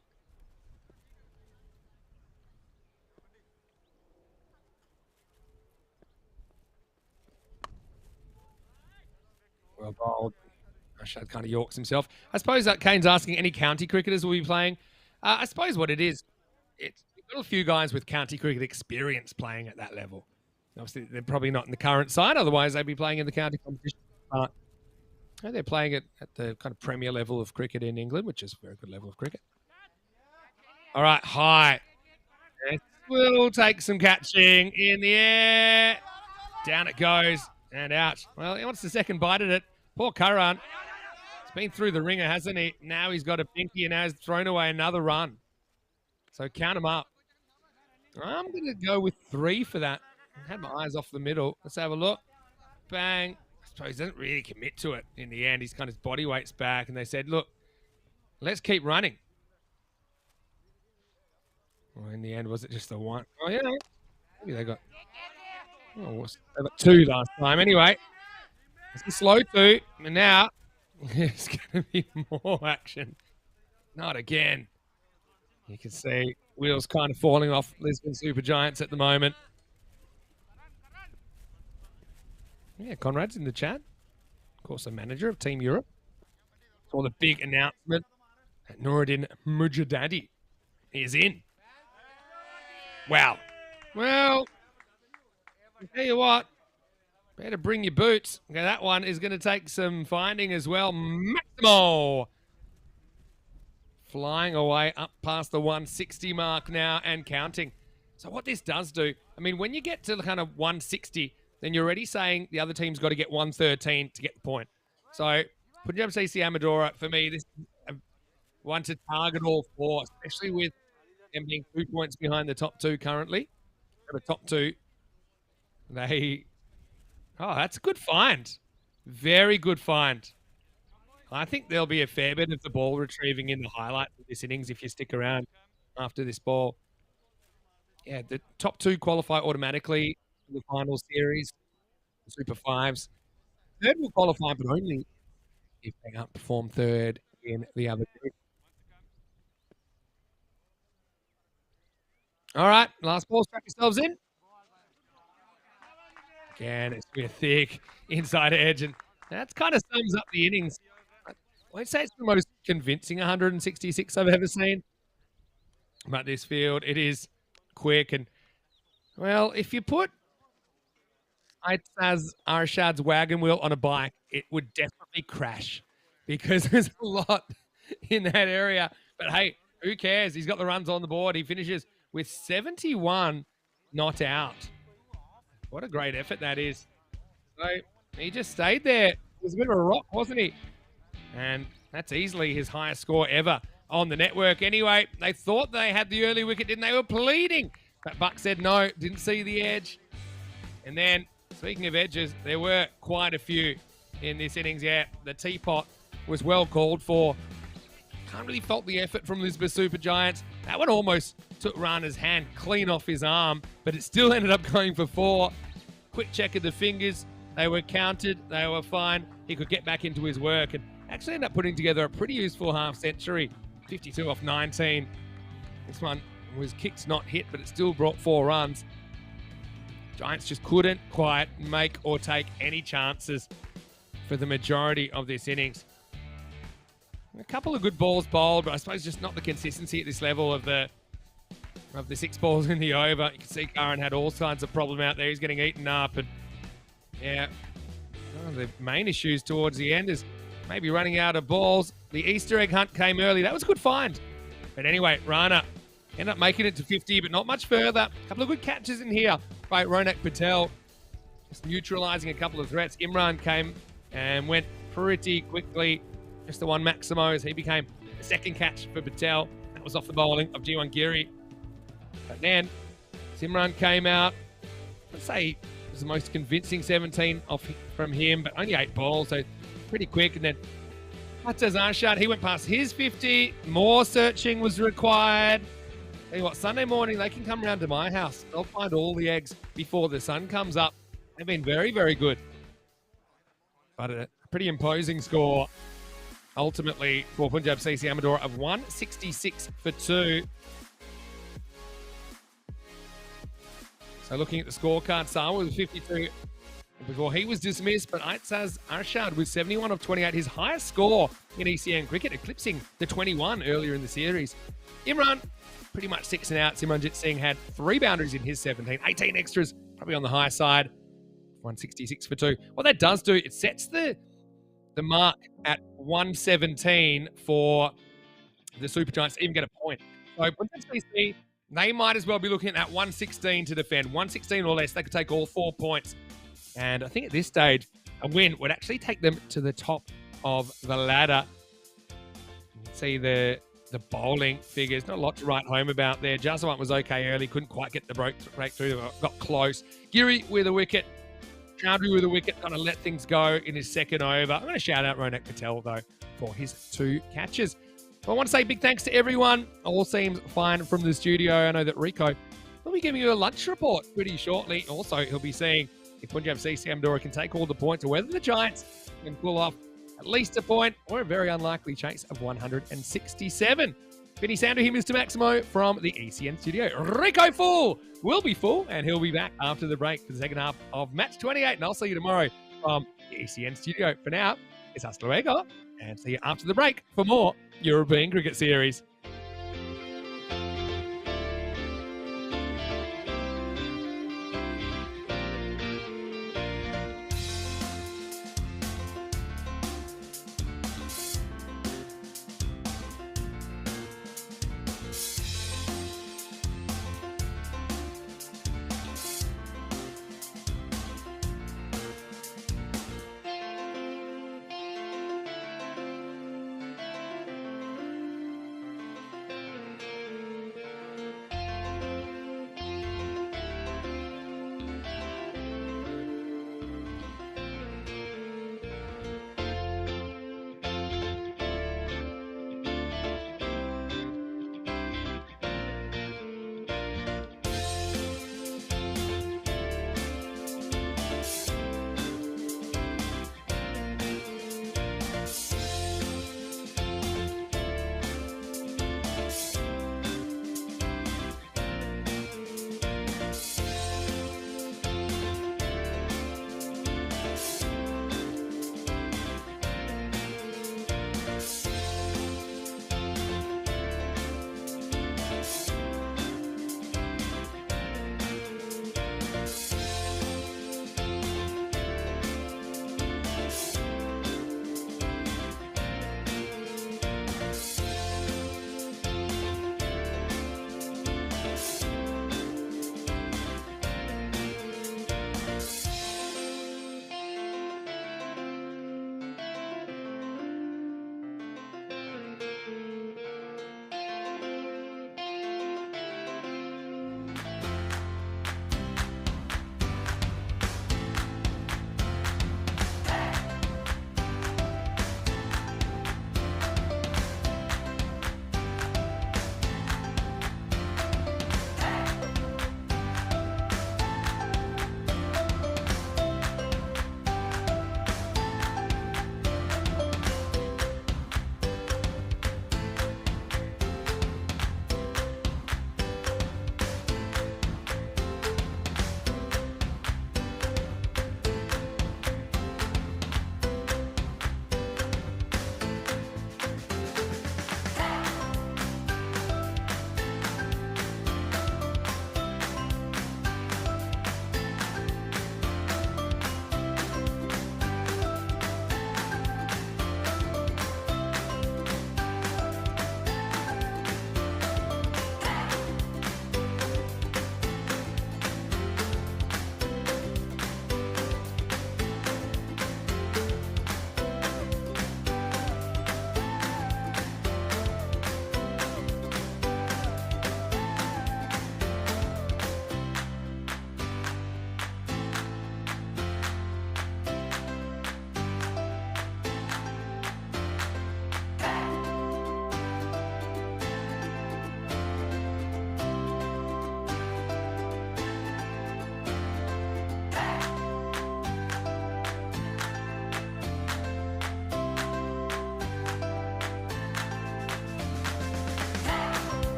Well bowled. Arshad kind of yorks himself. I suppose that Kane's asking any county cricketers will be playing. I suppose what it is, it's got a few guys with county cricket experience playing at that level. Obviously, they're probably not in the current side. Otherwise, they'd be playing in the county competition. But they're playing it at the kind of premier level of cricket in England, which is a very good level of cricket. All right, high. It will take some catching in the air. Down it goes and out. Well, he wants the second bite at it. Poor Curran. He's been through the ringer, hasn't he? Now he's got a pinky and now he's thrown away another run. So count him up. I'm going to go with 3 for that. I had my eyes off the middle. Let's have a look. Bang. I suppose he doesn't really commit to it in the end. He's kind of his body weight's back. And they said, look, let's keep running. Well, in the end, was it just the 1? Oh, yeah. Maybe they got 2 last time. Anyway, it's a slow 2. And now there's going to be more action. Not again. You can see wheels kind of falling off Lisbon Super Giants at the moment. Yeah, Conrad's in the chat. Of course, a manager of Team Europe. Saw the big announcement that Nuruddin Mujadadi is in. Wow. Well, I'll tell you what. Better bring your boots. Okay, that one is going to take some finding as well. Maximo flying away up past the 160 mark now and counting. So what this does do, I mean, when you get to kind of 160, then you're already saying the other team's got to get 113 to get the point. So Punjab CC Amadora, for me, this is one to target all 4, especially with them being 2 points behind the top 2 currently. The top 2, that's a good find. Very good find. I think there'll be a fair bit of the ball retrieving in the highlights of this innings if you stick around after this ball. Yeah, the top 2 qualify automatically in the final series, the Super 5s. Third will qualify, but only if they outperform third in the other group. All right, last ball, strap yourselves in. Again, it's been a thick inside edge, and that kind of sums up the innings. I'd say it's the most convincing 166 I've ever seen. But this field, it is quick. And, well, if you put Aitzaz Arshad's wagon wheel on a bike, it would definitely crash because there's a lot in that area. But, hey, who cares? He's got the runs on the board. He finishes with 71 not out. What a great effort that is. So he just stayed there. It was a bit of a rock, wasn't he? And that's easily his highest score ever on the network. Anyway, they thought they had the early wicket, didn't they? They were pleading. But Buck said no, didn't see the edge. And then, speaking of edges, there were quite a few in this innings. Yeah, the teapot was well called for. Can't really fault the effort from Lisbon Super Giants. That one almost took Rana's hand clean off his arm, but it still ended up going for 4. Quick check of the fingers. They were counted. They were fine. He could get back into his work and actually end up putting together a pretty useful half century. 52 off 19. This one was kicked, not hit, but it still brought 4 runs. Giants just couldn't quite make or take any chances for the majority of this innings. A couple of good balls bowled, but I suppose just not the consistency at this level of the 6 balls in the over. You can see Curran had all kinds of problem out there. He's getting eaten up. And yeah, one of the main issues towards the end is maybe running out of balls. The Easter egg hunt came early. That was a good find. But anyway, Rana ended up making it to 50, but not much further. A couple of good catches in here by Ronak Patel. Just neutralising a couple of threats. Imran came and went pretty quickly. Just the one Maximo as he became the second catch for Patel. That was off the bowling of G1 Giri. But then Simran came out. I'd say it was the most convincing 17 from him, but only 8 balls, so pretty quick. And then Aitzaz Arshad, he went past his 50. More searching was required. Tell you what, Sunday morning, they can come round to my house. They'll find all the eggs before the sun comes up. They've been very, very good. But a pretty imposing score, ultimately, for Punjab CC Amador of 166 for 2. So looking at the scorecard, Sawa was 52 before he was dismissed, but Aitzaz Arshad with 71 of 28, his highest score in ECN cricket, eclipsing the 21 earlier in the series. Imran, pretty much 6 and out. Simranjit Singh had 3 boundaries in his 17, 18 extras, probably on the high side. 166 for 2. What that does do, it sets the mark at 117 for the Super Giants to even get a point. So Punjab CC, they might as well be looking at 116 to defend. 116 or less, they could take all 4 points. And I think at this stage, a win would actually take them to the top of the ladder. You can see the bowling figures. Not a lot to write home about there. Jaswant was okay early, couldn't quite get the breakthrough, got close. Giri with a wicket. Chowdhury with a wicket, kind of let things go in his second over. I'm going to shout out Ronak Patel, though, for his 2 catches. I want to say big thanks to everyone. All seems fine from the studio. I know that Rico will be giving you a lunch report pretty shortly. Also, he'll be seeing if Punjab CC Amador can take all the points or whether the Giants can pull off at least a point or a very unlikely chase of 167. Vinny Sandhu here, Mr. Maximo from the ECN studio. Rico Full will be full, and he'll be back after the break for the second half of match 28. And I'll see you tomorrow from the ECN studio. For now, it's hasta luego, and see you after the break for more European Cricket Series.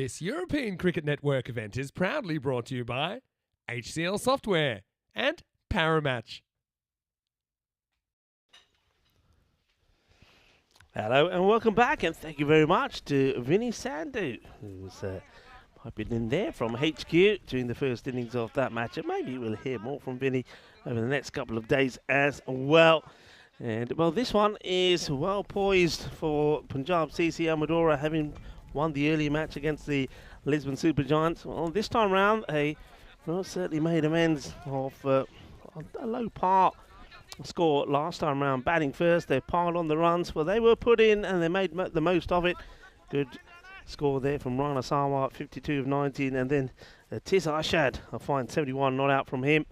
This European Cricket Network event is proudly brought to you by HCL Software and Paramatch. Hello and welcome back, and thank you very much to Vinny Sandhu, who's piping in there from HQ during the first innings of that match. And maybe we'll hear more from Vinny over the next couple of days as well. And well, this one is well poised for Punjab CC Amadora, having won the early match against the Lisbon Super Giants. Well, this time round, certainly made amends of a low par score last time round. Batting first, they piled on the runs. Well, they were put in and they made the most of it. Good score there from Rana Sawa at 52 of 19, and then Tiz Arshad, a fine 71 not out from him.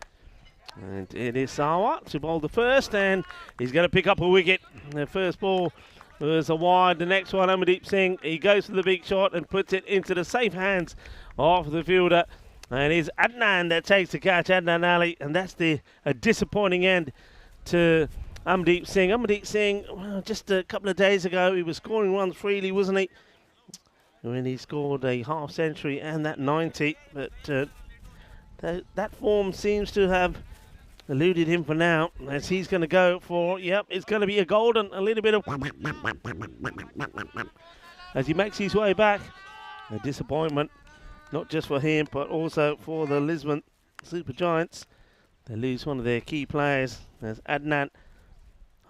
And it is Sawa to bowl the first, and he's going to pick up a wicket. The first ball was a wide. The next one, Amardeep Singh, he goes for the big shot and puts it into the safe hands of the fielder. And it's Adnan that takes the catch, Adnan Ali, and that's a disappointing end to Amardeep Singh. Amardeep Singh, well, just a couple of days ago, he was scoring runs freely, wasn't he? When he scored a half century and that 90, but that form seems to have eluded him for now, as he's going to go for, it's going to be a golden, a little bit of as he makes his way back. A disappointment, not just for him, but also for the Lisbon Super Giants. They lose one of their key players as Adnan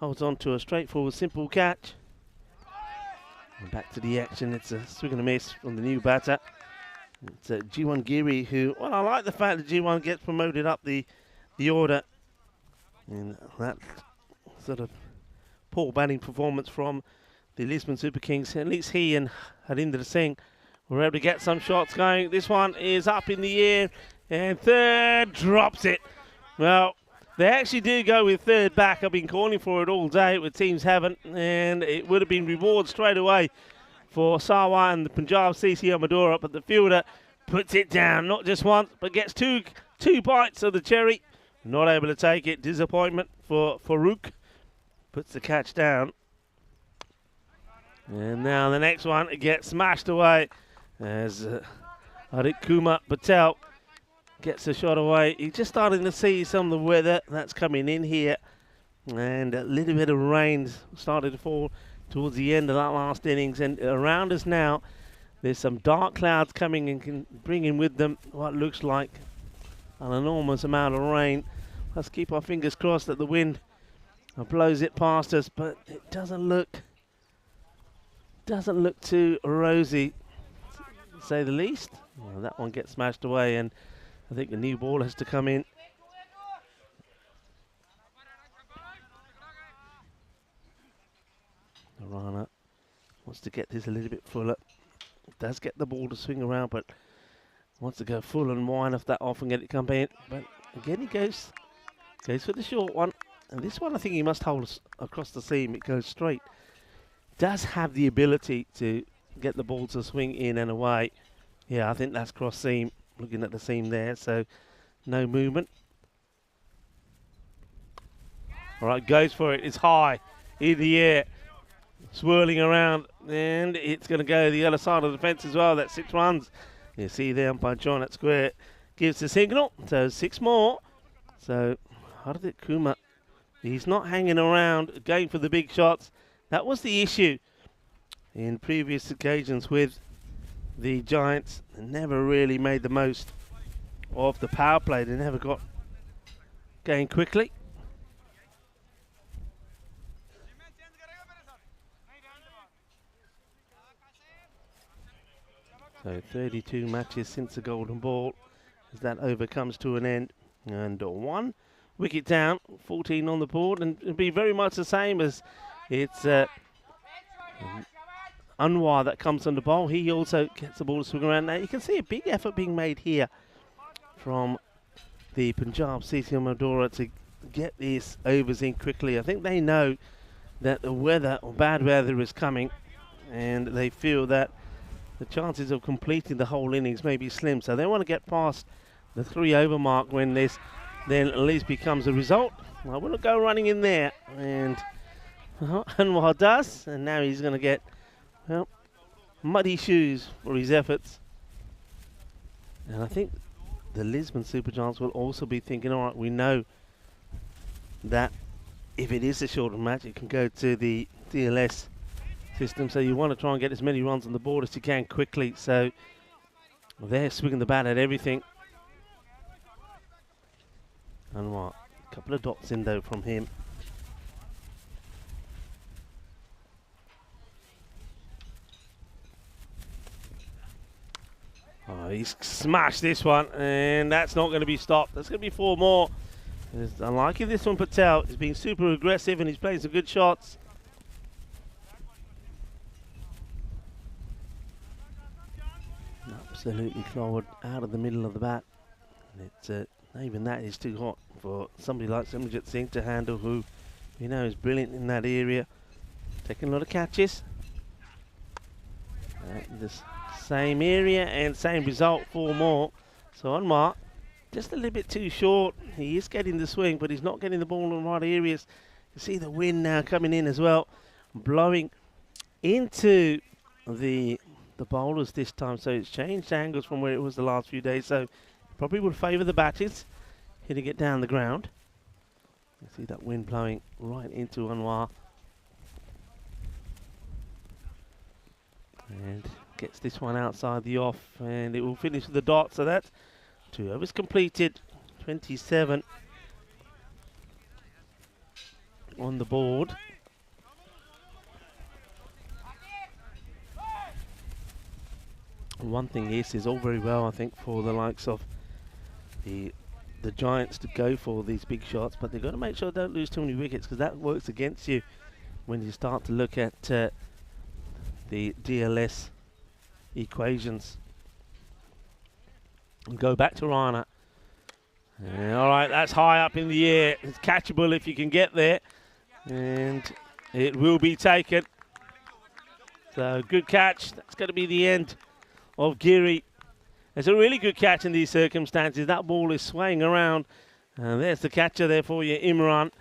holds on to a straightforward, simple catch. And back to the action. It's a swing and a miss from the new batter. It's G1 Giri who, well, I like the fact that G1 gets promoted up the order. And that sort of poor batting performance from the Lisbon Super Kings. At least he and Harinder Singh were able to get some shots going. This one is up in the air, and third drops it. Well, they actually do go with third back. I've been calling for it all day, but teams haven't, and it would have been reward straight away for Sawa and the Punjab CC Amadora, but the fielder puts it down, not just once, but gets two bites of the cherry. Not able to take it. Disappointment for Farooq. Puts the catch down. And now the next one gets smashed away as Harit Kumar Patel gets a shot away. You're just starting to see some of the weather that's coming in here, and a little bit of rain started to fall towards the end of that last innings. And around us now, there's some dark clouds coming and can bring in with them what looks like an enormous amount of rain. Let's keep our fingers crossed that the wind blows it past us, but it doesn't look too rosy, to say the least. Well, that one gets smashed away, and I think the new ball has to come in. Rana wants to get this a little bit fuller. Does get the ball to swing around, but wants to go full and wind off that off and get it come in. But again, he goes for the short one. And this one, I think he must hold across the seam. It goes straight. Does have the ability to get the ball to swing in and away. Yeah, I think that's cross seam. Looking at the seam there, so no movement. All right, goes for it. It's high in the air, swirling around, and it's going to go the other side of the fence as well. That's 6 runs. You see there by John at square gives the signal. So 6 more. So Harit Kumar, he's not hanging around, going for the big shots. That was the issue in previous occasions with the Giants. They never really made the most of the power play. They never got going quickly. So 32 matches since the golden ball as that over comes to an end. And 1 wicket down, 14 on the board, and it'll be very much the same as it's Anwar that comes on the bowl. He also gets the ball to swing around. Now you can see a big effort being made here from the Punjab CC Amadora to get these overs in quickly. I think they know that the weather or bad weather is coming, and they feel that the chances of completing the whole innings may be slim. So they want to get past the 3 over mark when this then at least becomes a result. I want to go running in there, and Anwar does, and now he's going to get, well, muddy shoes for his efforts. And I think the Lisbon Super Giants will also be thinking, all right, we know that if it is a shorter match, it can go to the DLS system. So you want to try and get as many runs on the board as you can quickly. So they're swinging the bat at everything. And what? A couple of dots in though from him. Oh, he's smashed this one, and that's not going to be stopped. There's going to be 4 more. I'm liking this one, Patel. He's being super aggressive and he's playing some good shots. Absolutely clawed out of the middle of the bat. And it's even that is too hot for somebody like Simranjit Singh to handle, who you know is brilliant in that area. Taking a lot of catches. This same area and same result, 4 more. So on mark, just a little bit too short. He is getting the swing, but he's not getting the ball in the right areas. You see the wind now coming in as well, blowing into the bowlers this time. So it's changed angles from where it was the last few days. So probably would favour the batters, hitting it down the ground. You see that wind blowing right into Anwar. And gets this one outside the off, and it will finish with the dot. So that's 2 overs completed, 27 on the board. And one thing is all very well, I think, for the likes of the Giants to go for these big shots, but they've got to make sure they don't lose too many wickets, because that works against you when you start to look at the DLS equations. And go back to Rana. All right, that's high up in the air. It's catchable if you can get there, and it will be taken. So good catch. That's going to be the end of Giri. It's a really good catch in these circumstances. That ball is swaying around, and there's the catcher there for you, Imran.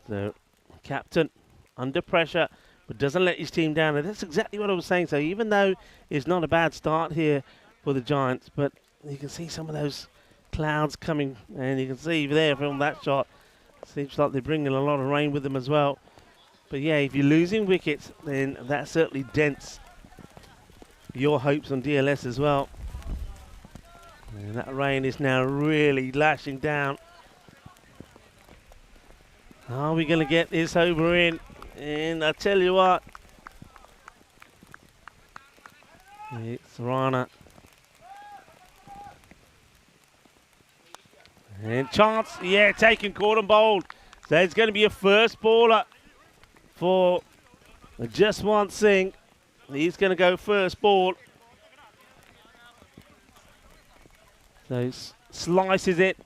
So captain under pressure, but doesn't let his team down. And that's exactly what I was saying. So even though it's not a bad start here for the Giants, but you can see some of those clouds coming, and you can see there from that shot, seems like they're bringing a lot of rain with them as well. But yeah, if you're losing wickets, then that certainly dents your hopes on DLS as well. And that rain is now really lashing down. Are we going to get this over in? And I tell you what, it's Rana. And chance, yeah, taken, caught and bowled. So it's going to be a first baller for Jaswant Singh. He's going to go first ball. So slices it.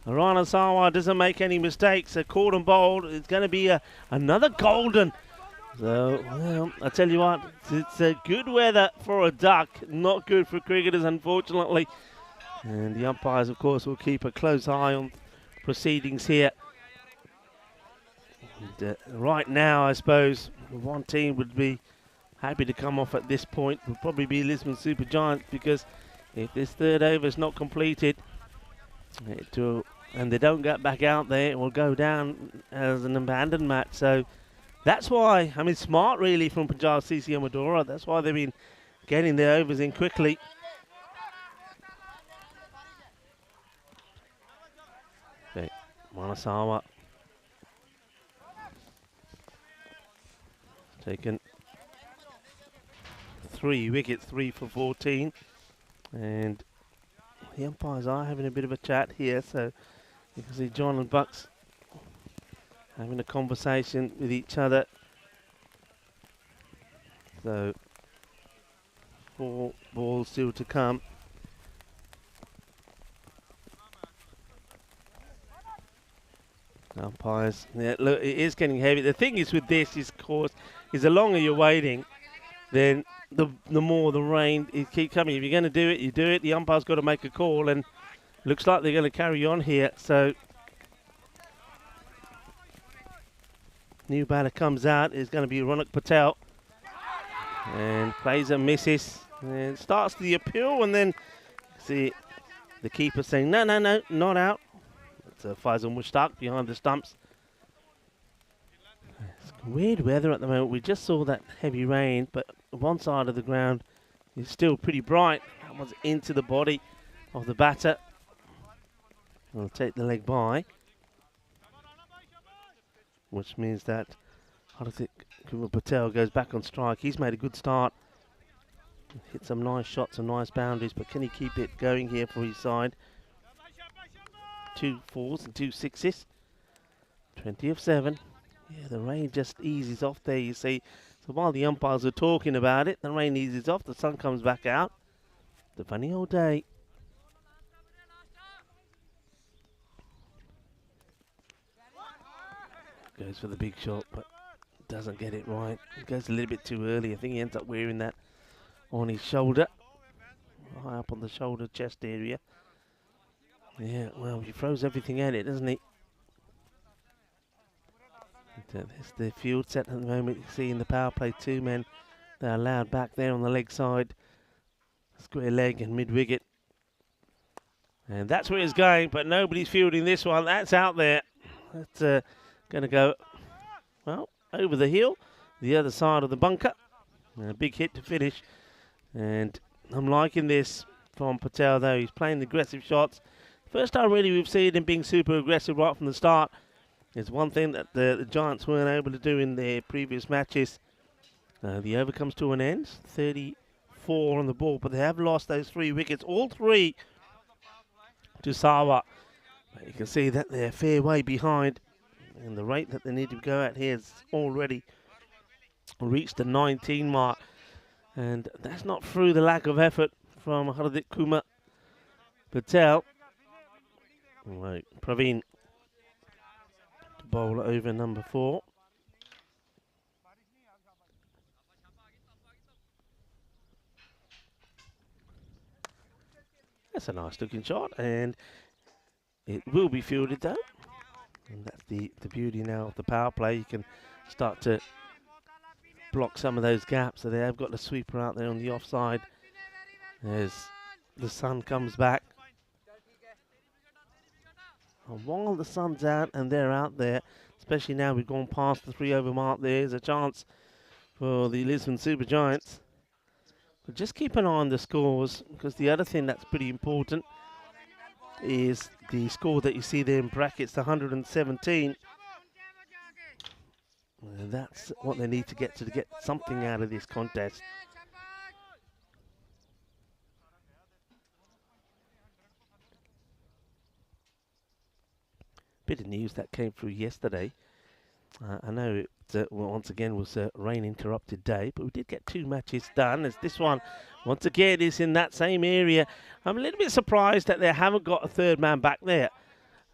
Rana Sawa doesn't make any mistakes. So caught and bowled. It's going to be another golden. So, well, I tell you what, it's a good weather for a duck. Not good for cricketers, unfortunately. And the umpires, of course, will keep a close eye on proceedings here. And, right now, I suppose, one team would be happy to come off at this point. Would probably be Lisbon Super Giants, because if this third over is not completed, and they don't get back out there, it will go down as an abandoned match. So that's why, I mean, smart really from Punjab CC Amadora. That's why they've been getting their overs in quickly. Okay, Manasawa taken 3 wickets, 3 for 14, and the umpires are having a bit of a chat here. So you can see John and Bucks having a conversation with each other. So 4 balls still to come. Umpires, yeah, look, it is getting heavy. The thing is with this, is, of course, is the longer you're waiting, then the more the rain it keeps coming. If you're going to do it, you do it. The umpire's got to make a call, and looks like they're going to carry on here. So new batter comes out. Is going to be Ronak Patel, and plays and misses, and starts the appeal, and then see the keeper saying, no, no, no, not out. It's Faisal Mushtaq behind the stumps. It's weird weather at the moment. We just saw that heavy rain, but one side of the ground is still pretty bright. That one's into the body of the batter. We'll take the leg by, which means that Hardik Kumar Patel goes back on strike. He's made a good start. Hit some nice shots, some nice boundaries, but can he keep it going here for his side? 2 4s and 2 6s. 20 of 7. Yeah, the rain just eases off there, you see. So while the umpires are talking about it, the rain eases off, the sun comes back out. It's a funny old day. Goes for the big shot, but doesn't get it right. It goes a little bit too early. I think he ends up wearing that on his shoulder. High up on the shoulder, chest area. Yeah, well, he throws everything at it, doesn't he? There's the field set at the moment. You see in the power play, 2 men. They're allowed back there on the leg side. Square leg and mid-wicket. And that's where it's going, but nobody's fielding this one. That's out there. That's going to go, well, over the hill, the other side of the bunker. And a big hit to finish. And I'm liking this from Patel, though. He's playing the aggressive shots. First time, really, we've seen him being super aggressive right from the start. It's one thing that the Giants weren't able to do in their previous matches. The over comes to an end. 34 on the ball, but they have lost those 3 wickets, all 3 to Sawa. But you can see that they're a fair way behind, and the rate that they need to go at here has already reached the 19 mark. And that's not through the lack of effort from Hardik Kumar Patel. Right, Praveen to bowl over number 4. That's a nice looking shot, and it will be fielded though. And that's the beauty now of the power play. You can start to block some of those gaps. So they have got the sweeper out there on the offside as the sun comes back. And while the sun's out and they're out there, especially now we've gone past the 3 over mark, there's a chance for the Lisbon Super Giants. But just keep an eye on the scores, because the other thing that's pretty important is the score that you see there in brackets, the 117. And that's what they need to get something out of this contest. Bit of news that came through yesterday. I know it once again was a rain interrupted day, but we did get 2 matches done, as this one once again is in that same area. I'm a little bit surprised that they haven't got a 3rd man back there,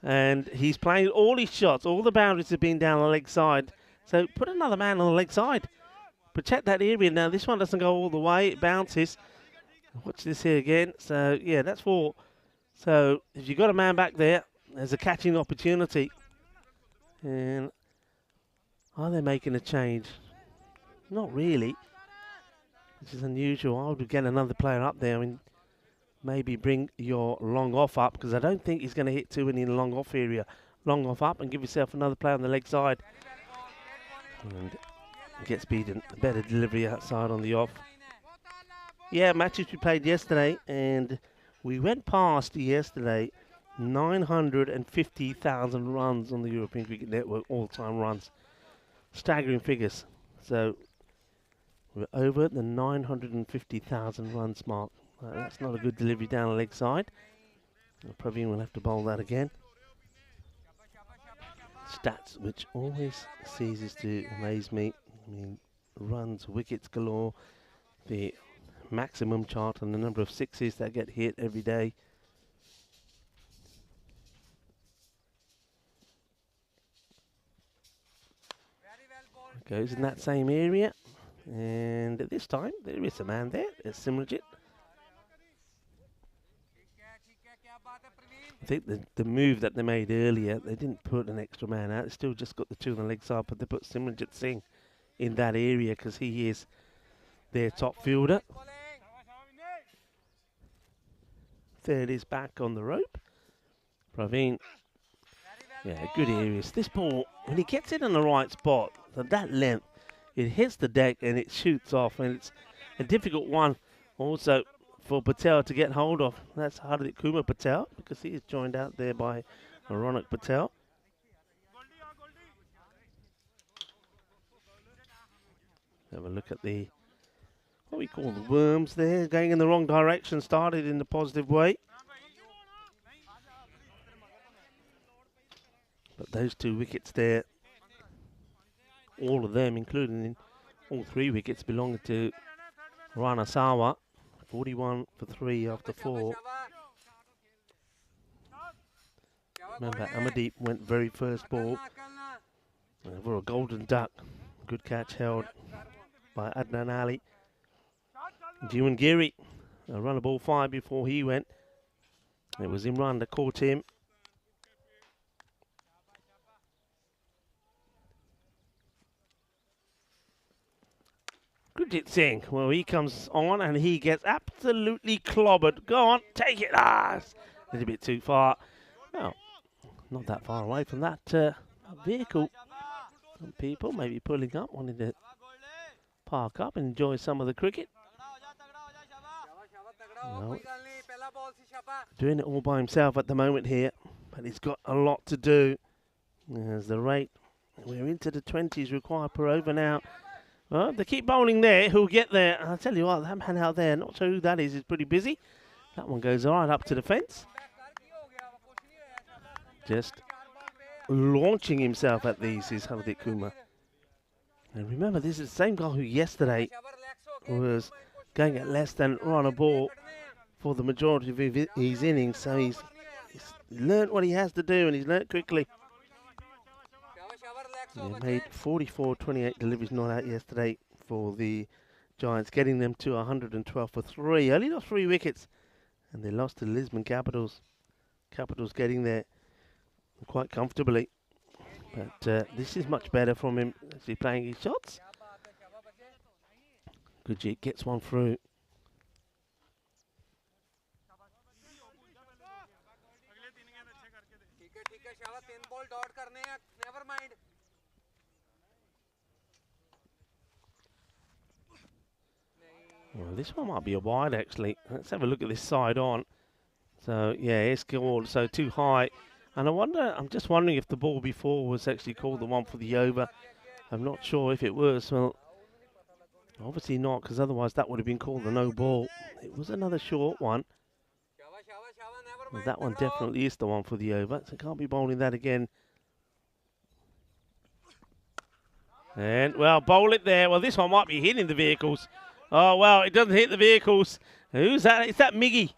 and he's playing all his shots. All the boundaries have been down the leg side, so put another man on the leg side, protect that area. Now this one doesn't go all the way, it bounces. Watch this here again. So yeah, that's 4. So if you've got a man back there, there's a catching opportunity. And are they making a change? Not really, which is unusual. I would get another player up there and maybe bring your long off up, because I don't think he's going to hit too many in the long off area. Long off up and give yourself another player on the leg side. And get speed and better delivery outside on the off. Yeah, matches we played yesterday, and we went past yesterday 950,000 runs on the European Cricket Network, all-time runs. Staggering figures. So we're over the 950,000 runs mark. That's not a good delivery down the leg side. Praveen will have to bowl that again. Stats which always ceases to amaze me. I mean, runs, wickets galore, the maximum chart and the number of 6s that get hit every day. Goes in that same area, and this time there is a man there. It's Simranjit. I think the move that they made earlier, they didn't put an extra man out. They still just got the 2 on the leg side, but they put Simranjit Singh in that area because he is their top fielder. There it is back on the rope. Praveen. Yeah, good areas. This ball, when he gets it in the right spot, at that length, it hits the deck and it shoots off. And it's a difficult one also for Patel to get hold of. That's Hardik Kumar Patel, because he is joined out there by Ronak Patel. Have a look at the, what we call the worms there, going in the wrong direction, started in the positive way. But those 2 wickets there, all of them, including all 3 wickets, belong to Rana Sawa. 41 for 3 after 4. Remember, Amadeep went very first ball for a golden duck. Good catch held by Adnan Ali. Jiwan Giri, a run of ball 5 before he went. It was Imran that caught him. Gurjit Singh, well, he comes on and he gets absolutely clobbered. Go on, take it. It's a little bit too far. Well, not that far away from that vehicle. Some people maybe pulling up, wanting to park up and enjoy some of the cricket. Well, doing it all by himself at the moment here, but he's got a lot to do. As the rate, we're into the 20s required per over now. Well, they keep bowling there, who'll get there. I'll tell you what, that man out there, not sure who that is pretty busy. That one goes right up to the fence. Just launching himself at these is Hardik Kumar. And remember, this is the same guy who yesterday was going at less than run a ball for the majority of his innings. So he's learnt what he has to do, and he's learnt quickly. He made 44-28 deliveries not out yesterday for the Giants, getting them to 112 for 3. Only lost 3 wickets, and they lost to the Lisbon Capitals. Capitals getting there quite comfortably. But this is much better from him as he's playing his shots. Gurjit gets one through. Well, this one might be a wide, actually. Let's have a look at this side on. So, yeah, it's scored, so too high. And I'm just wondering if the ball before was actually called the one for the over. I'm not sure if it was. Well, obviously not, because otherwise that would have been called the no ball. It was another short one. Well, that one definitely is the one for the over, so can't be bowling that again. And, well, bowl it there. Well, this one might be hitting the vehicles. Oh, well, it doesn't hit the vehicles. Who's that? It's that Miggy.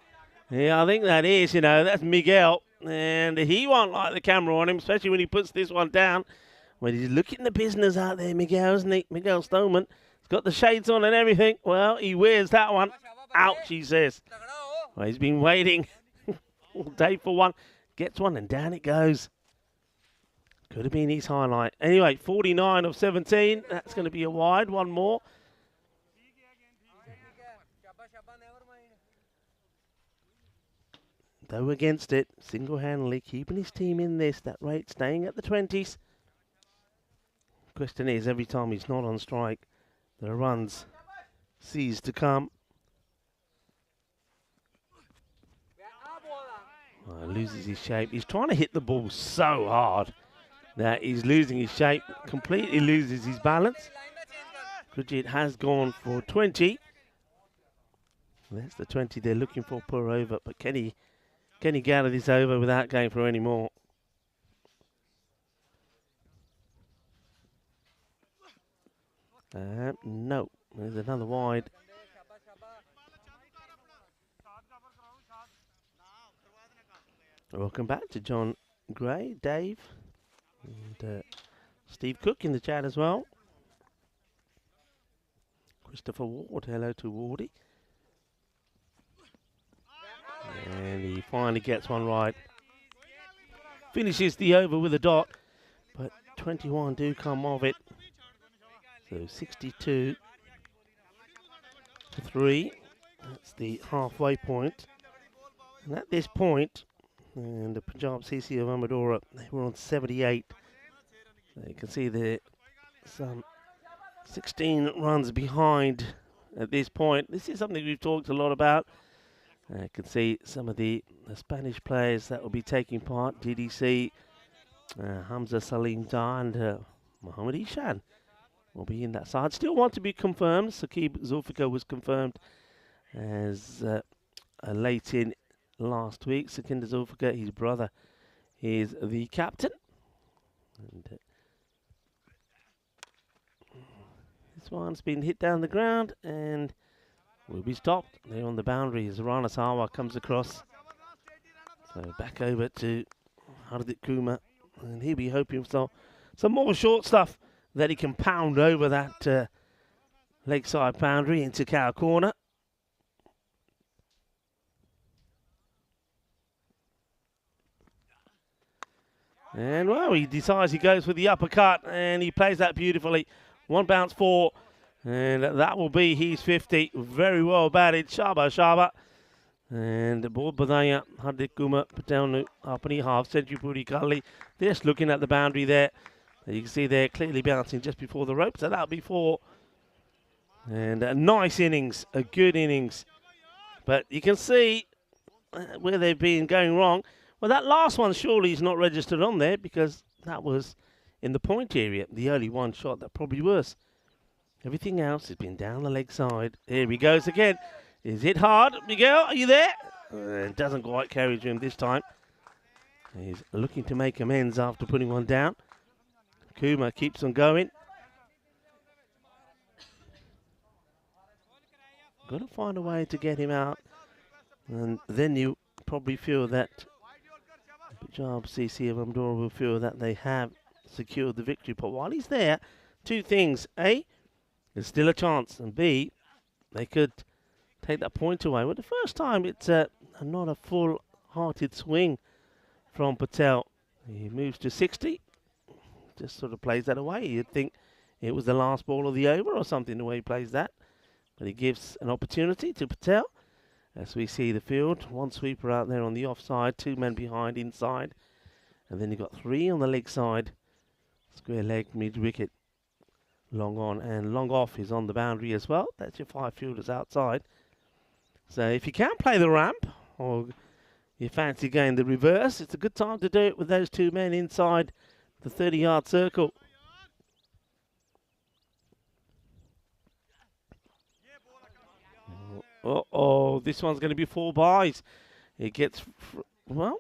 Yeah, I think that is, that's Miguel. And he won't like the camera on him, especially when he puts this one down. Well, he's looking the business out there, Miguel, isn't he? Miguel Stoneman. He's got the shades on and everything. Well, he wears that one. Ouch, he says. Well, he's been waiting all day for one. Gets one and down it goes. Could have been his highlight. Anyway, 49 of 17. That's going to be a wide. One more. Though against it, single-handedly keeping his team in this, that rate staying at the 20s. Question is, every time he's not on strike, the runs cease to come. Oh, loses his shape. He's trying to hit the ball so hard that he's losing his shape, completely loses his balance. Gurjit has gone for 20. That's the 20 they're looking for per over, but can he get out of this over without going for any more? No, there's another wide. Welcome back to John Gray, Dave, and Steve Cook in the chat as well. Christopher Ward, hello to Wardy. And he finally gets one right. Finishes the over with a dot, but 21 do come of it. So 62 to 3. That's the halfway point. And at this point, and the Punjab CC of Amadora, they were on 78. So you can see they're some 16 runs behind at this point. This is something we've talked a lot about. You can see some of the Spanish players that will be taking part. DDC, Hamza Salim Dar and Mohammad Ishan will be in that side. Still want to be confirmed. Saqib Zulfikar was confirmed as late in last week. Sakinder Zulfikar, his brother, is the captain. And this one's been hit down the ground and will be stopped. They're on the boundary as Rana Sawa comes across. So back over to Hardik Kumar. And he'll be hoping for some more short stuff that he can pound over that lakeside boundary into cow corner. And well, he decides he goes for the uppercut and he plays that beautifully. One bounce four, and that will be his 50. Very well batted, Shaba. And the ball Badaya, Hardik Kumar, Patel, Apani half century Puri Kali. Just looking at the boundary there. You can see they're clearly bouncing just before the rope, so that'll be four. And a nice innings, a good innings. But you can see where they've been going wrong. Well, that last one surely is not registered on there because that was in the point area, the early one shot that probably was. Everything else has been down the leg side. Here he goes again. Is it hard? Miguel, are you there? It doesn't quite carry to him this time. He's looking to make amends after putting one down. Kuma keeps on going. Got to find a way to get him out. And then you probably feel that Punjab CC of Amdora will feel that they have secured the victory. But while he's there, two things. A, there's still a chance. And B, they could take that point away. Well, the first time, it's not a full-hearted swing from Patel. He moves to 60. Just sort of plays that away. You'd think it was the last ball of the over or something, the way he plays that. But he gives an opportunity to Patel. As we see the field, one sweeper out there on the offside, two men behind inside. And then you've got three on the leg side. Square leg, mid-wicket. Long on and long off is on the boundary as well. That's your five fielders outside. So if you can play the ramp, or you fancy going the reverse, it's a good time to do it with those two men inside the 30-yard circle. Uh-oh, this one's going to be 4 byes. It gets, well,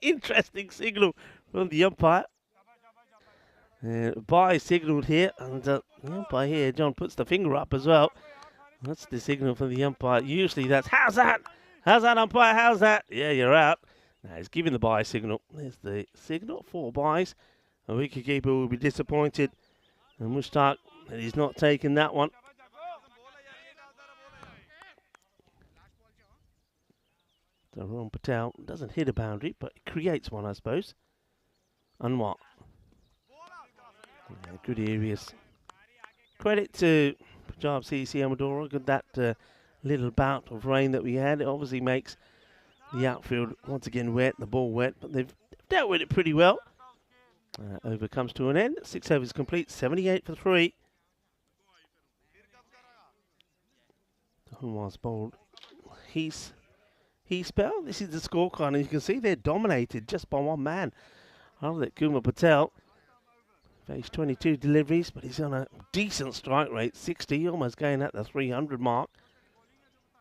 interesting signal from the umpire. Bye signalled here, and the umpire here, John, puts the finger up as well. That's the signal from the umpire. Usually that's, how's that? How's that, umpire? How's that? Yeah, you're out. Now he's giving the bye signal. There's the signal, 4 byes. A wicketkeeper will be disappointed. And Mushtaq, he's not taking that one. So Ron Patel doesn't hit a boundary, but it creates one, I suppose. Anwar. Yeah, good areas. Credit to Punjab CC Amadora. Good that little bout of rain that we had. It obviously makes the outfield once again wet, the ball wet, but they've dealt with it pretty well. Over comes to an end. 6 overs complete, 78 for 3. Anwar's bowled. He spell. This is the scorecard, and you can see they're dominated just by one man. Hardik Kumar Patel faced 22 deliveries, but he's on a decent strike rate, 60, almost going at the 300 mark.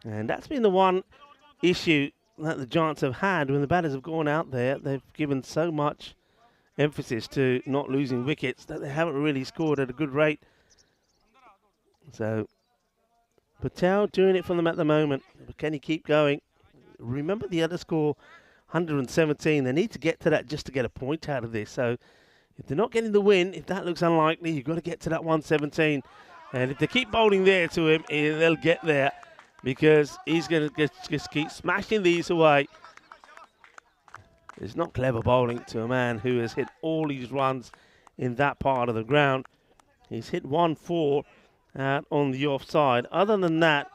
And that's been the one issue that the Giants have had when the batters have gone out there. They've given so much emphasis to not losing wickets that they haven't really scored at a good rate. So Patel doing it for them at the moment. But can he keep going? Remember the other score, 117. They need to get to that just to get a point out of this. So if they're not getting the win, if that looks unlikely, you've got to get to that 117. And if they keep bowling there to him, they'll get there because he's going to just keep smashing these away. It's not clever bowling to a man who has hit all his runs in that part of the ground. He's hit 1-4 out on the offside. Other than that,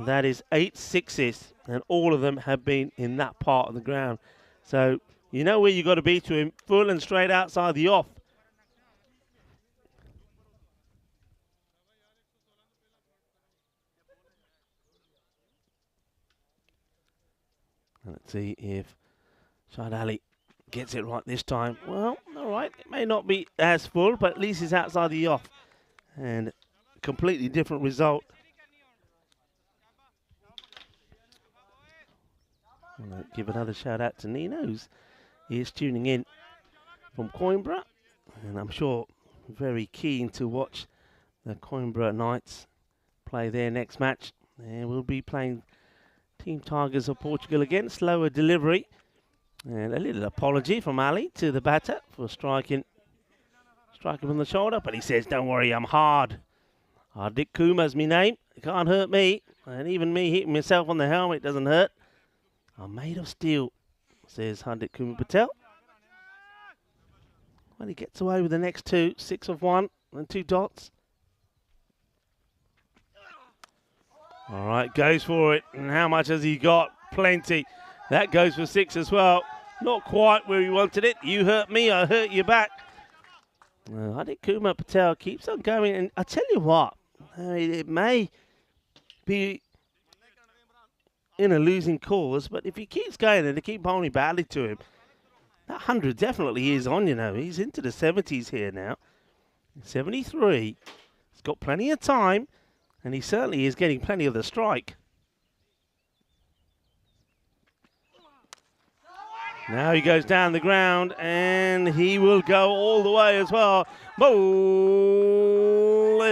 That is 8 sixes, and all of them have been in that part of the ground. So you know where you got to be to him, full and straight outside the off. Let's see if Shahid Ali gets it right this time. Well, all right, it may not be as full, but at least he's outside the off. And completely different result. I'll give another shout out to Nino, he is tuning in from Coimbra, and I'm sure very keen to watch the Coimbra Knights play their next match. And we'll be playing Team Tigers of Portugal again. Slower delivery, and a little apology from Ali to the batter for striking on the shoulder, but he says, "Don't worry, I'm hard. Hardik Kuma's my name. It can't hurt me, and even me hitting myself on the helmet doesn't hurt. I'm made of steel," says Hardik Kuma Patel. Well, he gets away with the next two, 6 of 1 and 2 dots. All right, goes for it. And how much has he got? Plenty. That goes for 6 as well. Not quite where he wanted it. You hurt me, I hurt you back. Hardik Kuma Patel keeps on going, and I tell you what, it may be in a losing cause, but if he keeps going and they keep bowling badly to him, that 100 definitely is on, you know. He's into the 70s here now. 73. He's got plenty of time, and he certainly is getting plenty of the strike. Now he goes down the ground, and he will go all the way as well. Bole,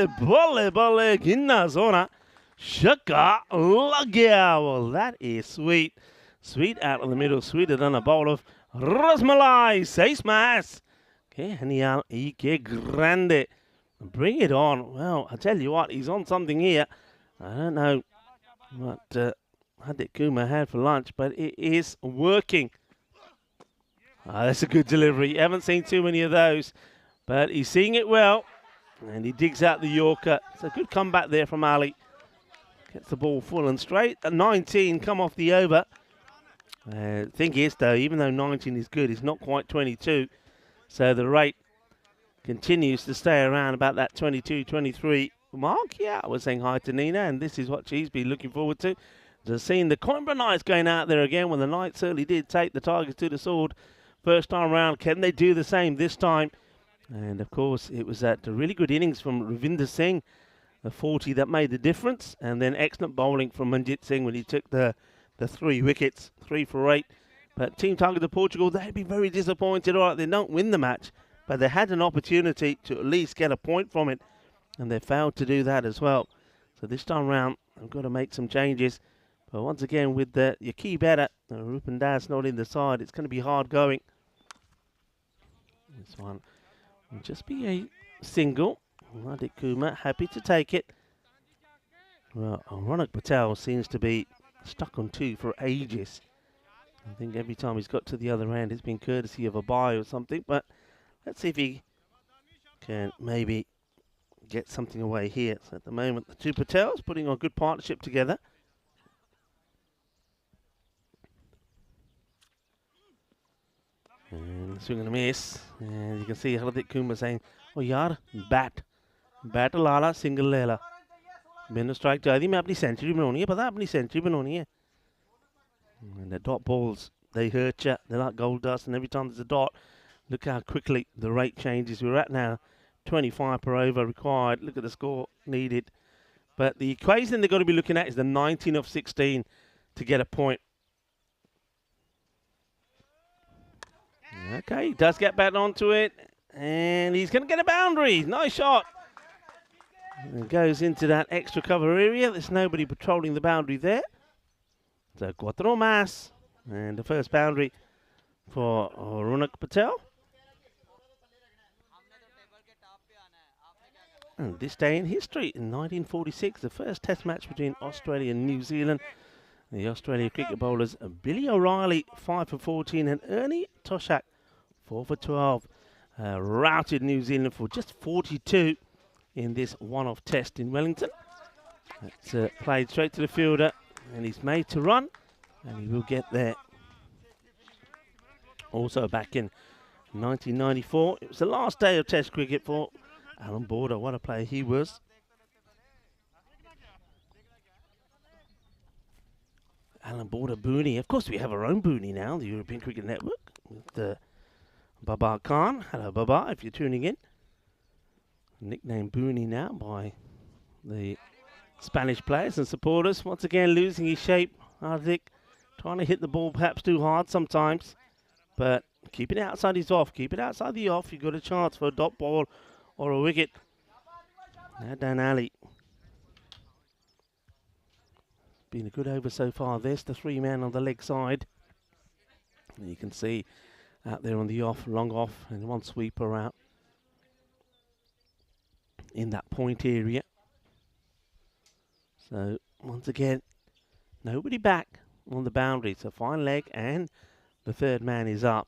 bole, bole, ginna zona. Shaka lagya. Well, that is sweet. Sweet out of the middle, sweeter than a bowl of Rosmalai, 6 más. Que genial y que grande. Bring it on. Well, I tell you what, he's on something here. I don't know what Hardik Kuma had for lunch, but it is working. That's a good delivery. You haven't seen too many of those, but he's seeing it well, and he digs out the Yorker. It's a good comeback there from Ali. Gets the ball full and straight. At 19, come off the over. Thing is, though, even though 19 is good, it's not quite 22. So the rate continues to stay around about that 22, 23 mark. Yeah, I was saying hi to Nina, and this is what she's been looking forward to. Just seeing the Coimbra Knights going out there again, when the Knights certainly did take the Tigers to the sword first time round. Can they do the same this time? And, of course, it was that really good innings from Ravinder Singh, the 40 that made the difference, and then excellent bowling from Manjit Singh when he took the 3 wickets, 3 for 8. But Team Tigers of Portugal, they'd be very disappointed. All right, they don't win the match, but they had an opportunity to at least get a point from it, and they failed to do that as well. So this time round, I've got to make some changes. But once again, with your key batter, Rupan Das not in the side, it's going to be hard going. This one will just be a single. Hardik Kuma happy to take it. Well, Ronak Patel seems to be stuck on 2 for ages. I think every time he's got to the other end, it's been courtesy of a bye or something. But let's see if he can maybe get something away here. So at the moment, the 2 Patels putting on a good partnership together. And swing and a miss. And you can see Hardik Kuma saying, "Oh yaar, bat lala, single lela. मैंने strike चाहिए, मैं अपनी century बनानी है, पता अपनी century बनानी है." And the dot balls, they hurt you. They're like gold dust, and every time there's a dot, look how quickly the rate changes. We're at now 25 per over required. Look at the score needed. But the equation they've got to be looking at is the 19 of 16 to get a point. Okay, he does get back onto it, and he's going to get a boundary. Nice shot. And goes into that extra cover area. There's nobody patrolling the boundary there. So cuatro más, and the first boundary for Ronak Patel. And this day in history, in 1946, the first test match between Australia and New Zealand. The Australia cricket bowlers Billy O'Reilly 5 for 14 and Ernie Toshak 4 for 12 routed New Zealand for just 42 in this one-off test in Wellington. That's played straight to the fielder, and he's made to run, and he will get there. Also back in 1994, it was the last day of Test cricket for Alan Border. What a player he was. Alan Border Booney. Of course, we have our own Booney now, the European Cricket Network, with Babar Khan. Hello, Babar, if you're tuning in. Nicknamed Booney now by the Spanish players and supporters. Once again, losing his shape. Hardik trying to hit the ball perhaps too hard sometimes, but keeping it outside his off. Keep it outside the off. You've got a chance for a dot ball or a wicket. Now Dan Ali. Been a good over so far. There's the 3-man on the leg side. And you can see out there on the off, long off, and one sweeper out in that point area. So once again, nobody back on the boundary. It's a fine leg, and the 3rd man is up.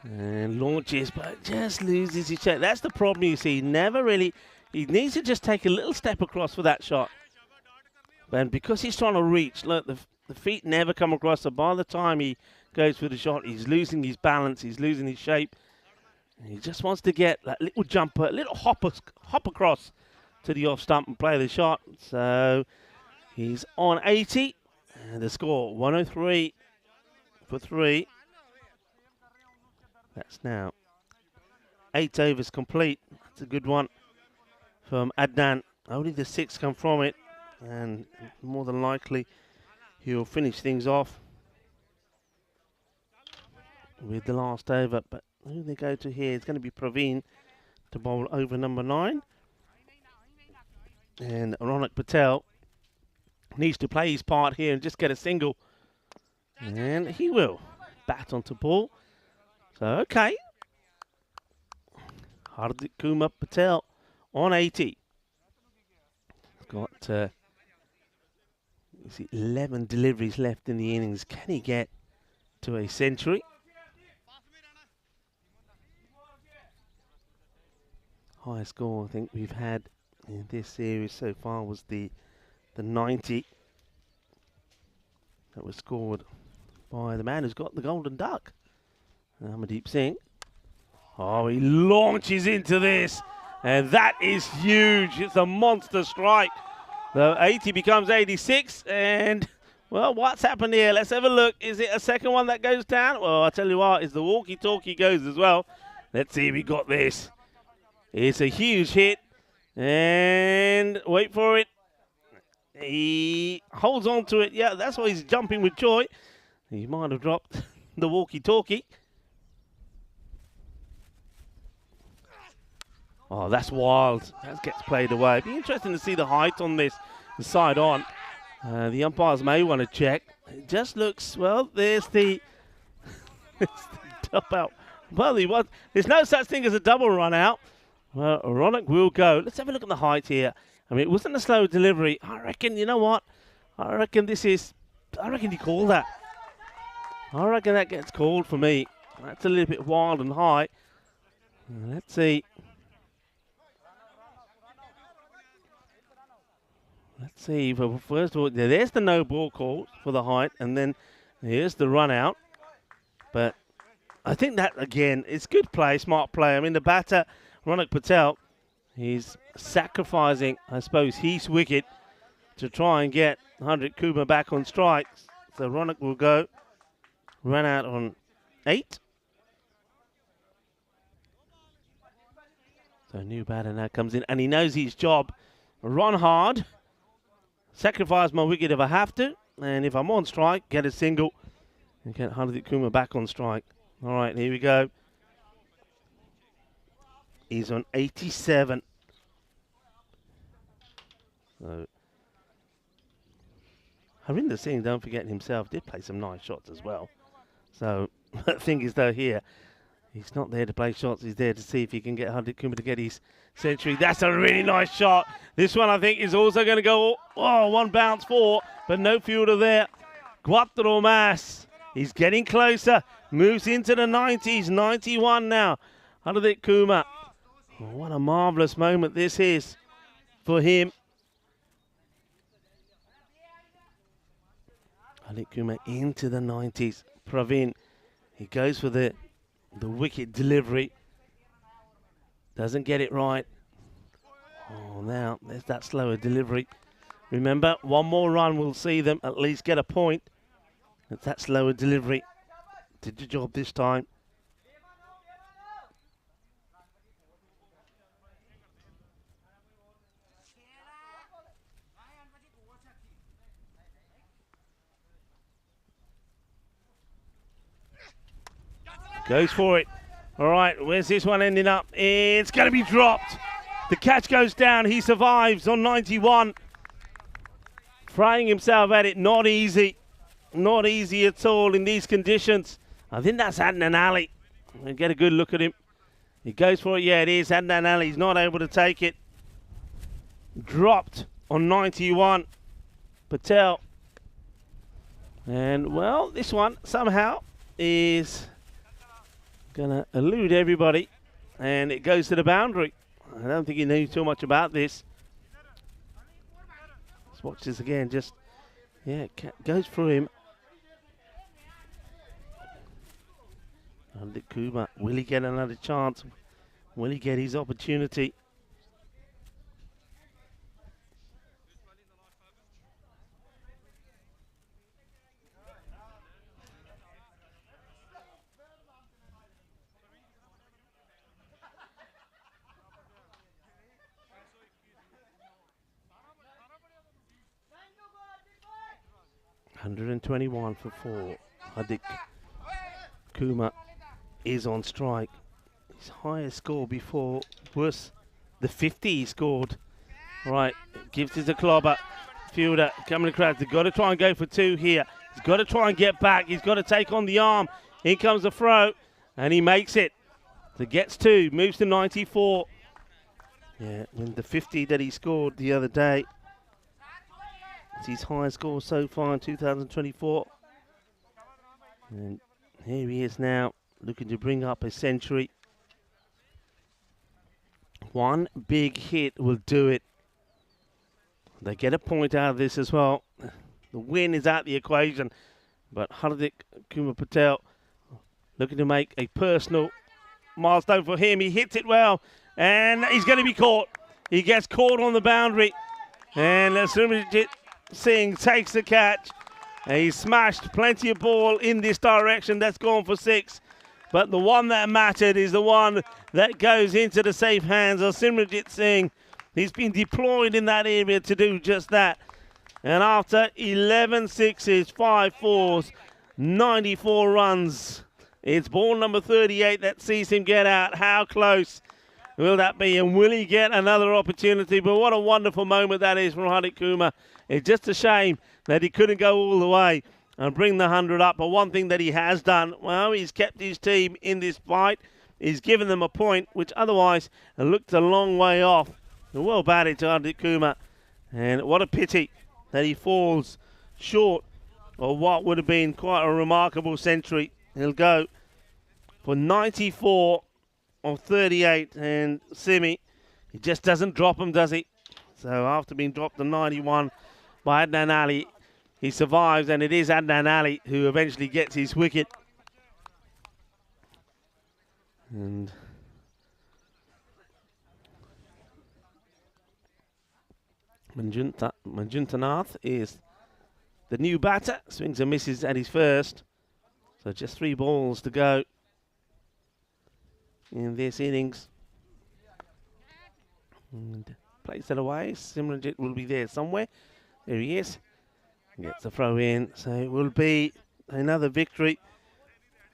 And launches, but just loses his shape. That's the problem, you see. He needs to just take a little step across for that shot. And because he's trying to reach, look, the feet never come across. So by the time he goes for the shot, he's losing his balance, he's losing his shape. And he just wants to get that little jumper, a little hop across to the off stump and play the shot. So he's on 80. And the score, 103 for 3. That's now 8 overs complete. That's a good one from Adnan. Only the 6 come from it. And more than likely, he'll finish things off with the last over. But who they go to here? It's going to be Praveen to bowl over number 9. And Ronak Patel needs to play his part here and just get a single. And he will. Bat onto ball. So, okay. Hardik Kumar Patel on 80. Got 11 deliveries left in the innings. Can he get to a century? Highest score I think we've had in this series so far was the 90 that was scored by the man who's got the golden duck, Amardeep Singh. Oh, he launches into this, and that is huge. It's a monster strike. The 80 becomes 86, and, well, what's happened here? Let's have a look. Is it a second one that goes down? Well, I tell you what, it's the walkie-talkie goes as well. Let's see if we got this. It's a huge hit, and wait for it. He holds on to it. Yeah, that's why he's jumping with joy. He might have dropped the walkie-talkie. Oh, that's wild. That gets played away. It'd be interesting to see the height on this, the side on. The umpires may want to check. It just looks, well, there's the, there's the top out. Well, there's no such thing as a double run out. Well, Ronak will go. Let's have a look at the height here. I mean, it wasn't a slow delivery. I reckon, you know what? I reckon he called that. I reckon that gets called for me. That's a little bit wild and high. Let's see. Let's see. Well, first of all, there's the no ball call for the height, and then here's the run out. But I think that, again, it's good play, smart play. I mean, the batter, Ronak Patel, he's sacrificing, I suppose, his wicket to try and get Hardik Kumar back on strikes. So Ronak will go. Run out on 8. So new batter now comes in, and he knows his job. Run hard. Sacrifice my wicket if I have to. And if I'm on strike, get a single. And get Hardik Kumar back on strike. All right, here we go. He's on 87. So Harinder Singh, don't forget himself, did play some nice shots as well. So the thing is, though, here, he's not there to play shots. He's there to see if he can get Hardik Kumar to get his century. That's a really nice shot. This one, I think, is also going to go, one bounce for, but no fielder there. Quattro mas. He's getting closer. Moves into the 90s. 91 now. Hardik Kumar. Oh, what a marvellous moment this is. for him. Harit Kumar into the 90s. Praveen, he goes for the wicket delivery. Doesn't get it right. Oh, now there's that slower delivery. Remember, one more run will see them at least get a point. It's that slower delivery. Did the job this time. Goes for it. All right, where's this one ending up? It's going to be dropped. The catch goes down. He survives on 91. Throwing himself at it, not easy. Not easy at all in these conditions. I think that's Adnan Ali. We'll get a good look at him. He goes for it. Yeah, it is. Adnan Ali. He's not able to take it. Dropped on 91. Patel. And, well, this one somehow is going to elude everybody. And it goes to the boundary. I don't think he knew too much about this. Let's watch this again. Just, yeah, goes through him. Harit Kumar, will he get another chance? Will he get his opportunity? $121 for 4. Harit Kumar is on strike. His highest score before was the 50 he scored. Right, gives it to Clobber. Fielder coming across. They've got to try and go for 2 here. He's got to try and get back. He's got to take on the arm. In comes the throw, and he makes it. So gets 2, moves to 94. Yeah, and the 50 that he scored the other day. It's his highest score so far in 2024. And here he is now, looking to bring up a century. One big hit will do it. They get a point out of this as well. The win is out the equation. But Harit Kumar Patel looking to make a personal milestone for him. He hits it well. And he's going to be caught. He gets caught on the boundary. And Simranjit Singh takes the catch. And he smashed plenty of ball in this direction. That's gone for 6. But the one that mattered is the one that goes into the safe hands of Simranjit Singh. He's been deployed in that area to do just that. And after 11 sixes, 5 fours, 94 runs, it's ball number 38 that sees him get out. How close will that be? And will he get another opportunity? But what a wonderful moment that is from Harit Kumar. It's just a shame that he couldn't go all the way and bring the 100 up. But one thing that he has done, well, he's kept his team in this fight. He's given them a point, which otherwise looked a long way off. Well batted to Harit Kumar. And what a pity that he falls short of what would have been quite a remarkable century. He'll go for 94 of 38. And Simi, he just doesn't drop him, does he? So after being dropped to 91 by Adnan Ali, he survives, and it is Adnan Ali who eventually gets his wicket. And Manjuntanath is the new batter. Swings and misses at his first. So just 3 balls to go in this innings. And plays it away. Simranjit will be there somewhere. There he is. Gets a throw in. So it will be another victory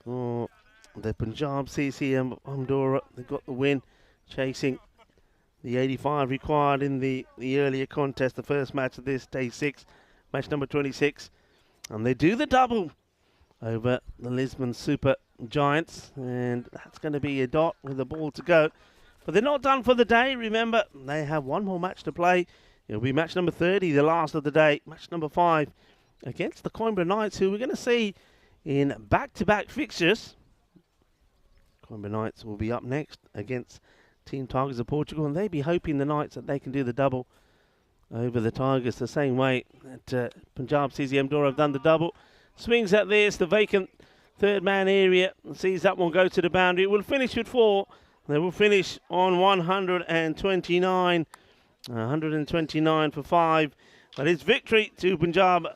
for the Punjab CCM Amdora. They've got the win, chasing the 85 required in the earlier contest, the first match of this, day 6, match number 26. And they do the double over the Lisbon Super Giants. And that's going to be a dot with the ball to go. But they're not done for the day. Remember, they have one more match to play. It'll be match number 30, the last of the day. Match number 5 against the Coimbra Knights, who we're going to see in back-to-back fixtures. Coimbra Knights will be up next against Team Tigers of Portugal, and they'll be hoping the Knights that they can do the double over the Tigers the same way that Punjab CCM Dora have done the double. Swings at this, the vacant third man area, sees that one go to the boundary. It will finish with 4. They will finish on 129. 129 for 5. But it's victory to Punjab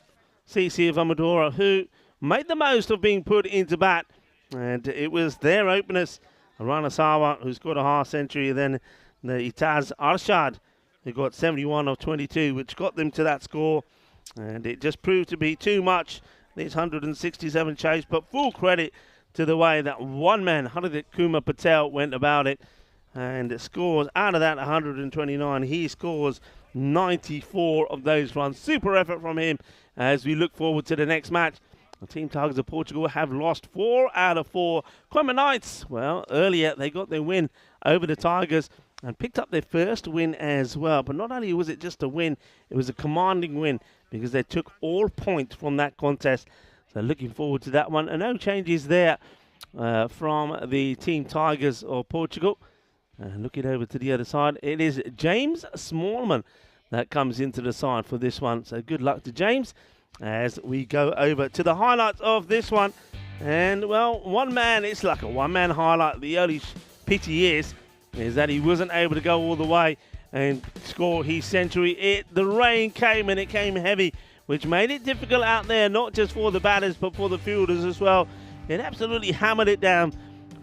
CC of Amadora, who made the most of being put into bat. And it was their openers, Rana Sawa, who scored a half century, then the Itaz Arshad, who got 71 of 22, which got them to that score. And it just proved to be too much, this 167 chase. But full credit to the way that one man, Hardik Kumar Patel, went about it and scores out of that 129. He scores 94 of those runs. Super effort from him as we look forward to the next match. The Team Tigers of Portugal have lost 4 out of 4. Crema Knights, well, earlier they got their win over the Tigers and picked up their first win as well. But not only was it just a win, it was a commanding win because they took all points from that contest. So looking forward to that one. And no changes there from the Team Tigers of Portugal. Looking over to the other side, it is James Smallman that comes into the side for this one. So good luck to James as we go over to the highlights of this one. And, well, one man, it's like a one-man highlight. The only pity is that he wasn't able to go all the way and score his century. The rain came, and it came heavy, which made it difficult out there, not just for the batters, but for the fielders as well. It absolutely hammered it down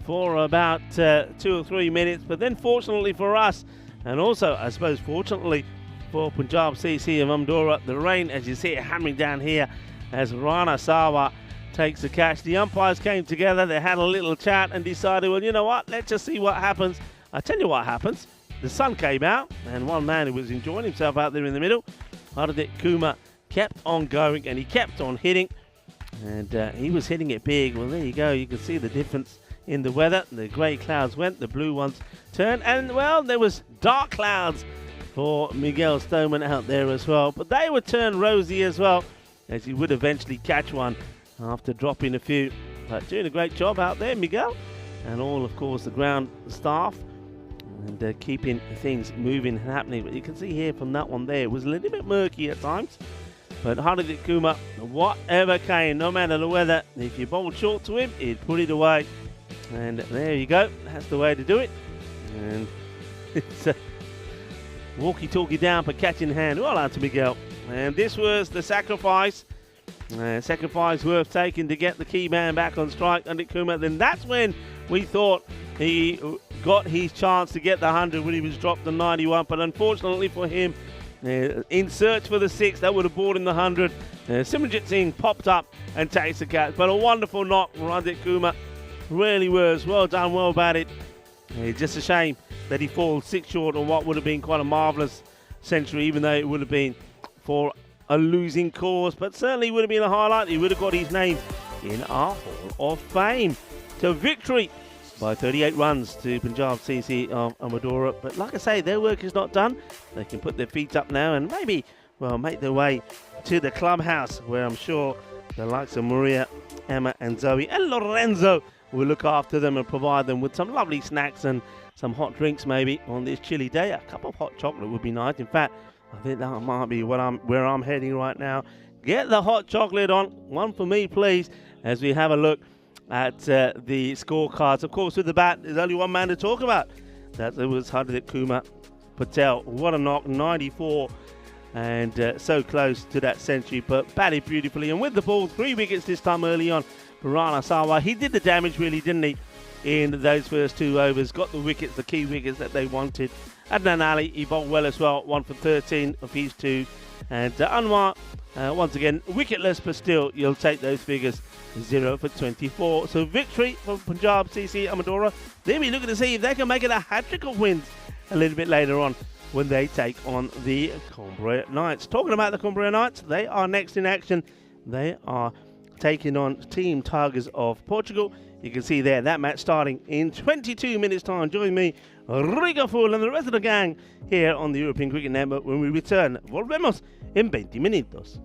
for about 2 or 3 minutes. But then fortunately for us, and also I suppose fortunately for Punjab CC of Amdora, the rain, as you see it hammering down here as Rana Sawa takes the catch. The umpires came together, they had a little chat and decided, well, you know what, let's just see what happens. I tell you what happens. The sun came out and one man who was enjoying himself out there in the middle, Hardik Kumar, kept on going and he kept on hitting, and he was hitting it big. Well, there you go, you can see the difference in the weather. The grey clouds went, the blue ones turned, and well, there was dark clouds for Miguel Stoneman out there as well, but they would turn rosy as well, as he would eventually catch one after dropping a few. But doing a great job out there, Miguel, and all, of course, the ground staff, and keeping things moving and happening. But you can see here from that one there, it was a little bit murky at times, but Hardik Kumar, whatever came, no matter the weather, if you bowled short to him, he'd put it away. And there you go, that's the way to do it. And it's a walkie-talkie down for catch in hand. Well done to Miguel. And this was the sacrifice. Sacrifice worth taking to get the key man back on strike, Hardik Kumar. Then that's when we thought he got his chance to get the 100 when he was dropped to 91. But unfortunately for him, in search for the 6, that would have brought him the 100. Simranjit Singh popped up and takes the catch. But a wonderful knock from Hardik Kumar. Really was. Well done, well batted. Just a shame that he falls 6 short on what would have been quite a marvellous century, even though it would have been for a losing cause. But certainly would have been a highlight. He would have got his name in our Hall of Fame. So victory by 38 runs to Punjab CC of Amadora. But like I say, their work is not done. They can put their feet up now and maybe, well, make their way to the clubhouse, where I'm sure the likes of Maria, Emma and Zoe and Lorenzo will look after them and provide them with some lovely snacks and some hot drinks maybe on this chilly day. A cup of hot chocolate would be nice. In fact, I think that might be where I'm heading right now. Get the hot chocolate on. One for me, please, as we have a look at the scorecards. Of course, with the bat, there's only one man to talk about. That was Hardik Kumar Patel. What a knock, 94. And so close to that century, but batted beautifully. And with the ball, 3 wickets this time early on. Rana Sawa, he did the damage really, didn't he, in those first 2 overs. Got the wickets, the key wickets that they wanted. Adnan Ali, he bowled well as well, 1 for 13 of his 2. And Anwar, once again, wicketless, but still, you'll take those figures, 0 for 24. So victory for Punjab CC Amadora. They'll be looking to see if they can make it a hat-trick of wins a little bit later on when they take on the Cumbria Knights. Talking about the Cumbria Knights, they are next in action. They are taking on Team Tigers of Portugal. You can see there that match starting in 22 minutes time. Join me, Riga Fool, and the rest of the gang here on the European Cricket Network when we return. Volvemos en 20 minutos.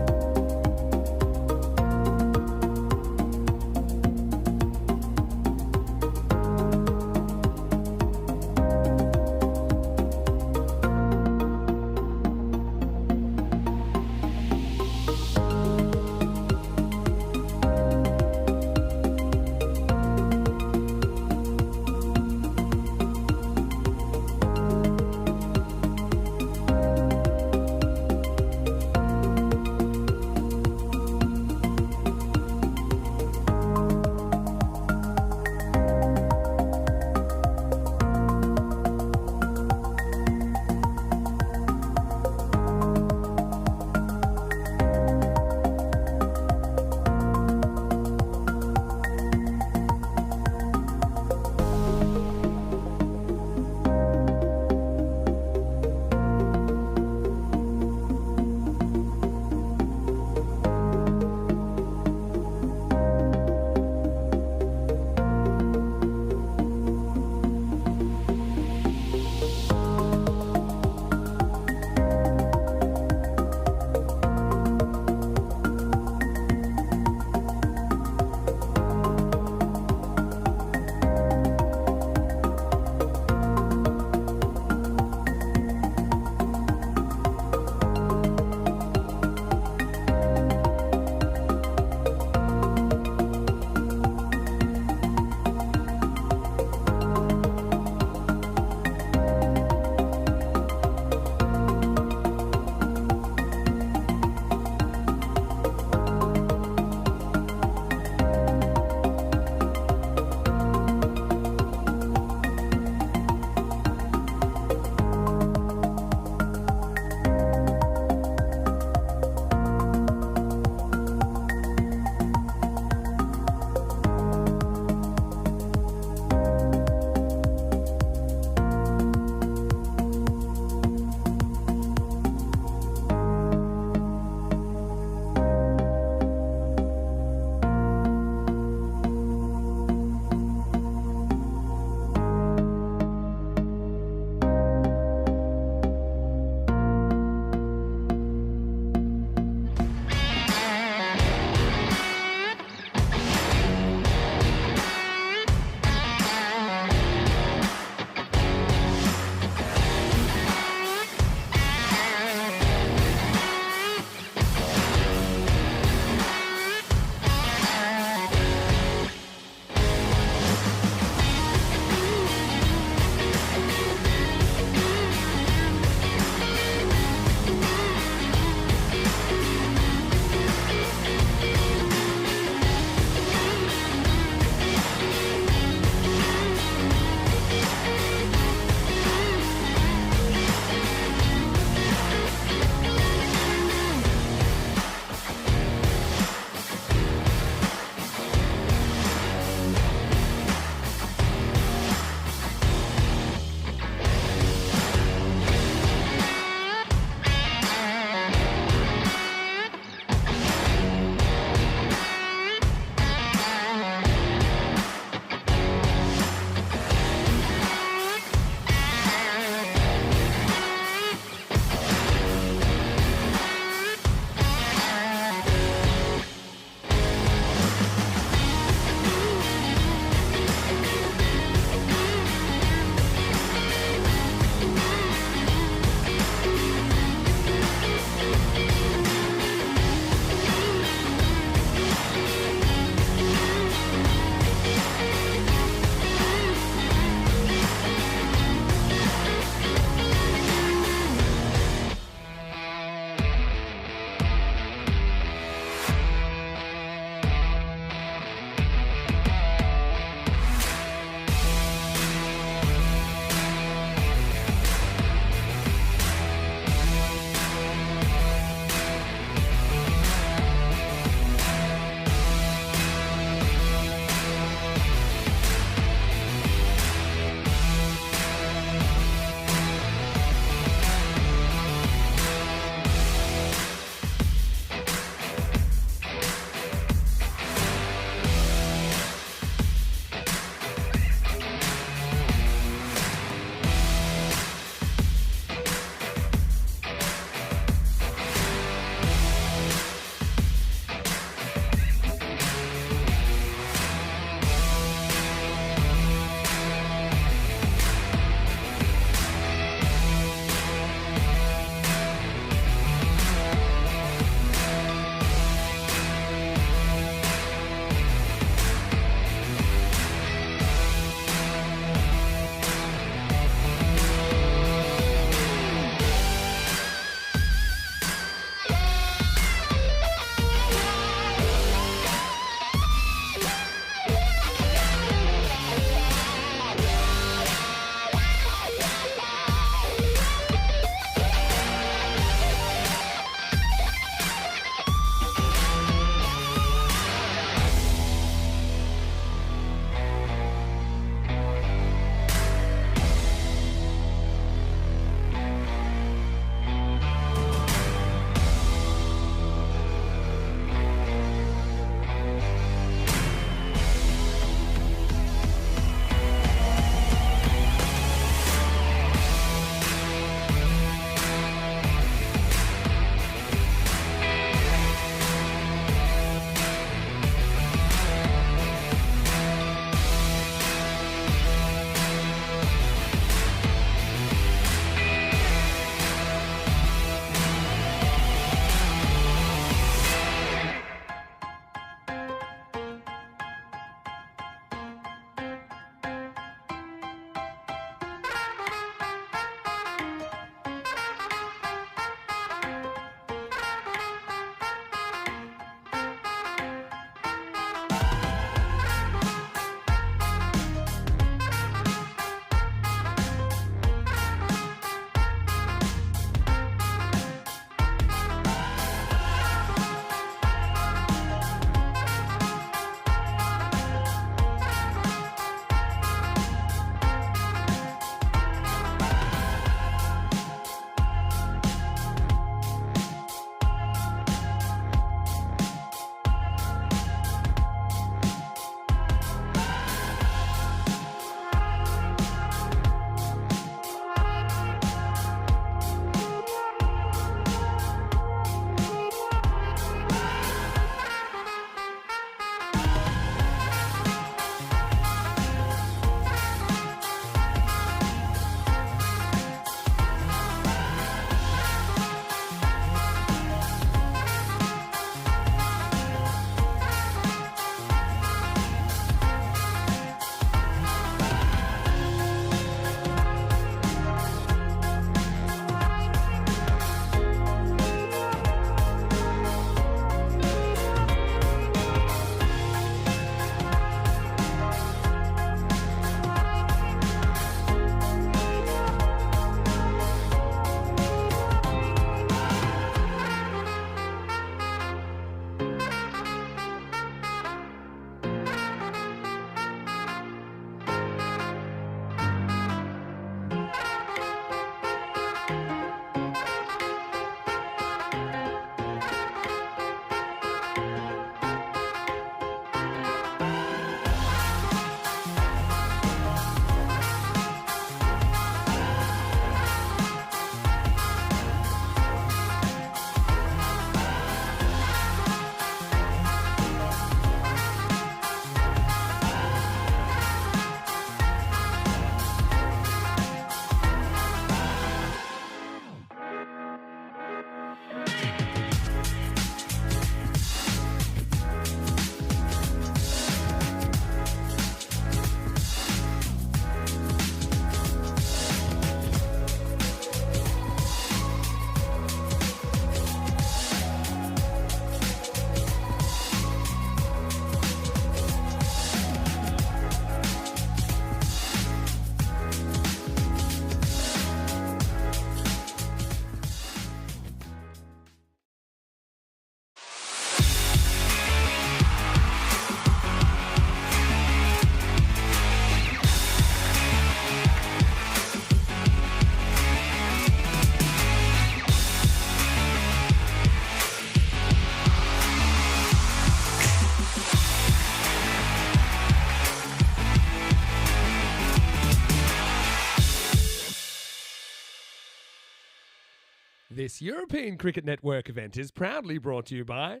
This European Cricket Network event is proudly brought to you by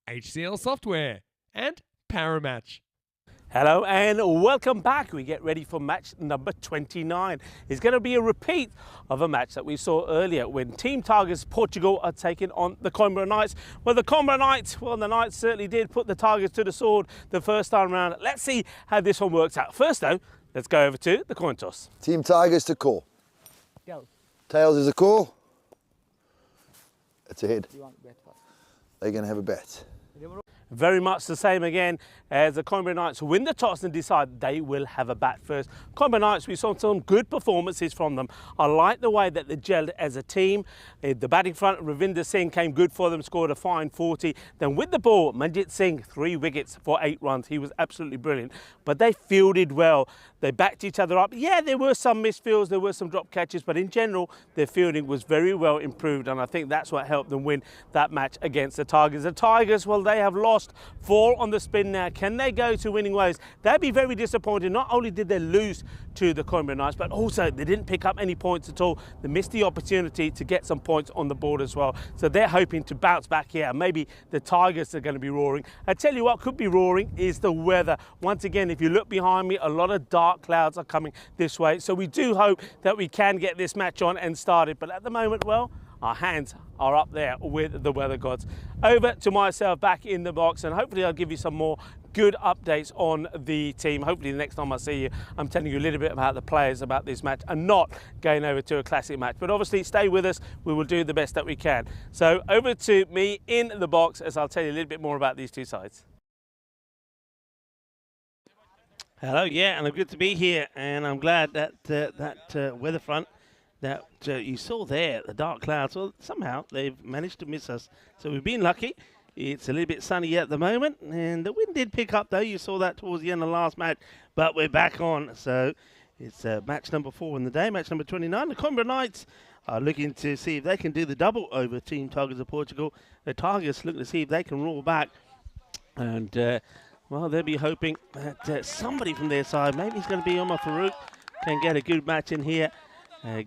HCL Software and Paramatch. Hello and welcome back. We get ready for match number 29. It's going to be a repeat of a match that we saw earlier when Team Tigers Portugal are taking on the Coimbra Knights. Well, the Coimbra Knights, well, the Knights certainly did put the Tigers to the sword the first time round. Let's see how this one works out. First though, let's go over to the coin toss. Team Tigers to call. Tails. Tails is a call. It's a hit. You want bet first? They're going to have a bet. Very much the same again as the Coimbra Knights win the toss and decide they will have a bat first. Coimbra Knights, we saw some good performances from them. I like the way that they gelled as a team. The batting front, Ravinder Singh came good for them, scored a fine 40. Then with the ball, Manjit Singh, 3 wickets for 8 runs. He was absolutely brilliant. But they fielded well. They backed each other up. Yeah, there were some misfields, there were some drop catches, but in general, their fielding was very well improved, and I think that's what helped them win that match against the Tigers. The Tigers, well, they have lost 4 on the spin now. Can they go to winning ways? They'd be very disappointed. Not only did they lose to the Coimbra Knights, but also they didn't pick up any points at all. They missed the opportunity to get some points on the board as well. So they're hoping to bounce back here. Maybe the Tigers are going to be roaring. I tell you what could be roaring is the weather. Once again, if you look behind me, a lot of dark clouds are coming this way. So we do hope that we can get this match on and started. But at the moment, well, our hands are up there with the weather gods. Over to myself back in the box, and hopefully I'll give you some more good updates on the team. Hopefully the next time I see you, I'm telling you a little bit about the players about this match and not going over to a classic match. But obviously stay with us. We will do the best that we can. So over to me in the box as I'll tell you a little bit more about these two sides. Hello, yeah, and I'm good to be here, and I'm glad that that weather front that you saw there, the dark clouds, well, somehow they've managed to miss us. So we've been lucky. It's a little bit sunny at the moment, and the wind did pick up, though. You saw that towards the end of the last match, but we're back on. So it's match number 4 in the day, match number 29. The Coimbra Knights are looking to see if they can do the double over Team Tigers of Portugal. The Tigers looking to see if they can roll back, and well, they'll be hoping that somebody from their side, maybe it's going to be Omar Farouk, can get a good match in here.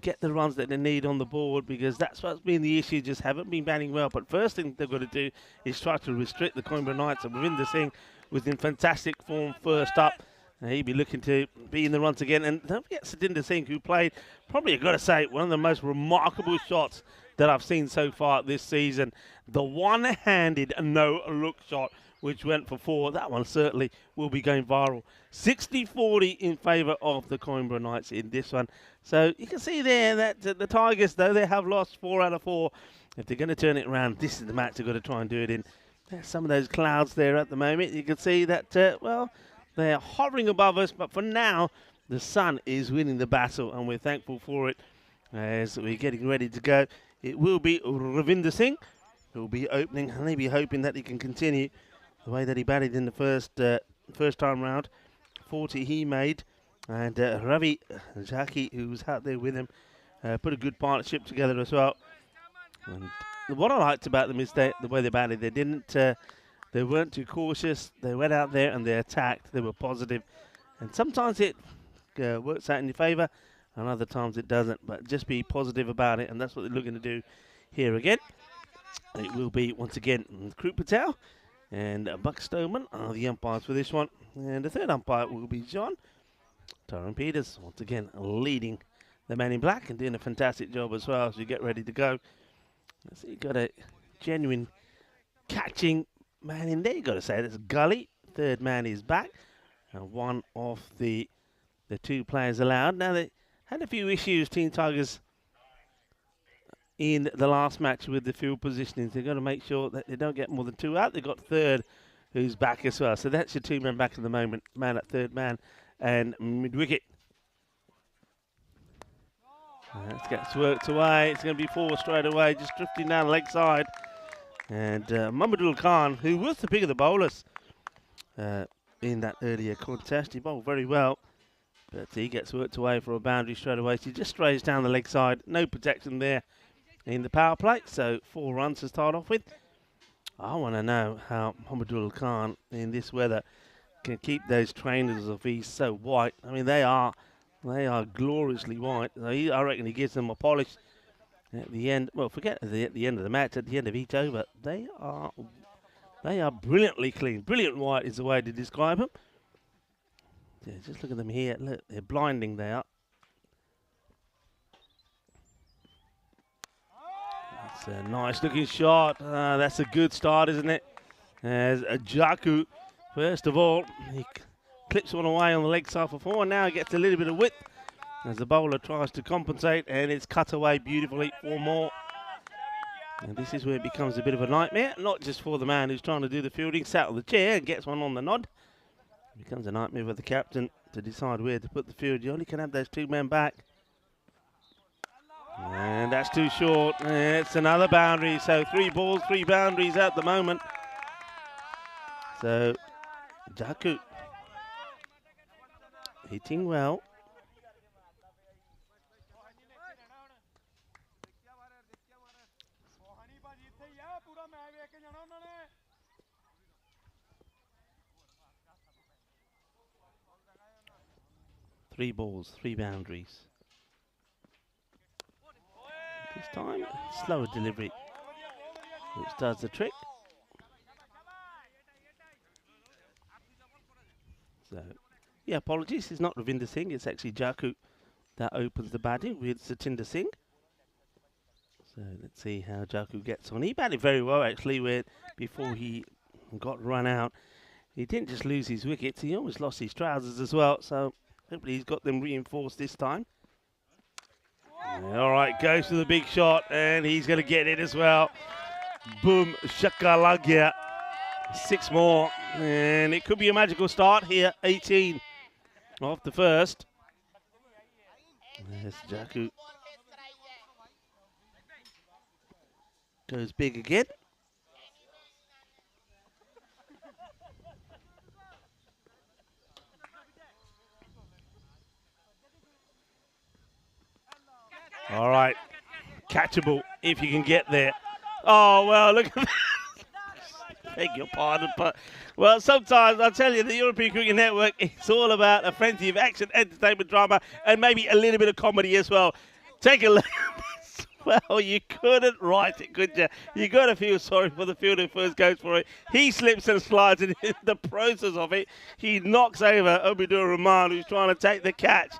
Get the runs that they need on the board, because that's what's been the issue, just haven't been batting well. But first thing they've got to do is try to restrict the Coimbra Knights. And Ravinder Singh was in fantastic form first up. He'll be looking to be in the runs again. And don't forget Satinder Singh, who played, probably I've got to say, one of the most remarkable shots that I've seen so far this season. The one-handed no-look shot, which went for 4. That one certainly will be going viral. 60-40 in favour of the Coimbra Knights in this one. So you can see there that the Tigers, though they have lost 4 out of 4, if they're going to turn it around, this is the match they've got to try and do it in. There's some of those clouds there at the moment. You can see that, well, they're hovering above us, but for now, the sun is winning the battle, and we're thankful for it as we're getting ready to go. It will be Ravinder Singh who will be opening, and they'll be hoping that he can continue the way that he batted in the first time round. 40 he made, and Ravi Jackie, who was out there with him, put a good partnership together as well. And what I liked about them is the way they batted. They weren't too cautious. They went out there and they attacked. They were positive, and sometimes it works out in your favour, and other times it doesn't. But just be positive about it, and that's what they're looking to do here again. It will be once again Krup Patel and Buck Stoneman are the umpires for this one. And the third umpire will be John Tyrone Peters, once again leading the man in black and doing a fantastic job as well as we get ready to go. Let's see, got a genuine catching man in there, you got to say. That's Gully. Third man is back. And one of the 2 players allowed. Now, they had a few issues, Team Tigers, in the last match with the field positioning. They've got to make sure that they don't get more than 2 out. They've got third who's back as well. So that's your 2 men back at the moment. Man at third man and mid-wicket. That gets worked away. It's going to be 4 straight away, just drifting down the leg side. And Mamadul Khan, who was the pick of the bowlers in that earlier contest, he bowled very well. But he gets worked away for a boundary straight away. So he just strays down the leg side. No protection there in the power play, so 4 runs to start off with. I want to know how Mamadul Khan in this weather can keep those trainers of his so white. I mean, they are gloriously white. So I reckon he gives them a polish, at the end. Well, forget at the end of the match, at the end of each over, they are brilliantly clean. Brilliant white is the way to describe them. Yeah, just look at them here. Look, they're blinding there. That's a nice looking shot. That's a good start, isn't it? As Jaku, first of all, he clips one away on the leg side for 4. Now he gets a little bit of width as the bowler tries to compensate, and it's cut away beautifully 4 more. And this is where it becomes a bit of a nightmare, not just for the man who's trying to do the fielding, sat on the chair and gets one on the nod. It becomes a nightmare for the captain to decide where to put the field. You only can have those 2 men back. And that's too short. It's another boundary. So 3 balls, 3 boundaries at the moment. So Jaku hitting well. Three balls, 3 boundaries. This time, slower delivery, which does the trick. So, yeah, apologies, it's not Ravinder Singh, it's actually Jaku that opens the batting with Satinder Singh. So let's see how Jaku gets on. He batted very well actually before he got run out. He didn't just lose his wickets, he almost lost his trousers as well. So hopefully he's got them reinforced this time. All right, goes to the big shot and he's going to get it as well. Boom, shakalagya. 6 more and it could be a magical start here. 18 off the first. There's Jaku. Goes big again. All right, catchable if you can get there. Oh, well, look at that. Beg your pardon, but, well, sometimes, I tell you, the European Cricket Network, it's all about a frenzy of action, entertainment, drama, and maybe a little bit of comedy as well. Take a look at this. Well, you couldn't write it, could you? You got to feel sorry for the fielder who first goes for it. He slips and slides, and in the process of it, he knocks over Obidur Rahman, who's trying to take the catch.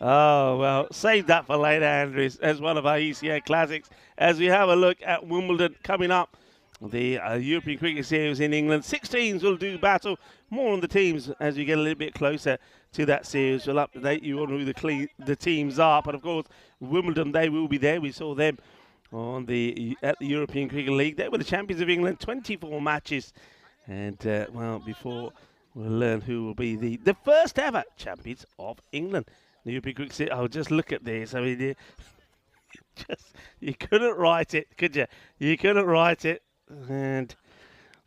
Oh, well, save that for later, Andrews, as one of our ECS classics. As we have a look at Wimbledon coming up, the European Cricket Series in England. 6 teams will do battle. More on the teams as we get a little bit closer to that series. We'll update you on who the teams are. But, of course, Wimbledon, they will be there. We saw them at the European Cricket League. They were the champions of England, 24 matches. And, well, before we'll learn who will be the first ever champions of England. The European Cricket Series. Oh, just look at this. I mean, you couldn't write it, could you? You couldn't write it. And,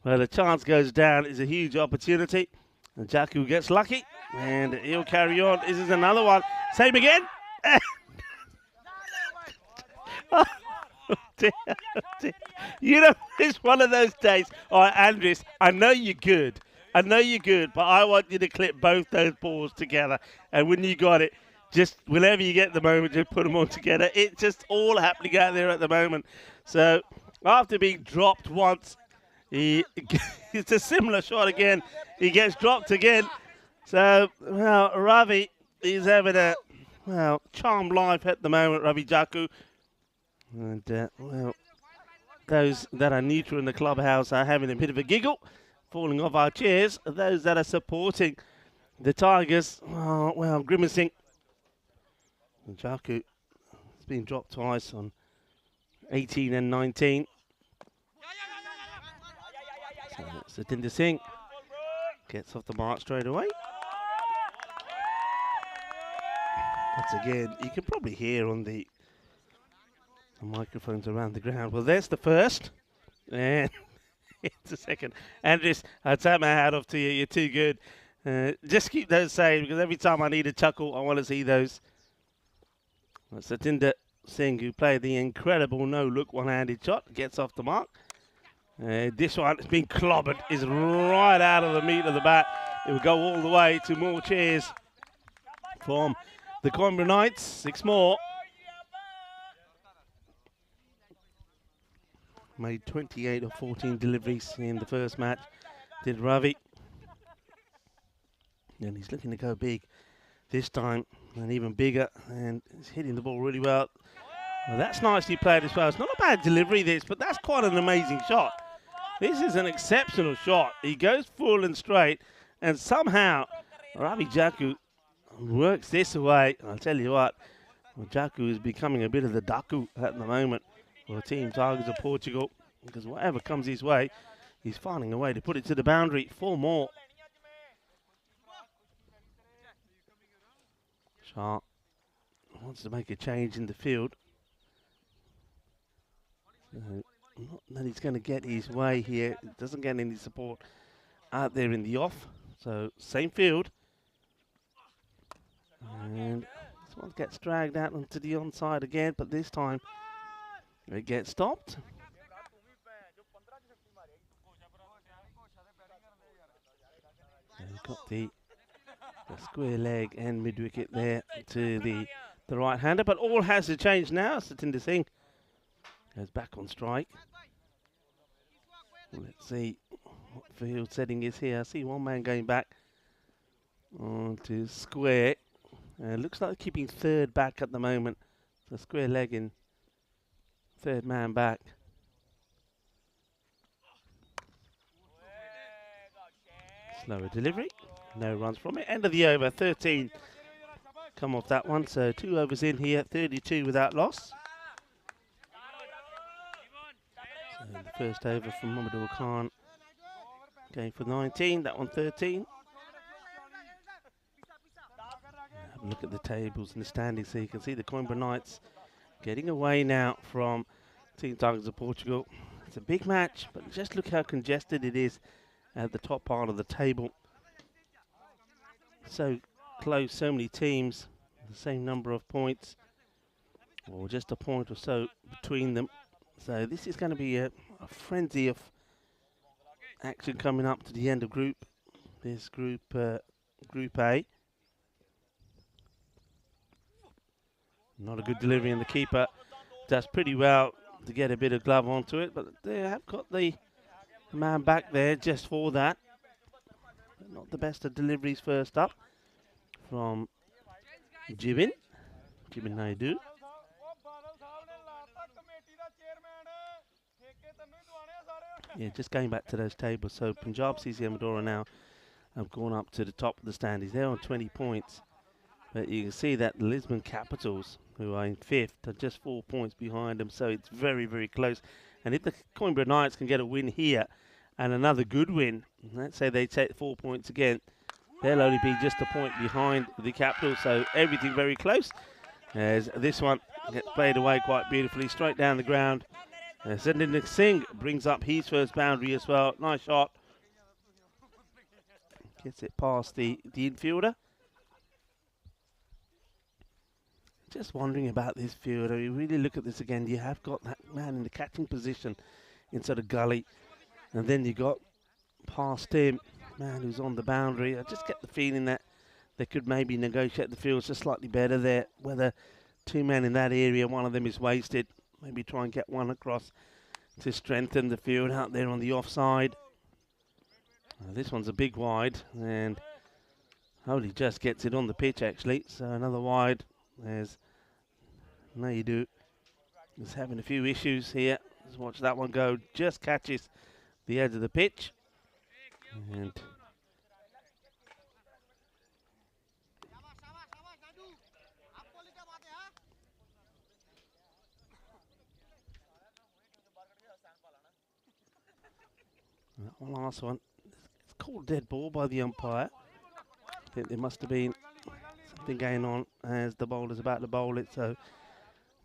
well, the chance goes down. It's a huge opportunity. And Jaku gets lucky. And he'll carry on. This is another one. Same again. Oh, dear, dear. You know, it's one of those days. All right, Andres, I know you're good. I know you're good. But I want you to clip both those balls together. And when you got it, just whenever you get the moment, just put them all together. It's just all happening out there at the moment. So, after being dropped once, it's a similar shot again. He gets dropped again. So, well, Ravi is having a, well, charmed life at the moment, Ravi Jaku. And, well, those that are neutral in the clubhouse are having a bit of a giggle, falling off our chairs. Those that are supporting the Tigers, well, grimacing. And Jaku has been dropped twice on 18 and 19. So Satinder Singh gets off the mark straight away. Once again, you can probably hear on the microphones around the ground. Well, there's the first. And it's the second. Andres, I take my hat off to you. You're too good. Just keep those saying, because every time I need a chuckle, I want to see those. Well, Satinder Singh, who played the incredible no-look one-handed shot, gets off the mark. This one has been clobbered, is right out of the meat of the bat. It will go all the way to more cheers from the Coimbra Knights. 6 more. Made 28 or 14 deliveries in the first match. Did Ravi. And he's looking to go big this time, and even bigger, and he's hitting the ball really well. Well, that's nicely played as well. It's not a bad delivery, this, but that's quite an amazing shot. This is an exceptional shot. He goes full and straight, and somehow Ravi Jaku works this away. I'll tell you what, Jaku is becoming a bit of the Daku at the moment for Team Tigers of Portugal, because whatever comes his way, he's finding a way to put it to the boundary. 4 more. Sharp wants to make a change in the field. Not that he's going to get his way here. He doesn't get any support out there in the off. So same field. And this one gets dragged out onto the onside again, but this time it gets stopped. So we've got the square leg and mid wicket there to the right hander, but all has to change now. Satinder Singh goes back on strike. Let's see what field setting is here. I see one man going back onto square. Looks like they're keeping third back at the moment. So square leg in third man back. Slower delivery. No runs from it. End of the over. 13 come off that one. So 2 overs in here. 32 without loss. So the first over from Mamadou Khan going for 19. That one 13. Have a look at the tables and the standings so you can see the Coimbra Knights getting away now from Team Tigers of Portugal. It's a big match, but just look how congested it is at the top part of the table. So close, so many teams, the same number of points, or just a point or so between them. So this is going to be a frenzy of action coming up to the end of group A. Not a good delivery, and the keeper does pretty well to get a bit of glove onto it, but they have got the man back there just for that. Not the best of deliveries first up from Jibin Naidu. Yeah, just going back to those tables. So Punjab CC Amadora now have gone up to the top of the standings. They're on 20 points. But you can see that the Lisbon Capitals, who are in 5th, are just 4 points behind them. So it's very, very close. And if the Coimbra Knights can get a win here and another good win, let's say they take 4 points again, they'll only be just a point behind the Capitals. So everything very close. As this one gets played away quite beautifully, straight down the ground. Satinder Singh brings up his first boundary as well. Nice shot. Gets it past the infielder. Just wondering about this fielder. You really look at this again. You have got that man in the catching position inside the gully, and then you got past him, man who's on the boundary. I just get the feeling that they could maybe negotiate the fields just slightly better there. Whether 2 men in that area, one of them is wasted. Maybe try and get one across to strengthen the field out there on the offside. This one's a big wide, and Holy just gets it on the pitch actually. So another wide. There's Naidu. He's having a few issues here. Let's watch that one go. Just catches the edge of the pitch. And that one last one. It's called dead ball by the umpire. I think there must have been something going on as the bowler's about to bowl it. So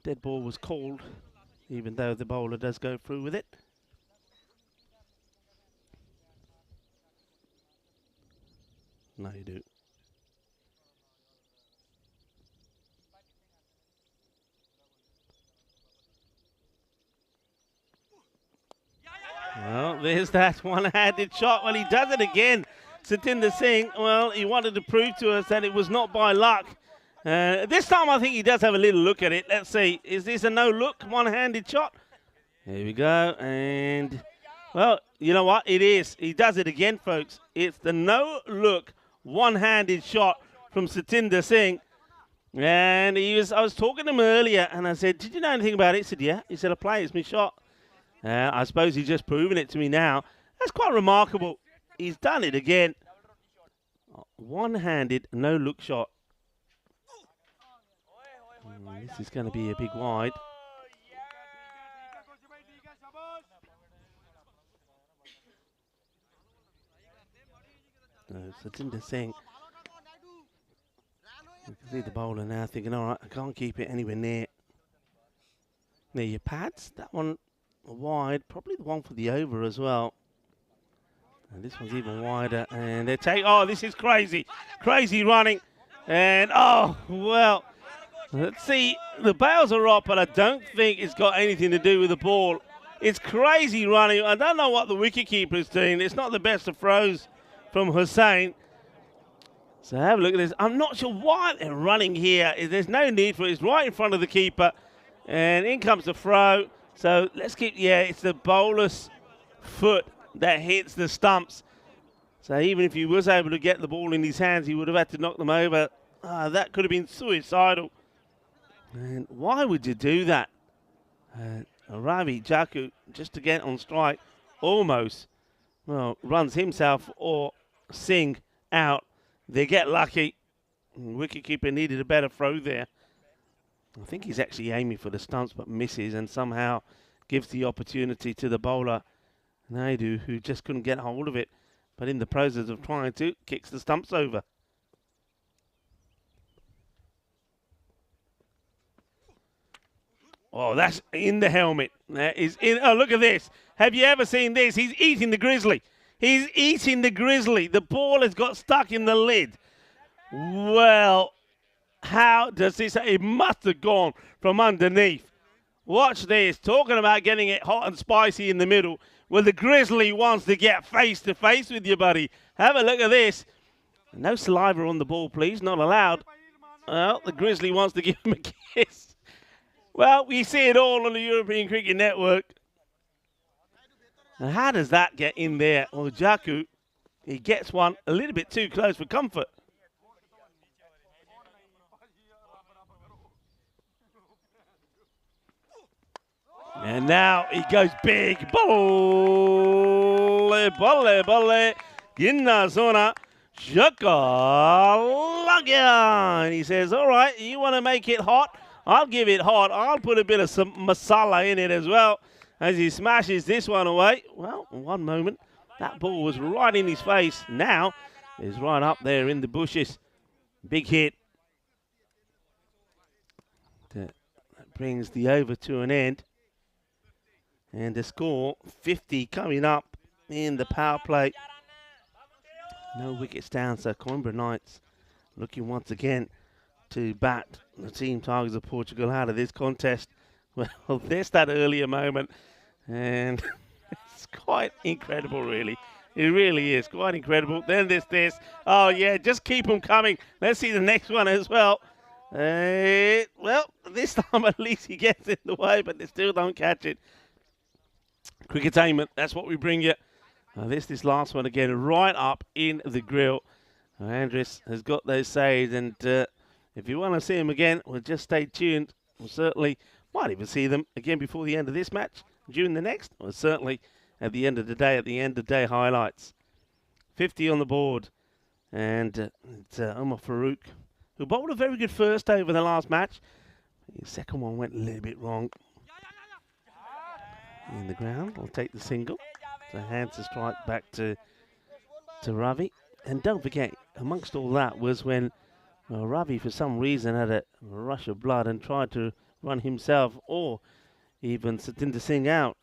dead ball was called, even though the bowler does go through with it. No, you do. Well, there's that one-handed shot. Well, he does it again. Satinder Singh, well, he wanted to prove to us that it was not by luck. This time I think he does have a little look at it. Let's see. Is this a no-look one-handed shot? Here we go, and, well, you know what? It is. He does it again, folks. It's the no-look, one-handed shot from Satinder Singh. And I was talking to him earlier, and I said, did you know anything about it? He said, yeah. He said, I play, it's my shot. I suppose he's just proven it to me now. That's quite remarkable. He's done it again. One-handed, no-look shot. This is going to be a big wide. Satinder Singh. You can see the bowler now thinking, all right, I can't keep it anywhere near. Near your pads. That one wide. Probably the one for the over as well. And this one's even wider. And they take, oh, this is crazy. Crazy running. And, oh, well, let's see. The bails are up, but I don't think it's got anything to do with the ball. It's crazy running. I don't know what the wicketkeeper is doing. It's not the best of throws from Hussain. So have a look at this. I'm not sure why they're running here. There's no need for it. It's right in front of the keeper. And in comes the throw. So let's keep, yeah, it's the bowler's foot that hits the stumps. So even if he was able to get the ball in his hands, he would have had to knock them over. That could have been suicidal. And why would you do that? Ravi Jaku, just to get on strike, almost, well, runs himself or Singh out. They get lucky. Wicketkeeper needed a better throw there. I think he's actually aiming for the stumps but misses and somehow gives the opportunity to the bowler, Naidu, who just couldn't get hold of it. But in the process of trying to, kicks the stumps over. Oh, that's in the helmet. That is in. Oh, look at this. Have you ever seen this? He's eating the grizzly. He's eating the grizzly. The ball has got stuck in the lid. Well, how does this? It must have gone from underneath. Watch this. Talking about getting it hot and spicy in the middle. Well, the grizzly wants to get face to face with you, buddy. Have a look at this. No saliva on the ball, please. Not allowed. Well, the grizzly wants to give him a kiss. Well, we see it all on the European Cricket Network. And how does that get in there? Well, Jaku, he gets one a little bit too close for comfort. And now he goes big. Bolle, bolle, bolle. Ginna zona. Shakalagya. And he says, all right, you want to make it hot? I'll give it hot. I'll put a bit of some masala in it as well. As he smashes this one away. Well, one moment, that ball was right in his face. Now, it's right up there in the bushes. Big hit. That brings the over to an end. And the score, 50 coming up in the power play. No wickets down, so Coimbra Knights looking once again to bat the Team Tigers of Portugal out of this contest. Well, there's that earlier moment. And it's quite incredible, really. It really is quite incredible. Then there's this. Oh, yeah, just keep them coming. Let's see the next one as well. Well, this time at least he gets in the way, but they still don't catch it. Cricketainment, that's what we bring you. This last one again, right up in the grill. Andres has got those saved, and if you want to see him again, well, just stay tuned. We'll certainly might even see them again before the end of this match, during the next, or certainly at the end of the day, highlights. 50 on the board, and it's Omar Farouk, who bowled a very good first over the last match. The second one went a little bit wrong. In the ground, I'll take the single. So hands the strike back to Ravi. And don't forget, amongst all that was when Ravi, for some reason, had a rush of blood and tried to run himself or even Satinder Singh out.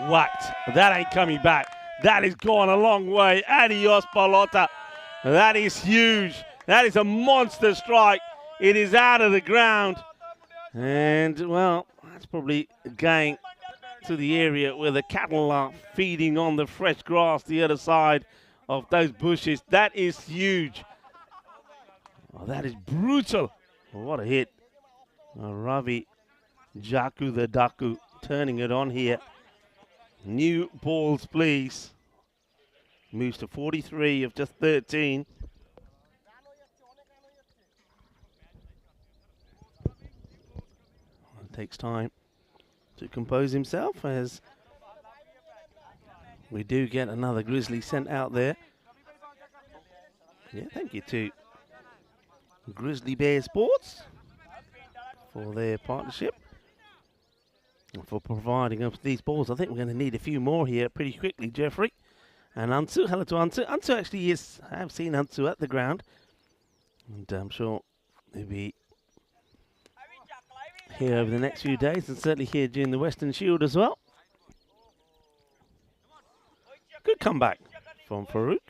Whacked. That ain't coming back. That has gone a long way. Adios, Balota. That is huge. That is a monster strike. It is out of the ground. And, well, that's probably going to the area where the cattle are feeding on the fresh grass the other side of those bushes. That is huge. Oh, that is brutal. Oh, what a hit. Ravi Jaku the Daku turning it on here. New balls, please. Moves to 43 of just 13. It takes time to compose himself as we do get another Grizzly sent out there. Yeah, thank you to Grizzly Bear Sports for their partnership and for providing us these balls. I think we're going to need a few more here pretty quickly, Jeffrey. And Antu, hello to Antu. Antu actually is, I have seen Antu at the ground. And I'm sure he'll be here over the next few days and certainly here during the Western Shield as well. Good comeback from Farouk.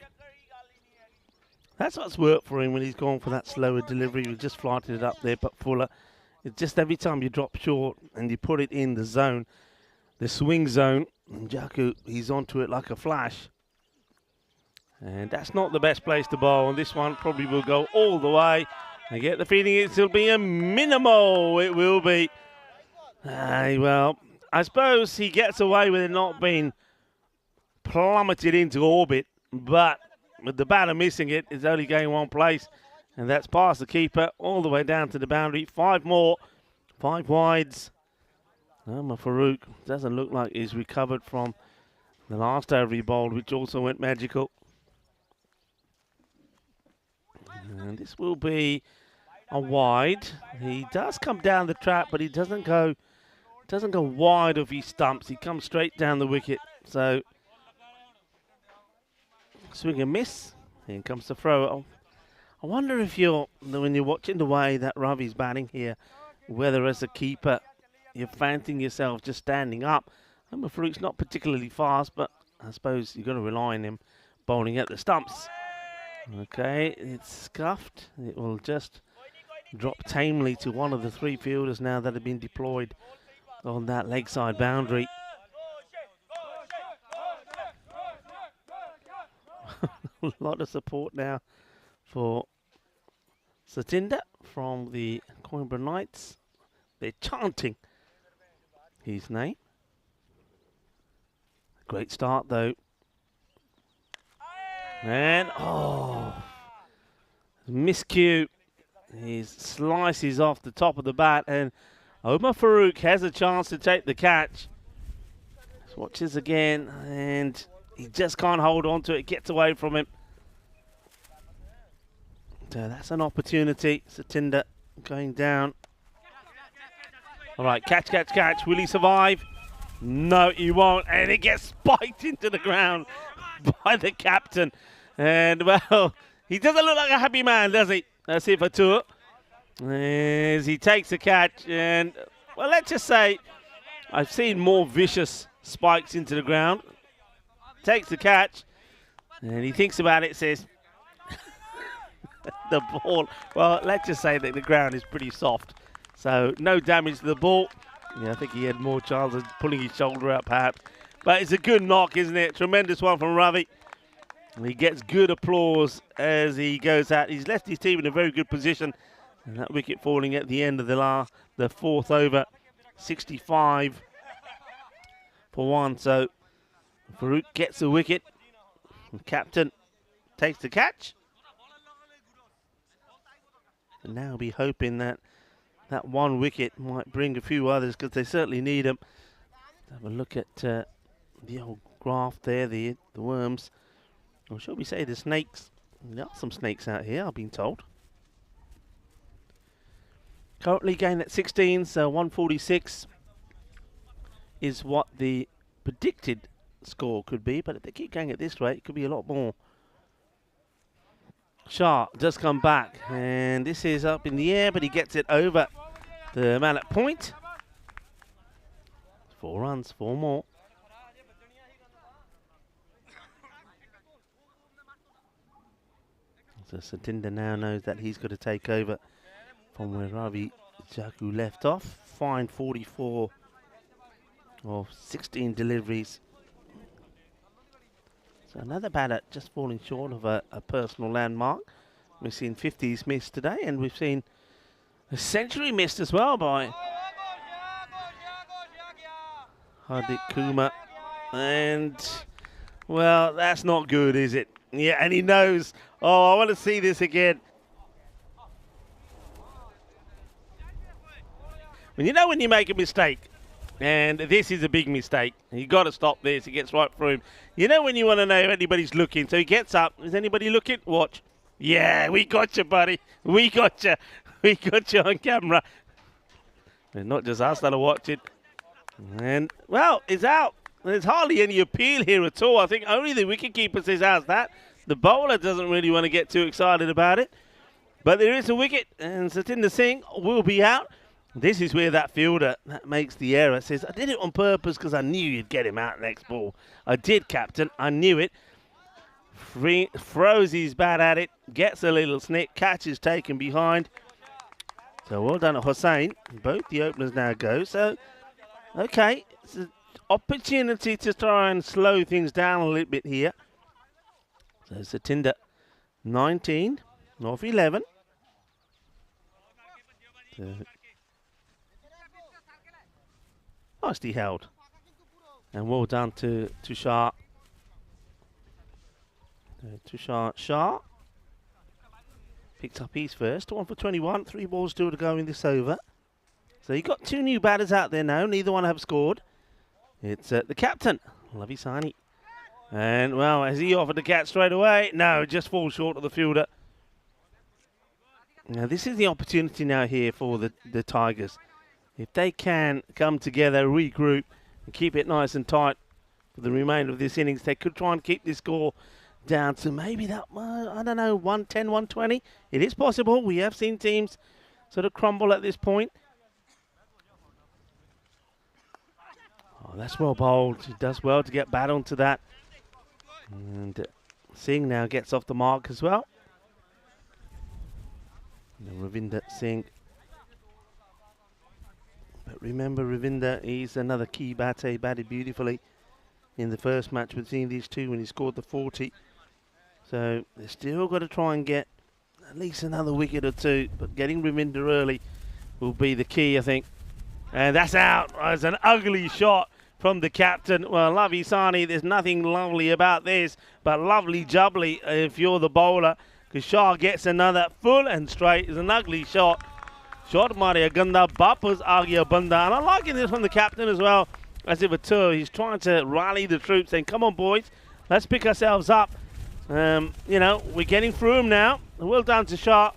That's what's worked for him when he's gone for that slower delivery. We just flighted it up there, but fuller. It's just every time you drop short and you put it in the zone, the swing zone, and Jaku, he's onto it like a flash. And that's not the best place to bowl. And this one probably will go all the way. I get the feeling it'll be a minimal. It will be. Well, I suppose he gets away with it not being plummeted into orbit, but with the batter missing it, it's only going one place, and that's past the keeper all the way down to the boundary. 5 more, 5 wides. Farouk doesn't look like he's recovered from the last over he bowled, which also went magical. And this will be a wide. He does come down the trap, but he doesn't go wide of his stumps. He comes straight down the wicket. So swing and miss. Here comes the throw. I wonder if when you're watching the way that Ravi's batting here, whether as a keeper you're fancying yourself just standing up. Farouk's not particularly fast, but I suppose you've got to rely on him bowling at the stumps. Okay, it's scuffed. It will just drop tamely to one of the 3 fielders now that have been deployed on that leg side boundary. A lot of support now for Satinder from the Coimbra Knights. They're chanting his name. Great start though. And miscue. He slices off the top of the bat, and Omar Farouk has a chance to take the catch. Watches again, and he just can't hold on to it. Gets away from him. So that's an opportunity. Satinder going down. All right, catch, catch, catch. Will he survive? No, he won't. And it gets spiked into the ground by the captain. And, well, he doesn't look like a happy man, does he? Let's see if I tour. As he takes the catch. And, well, let's just say I've seen more vicious spikes into the ground. Takes the catch. And he thinks about it, says, the ball, well, let's just say that the ground is pretty soft. So no damage to the ball. Yeah, I think he had more chance of pulling his shoulder out perhaps. But it's a good knock, isn't it? Tremendous one from Ravi. And he gets good applause as he goes out. He's left his team in a very good position. And that wicket falling at the end of the 4th over. 65 for 1. So Farouk gets a wicket. The captain takes the catch. And now be hoping that that 1 wicket might bring a few others, because they certainly need them. Have a look at the old graph there, the worms. Or shall we say the snakes? There are some snakes out here, I've been told. Currently going at 16, so 146 is what the predicted score could be. But if they keep going at this rate, it could be a lot more. Shah does come back, and this is up in the air, but he gets it over the man at point. 4 runs, 4 more. So Satinder now knows that he's got to take over from where Ravi Jaku left off. Fine 44 of 16 deliveries. So another batter just falling short of a personal landmark. We've seen 50s missed today, and we've seen a century missed as well by Hardik Kumar. And, well, that's not good, is it? Yeah, and he knows, oh, I want to see this again. When you know when you make a mistake, and this is a big mistake, you got to stop this. He gets right through him. You know when you want to know if anybody's looking, so he gets up. Is anybody looking? Watch. Yeah, we got you, buddy. We got you. We got you on camera. And not just us that are watching. And, well, it's out. There's hardly any appeal here at all. I think only the wicketkeeper says how's that. The bowler doesn't really want to get too excited about it. But there is a wicket, and Satinder Singh will be out. This is where that fielder that makes the error says, I did it on purpose because I knew you'd get him out next ball. I did, Captain. I knew it. Throws his bat at it, gets a little snick, catch is taken behind. So well done at Hossain. Both the openers now go. So, okay, it's an opportunity to try and slow things down a little bit here. So Satinder, 19 off 11. Nicely held. And well done to Shah. Shah picks up his first. 1 for 21. 3 balls still to go in this over. So you've got 2 new batters out there now. Neither one have scored. It's the captain, Lavi Sani. And, well, has he offered the catch straight away? No, just falls short of the fielder. Now, this is the opportunity now here for the Tigers. If they can come together, regroup, and keep it nice and tight for the remainder of this innings, they could try and keep this score down to maybe that, I don't know, 110, 120. It is possible. We have seen teams sort of crumble at this point. Oh, that's well bowled. He does well to get bat onto that. And Singh now gets off the mark as well. And Ravinder Singh. But remember, Ravinder, he's another key batter. He batted beautifully in the first match. We've seen these two when he scored the 40. So they've still got to try and get at least another wicket or two. But getting Ravinder early will be the key, I think. And that's out. It's an ugly shot from the captain. Well, Lavi Sani, there's nothing lovely about this, but lovely jubbly if you're the bowler. Because Shah gets another full and straight. It's an ugly shot. Shot Maria Ganda, Bapa's Agya Banda. And I'm liking this from the captain as well. As if a tour, he's trying to rally the troops, saying, come on, boys, let's pick ourselves up. You know, we're getting through him now. Well done to Shah.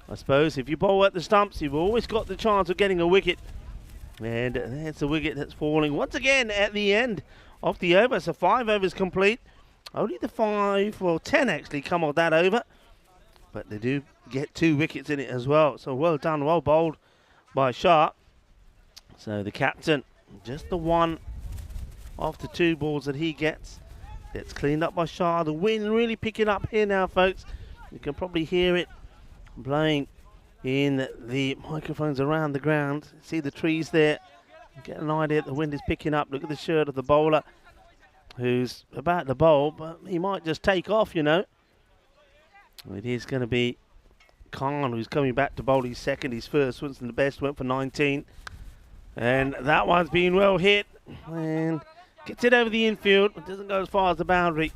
I suppose if you bowl at the stumps, you've always got the chance of getting a wicket. And there's a wicket that's falling once again at the end of the over. So 5 overs complete. Only the 5 or 10 actually come off that over. But they do get 2 wickets in it as well. So well done, well bowled by Shah. So the captain, just the 1 off the 2 balls that he gets. Gets cleaned up by Shah. The wind really picking up here now, folks. You can probably hear it blowing in the microphones around the ground. See the trees there. Get an idea the wind is picking up. Look at the shirt of the bowler who's about to bowl, but he might just take off, you know. It is going to be Khan who's coming back to bowl his second. His first Winston the best went for 19. And that one's been well hit. And gets it over the infield. It doesn't go as far as the boundary.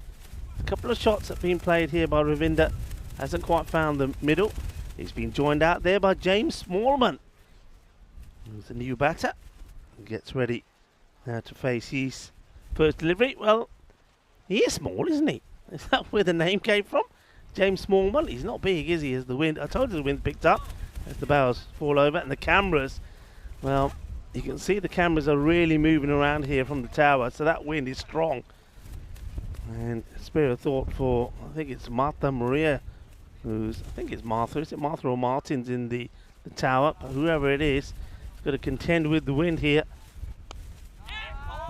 A couple of shots have been played here by Ravinder. Hasn't quite found the middle. He's been joined out there by James Smallman, who's the new batter. Gets ready now to face his first delivery. Well, he is small, isn't he? Is that where the name came from? James Smallman. He's not big, is he, as the wind. I told you the wind picked up as the bows fall over. And the cameras, well, you can see the cameras are really moving around here from the tower. So that wind is strong. And spare a thought for, I think it's Martha Maria, I think it's Martha. Is it Martha or Martin's in the tower? But whoever it is, has got to contend with the wind here.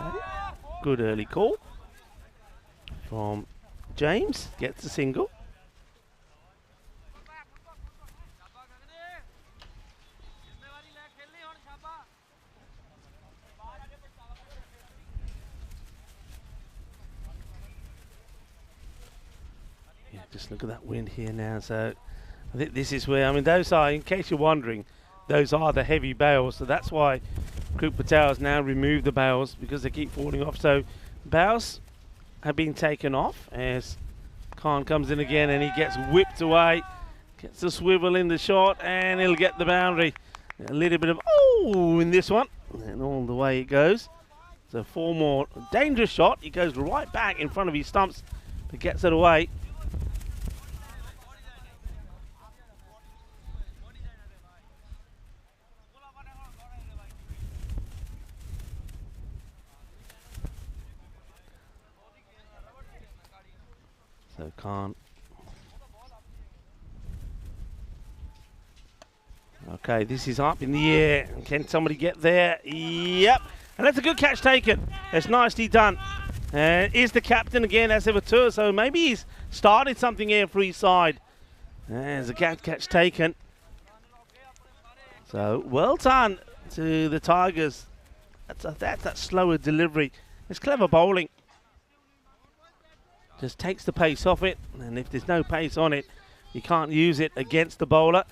Okay. Good early call from James. Gets a single. Yeah, just look at that wind here now. So I think this is where, I mean, those are, in case you're wondering, those are the heavy bails. So that's why Kruk Patel has now removed the bails because they keep falling off. So bails have been taken off as Khan comes in again and he gets whipped away. Gets the swivel in the shot and he'll get the boundary. A little bit of in this one, and all the way it goes. So 4 more. Dangerous shot. He goes right back in front of his stumps, but gets it away. So Khan. Okay, this is up in the air. Can somebody get there? Yep. And that's a good catch taken. That's nicely done. And is the captain again, as ever, too. So maybe he's started something here for his side. There's a catch taken. So well done to the Tigers. That's that slower delivery. It's clever bowling. Just takes the pace off it. And if there's no pace on it, you can't use it against the bowler.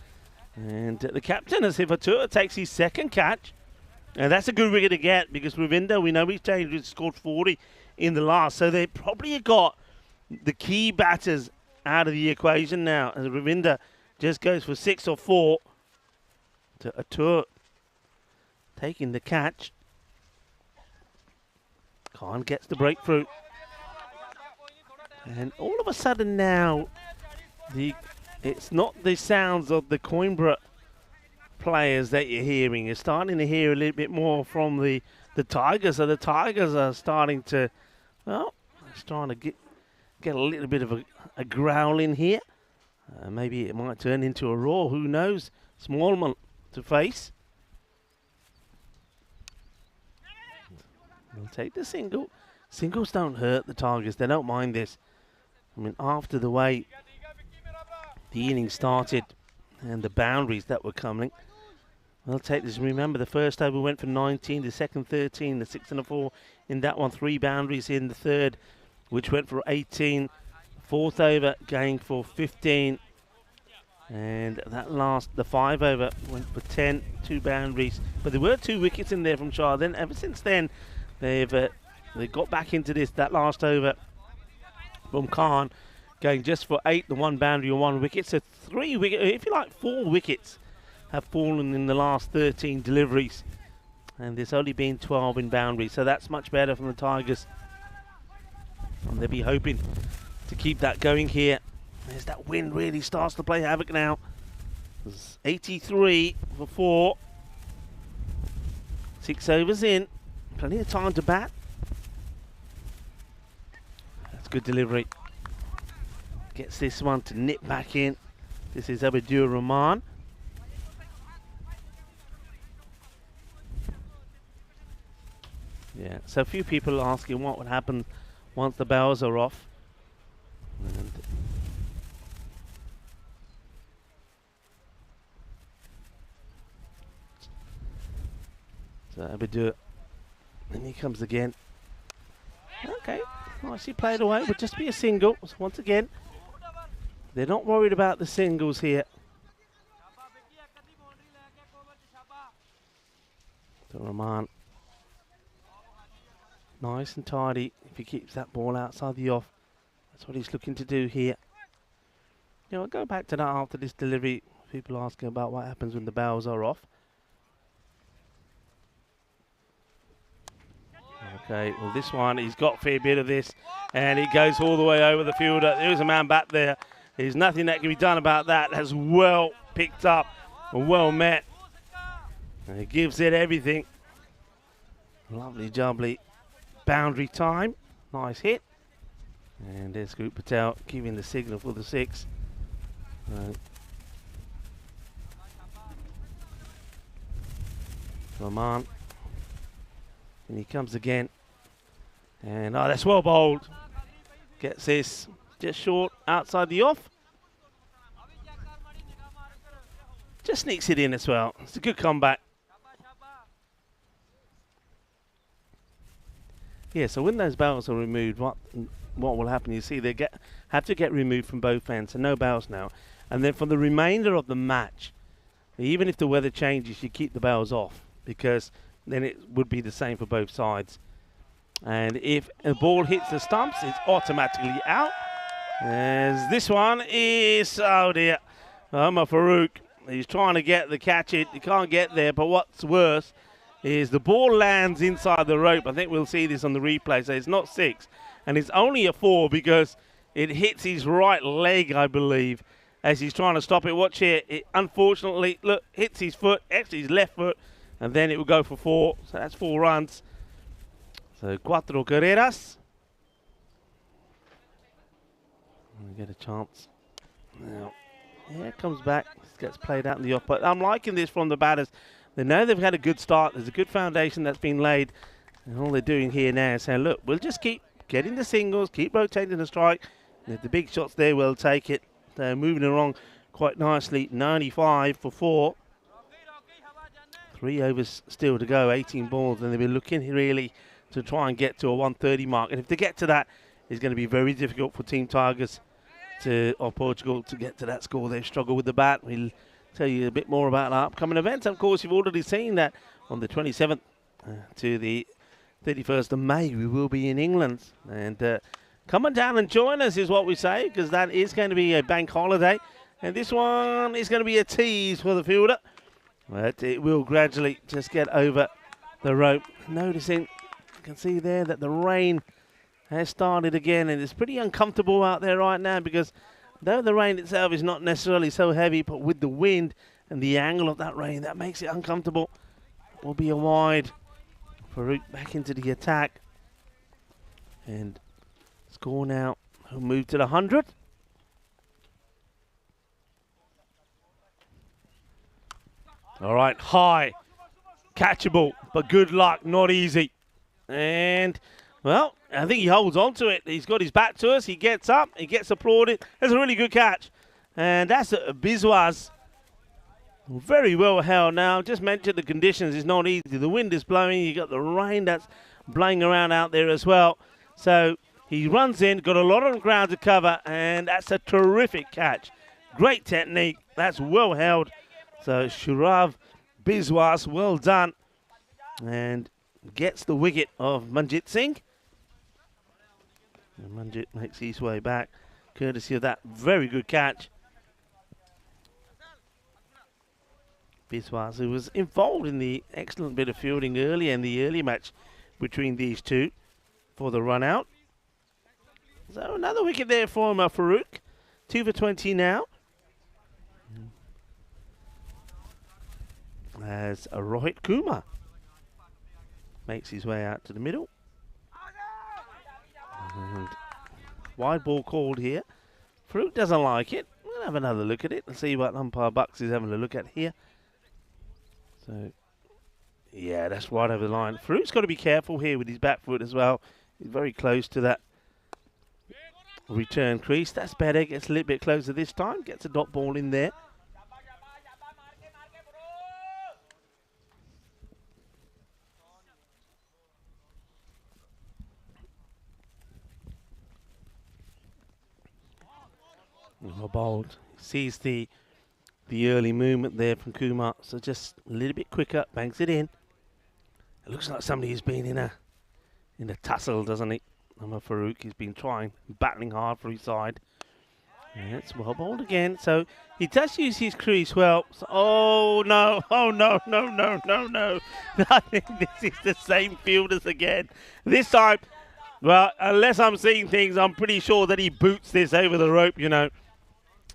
And the captain, as hitherto, takes his second catch. And that's a good wicket to get because Ravinder, we know he's changed, he's scored 40 in the last. So they probably got the key batters out of the equation now. As Ravinder just goes for 6 or 4 to Atur taking the catch. Khan gets the breakthrough. And all of a sudden now, it's not the sounds of the Coimbra players that you're hearing. You're starting to hear a little bit more from the Tigers. So the Tigers are starting to, well, it's trying to get a little bit of a growl in here. Maybe it might turn into a roar. Who knows? Smallman to face. We'll take the single. Singles don't hurt the Tigers. They don't mind this. I mean, after the way the innings started and the boundaries that were coming, they'll take this. Remember, the first over went for 19, the second 13, the 6 and a 4 in that one, 3 boundaries in the third, which went for 18. Fourth over going for 15, and that last, the 5 over went for 10, 2 boundaries. But there were 2 wickets in there from Shah. Then ever since then, they've got back into this. That last over from Khan going just for 8, the 1 boundary and 1 wicket. So 3 wickets, if you like, 4 wickets have fallen in the last 13 deliveries, and there's only been 12 in boundaries. So that's much better from the Tigers, and they'll be hoping to keep that going here. As that wind really starts to play havoc now. It's 83 for 4. 6 overs in. Plenty of time to bat. That's good delivery. Gets this one to nip back in. This is Abdur Rahman. Yeah, so a few people are asking what would happen once the bells are off. And so Abdur, and he comes again. Okay, nicely played away. Would just be a single. So once again, they're not worried about the singles here. So Rahman, nice and tidy. If he keeps that ball outside the off, that's what he's looking to do here. You know, I'll go back to that after this delivery. People asking about what happens when the bells are off. Okay, well this one, he's got a fair bit of this, and he goes all the way over the fielder. There's a man back there. There's nothing that can be done about that. That's well picked up and well met. And he gives it everything. Lovely jubbly boundary time. Nice hit. And there's Kruk Patel giving the signal for the 6. Rahman. And he comes again. And oh, that's well bowled. Gets this just short outside the off. Just sneaks it in as well. It's a good comeback. Yeah, so when those bails are removed, what what will happen, you see, they have to get removed from both ends, so no bells now. And then for the remainder of the match, even if the weather changes, you keep the bells off, because then it would be the same for both sides. And if a ball hits the stumps, it's automatically out. As this one is, oh dear, Omar Farouk. He's trying to catch it. He can't get there, but what's worse is the ball lands inside the rope. I think we'll see this on the replay. So it's not 6, and it's only a 4 because it hits his right leg, I believe, as he's trying to stop it. Watch here. It unfortunately, look, hits his foot, actually his left foot, and then it will go for 4. So that's 4 runs. So 4 carreras. We get a chance. Now, here it comes back. This gets played out in the off. But I'm liking this from the batters. They know they've had a good start. There's a good foundation that's been laid. And all they're doing here now is saying, look, we'll just keep getting the singles, keep rotating the strike. And if the big shots there, we'll take it. They're moving along quite nicely. 95 for 4. 3 overs still to go, 18 balls. And they'll be looking really to try and get to a 130 mark. And if they get to that, it's going to be very difficult for Team Tigers of Portugal to get to that score. They've struggled with the bat. We'll tell you a bit more about our upcoming events. Of course, you've already seen that on the 27th to the 31st of May, we will be in England. And come on down and join us is what we say, because that is going to be a bank holiday. And this one is going to be a tease for the fielder. But it will gradually just get over the rope. Noticing, you can see there that the rain has started again, and it's pretty uncomfortable out there right now, because though the rain itself is not necessarily so heavy, but with the wind and the angle of that rain, that makes it uncomfortable. Will be a wide. Farouk back into the attack. And score now. He'll move to the 100. All right, high. Catchable, but good luck, not easy. And, well, I think he holds on to it. He's got his back to us. He gets up. He gets applauded. That's a really good catch. And that's a Biswas. Very well held now. Just mentioned the conditions is not easy. The wind is blowing. You got the rain that's blowing around out there as well. So he runs in, got a lot of ground to cover, and that's a terrific catch. Great technique. That's well held. So Shurav Biswas, well done. And gets the wicket of Manjit Singh. And Manjit makes his way back, courtesy of that very good catch. Biswas, who was involved in the excellent bit of fielding earlier in the early match between these two for the run out. So another wicket there for Farouk. 2 for 20 now. As Rohit Kumar makes his way out to the middle. And wide ball called here. Farouk doesn't like it. We'll have another look at it and see what umpire Bucks is having a look at here. So, yeah, that's right over the line. Farouk's got to be careful here with his back foot as well. He's very close to that return crease. That's better. Gets a little bit closer this time. Gets a dot ball in there. Bowled. Sees the early movement there from Kumar, so just a little bit quicker, banks it in. It looks like somebody who's been in a tussle, doesn't he? Omar Farouk, he's been battling hard for his side. And it's well bowled again, so he does use his crease well. So, oh no, no. I think this is the same fielders again. This time, well, unless I'm seeing things, I'm pretty sure that he boots this over the rope, you know.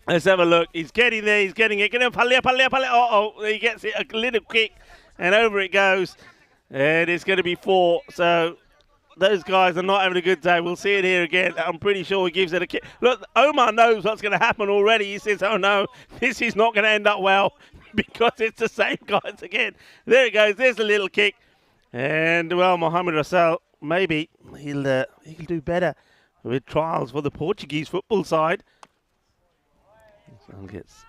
Let's have a look. He's getting there. He's getting it. Uh-oh. He gets it a little kick, and over it goes. And it's going to be 4. So those guys are not having a good day. We'll see it here again. I'm pretty sure he gives it a kick. Look, Omar knows what's going to happen already. He says, oh, no, this is not going to end up well because it's the same guys again. There it goes. There's a little kick. And, well, Mohamed Rassel, maybe he'll do better with trials for the Portuguese football side. And gets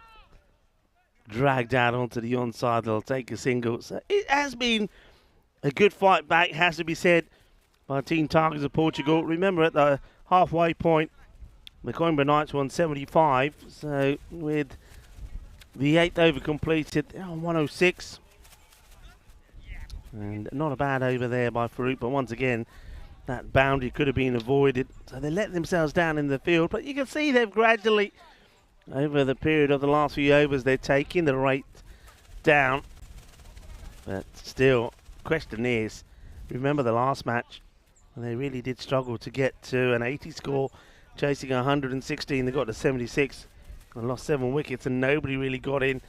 dragged out onto the onside. They'll take a single. So it has been a good fight back, has to be said, by Team Tigers of Portugal. Remember, at the halfway point. The Coimbra Knights won 75. So with the 8th over completed, they're on 106. And not a bad over there by Farouk, but once again, that boundary could have been avoided. So they let themselves down in the field. But you can see they've gradually, over the period of the last few overs, they're taking the rate down. But still, question is, remember the last match, they really did struggle to get to an 80 score, chasing 116. They got to 76 and lost 7 wickets, and nobody really got in.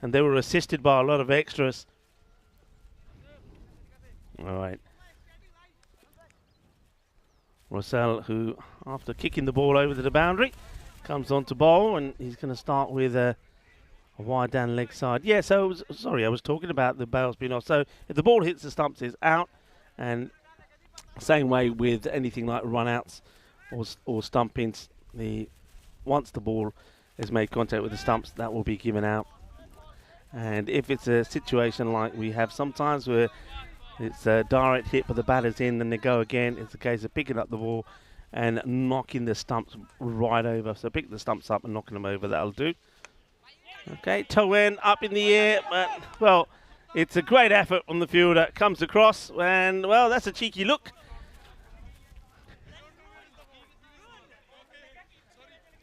And they were assisted by a lot of extras. All right. Russell, who, after kicking the ball over to the boundary, comes on to bowl, and he's going to start with a wide down leg side. Yeah, so, I was talking about the bails being off. So, if the ball hits the stumps, it's out. And same way with anything like run-outs or stump-ins. Once the ball has made contact with the stumps, that will be given out. And if it's a situation like we have sometimes where it's a direct hit but the batter's in, then they go again, it's a case of picking up the ball and knocking the stumps right over. So pick the stumps up and knocking them over, that'll do. Okay, toe end up in the air, but, well, it's a great effort from the fielder. Comes across, and, well, that's a cheeky look.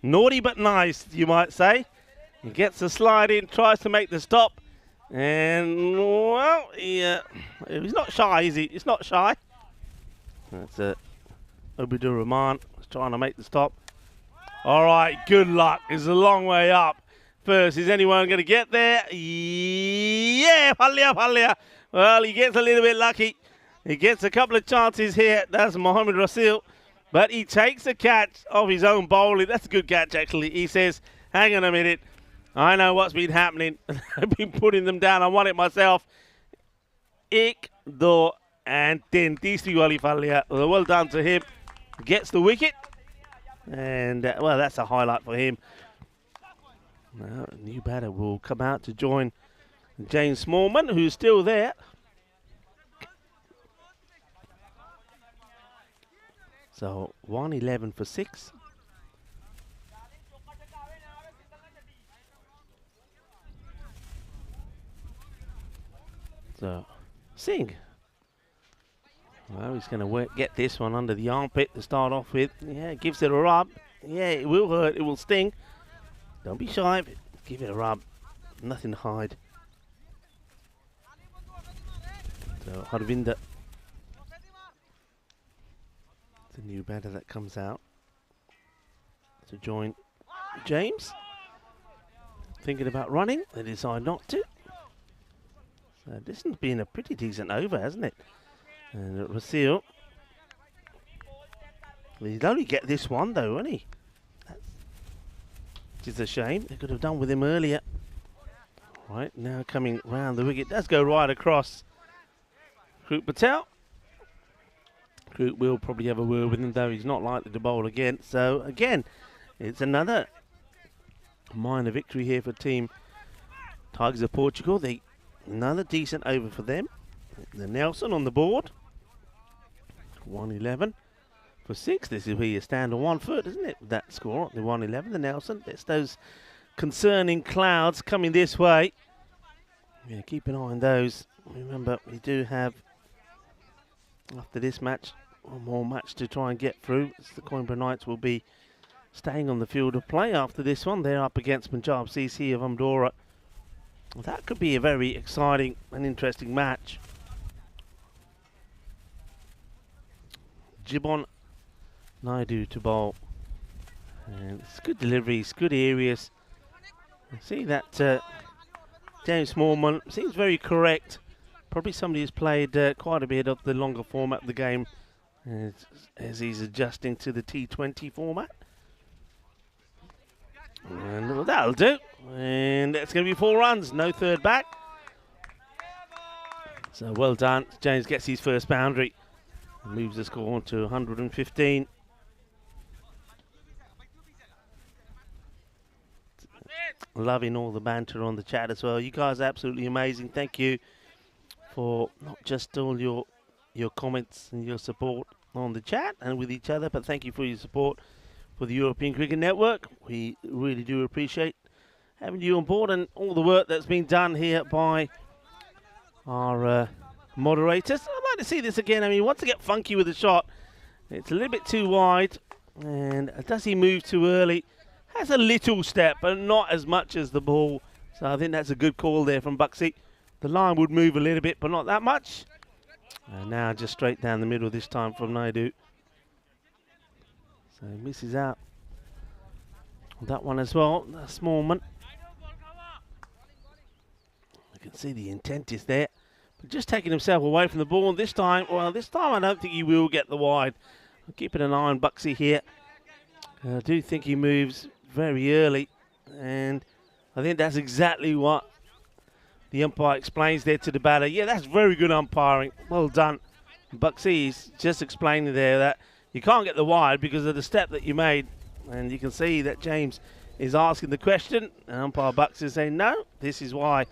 Naughty but nice, you might say. He gets a slide in, tries to make the stop. And, well, he's not shy, is he? He's not shy. That's Obidur Rahman trying to make the stop. All right, good luck. It's a long way up. First, is anyone going to get there? Yeah, Pallia. Well, he gets a little bit lucky. He gets a couple of chances here. That's Mohammed Rasil. But he takes a catch of his own bowling. That's a good catch, actually. He says, hang on a minute. I know what's been happening. I've been putting them down. I won it myself. Ik, do, and tin. Tisi Wali Fallia. Well done to him. Gets the wicket. And, well, that's a highlight for him. Now, a new batter will come out to join James Smallman, who's still there. So, 111 for 6. So, Singh. Well, he's going to get this one under the armpit to start off with. Yeah, gives it a rub. Yeah, it will hurt. It will sting. Don't be shy. Give it a rub. Nothing to hide. So, Harvinder. The new batter that comes out to join James. Thinking about running. They decide not to. So this has been a pretty decent over, hasn't it? And Rasil. He'd only get this one though, won't he? Which is a shame. They could have done with him earlier. Right, now coming round the wicket. Does go right across. Kruk Patel. Kruk will probably have a word with him, though he's not likely to bowl again. So again, it's another minor victory here for Team Tigers of Portugal. Another decent over for them. The Nelson on the board. 111 for 6. This is where you stand on 1 foot, isn't it? That score, the 111, the Nelson. It's those concerning clouds coming this way. Yeah, keep an eye on those. Remember, we do have, after this match, one more match to try and get through. The Coimbra Knights will be staying on the field of play after this one. They're up against Punjab CC of Amdora. That could be a very exciting and interesting match. Jibon Naidu to bowl. And it's good deliveries, good areas. See that James Smallman seems very correct. Probably somebody who's played quite a bit of the longer format of the game as he's adjusting to the T20 format. And well, that'll do. And that's going to be 4 runs, no third back. So well done. James gets his first boundary. Moves the score on to 115. Loving all the banter on the chat as well. You guys are absolutely amazing. Thank you for not just all your comments and your support. on the chat and with each other. But thank you for your support for the European Cricket Network. We really do appreciate having you on board and all the work that's been done here by our moderators. I'd like to see this again. I mean, once I get funky with the shot, it's a little bit too wide. And does he move too early? Has a little step, but not as much as the ball. So I think that's a good call there from Buxy. The line would move a little bit, but not that much. And now just straight down the middle this time from Naidu. So he misses out on that one as well. That's Smallman. You can see the intent is there. But just taking himself away from the ball this time. Well, this time I don't think he will get the wide. I'm keeping an eye on Buxy here. I do think he moves very early. And I think that's exactly what the umpire explains there to the batter. Yeah, that's very good umpiring. Well done. Buxy's just explaining there that you can't get the wide because of the step that you made. And you can see that James is asking the question. And umpire Buxy is saying, no, this is why.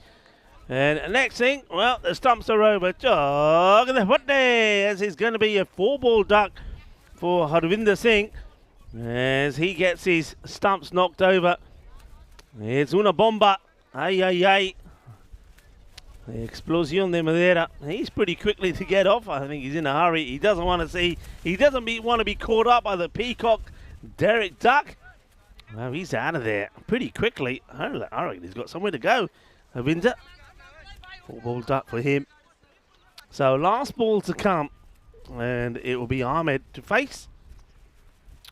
And the next thing, well, the stumps are over. As it's going to be a 4-ball duck for Harvinder Singh as he gets his stumps knocked over. It's una bomba. Ay, ay, ay. The explosion de Madeira. He's pretty quickly to get off. I think he's in a hurry. He doesn't want to see. He doesn't want to be caught up by the peacock Derek Duck. Well, he's out of there pretty quickly. I reckon he's got somewhere to go. Harvinder. 4-ball duck for him. So last ball to come. And it will be Ahmed to face.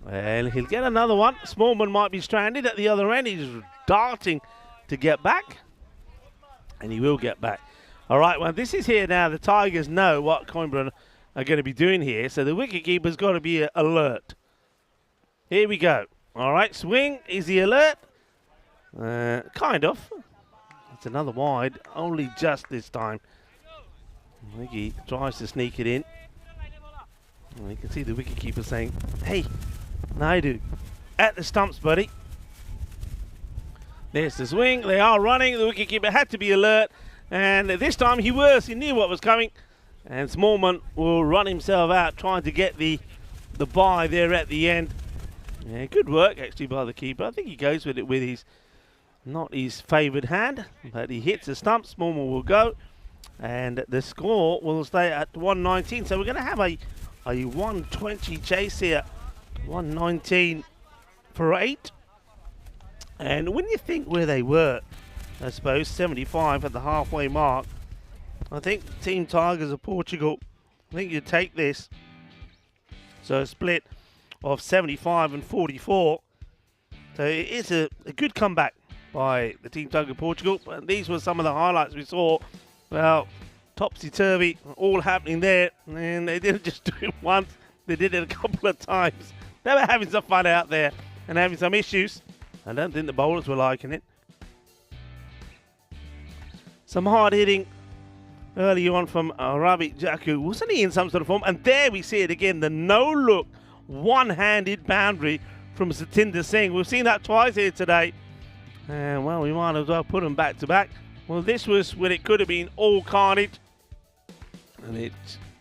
And he'll get another one. Smallman might be stranded at the other end. He's darting to get back. And he will get back. All right, well, this is here now. The Tigers know what Coimbra are going to be doing here. So the wicketkeeper's got to be alert. Here we go. All right, swing. Is he alert? Kind of. It's another wide. Only just this time. I think he tries to sneak it in. And you can see the wicketkeeper saying, hey, Naidu, at the stumps, buddy. There's the swing. They are running. The wicketkeeper had to be alert. And this time he was. He knew what was coming. And Smallman will run himself out trying to get the bye there at the end. Yeah, good work actually by the keeper. I think he goes with it with his, not his favoured hand. But he hits the stump. Smallman will go. And the score will stay at 119. So we're going to have a 120 chase here. 119 for 8. And when you think where they were, I suppose 75 at the halfway mark, I think Team Tigers of Portugal, I think you take this. So a split of 75 and 44. So it's a good comeback by the Team Tigers of Portugal. But these were some of the highlights we saw. Well, topsy-turvy, all happening there. And they didn't just do it once. They did it a couple of times. They were having some fun out there and having some issues. I don't think the bowlers were liking it. Some hard hitting early on from Ravi Jaku. Wasn't he in some sort of form? And there we see it again. The no-look, one-handed boundary from Satinder Singh. We've seen that twice here today. And, well, we might as well put them back-to-back. Well, this was when it could have been all carnage. And it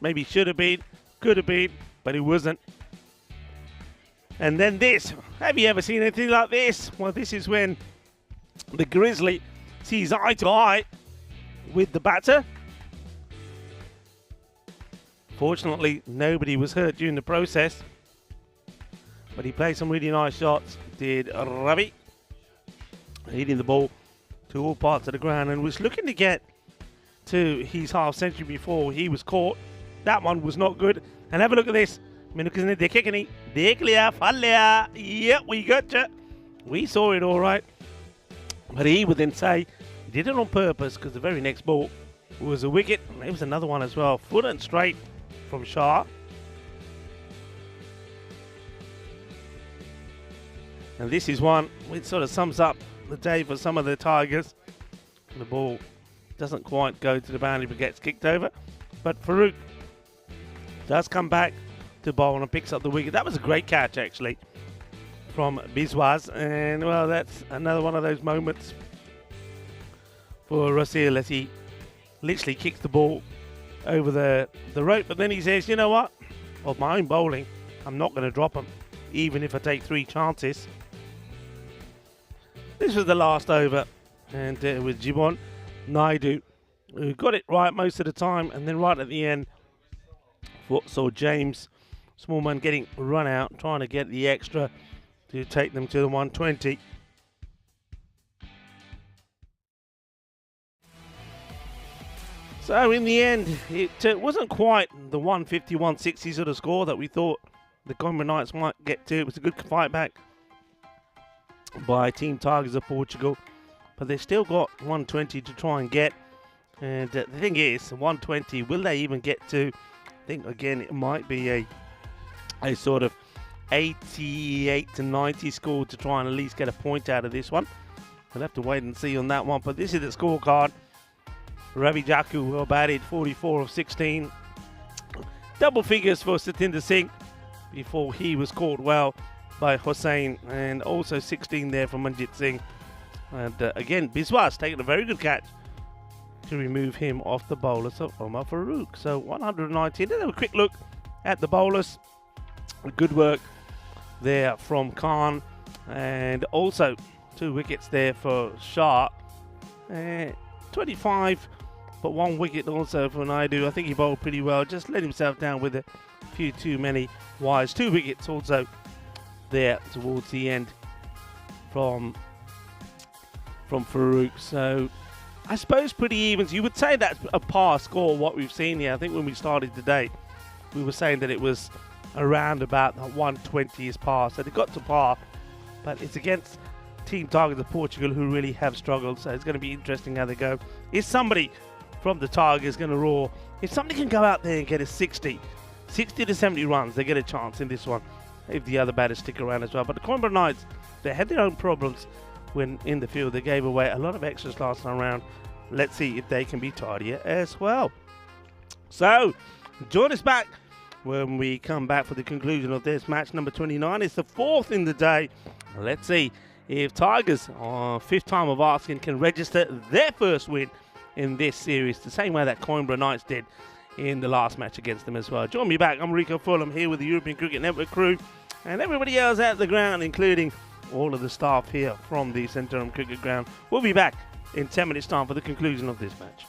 maybe should have been, could have been, but it wasn't. And then this. Have you ever seen anything like this? Well, this is when the Grizzly sees eye to eye with the batter. Fortunately, nobody was hurt during the process. But he played some really nice shots, did Ravi. Hitting the ball to all parts of the ground and was looking to get to his half century before he was caught. That one was not good. And have a look at this. Yep, we got you. We saw it all right. But he would then say he did it on purpose because the very next ball was a wicket. And there was another one as well. Foot and straight from Shah. And this is one which sort of sums up the day for some of the Tigers. The ball doesn't quite go to the boundary but gets kicked over. But Farouk does come back to bowl and picks up the wicket. That was a great catch actually from Biswas. And well, that's another one of those moments for Rasil as he literally kicks the ball over the rope. But then he says, you know what? of my own bowling, I'm not going to drop them, even if I take 3 chances. This was the last over, and with Jibon Naidu, who got it right most of the time, and then right at the end, saw James Smallman getting run out, trying to get the extra to take them to the 120. So in the end, it wasn't quite the 150, 160 sort of score that we thought the Coimbra Knights might get to. It was a good fight back by Team Tigers of Portugal, but they still got 120 to try and get. And the thing is, 120, will they even get to? I think again it might be a sort of 88 to 90 score to try and at least get a point out of this one. We'll have to wait and see on that one. But this is the scorecard. Ravi Jaku well batted, 44 of 16. Double figures for Satinder Singh before he was caught well by Hossain, and also 16 there from Manjit Singh. And again, Biswas taking a very good catch to remove him off the bowlers of Omar Farouk. So 119. Let's have a quick look at the bowlers. Good work there from Khan, and also 2 wickets there for Shah. 25, but 1 wicket also for Naidu. I think he bowled pretty well. Just let himself down with a few too many wides. 2 wickets also there towards the end from Farouk. So I suppose pretty evens. You would say that's a par score, what we've seen here. I think when we started today, we were saying that it was around about 120 is par. So they got to par, but it's against Team Tigers of Portugal, who really have struggled. So it's going to be interesting how they go. Is somebody from the Tigers going to roar? If somebody can go out there and get a 60 to 70 runs, they get a chance in this one if the other batters stick around as well. But the Coimbra Knights, they had their own problems when in the field. They gave away a lot of extras last time around. Let's see if they can be tidier as well. So join us back when we come back for the conclusion of this match number 29. It's the 4th in the day. Let's see if Tigers, 5th time of asking, can register their first win in this series, the same way that Coimbra Knights did in the last match against them as well. Join me back. I'm Rico Fulham here with the European Cricket Network crew and everybody else at the ground, including all of the staff here from the St Durham Cricket Ground. We'll be back in 10 minutes time for the conclusion of this match.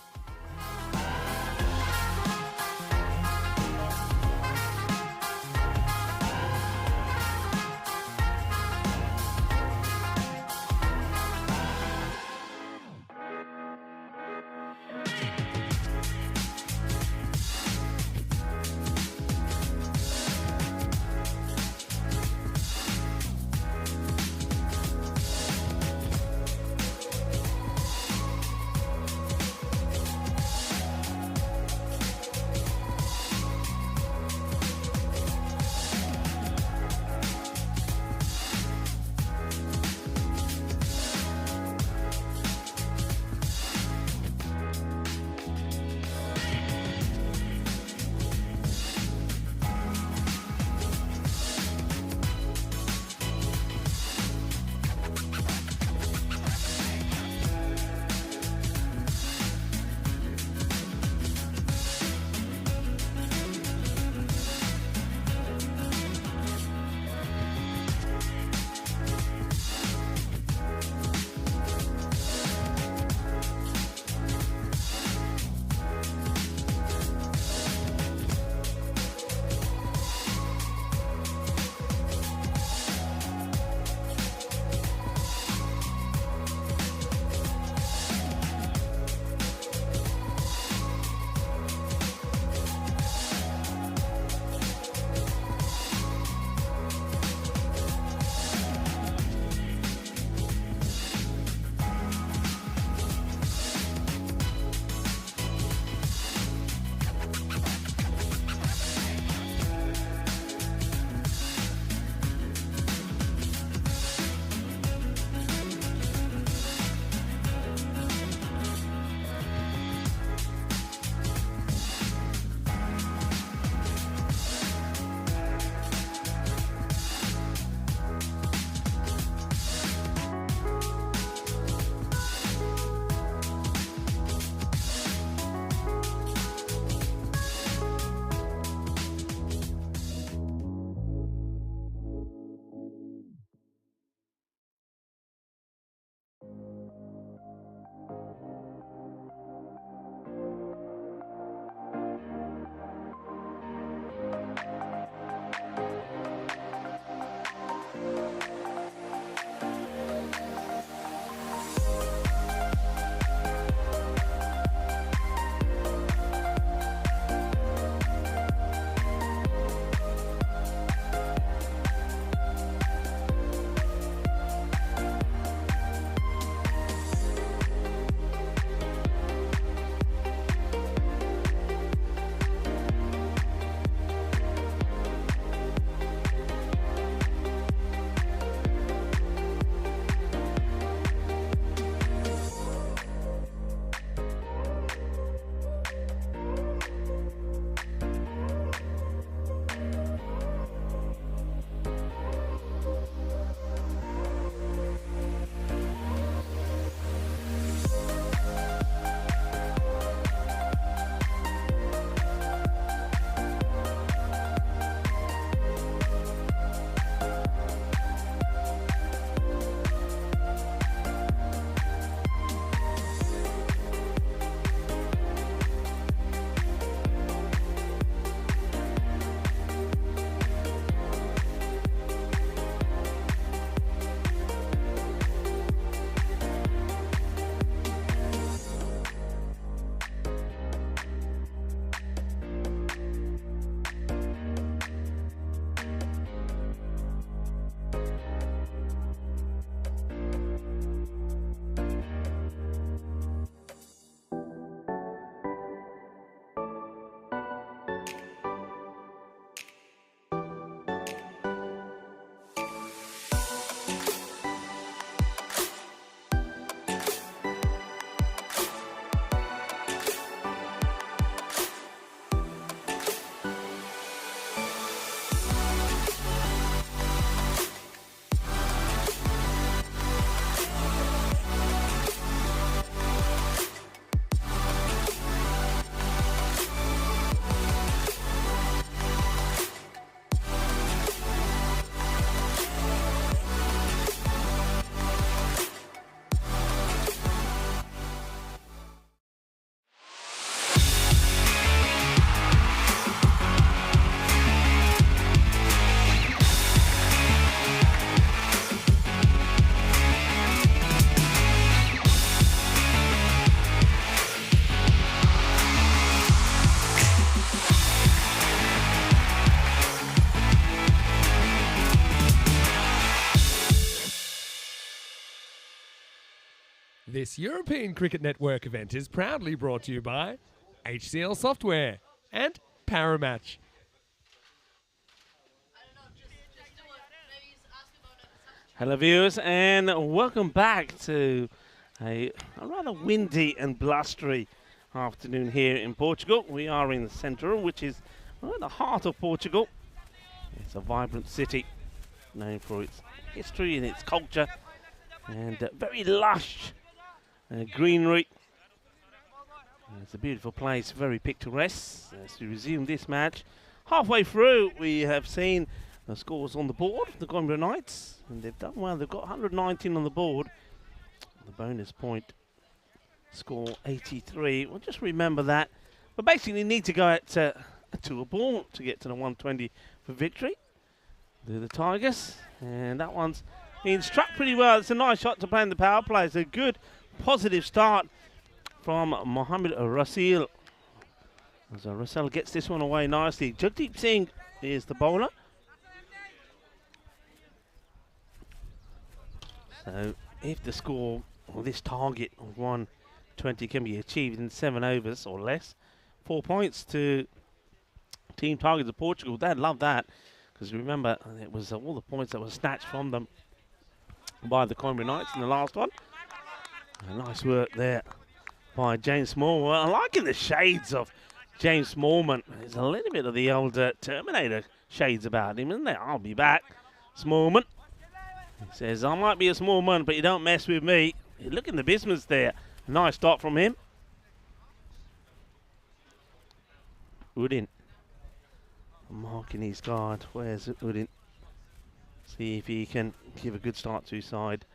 This European Cricket Network event is proudly brought to you by HCL Software and Paramatch. Hello viewers and welcome back to a rather windy and blustery afternoon here in Portugal. We are in the centre, which is the heart of Portugal. It's a vibrant city known for its history and its culture and very lush greenery. It's a beautiful place, very picturesque. As we resume this match, halfway through we have seen the scores on the board, the Coimbra Knights, and they've done well. They've got 119 on the board. The bonus point score 83. Well, just remember that. But basically, need to go at to a ball to get to the 120 for victory. The Tigers, and that one's been struck pretty well. It's a nice shot to play in the power play. It's a good, positive start from Mohammed Rasil. As Rasil gets this one away nicely. Jagdeep Singh is the bowler. So if the score, or this target of 120 can be achieved in 7 overs or less, 4 points to Team Tigers of Portugal. They'd love that, because remember, it was all the points that were snatched from them by the Coimbra Knights in the last one. Nice work there by James Smallman. I'm liking the shades of James Smallman. There's a little bit of the old Terminator shades about him, isn't there? I'll be back. Smallman. He says, I might be a small man, but you don't mess with me. Look in the business there. Nice stop from him. Udin. Marking his guard. Where's Udin? See if he can give a good start to his side.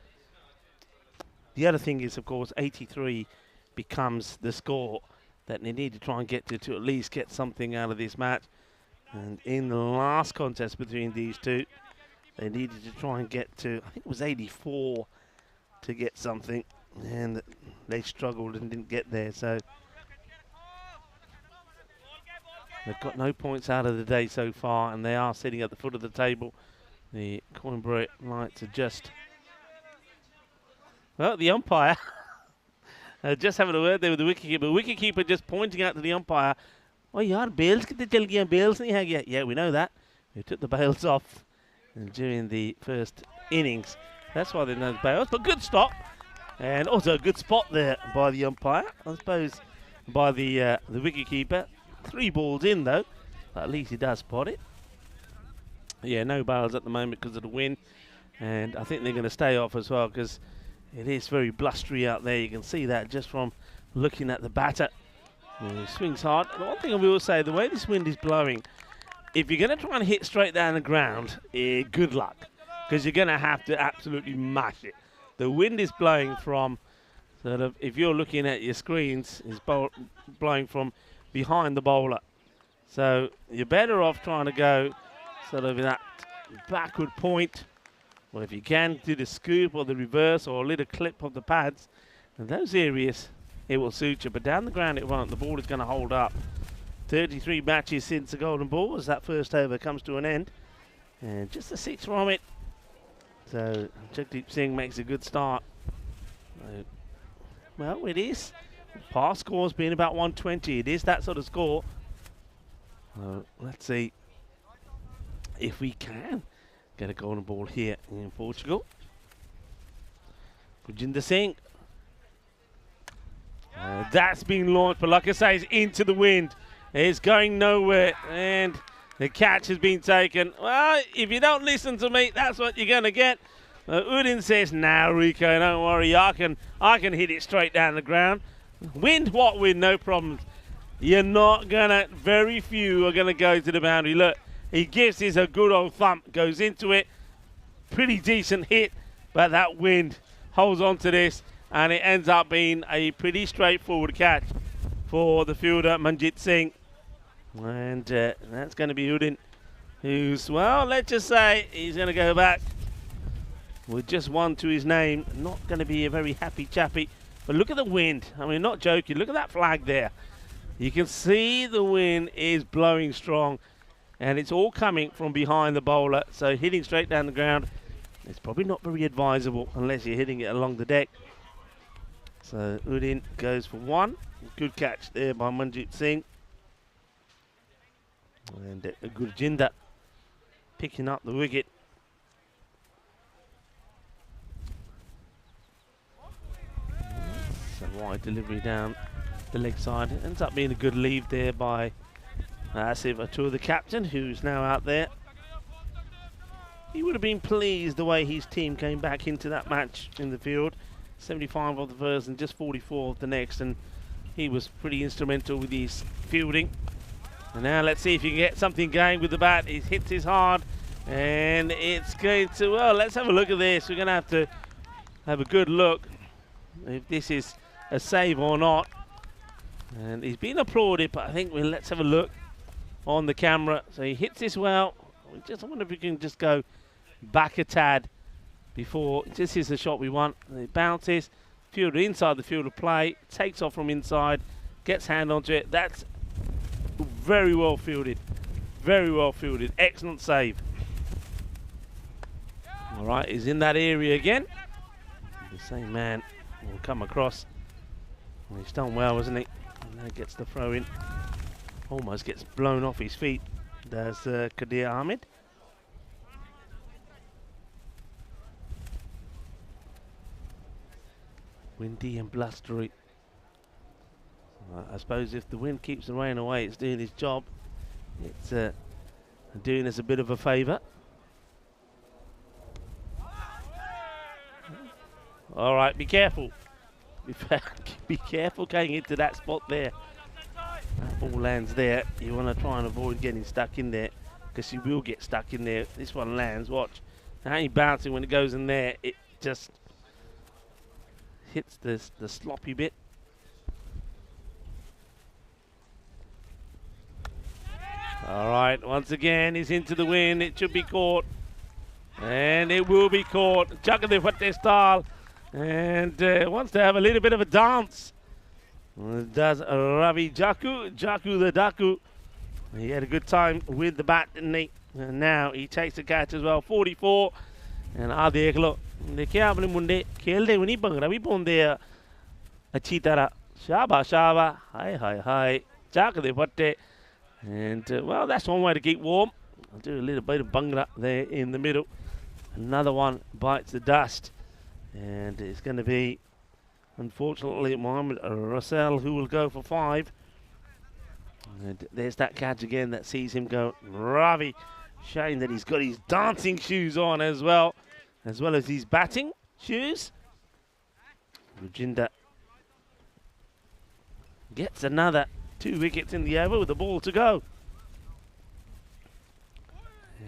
The other thing is, of course, 83 becomes the score that they need to try and get to at least get something out of this match. And in the last contest between these two, they needed to try and get to, I think it was 84 to get something, and they struggled and didn't get there. So they've got no points out of the day so far, and they are sitting at the foot of the table. The Coimbra Knights are just, well, the umpire just having a word there with the wicketkeeper. Wicketkeeper just pointing out to the umpire, oh, yaar, bails kitte chal gaye, bails nahi hai gaya. Yeah, we know that. We took the bails off during the first innings. That's why they're known as bails. But good stop, and also a good spot there by the umpire, I suppose, by the wicketkeeper. 3 balls in though, but at least he does spot it. Yeah, no bails at the moment because of the wind, and I think they're going to stay off as well because it is very blustery out there. You can see that just from looking at the batter. He swings hard. And one thing I will say, the way this wind is blowing, if you're going to try and hit straight down the ground, good luck, because you're going to have to absolutely mash it. The wind is blowing from, sort of, if you're looking at your screens, it's blowing from behind the bowler. So you're better off trying to go sort of in that backward point, or if you can, do the scoop or the reverse or a little clip of the pads. In those areas, it will suit you, but down the ground it won't. The ball is going to hold up. 33 matches since the golden ball as that first over comes to an end. And just a 6 from it. So Jagdeep Singh makes a good start. Well, it is. Past score's been about 120. It is that sort of score. Let's see if we can get a golden ball here in Portugal. Pujinder Singh. That's been launched, but like I say, it's into the wind. It's going nowhere, and the catch has been taken. Well, if you don't listen to me, that's what you're going to get. Udin says, "Nah, Rico, don't worry. I can hit it straight down the ground. Wind, what wind? No problems. You're not gonna. Very few are gonna go to the boundary. Look, he gives this a good old thump, goes into it. Pretty decent hit, but that wind holds on to this, and it ends up being a pretty straightforward catch for the fielder Manjit Singh. And that's going to be Udin, who's, well, let's just say he's going to go back with just 1 to his name. Not going to be a very happy chappy. But look at the wind. I mean, not joking. Look at that flag there. You can see the wind is blowing strong, and it's all coming from behind the bowler. So hitting straight down the ground, it's probably not very advisable unless you're hitting it along the deck. So Udin goes for 1. Good catch there by Manjit Singh. And Gurjinder picking up the wicket. So wide delivery down the leg side. Ends up being a good leave there by Asif Atur, the captain, who's now out there. He would have been pleased the way his team came back into that match in the field. 75 of the first and just 44 of the next, and he was pretty instrumental with his fielding. And now let's see if he can get something going with the bat. He hits his hard, and it's going to, well, let's have a look at this. We're going to have a good look if this is a save or not. And he's been applauded, but I think let's have a look on the camera. So he hits this well. I wonder if we can just go back a tad before. This is the shot we want. And it bounces, fielder inside the field of play, takes off from inside, gets hand onto it. That's very well fielded. Very well fielded. Excellent save. All right, he's in that area again. The same man will come across. Well, he's done well, isn't he? And now gets the throw in. Almost gets blown off his feet. There's Kadir Ahmed. Windy and blustery. I suppose if the wind keeps the rain away, it's doing its job. It's doing us a bit of a favour. All right, be careful. Be careful going into that spot there. That ball lands there. You want to try and avoid getting stuck in there, because you will get stuck in there. This one lands, watch. It ain't bouncing when it goes in there. It just hits the sloppy bit. All right, once again, he's into the wind. It should be caught. And it will be caught. Jagadev Fatte style. And wants to have a little bit of a dance. Does Ravi Jaku the Daku. He had a good time with the bat, didn't he? And now he takes the catch as well. 44. And आ देख लो. देखिए आपने मुंडे खेल दे उन्हीं पंगड़ा भी पौंदे अच्छी तरह. Shaba shaba. Hi. Jagadev Fatte. And well, that's one way to keep warm. I'll do a little bit of bhangra there in the middle. Another one bites the dust. And it's going to be, unfortunately, Mohamed Russell, who will go for 5. And there's that catch again that sees him go. Ravi, shame that he's got his dancing shoes on as well as his batting shoes. Rujinder gets another 2 wickets in the over with the ball to go.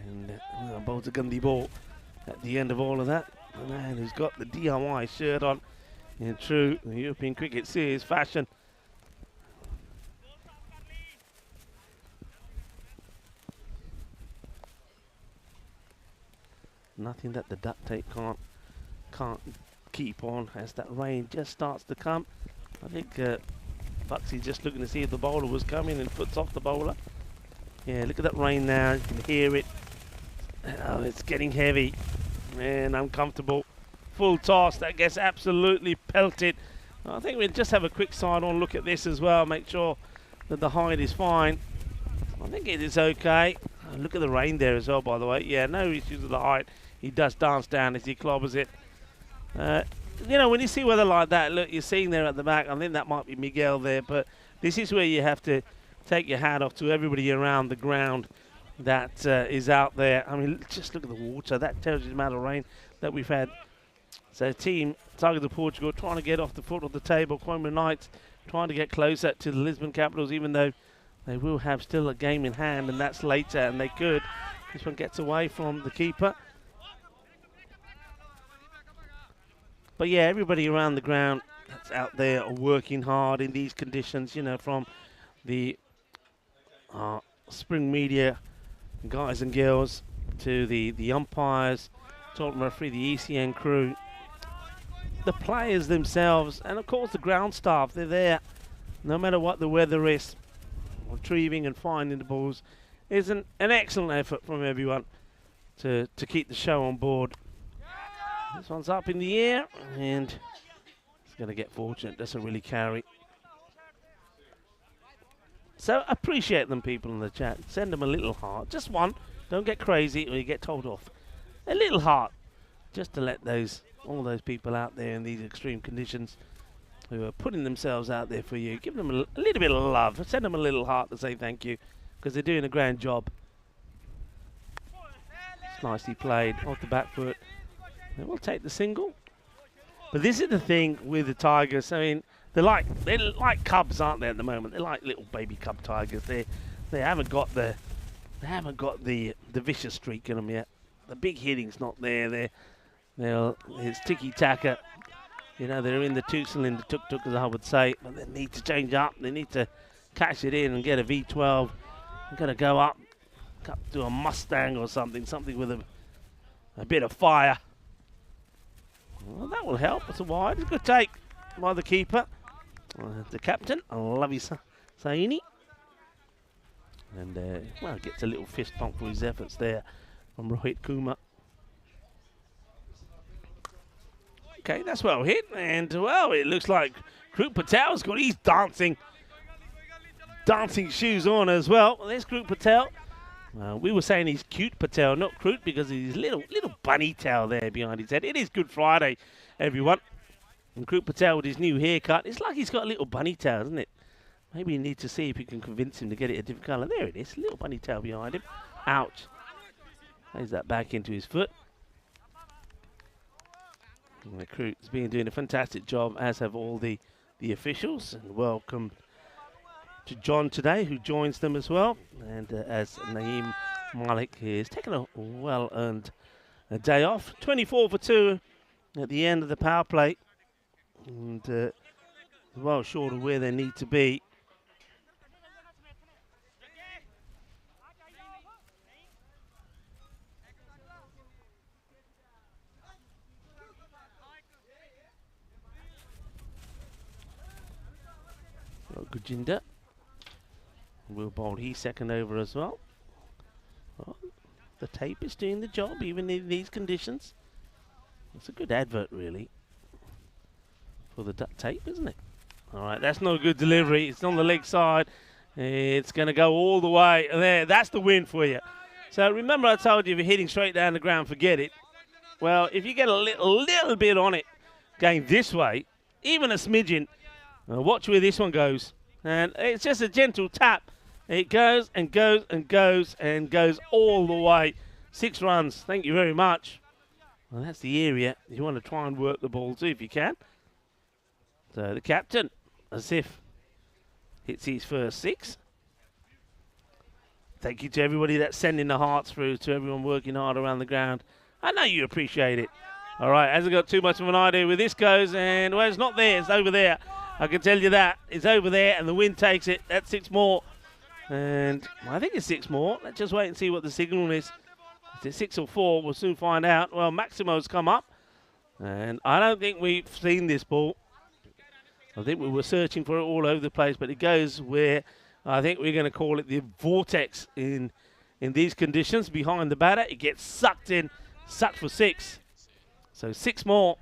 And bowled a Gandhi ball at the end of all of that. The man who's got the DIY shirt on in true European Cricket Series fashion. Nothing that the duct tape can't keep on as that rain just starts to come. I think Buxy's just looking to see if the bowler was coming and puts off the bowler. Yeah, look at that rain now. You can hear it. Oh, it's getting heavy and uncomfortable. Full toss. That gets absolutely pelted. I think we'll just have a quick side-on look at this as well. Make sure that the height is fine. I think it is okay. Look at the rain there as well, by the way. Yeah, no issues with the height. He does dance down as he clobbers it. You know, when you see weather like that, look, you're seeing there at the back, I think that might be Miguel there, but this is where you have to take your hat off to everybody around the ground that is out there. I mean, just look at the water. That tells you the amount of rain that we've had. So team, Tigers of Portugal, trying to get off the foot of the table. Coimbra Knights trying to get closer to the Lisbon Capitals, even though they will have still a game in hand, and that's later, and they could. This one gets away from the keeper. But yeah, everybody around the ground that's out there are working hard in these conditions, you know, from the spring media guys and girls to the umpires, tournament referee, the ECN crew, the players themselves, and of course the ground staff. They're there no matter what the weather is. Retrieving and finding the balls is an excellent effort from everyone to keep the show on board. This one's up in the air, and it's going to get fortunate. Doesn't really carry. So appreciate them, people in the chat. Send them a little heart. Just one. Don't get crazy or you get told off. A little heart. Just to let all those people out there in these extreme conditions who are putting themselves out there for you, give them a little bit of love. Send them a little heart to say thank you, because they're doing a grand job. It's nicely played off the back foot. And we'll take the single. But this is the thing with the Tigers. I mean, they're like cubs, aren't they? At the moment, they're like little baby cub tigers. They haven't got the vicious streak in them yet. The big hitting's not there. It's tiki taka. You know, they're in the two-cylinder tuk-tuk, as I would say, but they need to change up. They need to catch it in and get a V12. They're going to go up to a Mustang or something with a bit of fire. Well, that will help. It's a wide. It's a good take by the keeper. The captain, Lovey Saini. And, well, gets a little fist bump for his efforts there from Rohit Kumar. Okay, that's well hit, and well, it looks like Krut Patel's got his dancing shoes on as well. Well, there's Krut Patel. We were saying he's cute Patel, not Krut, because of his little bunny tail there behind his head. It is Good Friday, everyone. And Krut Patel with his new haircut, it's like he's got a little bunny tail, isn't it? Maybe you need to see if you can convince him to get it a different colour. There it is, little bunny tail behind him. Ouch. Plays that back into his foot. And the crew's been doing a fantastic job, as have all the officials. And welcome to John today, who joins them as well. And as Naeem Malik is taking a well-earned day off. 24 for 2 at the end of the power play. And well short of where they need to be. Gujinda will bowl his second over as well. Well, the tape is doing the job even in these conditions. It's a good advert really for the tape, isn't it? Alright, that's no good delivery. It's on the leg side. It's going to go all the way there. That's the win for you. So remember I told you if you're hitting straight down the ground, forget it. Well, if you get a little bit on it going this way, even a smidgen, watch where this one goes. And it's just a gentle tap. It goes and goes and goes and goes all the way. 6 runs. Thank you very much. Well, that's the area you want to try and work the ball to if you can. So the captain, as if hits his first 6. Thank you to everybody that's sending the hearts through, to everyone working hard around the ground. I know you appreciate it. All right, hasn't got too much of an idea where this goes, and well, it's not there, it's over there. I can tell you that. It's over there, and the wind takes it. That's 6 more. And I think it's 6 more. Let's just wait and see what the signal is. Is it 6 or 4? We'll soon find out. Well, Maximo's come up, and I don't think we've seen this ball. I think we were searching for it all over the place, but it goes where I think we're going to call it the vortex in these conditions. Behind the batter, it gets sucked in, sucked for 6. So 6 more.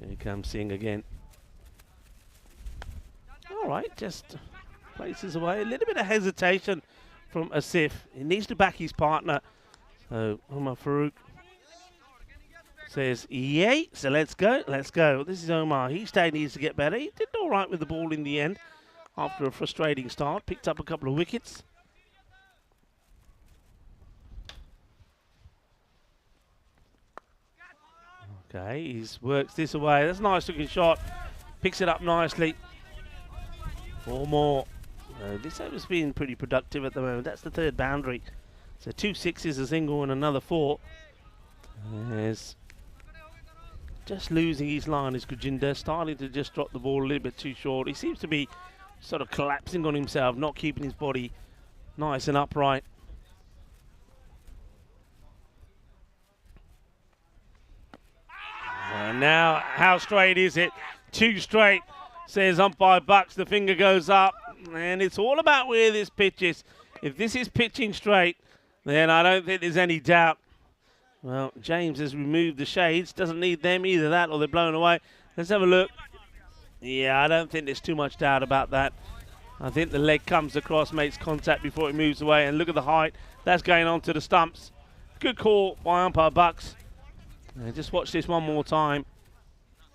Here comes Singh again. All right, just places away. A little bit of hesitation from Asif. He needs to back his partner. So Omar Farooq says, yay, so let's go, let's go. This is Omar. He still needs to get better. He did all right with the ball in the end after a frustrating start. Picked up a couple of wickets. Okay, he's works this away. That's a nice looking shot. Picks it up nicely. 4 more. This over's been pretty productive at the moment. That's the 3rd boundary. So 2 6s, a single, and another 4. There's just losing his line is Gujinda, starting to just drop the ball a little bit too short. He seems to be sort of collapsing on himself, not keeping his body nice and upright. And now, how straight is it? 2 straight, says umpire Bucks. The finger goes up, and it's all about where this pitch is. If this is pitching straight, then I don't think there's any doubt. Well, James has removed the shades. Doesn't need them, either that or they're blown away. Let's have a look. Yeah, I don't think there's too much doubt about that. I think the leg comes across, makes contact before it moves away. And look at the height. That's going on to the stumps. Good call by umpire Bucks. And just watch this one more time.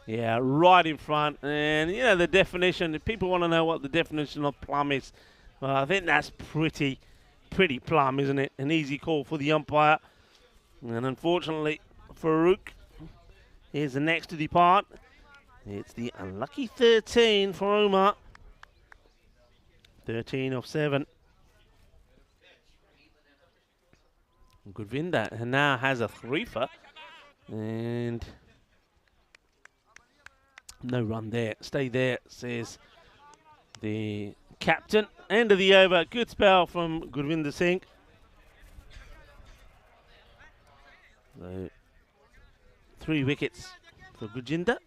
Yeah, right in front. And, you know, the definition, if people want to know what the definition of plum is, well, I think that's pretty plumb, isn't it? An easy call for the umpire. And unfortunately, Farouk is the next to depart. It's the unlucky 13 for Omar. 13 off 7. Goodwinder now has a threefer. And no run there. Stay there, says the captain. End of the over. Good spell from Gurvinder Singh. So 3 wickets for Gurjinder.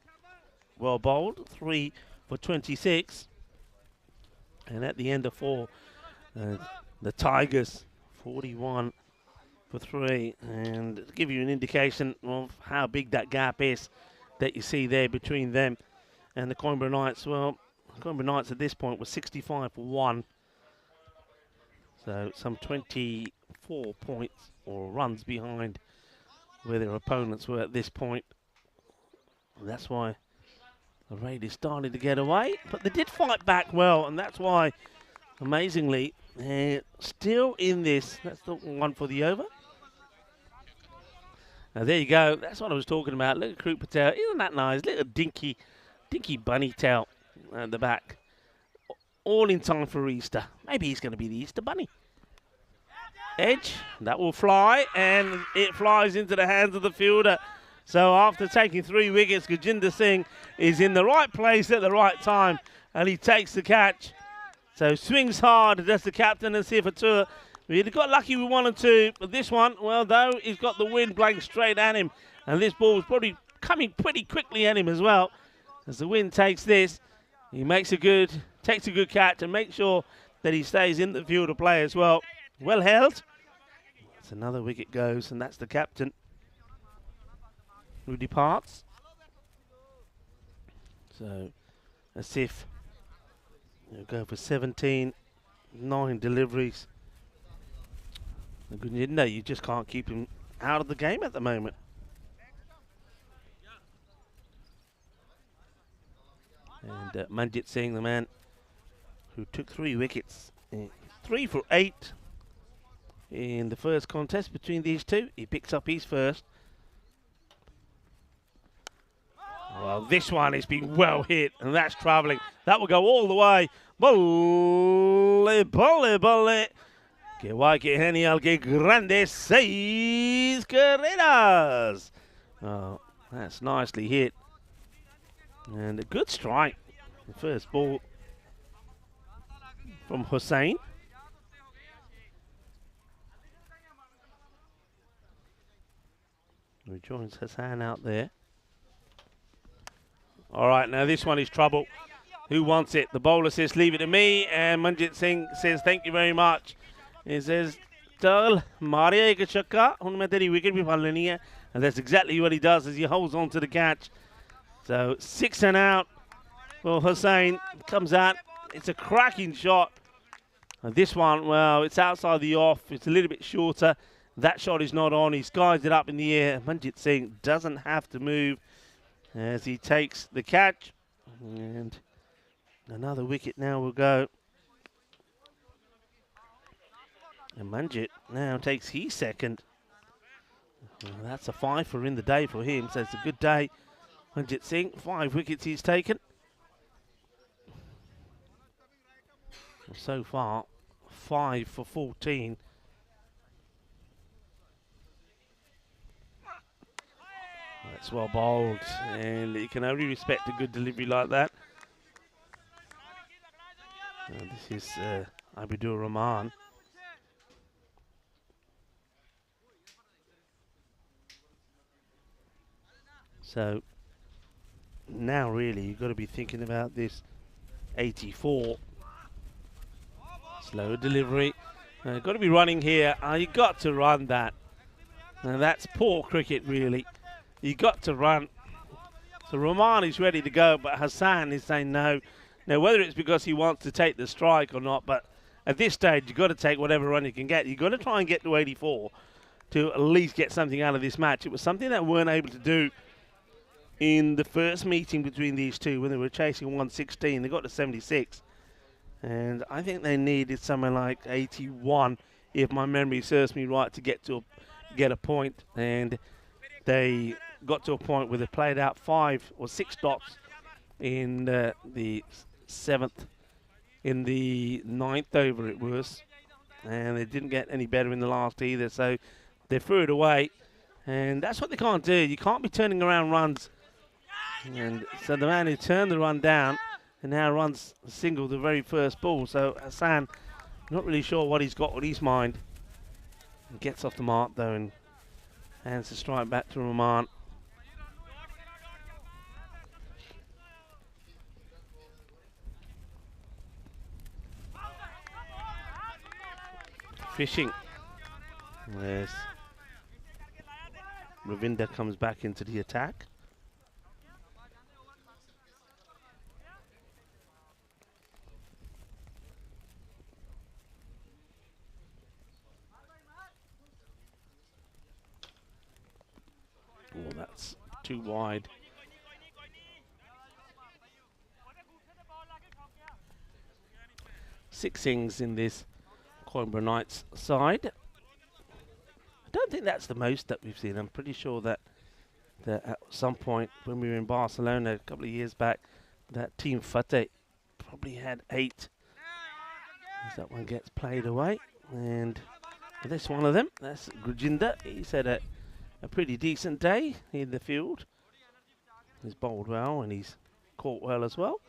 Well bowled. 3 for 26. And at the end of 4, the Tigers 41 for 3. And to give you an indication of how big that gap is that you see there between them and the Coimbra Knights. Well, Coimbra Knights at this point was 65 for 1. So some 24 points or runs behind where their opponents were at this point. And that's why the Raiders started to get away. But they did fight back well, and that's why, amazingly, they're still in this. That's the one for the over. Now, there you go. That's what I was talking about. Look at Krupa tail. Isn't that nice? Little dinky bunny tail at the back. All in time for Easter. Maybe he's going to be the Easter bunny. Edge. That will fly, and it flies into the hands of the fielder. So after taking 3 wickets, Gurjinder Singh is in the right place at the right time, and he takes the catch. So swings hard. That's the captain and see if it's a We got lucky with 1 and 2, but this one, well, though, he's got the wind blowing straight at him, and this ball is probably coming pretty quickly at him as well. As the wind takes this, he takes a good catch and makes sure that he stays in the field of play as well. Well held. That's another wicket goes, and that's the captain who departs. So, Asif will go for 17, 9 deliveries. Gurjinder, you just can't keep him out of the game at the moment. And Manjit Singh, the man who took 3 wickets, 3 for 8 in the first contest between these two. He picks up his first. Well, this one has been well hit, and that's travelling. That will go all the way. Bolle, bolle, bolle. Que guay, que genial, que grande, 6 carreras. Oh, that's nicely hit. And a good strike. The first ball from Hussain. Who joins Hassan out there. All right, now this one is trouble. Who wants it? The bowler says, leave it to me. And Manjit Singh says, thank you very much. He says, Chal, Maria ek chakka, hun main teri wicket bhi phal leni hai. And that's exactly what he does as he holds on to the catch. So 6 and out for Hussain. Comes out. It's a cracking shot. And this one, well, it's outside the off. It's a little bit shorter. That shot is not on. He skies it up in the air. Manjit Singh doesn't have to move as he takes the catch. And another wicket now will go. And Manjit now takes his second. Well, that's a 5 in the day for him, so it's a good day. Manjit Singh, 5 wickets he's taken. So far, 5 for 14. That's well bowled, and you can only respect a good delivery like that. This is Abidul Rahman. So now really you've got to be thinking about this 84. Slower delivery, Got to be running here. You got to run that. Now that's poor cricket, really. You got to run. So Rahman is ready to go, but Hassan is saying no. Now, whether it's because he wants to take the strike or not, but at this stage, you've got to take whatever run you can get. You've got to try and get to 84 to at least get something out of this match. It was something that weren't able to do in the first meeting between these two when they were chasing 116. They got to 76. And I think they needed somewhere like 81, if my memory serves me right, to get a point. And they got to a point where they played out 5 or 6 dots in the 7th, in the 9th over it was, and they didn't get any better in the last either, so they threw it away, and that's what they can't do. You can't be turning around runs, and so the man who turned the run down and now runs a single the very first ball, so Hassan, not really sure what he's got on his mind. He gets off the mark though and hands the strike back to Rahman. Fishing. Yes. Ravinder comes back into the attack. Oh, that's too wide. Six innings in this Coimbra Knights side. I don't think that's the most that we've seen. I'm pretty sure that at some point when we were in Barcelona a couple of years back, that Team Fateh probably had 8. As that one gets played away. And this one of them, that's Grujinder. He's had a pretty decent day in the field. He's bowled well and he's caught well as well.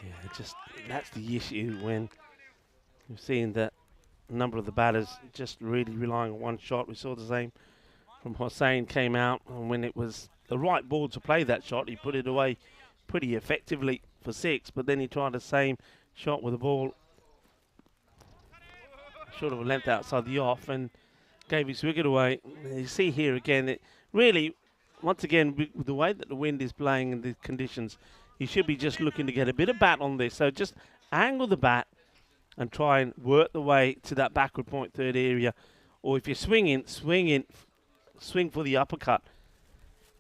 Yeah, just that's the issue when you've seen that a number of the batters just really relying on one shot. We saw the same from Hossain came out, and when it was the right ball to play that shot, he put it away pretty effectively for 6, but then he tried the same shot with a ball short of a length outside the off and gave his wicket away. You see here again, it really, once again, with the way that the wind is playing and the conditions, you should be just looking to get a bit of bat on this. So just angle the bat and try and work the way to that backward point third area. Or if you're swinging, swing for the uppercut.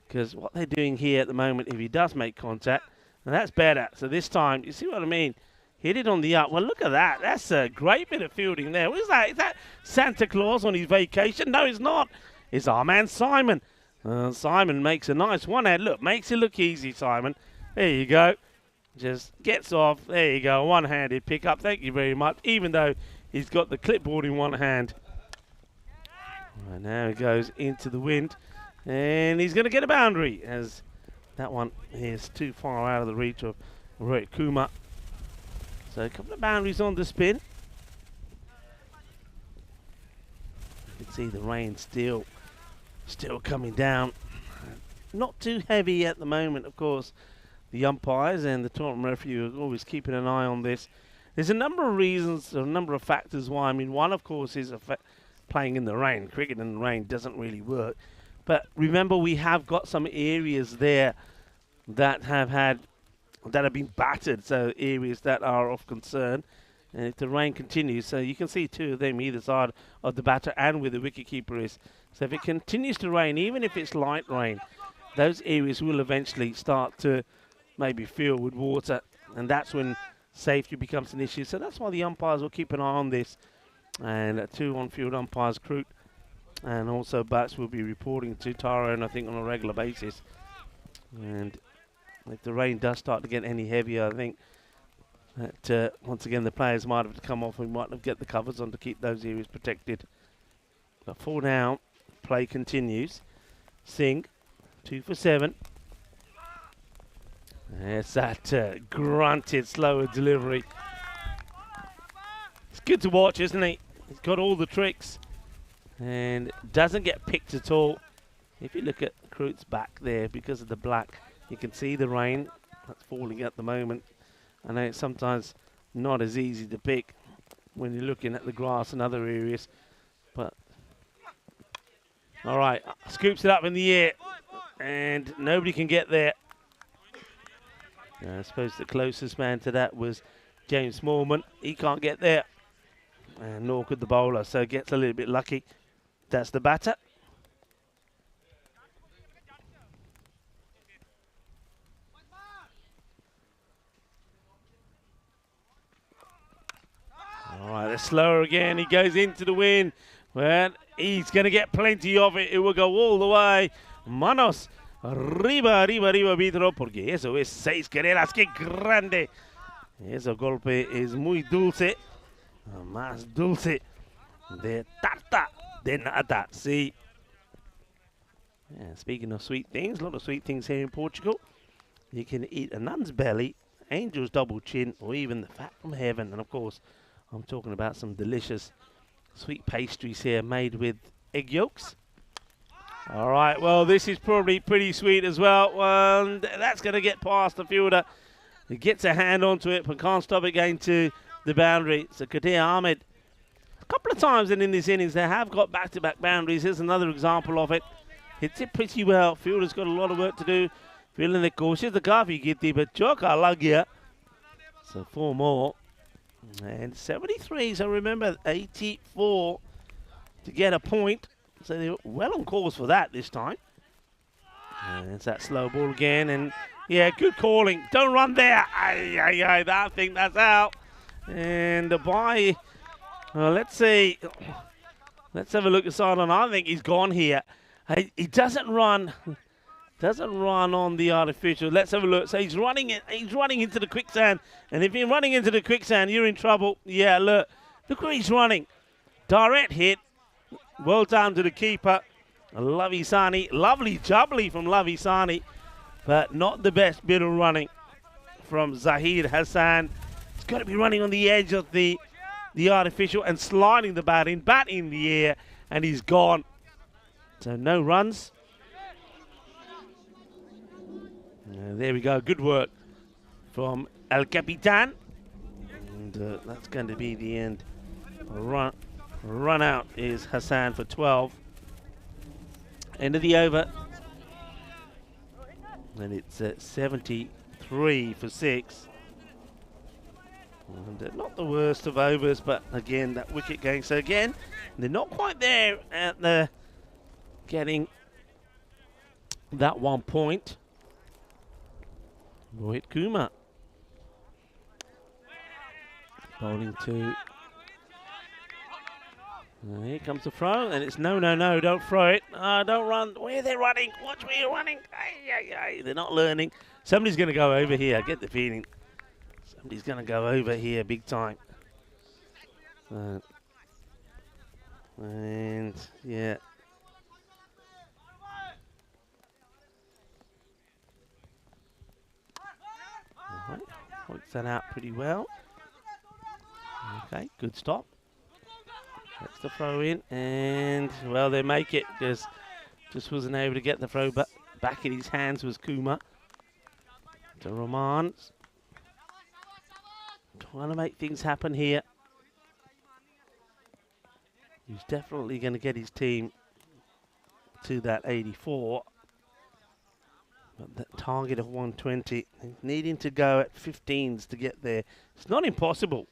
Because what they're doing here at the moment, if he does make contact, and that's better. So this time, you see what I mean? Hit it on the up. Well, look at that. That's a great bit of fielding there. What is that? Is that Santa Claus on his vacation? No, it's not. It's our man Simon. Simon makes a nice one-hand. Look, makes it look easy, Simon. There you go. Just gets off. There you go. One-handed pickup. Thank you very much. Even though he's got the clipboard in one hand. And now he goes into the wind. And he's going to get a boundary as that one is too far out of the reach of Rohit Kumar. So a couple of boundaries on the spin. You can see the rain still coming down. Not too heavy at the moment, of course. The umpires and the tournament referee are always keeping an eye on this. There's a number of reasons, a number of factors why. I mean, one, of course, is playing in the rain. Cricket in the rain doesn't really work. But remember, we have got some areas there that have been battered, so areas that are of concern. And if the rain continues, so you can see 2 of them either side of the batter and where the wicketkeeper is. So if it continues to rain, even if it's light rain, those areas will eventually start to maybe fill with water, and that's when safety becomes an issue. So that's why the umpires will keep an eye on this. And 2 on-field umpires, Kroot, and also Bats will be reporting to Tyrone, I think, on a regular basis. And if the rain does start to get any heavier, I think that once again the players might have to come off and might have get the covers on to keep those areas protected. But for now, play continues. Singh, 2 for 7. There's that grunted, slower delivery. It's good to watch, isn't he? He's got all the tricks. and doesn't get picked at all. If you look at Kroot's back there, because of the black, you can see the rain that's falling at the moment. I know it's sometimes not as easy to pick when you're looking at the grass and other areas, but all right, scoops it up in the air, and nobody can get there. I suppose the closest man to that was James Smallman. He can't get there, and nor could the bowler, so gets a little bit lucky. That's the batter. All right, they're slower again. He goes into the wind. Well, he's going to get plenty of it. It will go all the way. Manos. Arriba, arriba, arriba, Vidro, porque eso es 6 carreras. ¡Qué grande! Ese golpe es muy dulce. Más dulce de tarta de nata. Sí. Yeah, speaking of sweet things, a lot of sweet things here in Portugal. You can eat a nun's belly, angel's double chin, or even the fat from heaven. And of course, I'm talking about some delicious sweet pastries here made with egg yolks. All right, well, this is probably pretty sweet as well. And that's going to get past the fielder. He gets a hand onto it, but can't stop it going to the boundary. So Kadir Ahmed, a couple of times in this innings, they have got back-to-back boundaries. Here's another example of it. Hits it pretty well. Fielder's got a lot of work to do. Feeling the course. The Gavi Gitti, but Joka Lagia. So 4 more. And 73, so remember, 84 to get a point. So they're well on course for that this time. And it's that slow ball again. And yeah, good calling. Don't run there. I think that's out. And by, well, let's see. Let's have a look at Sidon. I think he's gone here. He doesn't run. Doesn't run on the artificial. Let's have a look. So he's running it. He's running into the quicksand. And if you're running into the quicksand, you're in trouble. Yeah, look where he's running. Direct hit. Well done to the keeper, Lavi Sani. Lovely jubbly from Lavi Sani, but not the best bit of running from Zahir Hassan. He's got to be running on the edge of the artificial and sliding the bat in the air, and he's gone. So no runs. And there we go. Good work from El Capitan. And that's going to be the end. Run out is Hassan for 12. End of the over. And it's 73 for 6. And not the worst of overs, but again, that wicket going. So again, they're not quite there at the getting that 1 point. Rohit Kumar bowling to. Here comes the throw, and it's no, don't throw it. Don't run. Where they're running. Watch where you're running. They're not learning. Somebody's going to go over here. I get the feeling. Somebody's going to go over here big time. And, yeah. All right. Works that out pretty well. Okay, good stop. That's the throw in, and well, they make it because just wasn't able to get the throw back in his hands was Kumar. To Rahman. Trying to make things happen here. He's definitely going to get his team to that 84. But that target of 120, needing to go at 15s to get there. It's not impossible.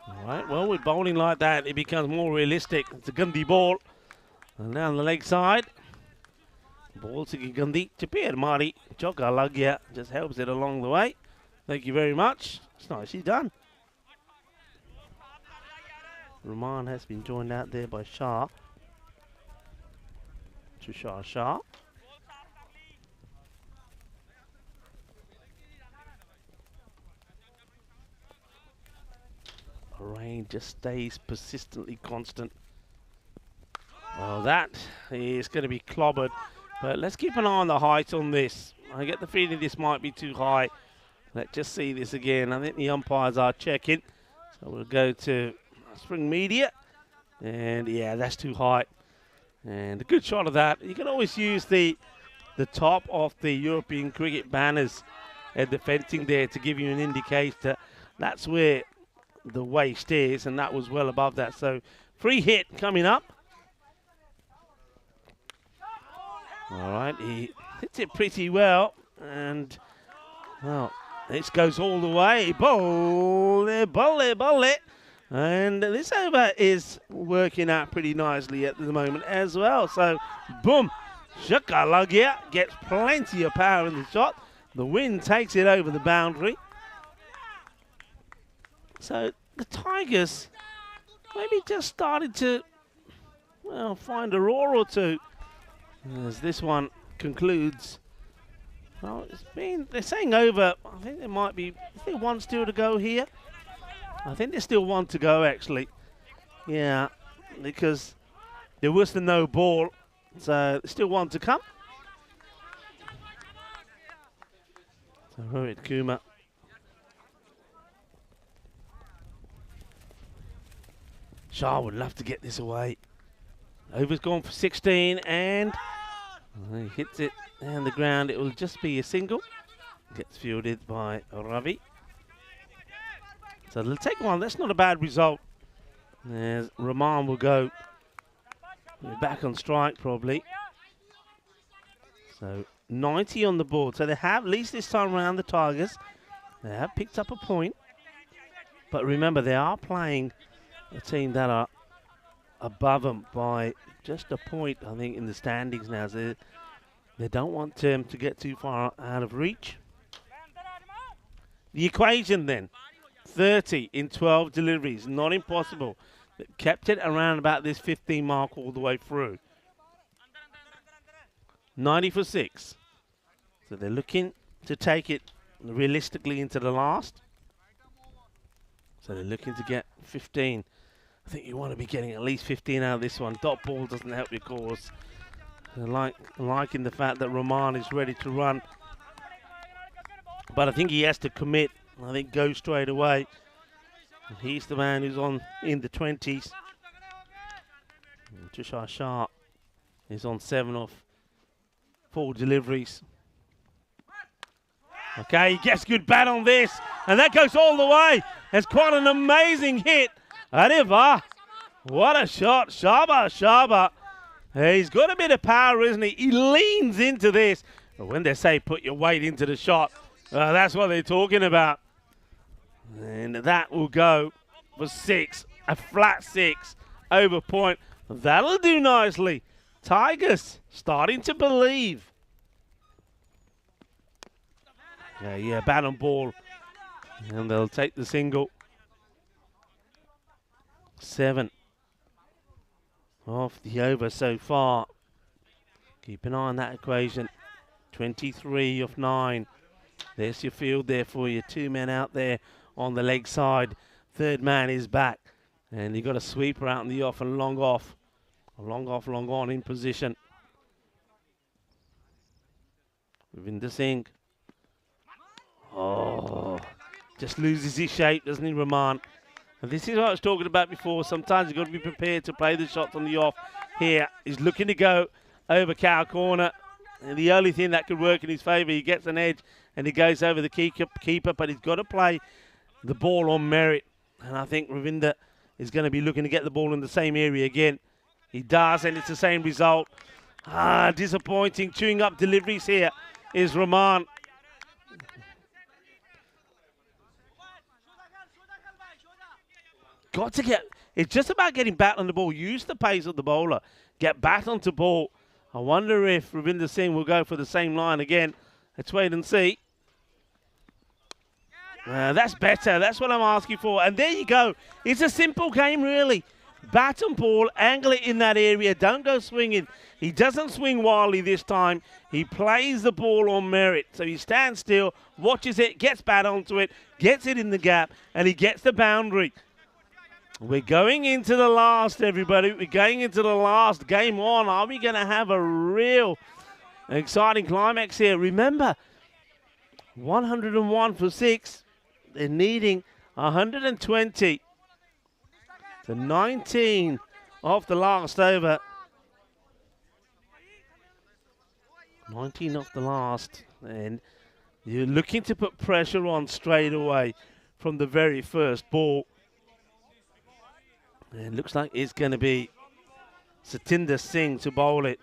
All right, well, with bowling like that, it becomes more realistic. It's a Gandhi ball. And down the leg side. Ball to Gandhi. Chapir Mari. Joka Lagya just helps it along the way. Thank you very much. It's nicely done. Rahman has been joined out there by Shah. Tushar Shah. Rain just stays persistently constant. Well, that is going to be clobbered. But let's keep an eye on the height on this. I get the feeling this might be too high. Let's just see this again. I think the umpires are checking. So we'll go to spring media. And yeah, that's too high. And a good shot of that. You can always use the top of the European cricket banners at the fencing there to give you an indication that that's where the waist is, and that was well above that. So free hit coming up. All right, he hits it pretty well, and well, this goes all the way. Bowl it. And this over is working out pretty nicely at the moment as well. So, boom, Shakalagia gets plenty of power in the shot. The wind takes it over the boundary. So the Tigers maybe just started to, well, find a roar or two as this one concludes. Well, they're saying over. I think there might be, I think one still to go here. I think there's still one to go, actually. Yeah, because there was the no ball, so there's still one to come. So Rohit Kumar. Shah would love to get this away. Over's gone for 16, and he hits it down the ground. It will just be a single. Gets fielded by Ravi. So they'll take one. That's not a bad result. As Rahman will go back on strike probably. So 90 on the board. So they have, at least this time around, the Tigers, they have picked up a point. But remember, they are playing a team that are above them by just a point, I think, in the standings now. So they don't want them to get too far out of reach. The equation then. 30 in 12 deliveries, not impossible. They kept it around about this 15 mark all the way through. 90 for 6. So they're looking to take it realistically into the last. So they're looking to get 15. I think you want to be getting at least 15 out of this one. Dot ball doesn't help your cause. Liking the fact that Rahman is ready to run. But I think he has to commit. I think go straight away. He's the man who's on in the 20s. Tushar Shah is on 7 off 4 deliveries. Okay, he gets good bat on this, and that goes all the way. It's quite an amazing hit. Ariva, what a shot. Shaba. He's got a bit of power, isn't he? He leans into this. But when they say put your weight into the shot, that's what they're talking about. And that will go for 6. A flat 6 over point. That'll do nicely. Tigers starting to believe. Yeah, bat and ball. And they'll take the single. 7 off the over so far. Keep an eye on that equation. 23 of 9. There's your field there for you. 2 men out there on the leg side. 3rd man is back. And you've got a sweeper out in the off and long off. Long off, long on in position. Ravinder Singh. Oh, just loses his shape, doesn't he, Rahman? And this is what I was talking about before. Sometimes you've got to be prepared to play the shots on the off. Here, he's looking to go over cow corner. And the only thing that could work in his favour, he gets an edge and he goes over the keeper, but he's got to play the ball on merit. And I think Ravinder is going to be looking to get the ball in the same area again. He does, and it's the same result. Disappointing. Chewing up deliveries here is Rahman. Got to get, it's just about getting bat on the ball. Use the pace of the bowler. Get bat onto ball. I wonder if Ravinder Singh will go for the same line again. Let's wait and see. That's better. That's what I'm asking for. And there you go. It's a simple game, really. Bat and ball, angle it in that area. Don't go swinging. He doesn't swing wildly this time. He plays the ball on merit. So he stands still, watches it, gets bat onto it, gets it in the gap, and he gets the boundary. We're going into the last, everybody. We're going into the last. Game on. Are we going to have a real exciting climax here? Remember, 101 for 6. They're needing 120 So 19 off the last over. 19 off the last. And you're looking to put pressure on straight away from the very first ball. And it looks like it's going to be Satinder Singh to bowl it.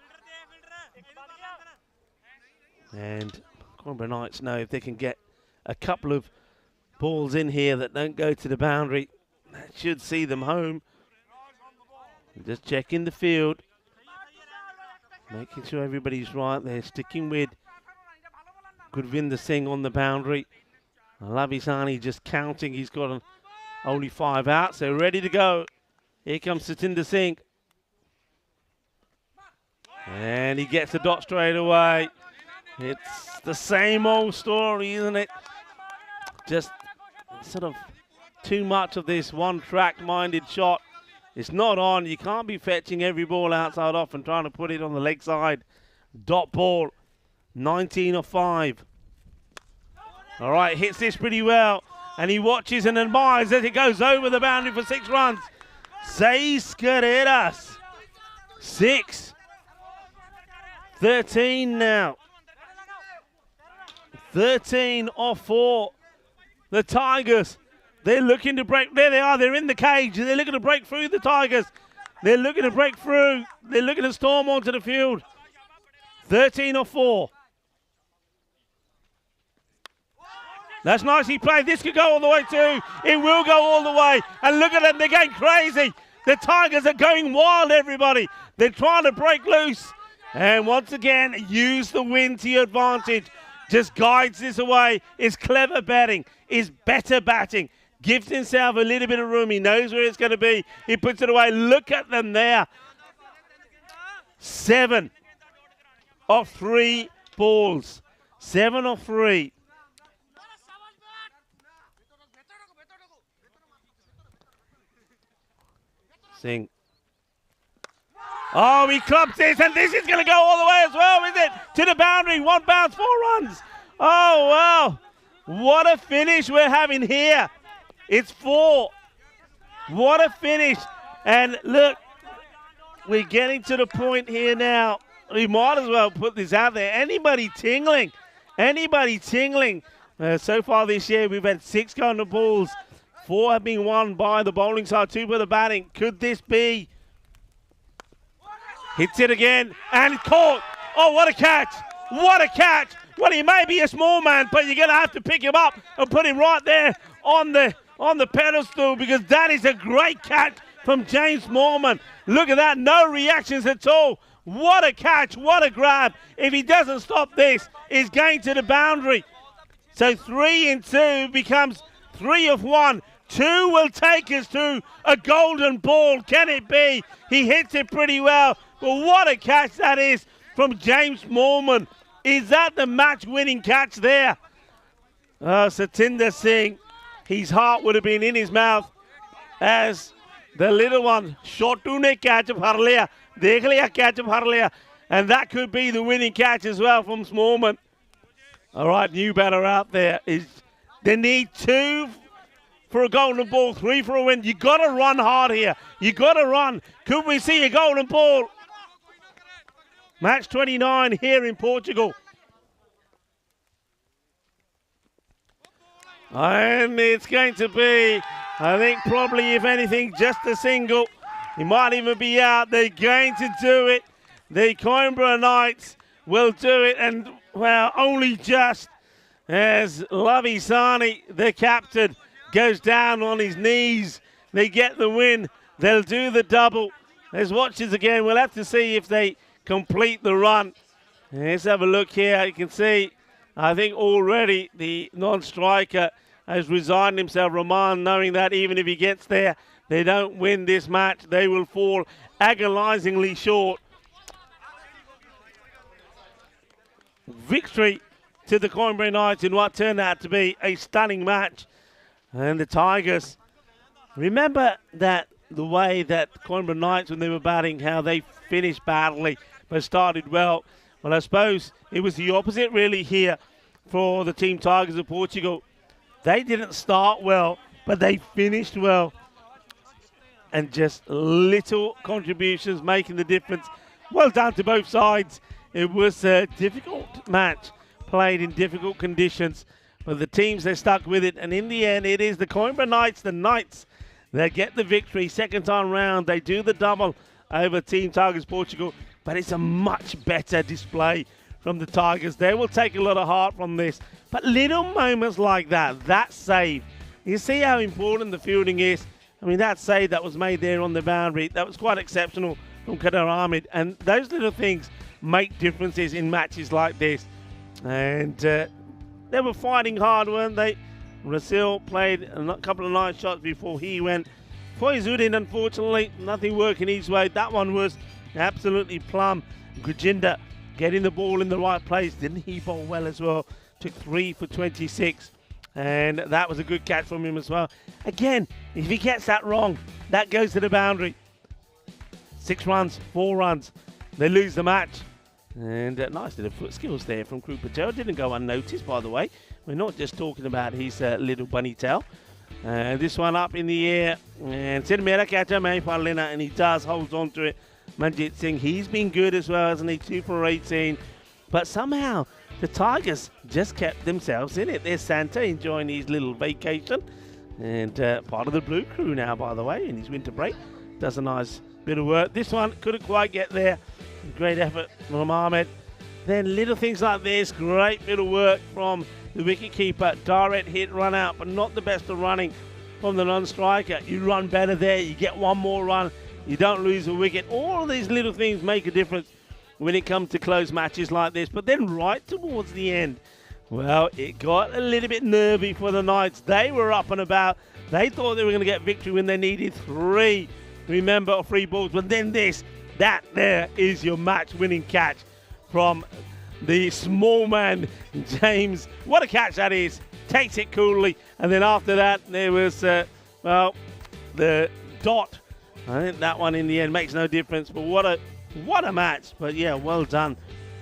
And Canberra Knights know if they can get a couple of balls in here that don't go to the boundary, that should see them home. Just checking the field, making sure everybody's right there, sticking with Gurvinder Singh on the boundary. Lavi Sani just counting, he's got only 5 out, so ready to go. Here comes Satinder Singh. And he gets a dot straight away. It's the same old story, isn't it? Just sort of too much of this one-track-minded shot. It's not on. You can't be fetching every ball outside off and trying to put it on the leg side. Dot ball, 19 of 5. All right, hits this pretty well. And he watches and admires as it goes over the boundary for 6 runs. 6 carreras. 6. 13 now. 13 off 4. The Tigers, they're looking to break. There they are. They're in the cage. They're looking to break through the Tigers. They're looking to break through. They're looking to storm onto the field. 13 off 4. That's nicely played. This could go all the way too. It will go all the way. And look at them. They're going crazy. The Tigers are going wild, everybody. They're trying to break loose. And once again, use the wind to your advantage. Just guides this away. Is clever batting. Is better batting. Gives himself a little bit of room. He knows where it's going to be. He puts it away. Look at them there. 7 of 3 balls. 7 of 3. Singh. Oh, he clubs this, and this is going to go all the way as well, is it? To the boundary, 1 bounce, 4 runs. Oh, wow. What a finish we're having here. It's 4. What a finish. And look, we're getting to the point here now. We might as well put this out there. Anybody tingling? Anybody tingling? So far this year, we've had 6 kind of balls. 4 have been won by the bowling side, 2 by the batting. Could this be? Hits it again, and caught. Oh, what a catch. What a catch. Well, he may be a small man, but you're going to have to pick him up and put him right there on the pedestal, because that is a great catch from James Moorman. Look at that. No reactions at all. What a catch. What a grab. If he doesn't stop this, he's going to the boundary. So 3 in 2 becomes 3 of 1. 2 will take us to a golden ball. Can it be? He hits it pretty well. But what a catch that is from James Moorman. Is that the match-winning catch there? Satinder Singh, his heart would have been in his mouth as the little one, Shotu ne catch of har liya, dekh liya catch of har liya. And that could be the winning catch as well from Moorman. All right, new batter out there. They need 2 for a golden ball, 3 for a win. You got to run hard here. You got to run. Could we see a golden ball? Match 29 here in Portugal. And it's going to be, I think probably, if anything, just a single. He might even be out. They're going to do it. The Canberra Knights will do it. And, well, only just as Lavi Sani, the captain, goes down on his knees. They get the win. They'll do the double. Let's watch this again. We'll have to see if they complete the run. Let's have a look here. You can see, I think already the non-striker has resigned himself, Rahman, knowing that even if he gets there, they don't win this match. They will fall agonizingly short. Victory to the Canberra Knights in what turned out to be a stunning match. And the Tigers, remember that the way that Canberra Knights, when they were batting, how they finished badly but started well. Well, I suppose it was the opposite really here for the Team Tigers of Portugal. They didn't start well, but they finished well. and just little contributions making the difference. Well done to both sides. It was a difficult match, played in difficult conditions, but the teams, they stuck with it, and in the end, it is the Coimbra Knights, that get the victory. Second time round, they do the double over Team Tigers Portugal, but it's a much better display from the Tigers. They will take a lot of heart from this, but little moments like that save, you see how important the fielding is. I mean, that save that was made there on the boundary, that was quite exceptional from Kader Ahmed, and those little things make differences in matches like this. And they were fighting hard, weren't they? Rasil played a couple of nice shots before he went. Foyzuddin, unfortunately, nothing working his way. That one was absolutely plumb. Gurjinder getting the ball in the right place. Didn't he bowl well as well? Took 3 for 26. And that was a good catch from him as well. Again, if he gets that wrong, that goes to the boundary. 6 runs, 4 runs. They lose the match. And nice little foot skills there from Krupal Patel. Didn't go unnoticed, by the way. We're not just talking about his little bunny tail. This one up in the air. And Sidmera catcher, Maypalina, and he does hold on to it. Manjit Singh, he's been good as well, hasn't he? 2 for 18. But somehow, the Tigers just kept themselves in it. There's Santa enjoying his little vacation. And part of the Blue Crew now, by the way, in his winter break. Does a nice bit of work. This one couldn't quite get there. Great effort from Ahmed. Then little things like this. Great bit of work from the wicketkeeper. Direct hit, run out, but not the best of running from the non-striker. You run better there. You get one more run. You don't lose a wicket. All of these little things make a difference when it comes to close matches like this. But then right towards the end, well, it got a little bit nervy for the Knights. They were up and about. They thought they were going to get victory when they needed 3. Remember, 3 balls. But then this. That there is your match-winning catch from the small man, James. What a catch that is. Takes it coolly. And then after that, there was, the dot. I think that one in the end makes no difference. But what a match. But, yeah, well done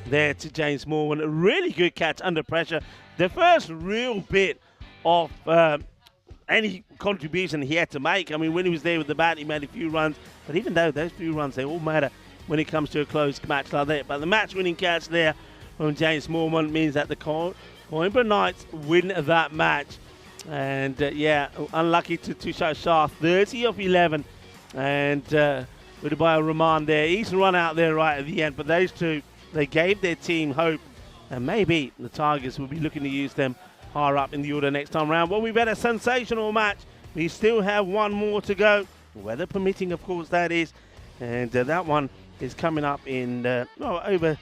there to James Morgan. A really good catch under pressure. The first real bit of any contribution he had to make. I mean, when he was there with the bat, he made a few runs. But even though those few runs, they all matter when it comes to a close match like that. But the match-winning catch there from James Mormon means that the Coimbra Knights win that match. And, unlucky to Shah, 30 of 11. And with Ubayo Rahman there, he's run out there right at the end. But those two, they gave their team hope. And maybe the Tigers will be looking to use them higher up in the order next time round. Well, we've had a sensational match. We still have one more to go. Weather permitting, of course, that is. And that one is coming up in over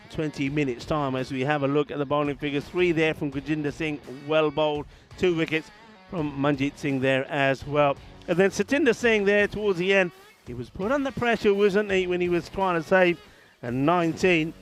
20 minutes' time as we have a look at the bowling figures. 3 there from Gurjinder Singh, well bowled. 2 wickets from Manjit Singh there as well. And then Satinder Singh there towards the end. He was put under pressure, wasn't he, when he was trying to save 19.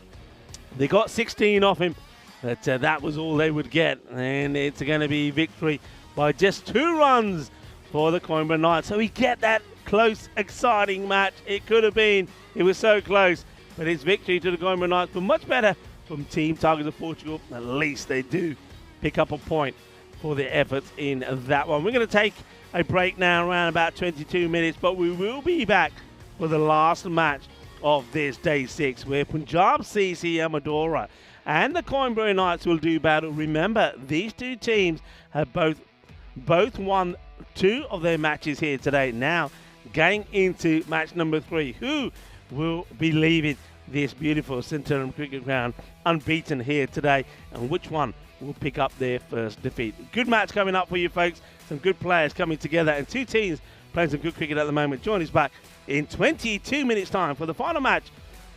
They got 16 off him. But that was all they would get. And it's going to be victory by just 2 runs for the Coimbra Knights. So we get that close, exciting match. It could have been. It was so close. But it's victory to the Coimbra Knights. But much better from Team Tigers of Portugal. At least they do pick up a point for their efforts in that one. We're going to take a break now around about 22 minutes. But we will be back for the last match of this day 6, where Punjab CC Amadora and the Coimbra Knights will do battle. Remember, these 2 teams have both won 2 of their matches here today. Now, going into match number 3, who will be leaving this beautiful Centurion Cricket Ground unbeaten here today, and which one will pick up their first defeat? Good match coming up for you folks. Some good players coming together, and 2 teams playing some good cricket at the moment. Join us back in 22 minutes' time for the final match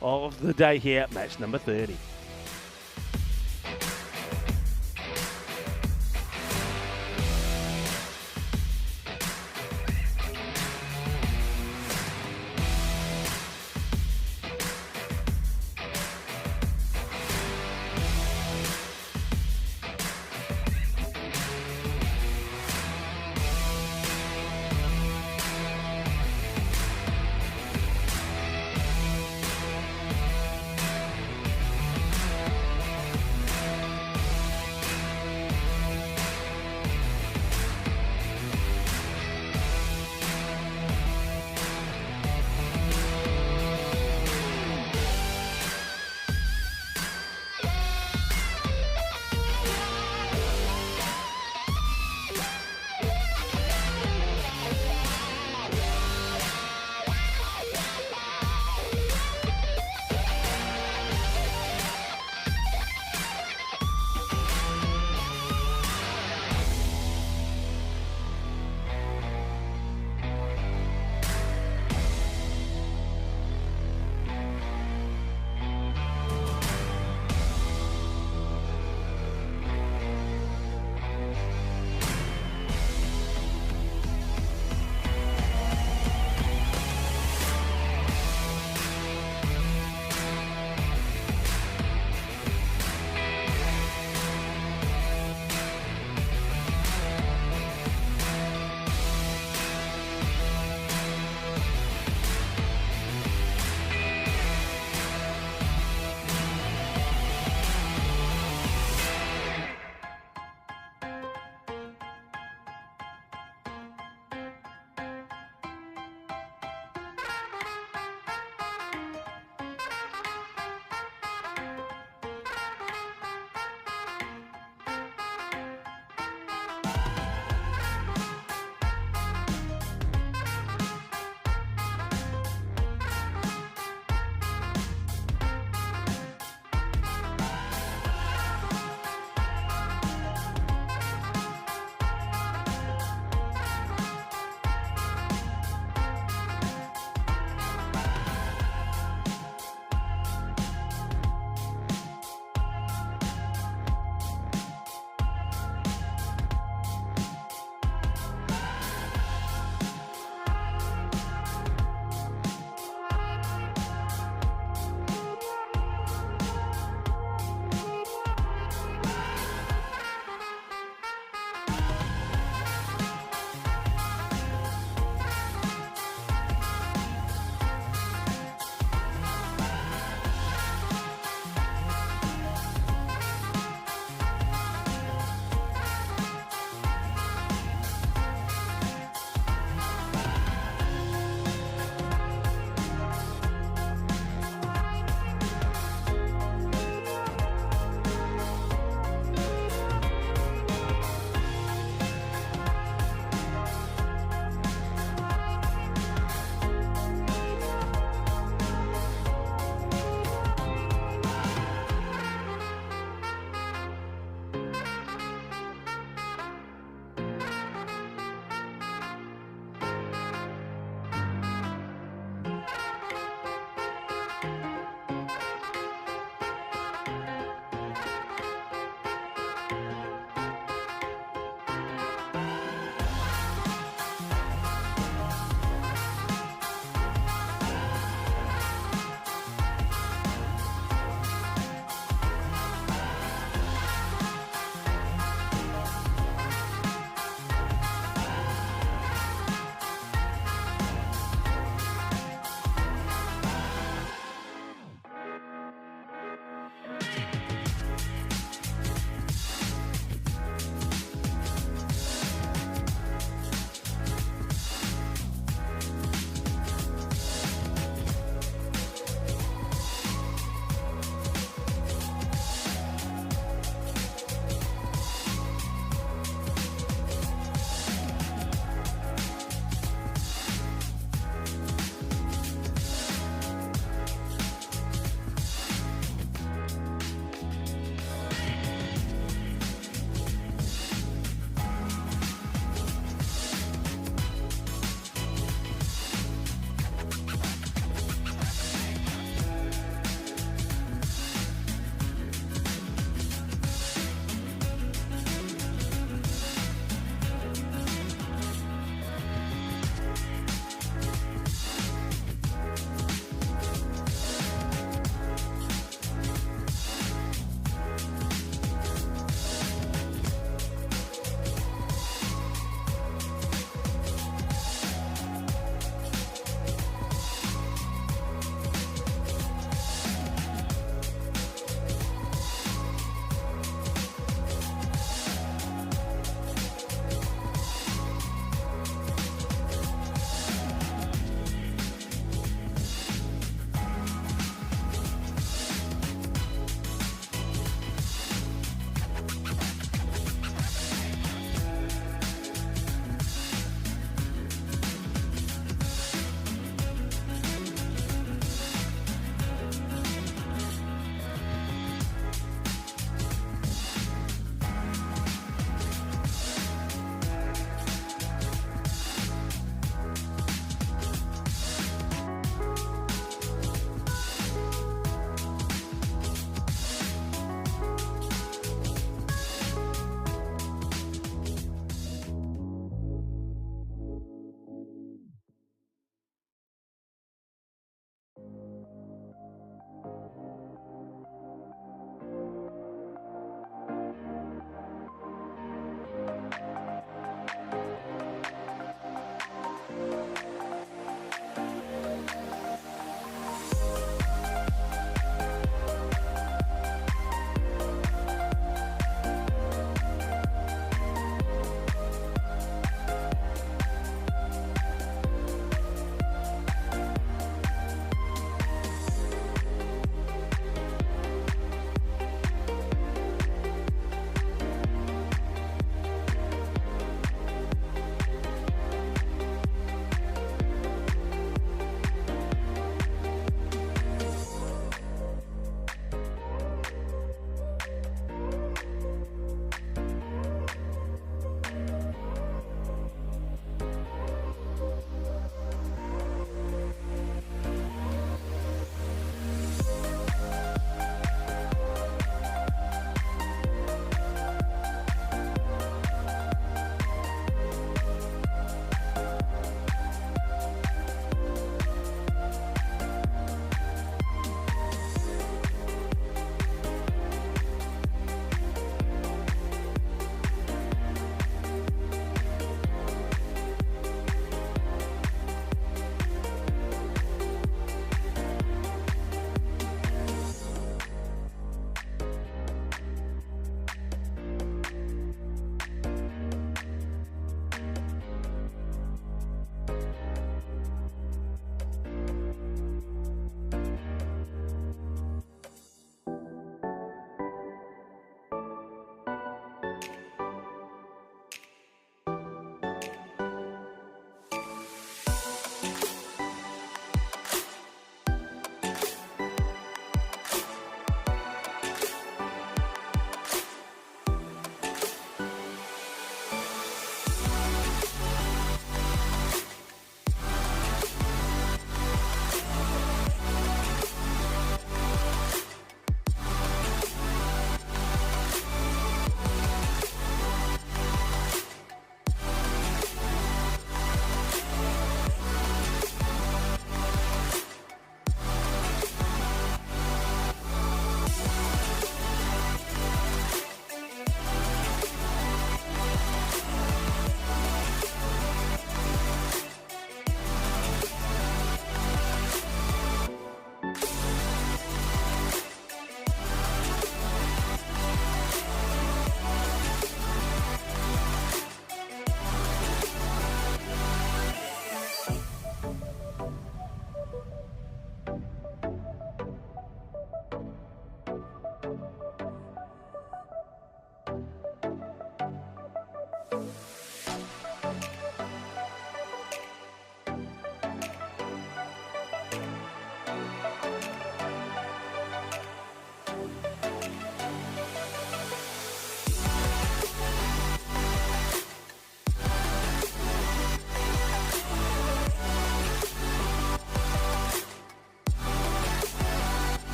of the day here, match number 30.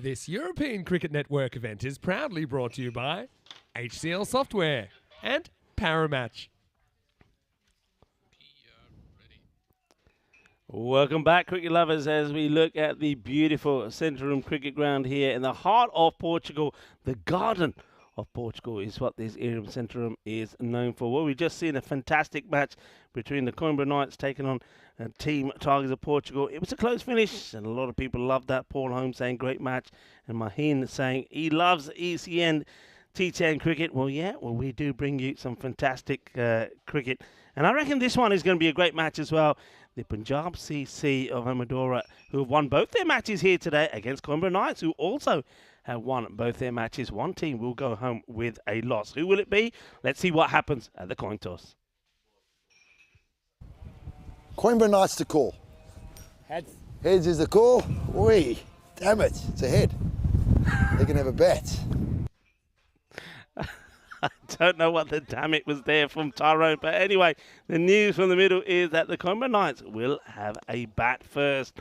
This European Cricket Network event is proudly brought to you by HCL Software and Paramatch. Welcome back, cricket lovers, as we look at the beautiful Centre Room cricket ground here in the heart of Portugal. The Garden of Portugal is what this area of Centre Room is known for. Well, we've just seen a fantastic match between the Coimbra Knights taking on Team Tigers of Portugal. It was a close finish, and a lot of people loved that. Paul Holmes saying great match, and Mahin saying he loves ECN T10 cricket. Well, yeah, we do bring you some fantastic cricket, and I reckon this one is going to be a great match as well. The Punjab CC of Amadora, who have won both their matches here today against Coimbra Knights, who also have won both their matches. One team will go home with a loss. Who will it be? Let's see what happens at the coin toss. Coimbra Knights to call. Heads. Heads is the call. Oi, damn it, it's a head. They can have a bet. I don't know what the damn it was there from Tyrone. But anyway, the news from the middle is that the Coimbra Knights will have a bat first.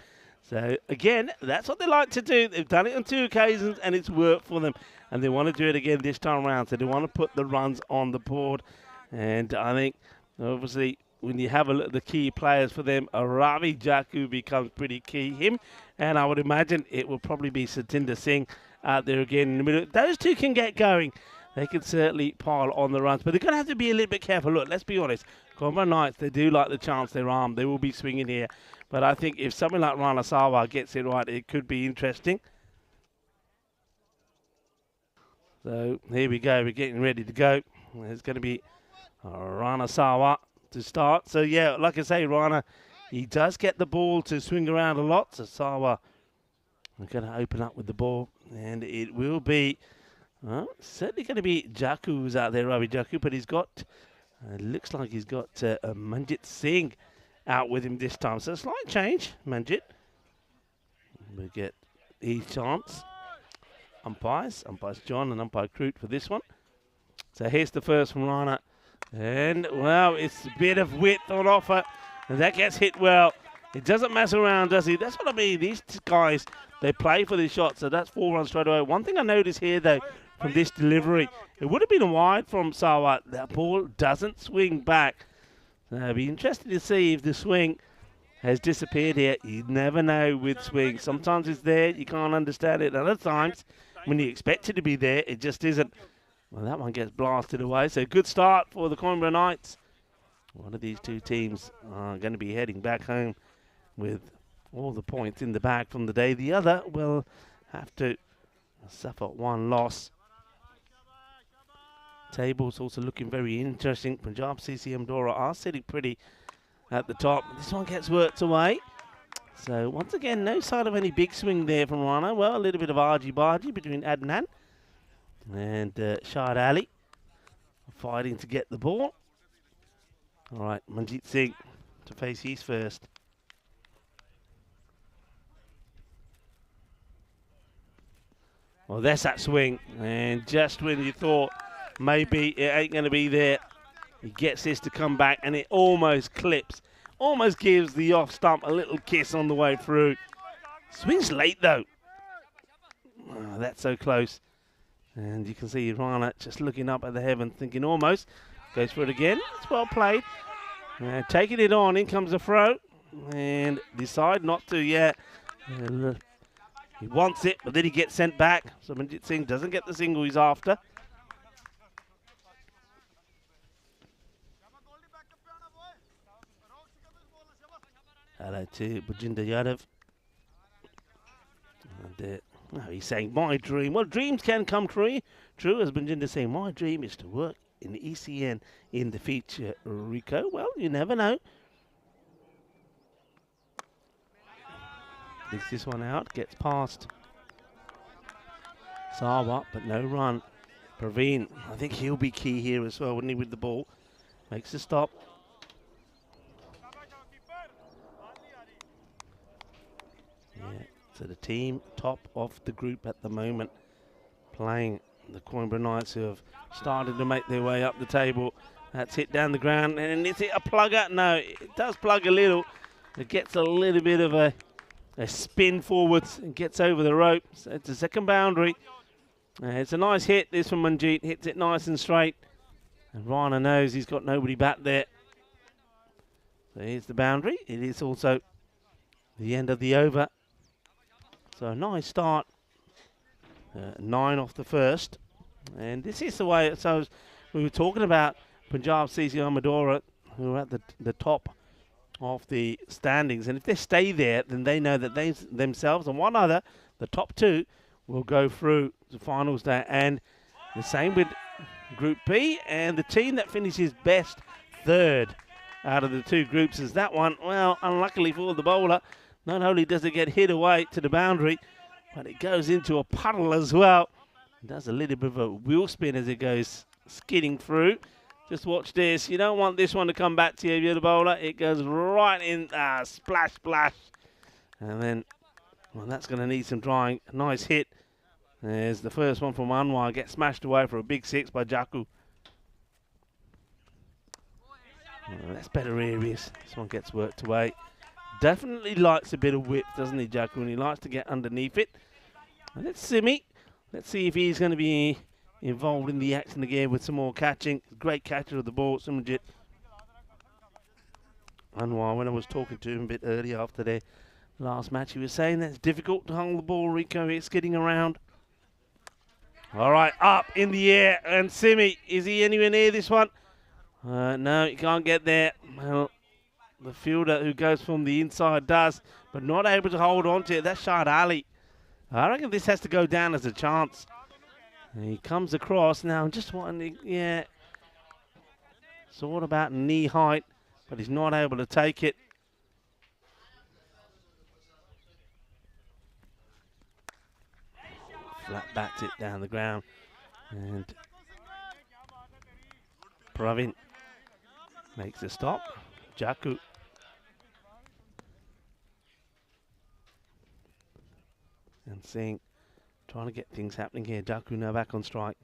So, again, that's what they like to do. They've done it on 2 occasions, and it's worked for them. And they want to do it again this time around. So they want to put the runs on the board. And I think, obviously, when you have a look at the key players for them, Ravi Jaku becomes pretty key. Him, and I would imagine it will probably be Satinder Singh out there again in the middle. Those two can get going. They can certainly pile on the runs, but they're going to have to be a little bit careful. Look, let's be honest. Coimbra Knights, they do like the chance they're armed. They will be swinging here. But I think if someone like Rana Sawa gets it right, it could be interesting. So here we go. We're getting ready to go. There's going to be Rana Sawa to start. So, yeah, like I say, Rana, he does get the ball to swing around a lot. So Sawa, we're going to open up with the ball. And it will be... Well, certainly going to be Jaku who's out there, Ravi Jaku, but he's got, looks like he's got Manjit Singh out with him this time. So a slight change, Manjit. We get each chance. Umpires John and umpire Crute for this one. So here's the first from Rana. And, well, it's a bit of width on offer. And that gets hit well. It doesn't mess around, does he? That's what I mean. These guys, they play for these shots. So that's 4 runs straight away. One thing I noticed here, though, from this delivery, it would have been a wide from Sawa. That ball doesn't swing back. So it'll be interesting to see if the swing has disappeared here. You never know with swing. Sometimes it's there, you can't understand it. Other times, when you expect it to be there, it just isn't. Well, that one gets blasted away. So good start for the Coimbra Knights. One of these two teams are going to be heading back home with all the points in the bag from the day. The other will have to suffer one loss. Table's also looking very interesting. Punjab CCM Dora are sitting pretty at the top. This one gets worked away. So once again, no sign of any big swing there from Rana. Well, a little bit of argy-bargy between Adnan and Shahid Ali fighting to get the ball. All right, Manjit Singh to face his first. Well, there's that swing. And just when you thought maybe it ain't going to be there, he gets this to come back, and it almost clips. Almost gives the off stump a little kiss on the way through. Swings late, though. Oh, that's so close. And you can see Rana just looking up at the heaven, thinking almost. Goes for it again. It's well played. Taking it on. In comes the throw. And decide not to yet. He wants it, but then he gets sent back. So Manjit Singh doesn't get the single he's after. Hello to Bujinda Yadav. And, he's saying, my dream. Well, dreams can come true. True, as Bujinda saying, my dream is to work in the ECN in the future, Rico. Well, you never know. Digs this one out, gets past Sawa, but no run. Praveen, I think he'll be key here as well, wouldn't he, with the ball? Makes a stop. Yeah, so the team top of the group at the moment, playing the Coimbra Knights, who have started to make their way up the table. That's hit down the ground, and is it a plugger? No, it does plug a little. It gets a little bit of a a spin forwards and gets over the rope. So it's a second boundary. It's a nice hit, this from Manjeet. Hits it nice and straight. And Rana knows he's got nobody back there. So here's the boundary. It is also the end of the over. So a nice start. 9 off the first. And this is the way, so we were talking about Punjab CC Amadora, who are at the top of the standings. And if they stay there, then they know that they themselves and one other, the top two, will go through the finals day. And the same with Group B. And the team that finishes best third out of the two groups is that one. Well, unluckily for the bowler, not only does it get hit away to the boundary, but it goes into a puddle as well. It does a little bit of a wheel spin as it goes skidding through. Just watch this. You don't want this one to come back to you if you're the bowler. It goes right in, splash, splash. And then, well, that's going to need some drying. Nice hit. There's the first one from Anwar. Gets smashed away for a big 6 by Jaku. Oh, that's better areas. This one gets worked away. Definitely likes a bit of whip, doesn't he, Jaku? And he likes to get underneath it. And it's Simi. Let's see if he's going to be involved in the action again with some more catching. Great catcher of the ball, Simranjit. Anwar, when I was talking to him a bit earlier after their last match, he was saying that it's difficult to hold the ball, Rico. It's skidding around. All right, up in the air. And Simi, is he anywhere near this one? No, he can't get there. Well, the fielder who goes from the inside does, but not able to hold on to it. That's Shahid Ali. I reckon this has to go down as a chance. And he comes across now. Just wanting, yeah, sort of about knee height, but he's not able to take it. Flat bats it down the ground, and Pravin makes a stop. Jaku. And seeing, trying to get things happening here. Jaku now back on strike.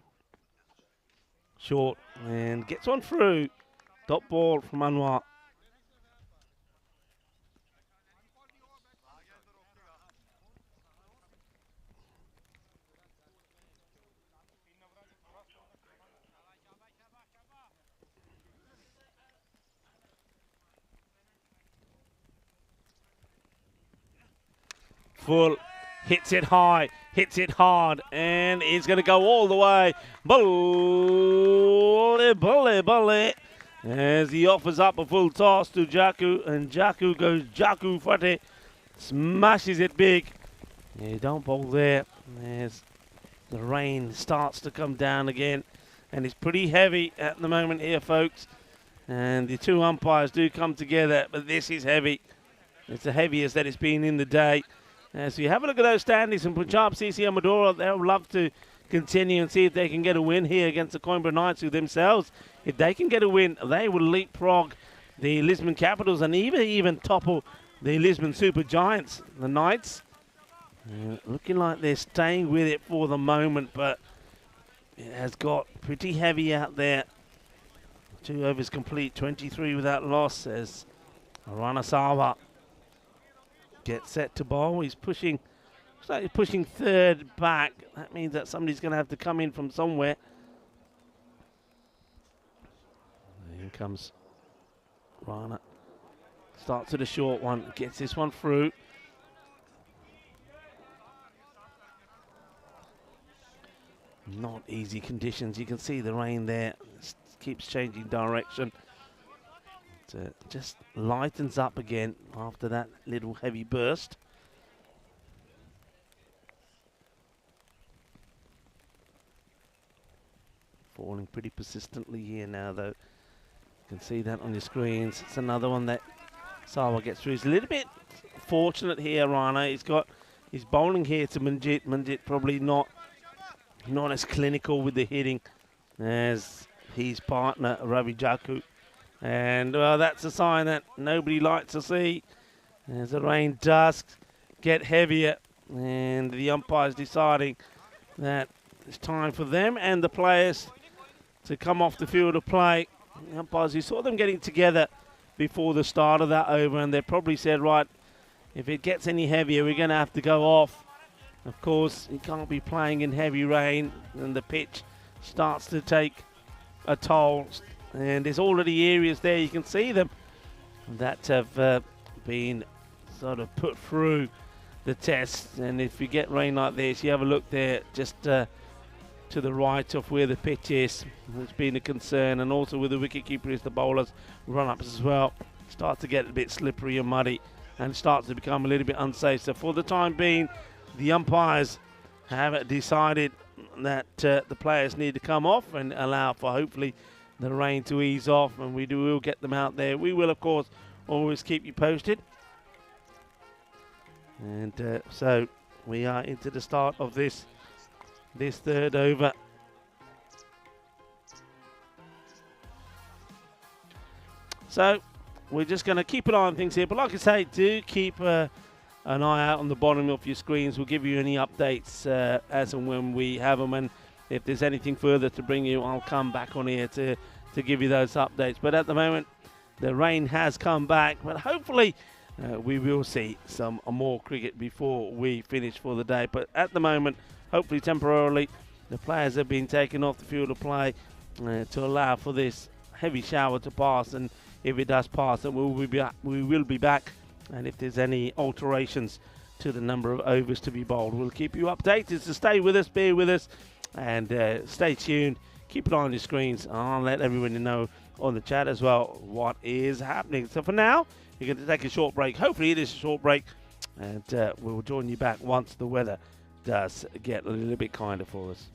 Short, and gets one through. Dot ball from Anwar. Full, hits it high, hits it hard, and it's going to go all the way. Bully, bully, bully. As he offers up a full toss to Jaku, and Jaku goes Jaku Fati, smashes it big. Yeah, don't bowl there. As the rain starts to come down again, and it's pretty heavy at the moment here, folks. And the two umpires do come together, but this is heavy. It's the heaviest that it's been in the day. So you have a look at those standings, and Punjab CC Amadora, they'll love to continue and see if they can get a win here against the Coimbra Knights, who themselves, if they can get a win, they will leapfrog the Lisbon Capitals and even topple the Lisbon Super Giants, the Knights. Looking like they're staying with it for the moment, but it has got pretty heavy out there. 2 overs complete, 23 without loss, as Rana Sawa gets set to bowl. He's pushing, slightly pushing third back. That means that somebody's going to have to come in from somewhere. Here comes Rana. Starts with a short one, gets this one through. Not easy conditions. You can see the rain there. It keeps changing direction. It just lightens up again after that little heavy burst. Falling pretty persistently here now, though. You can see that on your screens. It's another one that Sawa gets through. He's a little bit fortunate here, Rana. He's bowling here to Manjit. Manjit probably not as clinical with the hitting as his partner, Ravi Jaku. And well, that's a sign that nobody likes to see, as the rain does get heavier, and the umpire's deciding that it's time for them and the players to come off the field of play. The umpires, you saw them getting together before the start of that over, and they probably said, right, If it gets any heavier, we're going to have to go off. Of course, you can't be playing in heavy rain, and the pitch starts to take a toll. And there's already areas there, you can see them, that have been sort of put through the test. And if you get rain like this, you have a look there, just to the right of where the pitch is. It's been a concern, and also with the wicket keeper as the bowlers run ups as well, start to get a bit slippery and muddy, and starts to become a little bit unsafe. So for the time being, the umpires have decided that the players need to come off and allow for hopefully the rain to ease off, and we will get them out there. We will, of course, always keep you posted. And so we are into the start of this third over. So we're just going to keep an eye on things here. But like I say, do keep an eye out on the bottom of your screens. We'll give you any updates as and when we have them. And if there's anything further to bring you, I'll come back on here to give you those updates. But at the moment, the rain has come back. But hopefully, we will see some more cricket before we finish for the day. But at the moment, hopefully temporarily, the players have been taken off the field of play to allow for this heavy shower to pass. And if it does pass, then we will be back. And if there's any alterations to the number of overs to be bowled, we'll keep you updated. So stay with us, bear with us, and stay tuned. Keep an eye on your screens. I'll let everyone know on the chat as well what is happening. So for now, you're going to take a short break. Hopefully it is a short break, and we'll join you back once the weather does get a little bit kinder for us.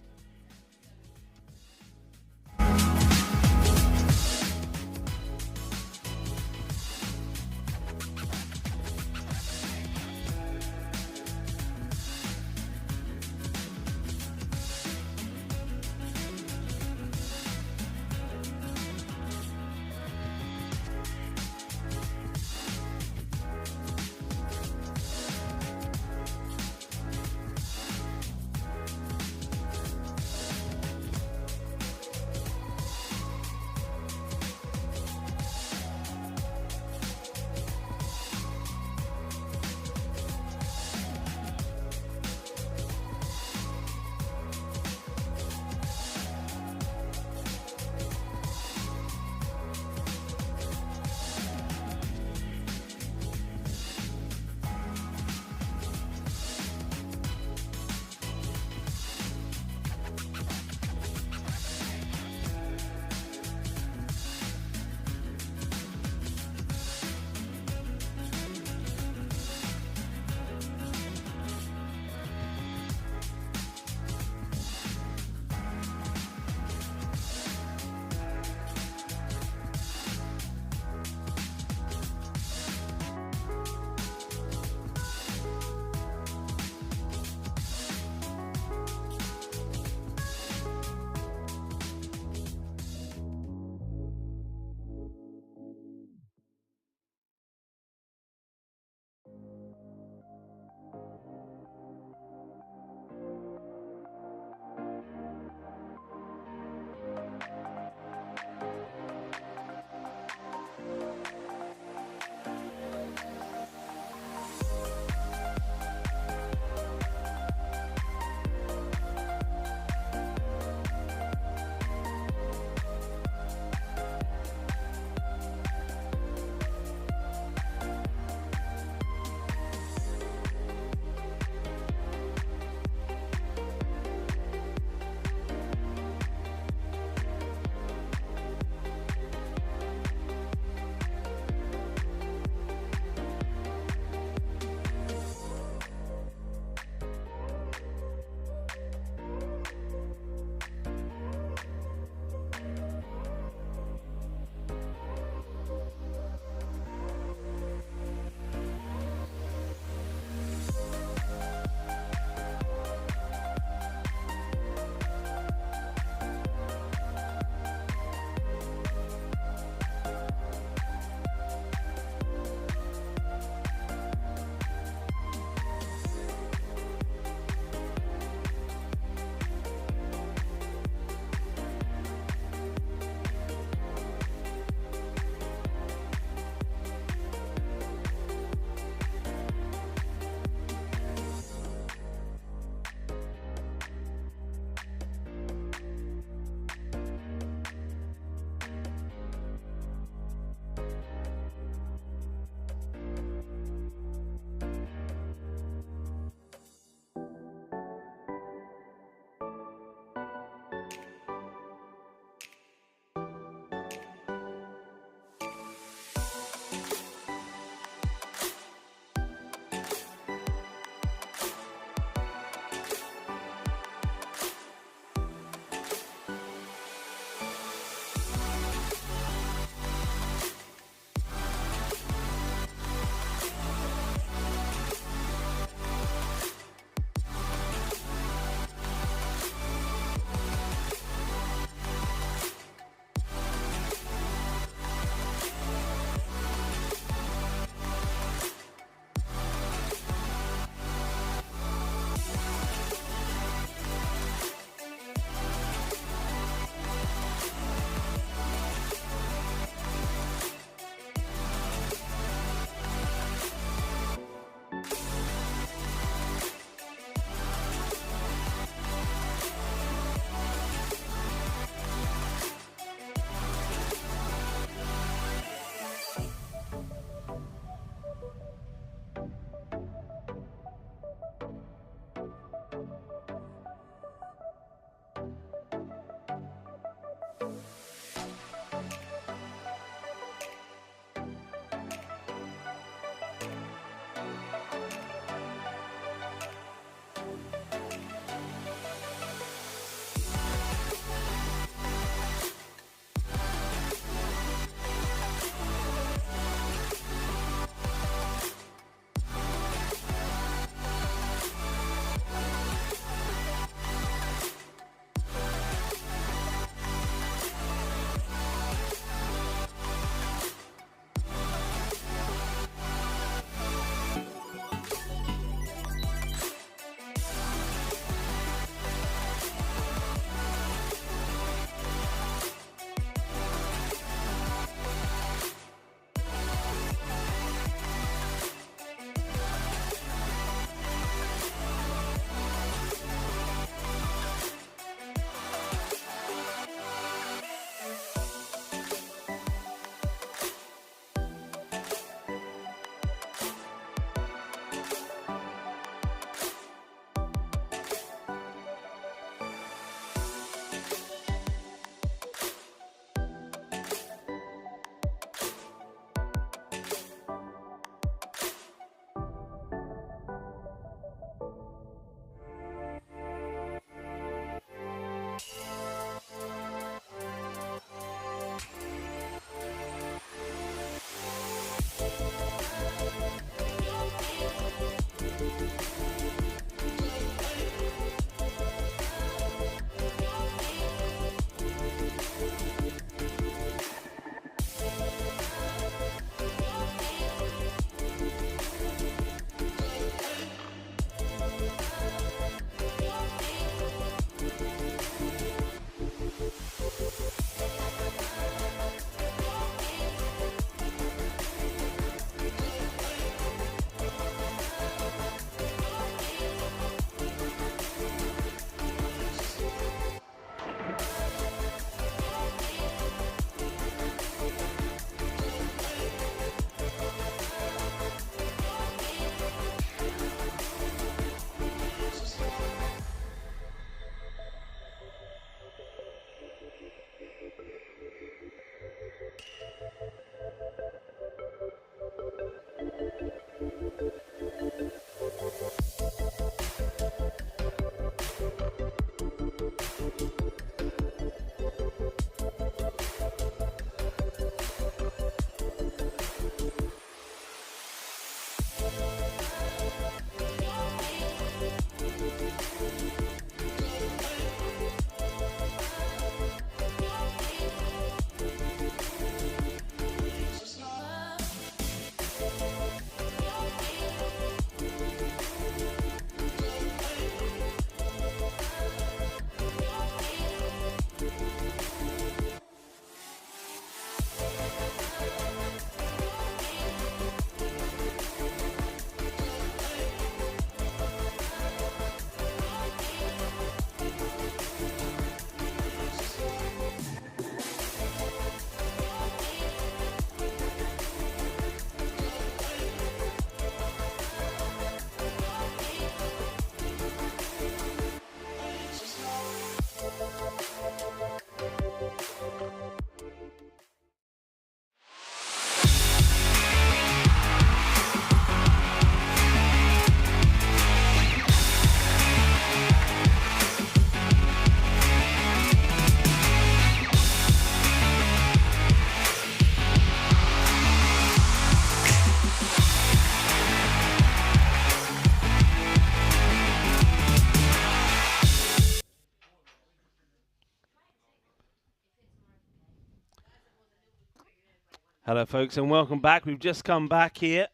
Hello, folks, and welcome back. We've just come back here,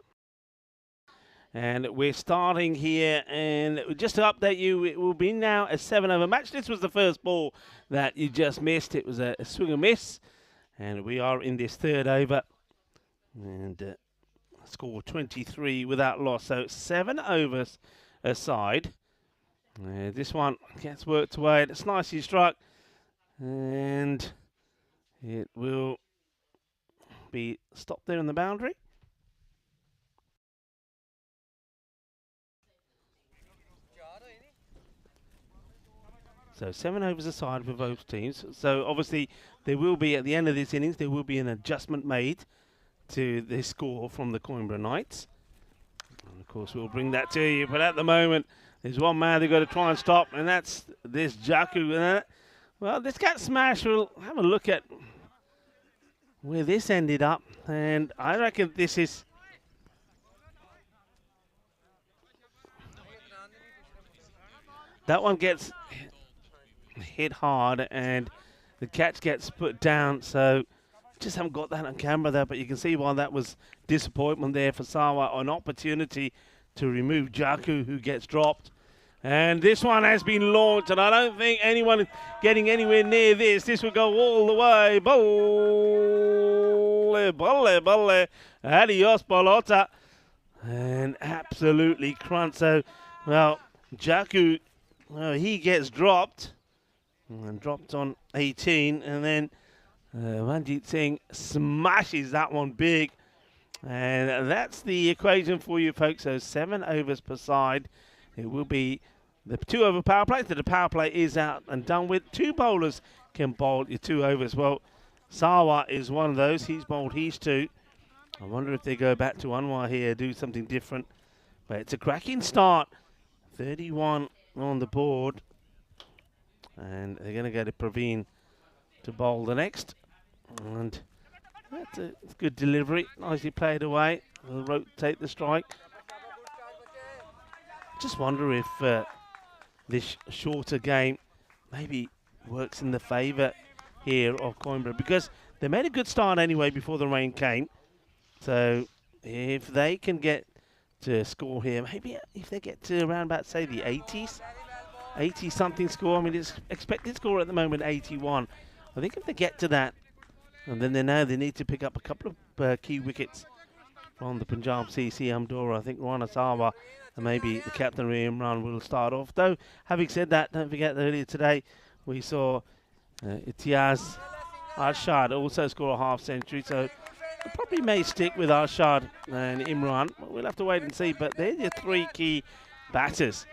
and we're starting here. And just to update you, it will be now a 7-over match. This was the first ball that you just missed. It was a swing and miss, and we are in this third over, and score 23 without loss. So 7 overs aside. This one gets worked away. It's nicely struck, and it will be stopped there in the boundary. So 7 overs aside for both teams. So obviously there will be, at the end of this innings, there will be an adjustment made to the score from the Coimbra Knights. And of course we'll bring that to you. But at the moment, there's one man they've got to try and stop, and that's this Jaku. Well, this cat smash, we'll have a look at where this ended up. And I reckon this is... That one gets hit hard, and the catch gets put down. So just haven't got that on camera there, but you can see why that was disappointment there for Sawa. An opportunity to remove Jaku, who gets dropped. And this one has been launched, and I don't think anyone getting anywhere near this. This will go all the way. Bolle, bolle, bolle. Adios, bolota. And absolutely crunch. So, well, Jaku, he gets dropped. And dropped on 18. And then Manjit Singh smashes that one big. And that's the equation for you, folks. So 7 overs per side. It will be the 2-over power play. So the power play is out and done with. 2 bowlers can bowl your 2 overs. Well, Sawa is one of those. He's bowled his 2. I wonder if they go back to Anwar here, do something different. But it's a cracking start. 31 on the board. And they're going to go to Praveen to bowl the next. And that's a good delivery. Nicely played away. They'll rotate the strike. Just wonder if this shorter game maybe works in the favour here of Coimbra, because they made a good start anyway before the rain came. So if they can get to score here, maybe if they get to around about, say, the 80s, 80-something score. I mean, it's expected score at the moment 81. I think if they get to that, and then they know they need to pick up a couple of key wickets from the Punjab CC Amdora. I think Rana Sawa and maybe the captain Imran will start off. Though, having said that, don't forget that earlier today we saw Itiaz Arshad also score a half century. So they probably may stick with Arshad and Imran. We'll have to wait and see. But they're your 3 key batters.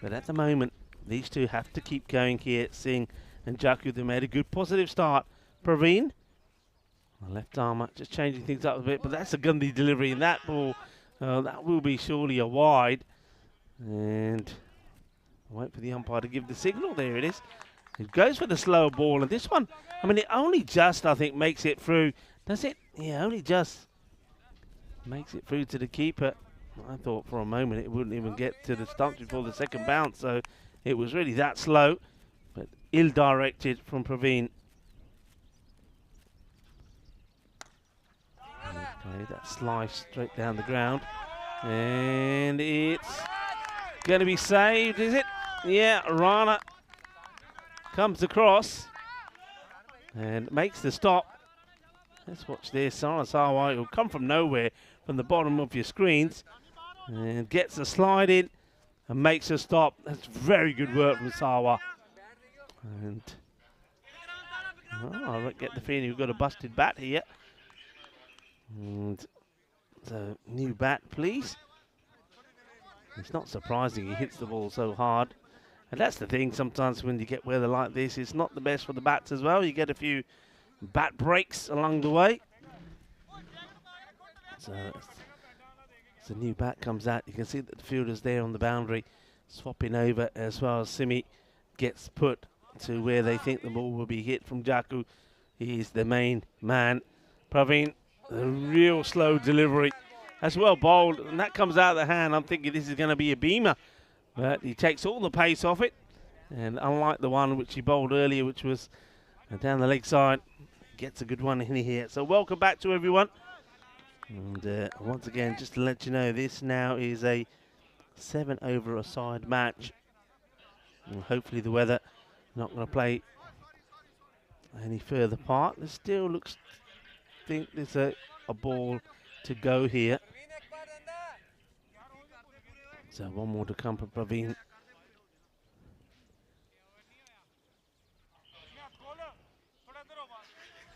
But at the moment, these 2 have to keep going here. Singh and Jaku, they made a good positive start. Praveen, left arm just changing things up a bit, but that's a Gandhi delivery, and that ball, that will be surely a wide. And wait for the umpire to give the signal. There it is. It goes for the slower ball, and this one, I mean, it only just, I think, makes it through. Does it? Yeah, only just makes it through to the keeper. I thought for a moment it wouldn't even get to the stumps before the second bounce, so it was really that slow, but ill-directed from Praveen. Okay, that slice straight down the ground, and it's going to be saved, is it? Yeah, Rana comes across and makes the stop. Let's watch this. Sana Sawa will come from nowhere from the bottom of your screens and gets a slide in and makes a stop. That's very good work from Sawa. And well, I get the feeling we've got a busted bat here. And so, new bat, please. It's not surprising he hits the ball so hard. And that's the thing, sometimes when you get weather like this, it's not the best for the bats as well. You get a few bat breaks along the way. So, as the new bat comes out, you can see that the fielder's there on the boundary, swapping over as well as Simi gets put to where they think the ball will be hit from Jaku. He's the main man. Praveen, a real slow delivery. That's well bowled, and that comes out of the hand. I'm thinking this is going to be a beamer. But he takes all the pace off it. And unlike the one which he bowled earlier, which was down the leg side, gets a good one in here. So welcome back to everyone. And once again, just to let you know, this now is a 7 over a side match. And hopefully the weather not going to play any further part. There still looks, think there's a ball to go here. So one more to come for Praveen.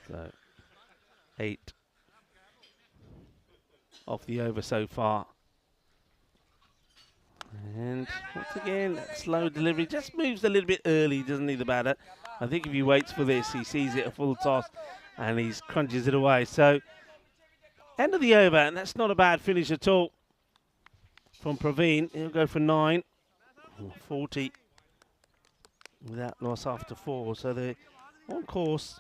So 8 off the over so far. And once again, slow delivery. Just moves a little bit early, doesn't he, the batter? I think if he waits for this, he sees it a full toss and he crunches it away. So, end of the over, and that's not a bad finish at all from Praveen. He'll go for 9. 40 without loss after 4. So they're on course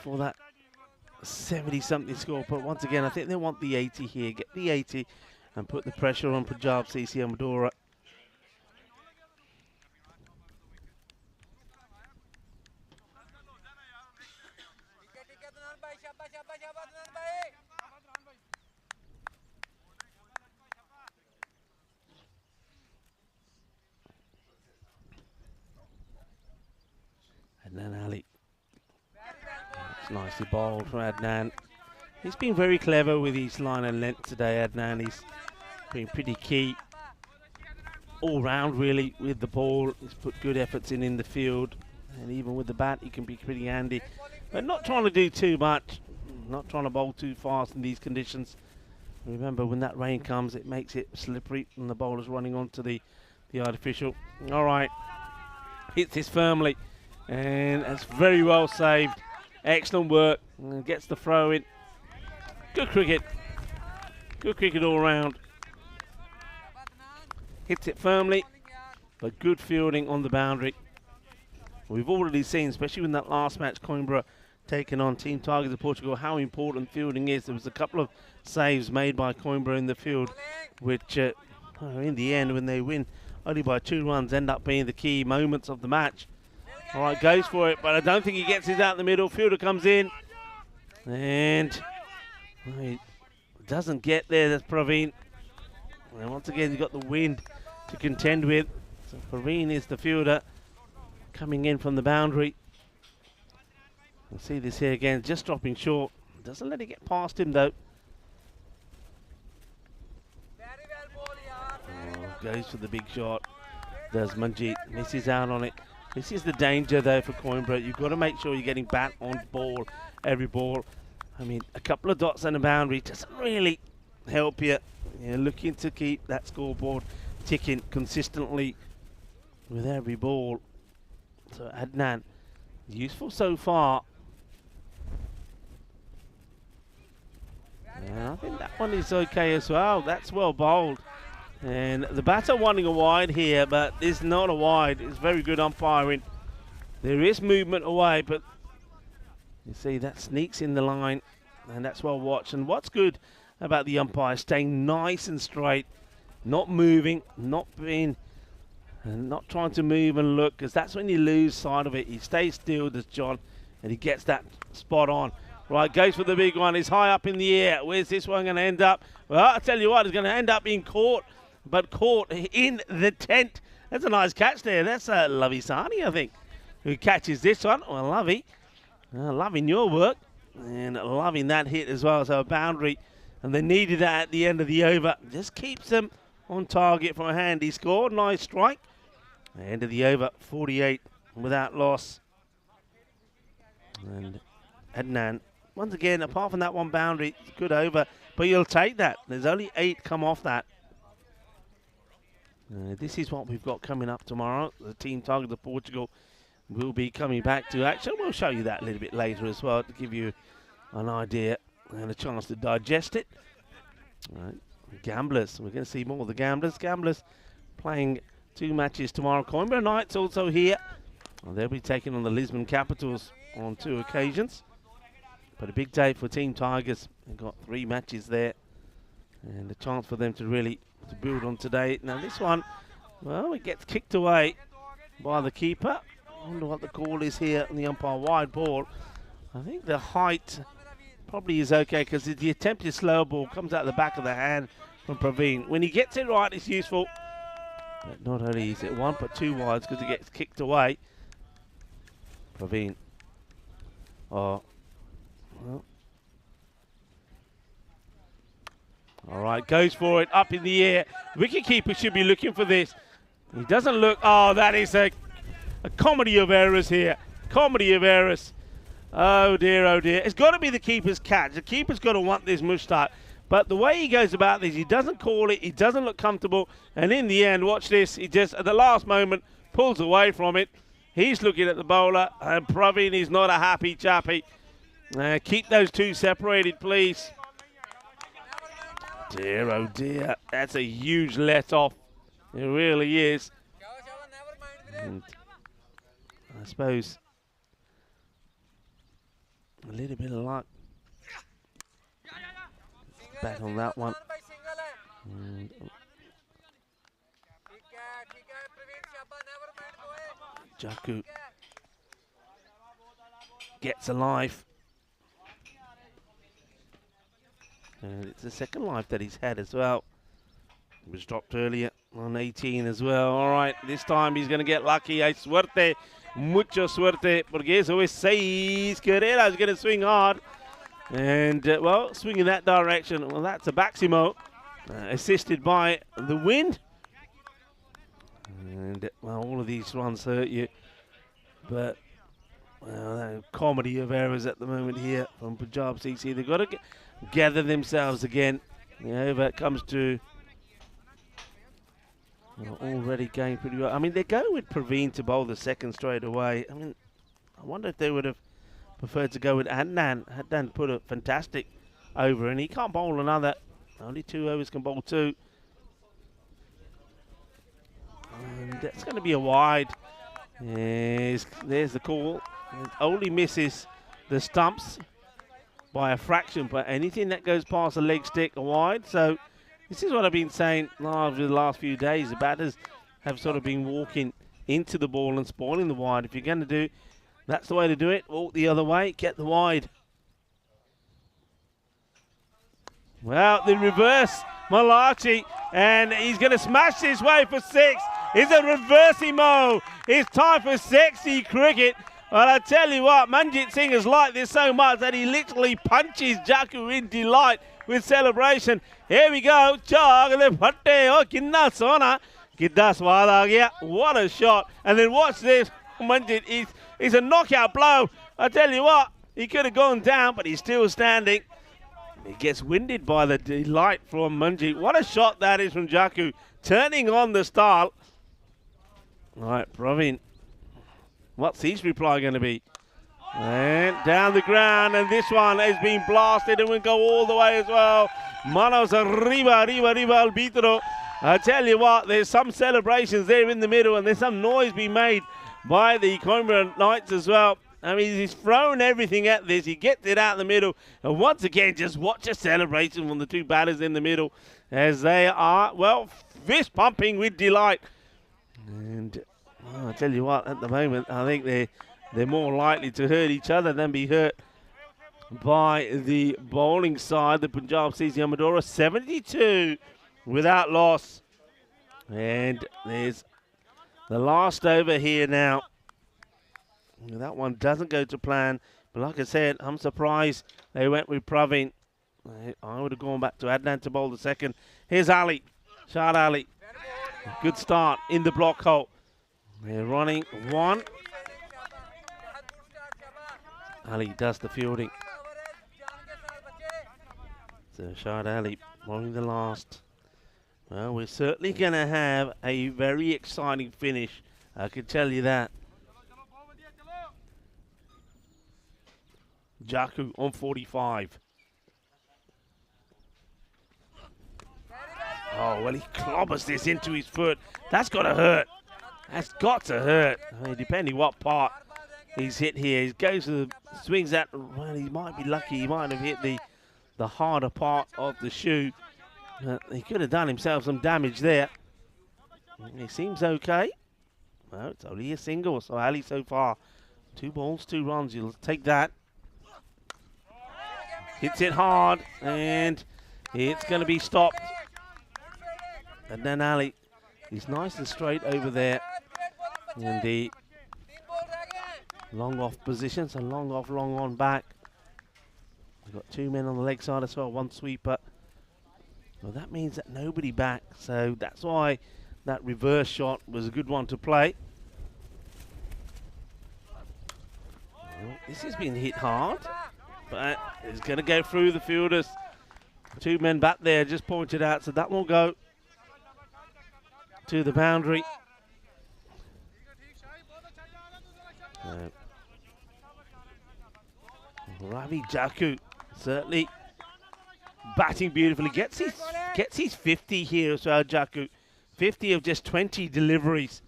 for that 70-something score. But once again, I think they want the 80 here. Get the 80 and put the pressure on Punjab CC Amadora. Adnan Ali. It's nicely bowled from Adnan. He's been very clever with his line and length today, Adnan. He's been pretty key all round, really, with the ball. He's put good efforts in the field. And even with the bat, he can be pretty handy. But not trying to do too much. Not trying to bowl too fast in these conditions. Remember, when that rain comes, it makes it slippery and the bowler's running onto the artificial. All right. Hits this firmly. And that's very well saved. Excellent work. And gets the throw in. Good cricket. Good cricket all round. Hits it firmly, but good fielding on the boundary. We've already seen, especially in that last match, Coimbra taking on Team Tigers of Portugal, how important fielding is. There was a couple of saves made by Coimbra in the field, which in the end, when they win only by 2 runs, end up being the key moments of the match. All right, goes for it, but I don't think he gets it out in the middle. Fielder comes in, and he doesn't get there. That's Praveen. And once again, you've got the wind to contend with. So Praveen is the fielder coming in from the boundary. We'll see this here again, just dropping short. Doesn't let it get past him though. Goes for the big shot. Does Manjeet. Misses out on it. This is the danger though for Coimbra. You've got to make sure you're getting bat on ball, every ball. I mean, a couple of dots on the boundary doesn't really help you. You're looking to keep that scoreboard ticking consistently with every ball. So Adnan, useful so far. And I think that one is okay as well. That's well bowled. And the batter wanting a wide here, but it's not a wide. It's very good umpiring. There is movement away, but you see that sneaks in the line, and that's well watched. And what's good about the umpire, staying nice and straight, not moving, not trying to move and look, because that's when you lose sight of it. He stays still, does John, and he gets that spot on. Right, goes for the big one. He's high up in the air. Where's this one going to end up? Well, I'll tell you what, it's going to end up being caught, but caught in the tent. That's a nice catch there. That's Lovey Sani, I think, who catches this one. Well, Lovey, loving your work and loving that hit as well. So a boundary, and they needed that at the end of the over. Just keeps them on target from a handy score. Nice strike. End of the over, 48 without loss. And Adnan, once again, apart from that one boundary, it's good over, but you'll take that. There's only 8 come off that. This is what we've got coming up tomorrow. The Team Tigers of Portugal will be coming back to action. We'll show you that a little bit later as well to give you an idea and a chance to digest it. All right. Gamblers, we're going to see more of the Gamblers. Gamblers playing 2 matches tomorrow. Coimbra Knights also here. Well, they'll be taking on the Lisbon Capitals on 2 occasions. But a big day for Team Tigers. They've got 3 matches there, and a chance for them to really build on today. Now this one, well, it gets kicked away by the keeper. I wonder what the call is here on the umpire. Wide ball. I think the height probably is okay because the attempted slow ball comes out the back of the hand from Praveen. When he gets it right, it's useful. But not only is it one, but two wides because it gets kicked away. Praveen. Oh. Well. All right, goes for it, up in the air. Wicketkeeper should be looking for this. He doesn't look. Oh, that is a comedy of errors here. Comedy of errors. Oh dear, oh dear. It's got to be the keeper's catch. The keeper's got to want this Mushtaq. But the way he goes about this, he doesn't call it. He doesn't look comfortable. And in the end, watch this. He just, at the last moment, pulls away from it. He's looking at the bowler. And Praveen is not a happy chappy. Keep those two separated, please. Dear, oh dear. That's a huge let-off. It really is. And I suppose a little bit of luck. Back on that one. And Jaku gets a life. And it's the second life that he's had as well. It was dropped earlier on 18 as well. All right, this time he's going to get lucky. Hay suerte, mucho suerte, porque eso es 6 carreras. He's going to swing hard. And, well, swing in that direction. Well, that's a Baximo, assisted by the wind. And, well, all of these runs hurt you. But, well, comedy of errors at the moment here from Punjab CC. They've got to gather themselves again. You know, if it comes to already going pretty well. I mean, they go with Praveen to bowl the second straight away. I mean, I wonder if they would have preferred to go with Adnan. Adnan put a fantastic over, and he can't bowl another. Only 2 overs can bowl 2. And that's going to be a wide. Yes, there's the call. It only misses the stumps by a fraction, but anything that goes past the leg stick are wide. So this is what I've been saying over the last few days. The batters have sort of been walking into the ball and spoiling the wide. If you're going to do, that's the way to do it. Walk the other way, get the wide. Well, the reverse, Malachi, and he's going to smash this way for 6. It's a reversimo. It's time for sexy cricket. But I tell you what, Manjit Singh has liked this so much that he literally punches Jaku in delight with celebration. Here we go. What a shot. And then watch this. Manjit is a knockout blow. I tell you what, he could have gone down, but he's still standing. He gets winded by the delight from Manjit. What a shot that is from Jaku. Turning on the style. All right, Praveen. What's his reply going to be? And down the ground, and this one has been blasted and will go all the way as well. Manos arriba, arriba, arriba, arbitro. I tell you what, there's some celebrations there in the middle, and there's some noise being made by the Coimbra Knights as well. I mean, he's thrown everything at this. He gets it out in the middle. And once again, just watch a celebration from the two batters in the middle as they are, well, fist pumping with delight. And I tell you what, at the moment, I think they're more likely to hurt each other than be hurt by the bowling side. The Punjab CC Amadora, 72 without loss. And there's the last over here now. That one doesn't go to plan. But like I said, I'm surprised they went with Praveen. I would have gone back to Adnan to bowl the second. Here's Ali. Shad Ali. Good start in the block hole. They're running one. Ali does the fielding. So Shad Ali bowling the last. Well, we're certainly going to have a very exciting finish. I can tell you that. Jaku on 45. Oh, well, he clobbers this into his foot. That's got to hurt. That's got to hurt. I mean, depending what part he's hit here. He goes to the swings that, well, he might be lucky. He might have hit the harder part of the shoe. He could have done himself some damage there. He seems okay. Well, it's only a single, so Ali so far. 2 balls, 2 runs. You'll take that. Hits it hard, and it's going to be stopped. And then Ali, he's nice and straight over there. And the long off position, so long off, long on back. We've got 2 men on the leg side as well, 1 sweeper. Well, that means that nobody back, so that's why that reverse shot was a good one to play. Well, this has been hit hard, but it's going to go through the fielders. 2 men back there just pointed out, so that will go to the boundary. Ravi Jaku certainly batting beautifully. Gets his 50 here as well, Jaku. 50 of just 20 deliveries.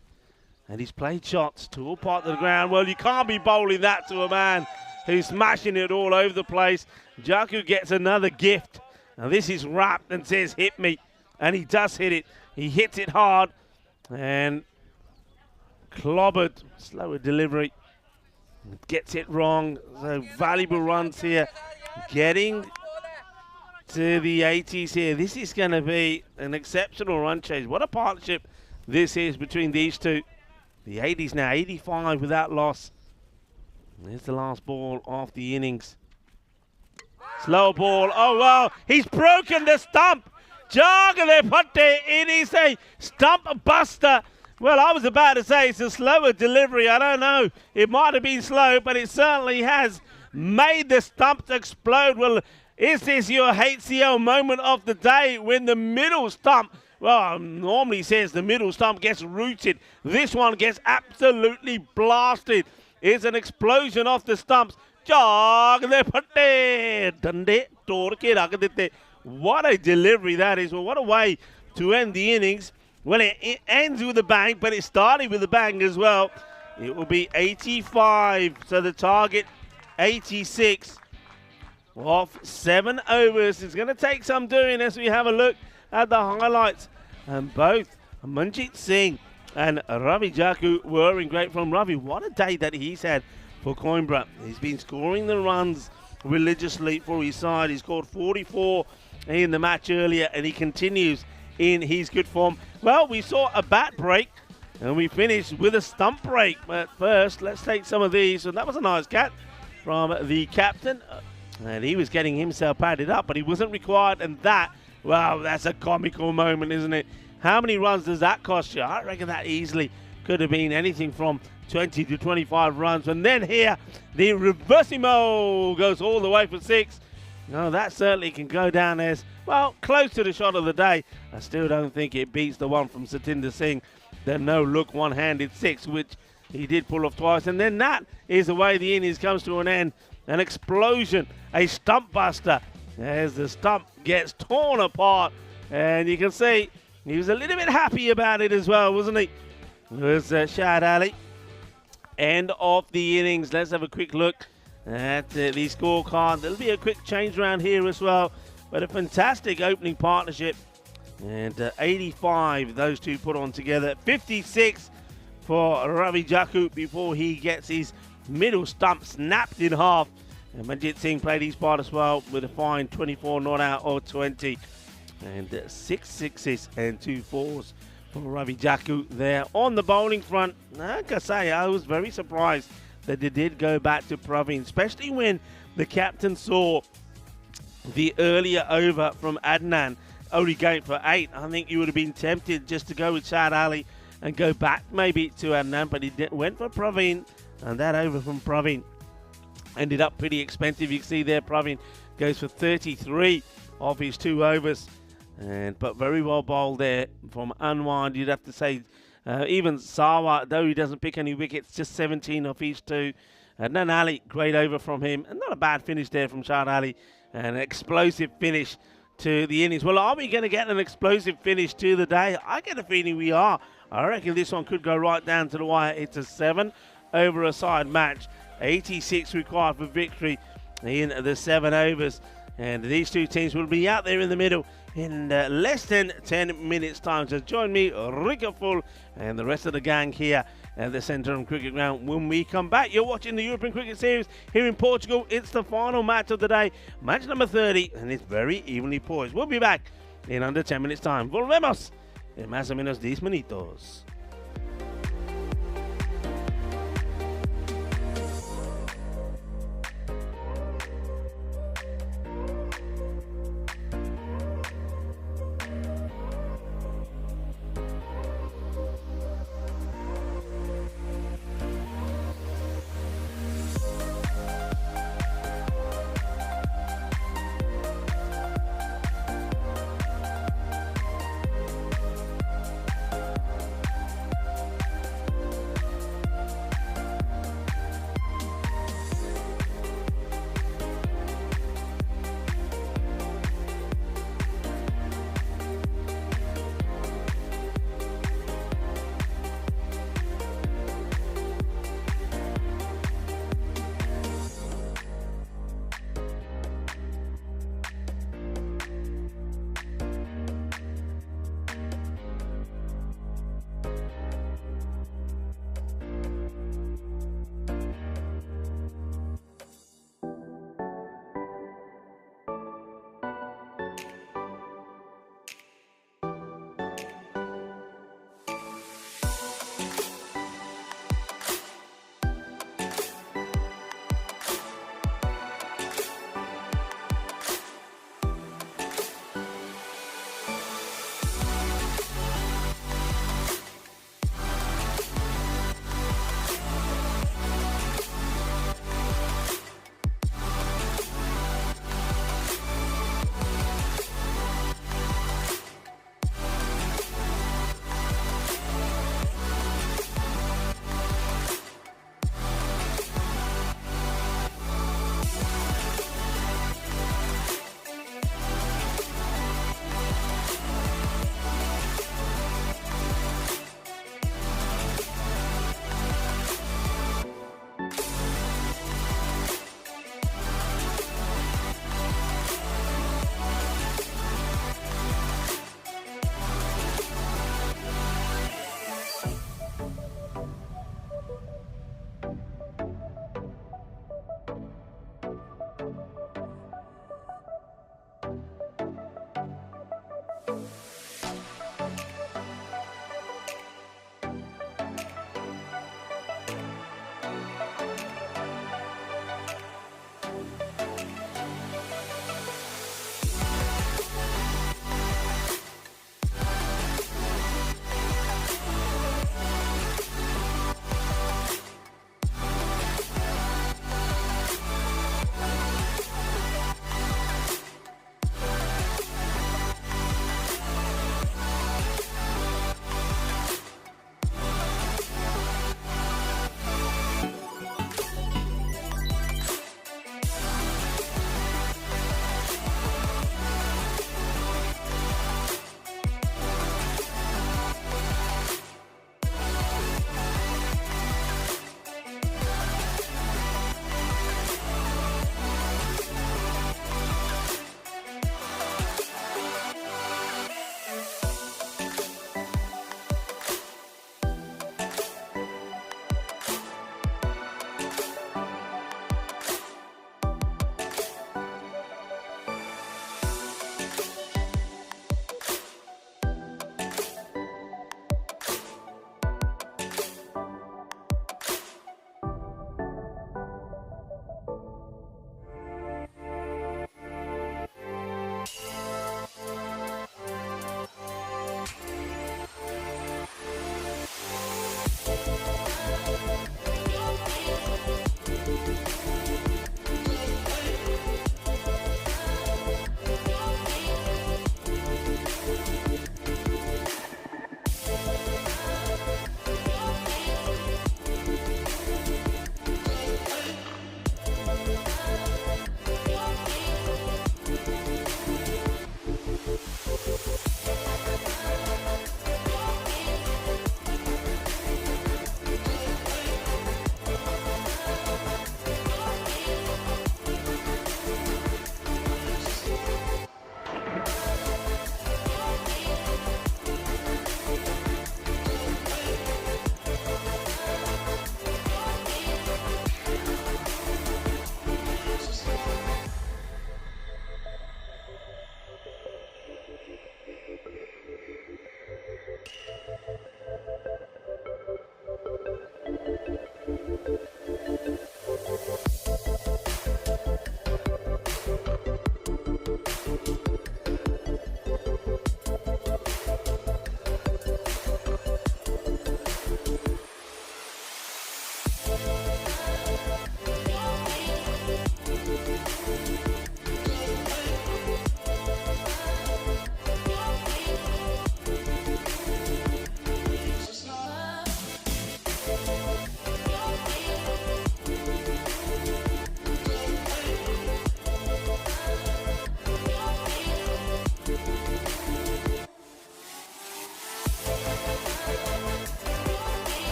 And he's played shots to all parts of the ground. Well, you can't be bowling that to a man who's smashing it all over the place. Jaku gets another gift. Now this is wrapped and says, hit me. And he does hit it. He hits it hard. And clobbered. Slower delivery. Gets it wrong. So valuable runs here. Getting to the 80s here. This is going to be an exceptional run chase. What a partnership this is between these two. The 80s now, 85 without loss. There's the last ball of the innings. Slow ball. Oh, well, he's broken the stump. Jagale Patte, it is a stump buster. Well, I was about to say it's a slower delivery. I don't know. It might have been slow, but it certainly has made the stumps explode. Well, is this your HCL moment of the day when the middle stump, well, normally says the middle stump gets rooted. This one gets absolutely blasted. It's an explosion off the stumps. What a delivery that is. Well, what a way to end the innings. Well, it ends with a bang, but it started with a bang as well. It will be 85, so the target 86 off 7 overs. It's going to take some doing as we have a look at the highlights. And both Manjit Singh and Ravi Jaku were in great form. Ravi, what a day that he's had for Coimbra. He's been scoring the runs religiously for his side. He scored 44 in the match earlier, and he continues in his good form. Well, we saw a bat break, and we finished with a stump break. But first, let's take some of these. And that was a nice catch from the captain. And he was getting himself padded up, but he wasn't required. And that, wow, that's a comical moment, isn't it? How many runs does that cost you? I reckon that easily could have been anything from 20 to 25 runs. And then here, the reversimo goes all the way for 6. No, that certainly can go down as, well, close to the shot of the day. I still don't think it beats the one from Satinder Singh, the no-look one-handed 6, which he did pull off twice. And then that is the way the innings comes to an end. An explosion, a stump buster, as the stump gets torn apart. And you can see he was a little bit happy about it as well, wasn't he? It was Shahid Ali. End of the innings. Let's have a quick look at the scorecard. There'll be a quick change around here as well. But a fantastic opening partnership. And 85, those two put on together. 56 for Ravi Jaku before he gets his middle stump snapped in half. And Manjit Singh played his part as well with a fine 24 not out or 20. And 6 sixes and 2 fours for Ravi Jaku there on the bowling front. Like I say, I was very surprised that they did go back to Praveen, especially when the captain saw the earlier over from Adnan only going for 8. I think you would have been tempted just to go with Shahid Ali and go back maybe to Adnan, but he went for Praveen, and that over from Praveen ended up pretty expensive. You can see there Praveen goes for 33 of his 2 overs, but very well bowled there from Anwar. You'd have to say even Sawa, though he doesn't pick any wickets, just 17 of his 2. And then Ali, great over from him, and not a bad finish there from Shahid Ali. An explosive finish to the innings. Well, are we going to get an explosive finish to the day? I get a feeling we are. I reckon this one could go right down to the wire. It's a 7 over a side match. 86 required for victory in the 7 overs. And these two teams will be out there in the middle in less than 10 minutes time. So join me, Rika Full, and the rest of the gang here at the Centrum Cricket Ground. When we come back, you're watching the European Cricket Series here in Portugal. It's the final match of the day, match number 30, and it's very evenly poised. We'll be back in under 10 minutes' time. Volvemos en más o menos 10 minutos.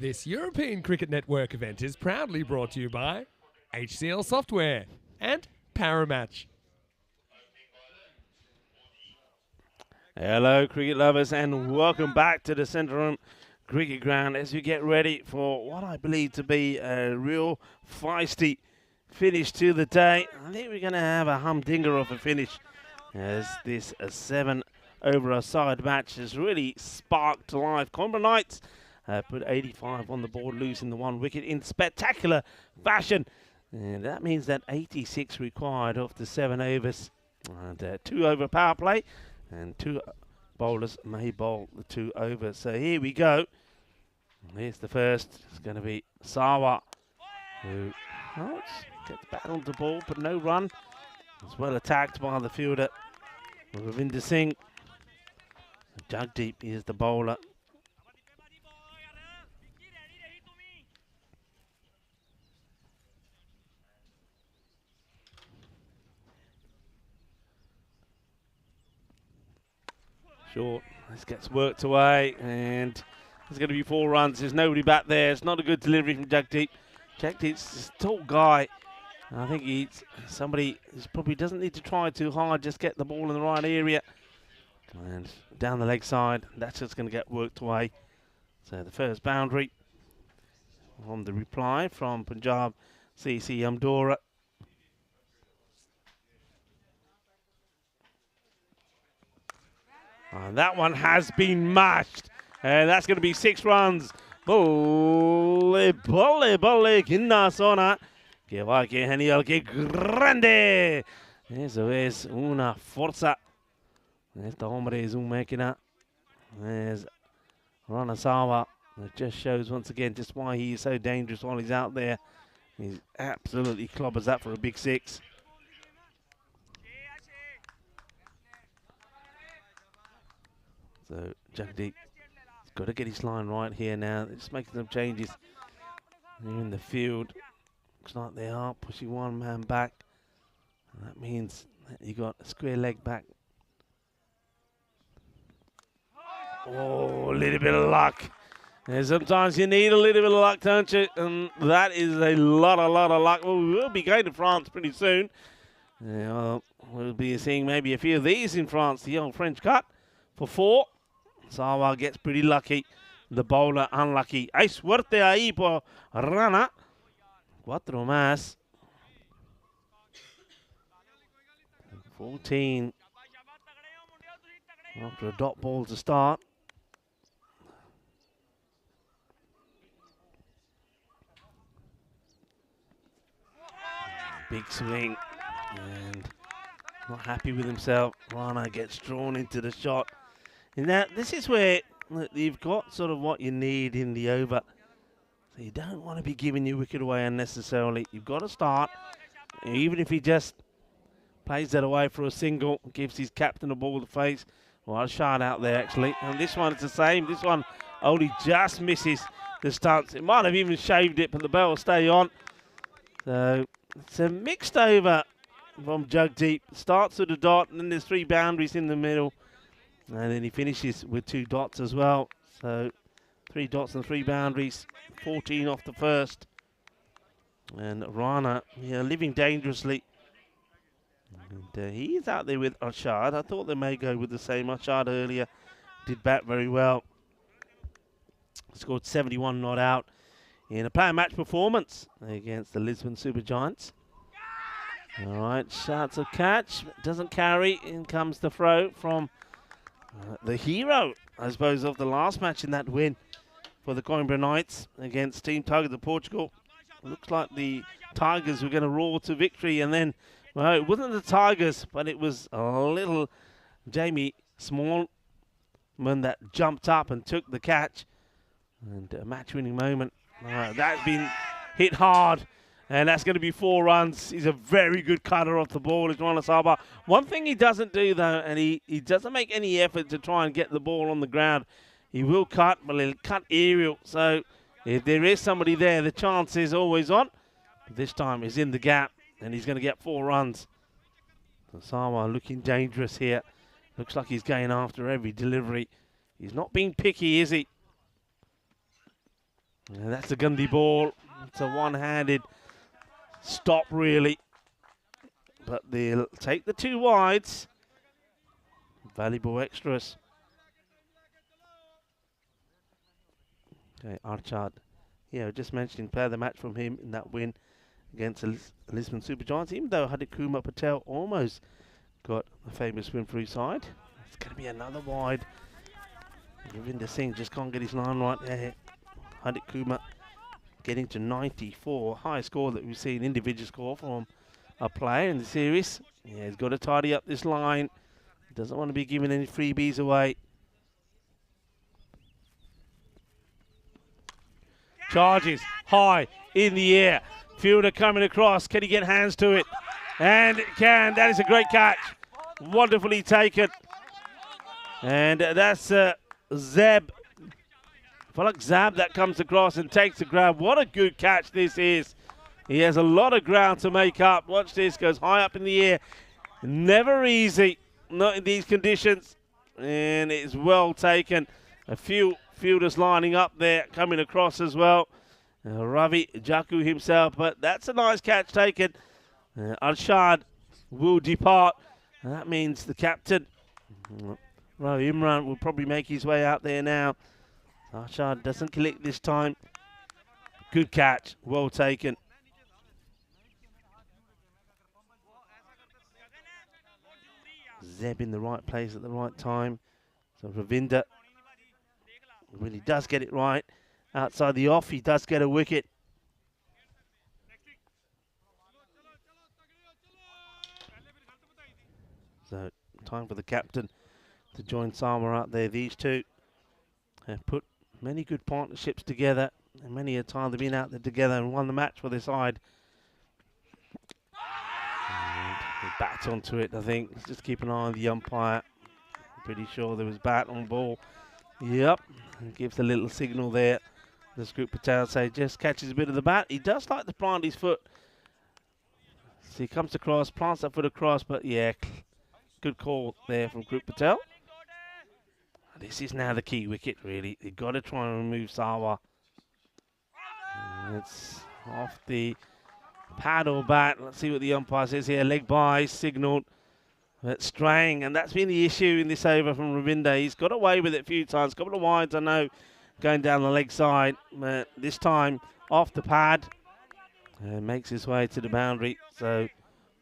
This European Cricket Network event is proudly brought to you by HCL Software and Paramatch. Hello, cricket lovers, and welcome back to the Centre Room Cricket Ground as we get ready for what I believe to be a real feisty finish to the day. I think we're going to have a humdinger of a finish as this 7-over-a-side match has really sparked to life. Coimbra Knights put 85 on the board, losing the 1 wicket in spectacular fashion. And that means that 86 required after 7 overs and 2 over power play. And 2 bowlers may bowl the 2 overs. So here we go. Here's the first. It's going to be Sawa, who gets battled the ball, but no run. It's well attacked by the fielder, Ravinder Singh. Jagdeep is the bowler. Short. This gets worked away, and there's going to be 4 runs. There's nobody back there. It's not a good delivery from Jagdeep. Jagdeep's a tall guy. I think he's somebody who probably doesn't need to try too hard. Just get the ball in the right area. And down the leg side, that's just going to get worked away. So the first boundary on the reply from Punjab CC Amdora. And that one has been mashed. And that's going to be 6 runs. Bolle, bolle, bolle, kinna sona. Que va, que genial, que grande. Eso es una fuerza. Este hombre es un máquina. There's Rana Sawa. It just shows once again just why he is so dangerous while he's out there. He absolutely clobbers that for a big 6. So Jagdeep has got to get his line right here now. They're just making some changes here in the field. Looks like they are pushing 1 man back. And that means that you got a square leg back. Oh, a little bit of luck. And sometimes you need a little bit of luck, don't you? And that is a lot of luck. Well, we'll be going to France pretty soon. Well, we'll be seeing maybe a few of these in France. The old French cut for 4. Sawa gets pretty lucky. The bowler unlucky. Hay suerte ahí por Rana. 4 más. 14. After a dot ball to start. Big swing. And not happy with himself. Rana gets drawn into the shot. And now, this is where you've got sort of what you need in the over. So you don't want to be giving your wicket away unnecessarily. You've got to start. Even if he just plays that away for a single, gives his captain a ball to face. Well, a shot out there, actually. And this one, it's the same. This one only just misses the stance. It might have even shaved it, but the bell will stay on. So it's a mixed over from Jagdeep. Starts with a dot, and then there's 3 boundaries in the middle. And then he finishes with 2 dots as well. So 3 dots and 3 boundaries. 14 off the first. And Rana, living dangerously. And he is out there with Arshad. I thought they may go with the same. Arshad earlier did bat very well. Scored 71 not out in a player match performance against the Lisbon Supergiants. All right, shots of catch. Doesn't carry. In comes the throw from the hero, I suppose, of the last match in that win for the Coimbra Knights against Team Tigers of Portugal. Looks like the Tigers were going to roar to victory, and then, well, it wasn't the Tigers, but it was a little Jamie Smallman that jumped up and took the catch. And a match-winning moment. That's been hit hard. And that's going to be 4 runs. He's a very good cutter off the ball, is Rana Sawa. One thing he doesn't do, though, and he doesn't make any effort to try and get the ball on the ground. He will cut, but he'll cut aerial. So if there is somebody there, the chance is always on. But this time he's in the gap, and he's going to get 4 runs. So Sawa looking dangerous here. Looks like he's going after every delivery. He's not being picky, is he? And that's a Gandhi ball. It's a one-handed stop, really. But they'll take the 2 wides. Valuable extras. Okay, Archard. Yeah, just mentioning player of the match from him in that win against the Lisbon Super Giants, even though Hadikuma Patel almost got a famous win for his side. It's going to be another wide. Ravinder Singh just can't get his line right there. Hadikuma getting to 94, highest score that we've seen, individual score from a player in the series. Yeah, he's got to tidy up this line. Doesn't want to be giving any freebies away. Charges high in the air. Fielder coming across. Can he get hands to it? And can. That is a great catch. Wonderfully taken. And that's Zeb. Falak Zab that comes across and takes the grab. What a good catch this is. He has a lot of ground to make up. Watch this. Goes high up in the air. Never easy. Not in these conditions. And it's well taken. A few fielders lining up there, coming across as well. Ravi Jaku himself, but that's a nice catch taken. Arshad will depart. And that means the captain, Ravi Imran, will probably make his way out there now. Arshad doesn't collect this time. Good catch, well taken. Zeb in the right place at the right time. So Ravinder really does get it right. Outside the off, he does get a wicket. So time for the captain to join Sama out there. These two have put many good partnerships together, and many a time they've been out there together and won the match for their side. And they bat onto it, I think. Let's just keep an eye on the umpire. I'm pretty sure there was bat on ball. Yep, he gives a little signal there. This group Patel say just catches a bit of the bat. He does like to plant his foot. So he comes across, plants that foot across, but yeah, good call there from Group Patel. This is now the key wicket, really. You've got to try and remove Sawa. And it's off the pad or bat. Let's see what the umpire says here. Leg by, signalled. But straying, and that's been the issue in this over from Ravinder. He's got away with it a few times. A couple of wides, I know, going down the leg side. But this time, off the pad. And makes his way to the boundary. So,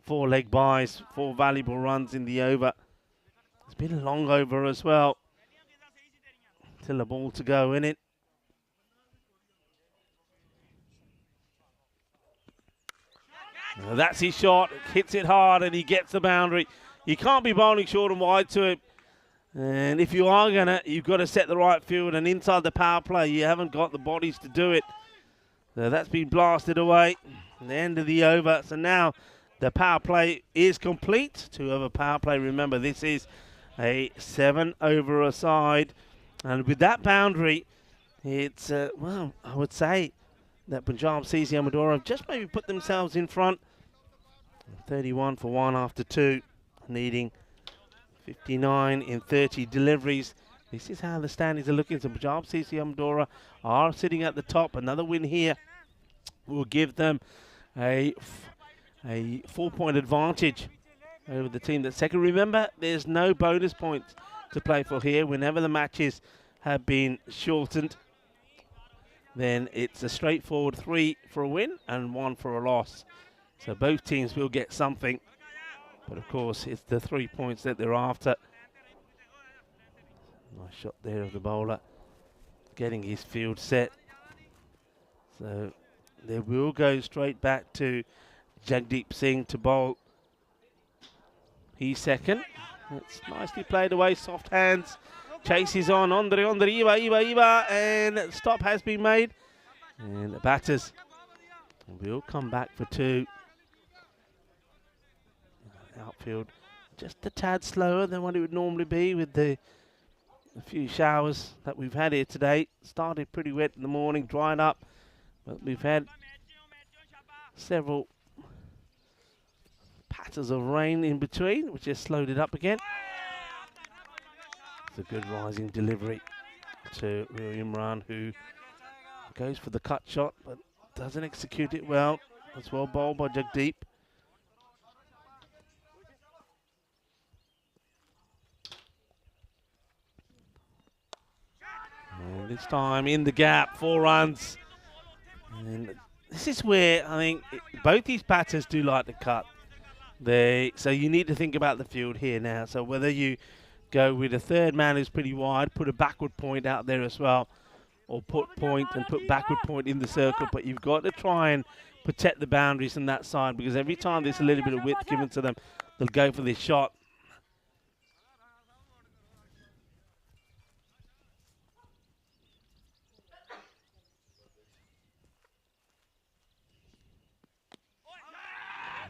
4 leg buys, 4 valuable runs in the over. It's been a long over as well. Still a ball to go in it. Now that's his shot. Hits it hard and he gets the boundary. You can't be bowling short and wide to him. And if you are going to, you've got to set the right field. And inside the power play, you haven't got the bodies to do it. So that's been blasted away. The end of the over. So now the power play is complete. 2 over power play. Remember, this is a 7 over a side. And with that boundary, it's, well, I would say that Punjab CC Amadora just maybe put themselves in front. 31 for 1 after 2. Needing 59 in 30 deliveries. This is how the standings are looking. So Punjab CC Amadora are sitting at the top. Another win here will give them a 4-point advantage over the team that's second. Remember, there's no bonus points to play for here. Whenever the matches have been shortened, then it's a straightforward 3 for a win and 1 for a loss. So both teams will get something. But of course, it's the 3 points that they're after. Nice shot there of the bowler, getting his field set. So they will go straight back to Jagdeep Singh to bowl. He's second. It's nicely played away, soft hands. Chases on, Iva, and stop has been made. And the batters will come back for 2. Outfield just a tad slower than what it would normally be with the few showers that we've had here today. Started pretty wet in the morning, dried up, but we've had several patters of rain in between, which has slowed it up again. It's a good rising delivery to Rio Imran, who Goes for the cut shot, but doesn't execute it well. That's well bowled by Jagdeep. And this time in the gap, 4 runs. And this is where I think both these batters do like to cut. So you need to think about the field here now. So whether you go with a third man who's pretty wide, put a backward point out there as well, or put point and put backward point in the circle, but you've got to try and protect the boundaries on that side, because every time there's a little bit of width given to them, they'll go for this shot.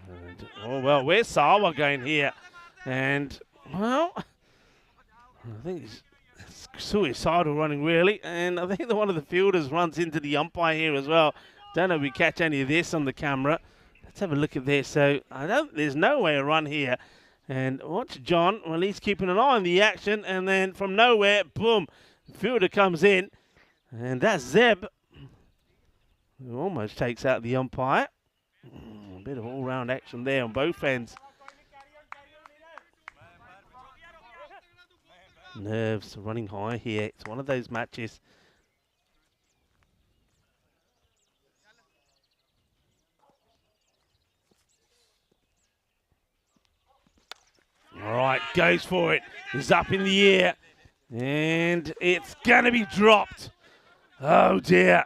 And, oh, well, where's Sawa going here? And, well, I think it's suicidal running, really. And I think that one of the fielders runs into the umpire here as well. Don't know if we catch any of this on the camera. Let's have a look at this. So, there's no way a run here. And watch John. Well, he's keeping an eye on the action. And then from nowhere, boom, the fielder comes in. And that's Zeb, who almost takes out the umpire. A bit of all-round action there on both ends. Nerves are running high here. It's one of those matches. All right, goes for it. He's up in the air. And it's going to be dropped. Oh, dear.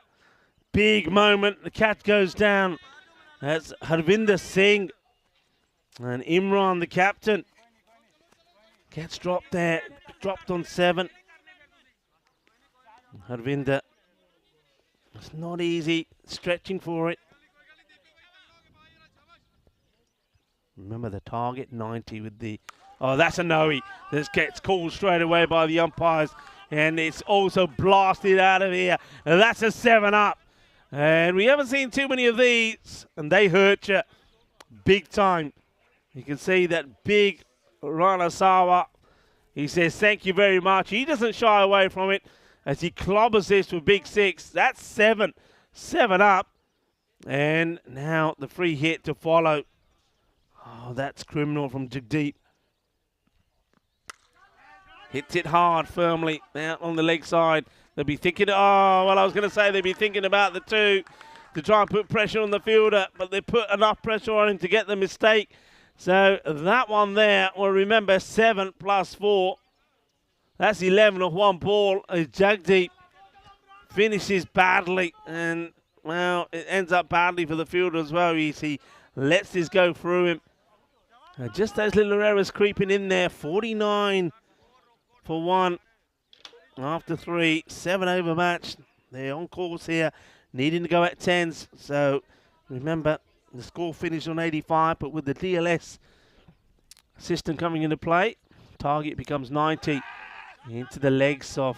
Big moment. The catch goes down. That's Harvinder Singh. And Imran, the captain. Gets dropped there. Dropped on 7. Harvinder. It's not easy. Stretching for it. Remember the target, 90 with the... Oh, that's a no-y. This gets called straight away by the umpires. And it's also blasted out of here. And that's a 7 up. And we haven't seen too many of these. And they hurt you big time. You can see that big Ranasawa. He says, thank you very much. He doesn't shy away from it as he clobbers this with big 6. That's 7. 7 up. And now the free hit to follow. Oh, that's criminal from Jagdeep. Hits it hard, firmly, out on the leg side. They'll be thinking, oh, well, I was going to say they'll be thinking about the 2 to try and put pressure on the fielder, but they put enough pressure on him to get the mistake. So that one there, well, remember, 7 plus 4. That's 11 off 1 ball. As Jagdeep finishes badly, and, well, it ends up badly for the fielder as well. He lets this go through him. Just those little errors creeping in there. 49 for 1 after 3. 7 over match. They're on course here, needing to go at 10s. So remember, the score finished on 85, but with the DLS system coming into play, target becomes 90. Into the legs of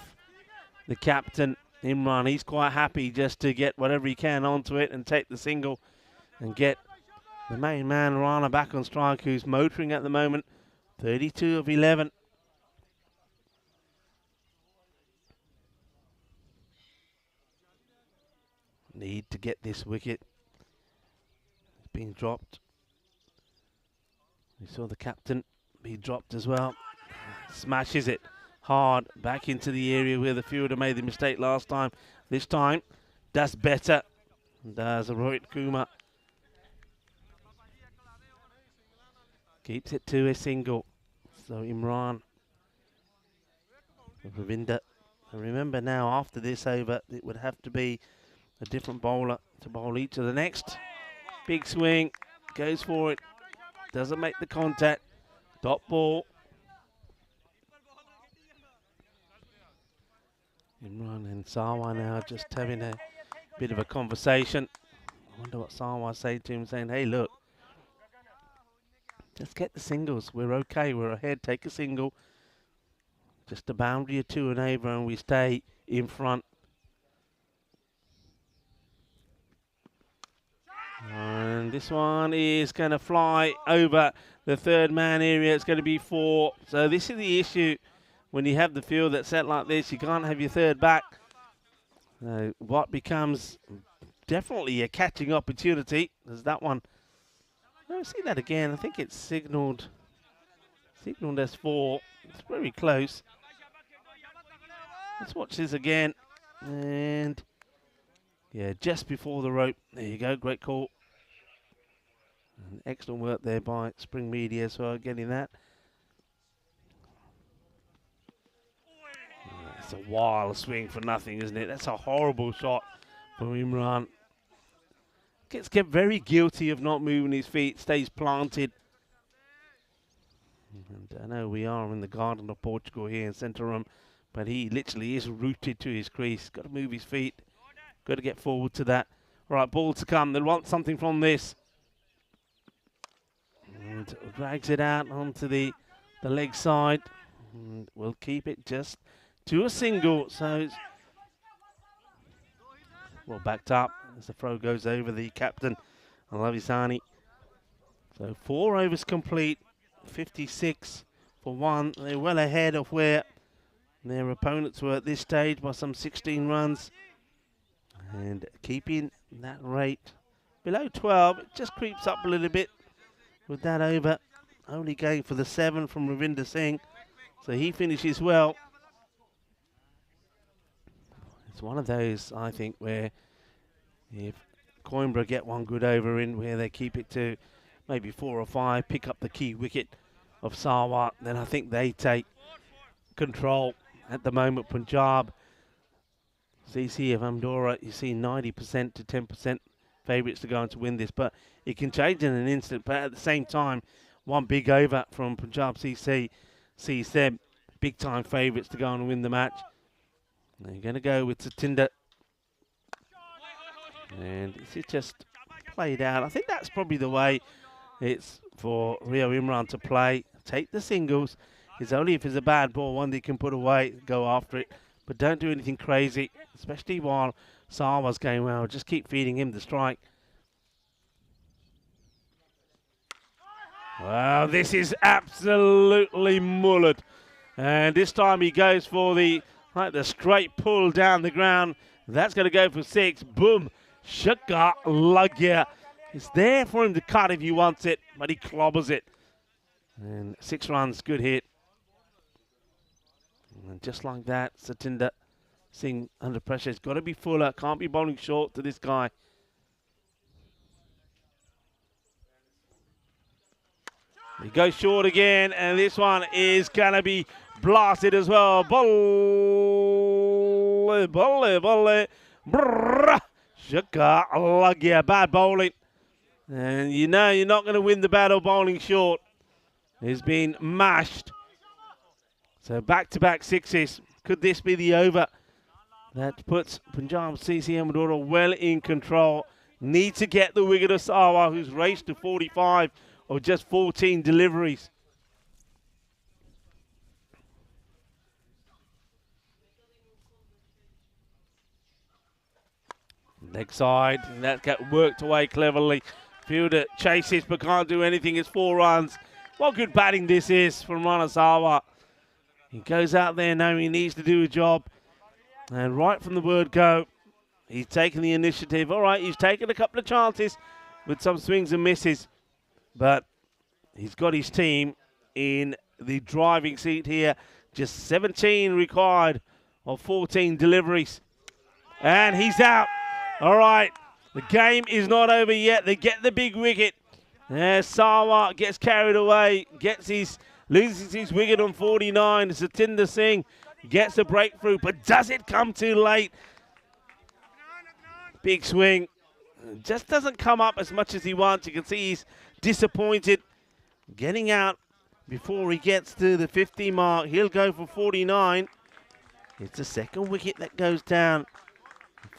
the captain, Imran. He's quite happy just to get whatever he can onto it and take the single and get the main man, Rana, back on strike, who's motoring at the moment. 32 of 11. Need to get this wicket. It's been dropped. We saw the captain be dropped as well. Smashes it hard back into the area where the fielder made the mistake last time. This time, does better. Does Rohit Kumar. Keeps it to a single. So Imran. Ravinder. And remember now, after this over, it would have to be a different bowler to bowl each of the next. Big swing. Goes for it. Doesn't make the contact. Dot ball. Imran and Sawa now just having a bit of a conversation. I wonder what Sawa said to him, saying, hey, look, just get the singles. We're okay. We're ahead. Take a single. Just a boundary or 2 and over, and we stay in front. And this one is going to fly over the third man area. It's going to be 4. So this is the issue when you have the field that's set like this. You can't have your third back. What becomes definitely a catching opportunity. There's that one. I'll see that again. I think it's signalled as 4. It's very close. Let's watch this again. And yeah, just before the rope. There you go. Great call. And excellent work there by Spring Media as well, getting that. It's a wild swing for nothing, isn't it? That's a horrible shot from Imran. Gets very guilty of not moving his feet, stays planted. And I know we are in the Garden of Portugal here in Centre Room, but he literally is rooted to his crease. Got to move his feet. Got to get forward to that. All right, ball to come. They want something from this. And drags it out onto the leg side. And we'll keep it just to a single. So it's well backed up as the throw goes over the captain, Alavisani. So 4 overs complete, 56 for 1. They're well ahead of where their opponents were at this stage by some 16 runs. And keeping that rate below 12, it just creeps up a little bit with that over. Only going for the 7 from Ravinder Singh. So he finishes well. It's one of those, I think, where if Coimbra get one good over in where they keep it to maybe 4 or 5, pick up the key wicket of Sarwar, then I think they take control. At the moment, Punjab, CC of Amdora, you see 90% to 10% favourites to go on to win this, but it can change in an instant. But at the same time, one big over from Punjab CC sees them big time favourites to go on and win the match. They're going to go with Satinder. And this is just played out. I think that's probably the way it's for Rio Imran to play. Take the singles. It's only if it's a bad ball, one they can put away, go after it. But don't do anything crazy, especially while Sarwar's going well. Just keep feeding him the strike. Well, this is absolutely mullered. And this time he goes for the straight pull down the ground. That's going to go for 6. Boom. Shakar Lagya. It's there for him to cut if he wants it, but he clobbers it. And 6 runs, good hit. And just like that, Satinder Singh under pressure. It's got to be fuller. Can't be bowling short to this guy. He goes short again, and this one is going to be blasted as well. Bolle, bolle, bolle. Brrrr. Shakar Lagya. Bad bowling. And you know you're not going to win the battle bowling short. He's been mashed. So back-to-back 6s. Could this be the over that puts Punjab CC Amadora well in control? Need to get the wicket of Sarwar, who's raced to 45 of just 14 deliveries. Leg side, and that got worked away cleverly. Fielder chases but can't do anything. It's 4 runs. What good batting this is from Rana Sarwar. He goes out there knowing he needs to do a job. And right from the word go, he's taken the initiative. All right, he's taken a couple of chances with some swings and misses. But he's got his team in the driving seat here. Just 17 required of 14 deliveries. And he's out. All right, the game is not over yet. They get the big wicket. Sarwar gets carried away, loses his wicket on 49. Satinder Singh gets a breakthrough, but does it come too late? Big swing. Just doesn't come up as much as he wants. You can see he's disappointed. Getting out before he gets to the 50 mark. He'll go for 49. It's the second wicket that goes down.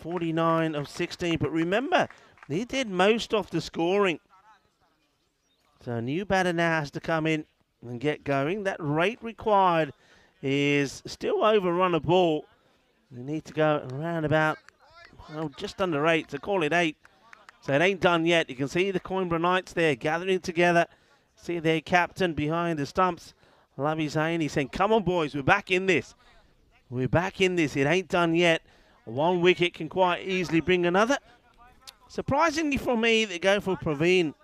49 of 16. But remember, he did most of the scoring. So a new batter now has to come in and get going. That rate required is still overrun a ball. They need to go around about, well, just under 8, so call it 8. So it ain't done yet. You can see the Coimbra Knights there gathering together. See their captain behind the stumps, Lavi Zaini, saying, come on, boys, we're back in this. We're back in this. It ain't done yet. One wicket can quite easily bring another. Surprisingly for me, they go for Praveen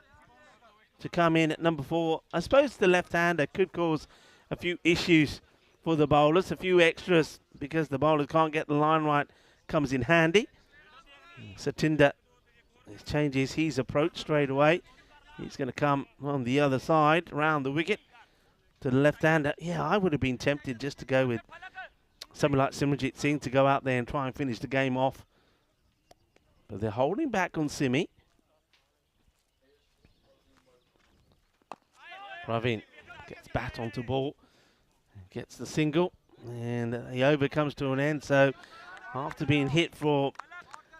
to come in at number 4. I suppose the left-hander could cause a few issues for the bowlers, a few extras, because the bowlers can't get the line right, comes in handy. Satinder changes his approach straight away. He's going to come on the other side, around the wicket, to the left-hander. Yeah, I would have been tempted just to go with something like Simranjit Singh to go out there and try and finish the game off. But they're holding back on Simi. Praveen gets bat onto ball, gets the single, and the over comes to an end. So after being hit for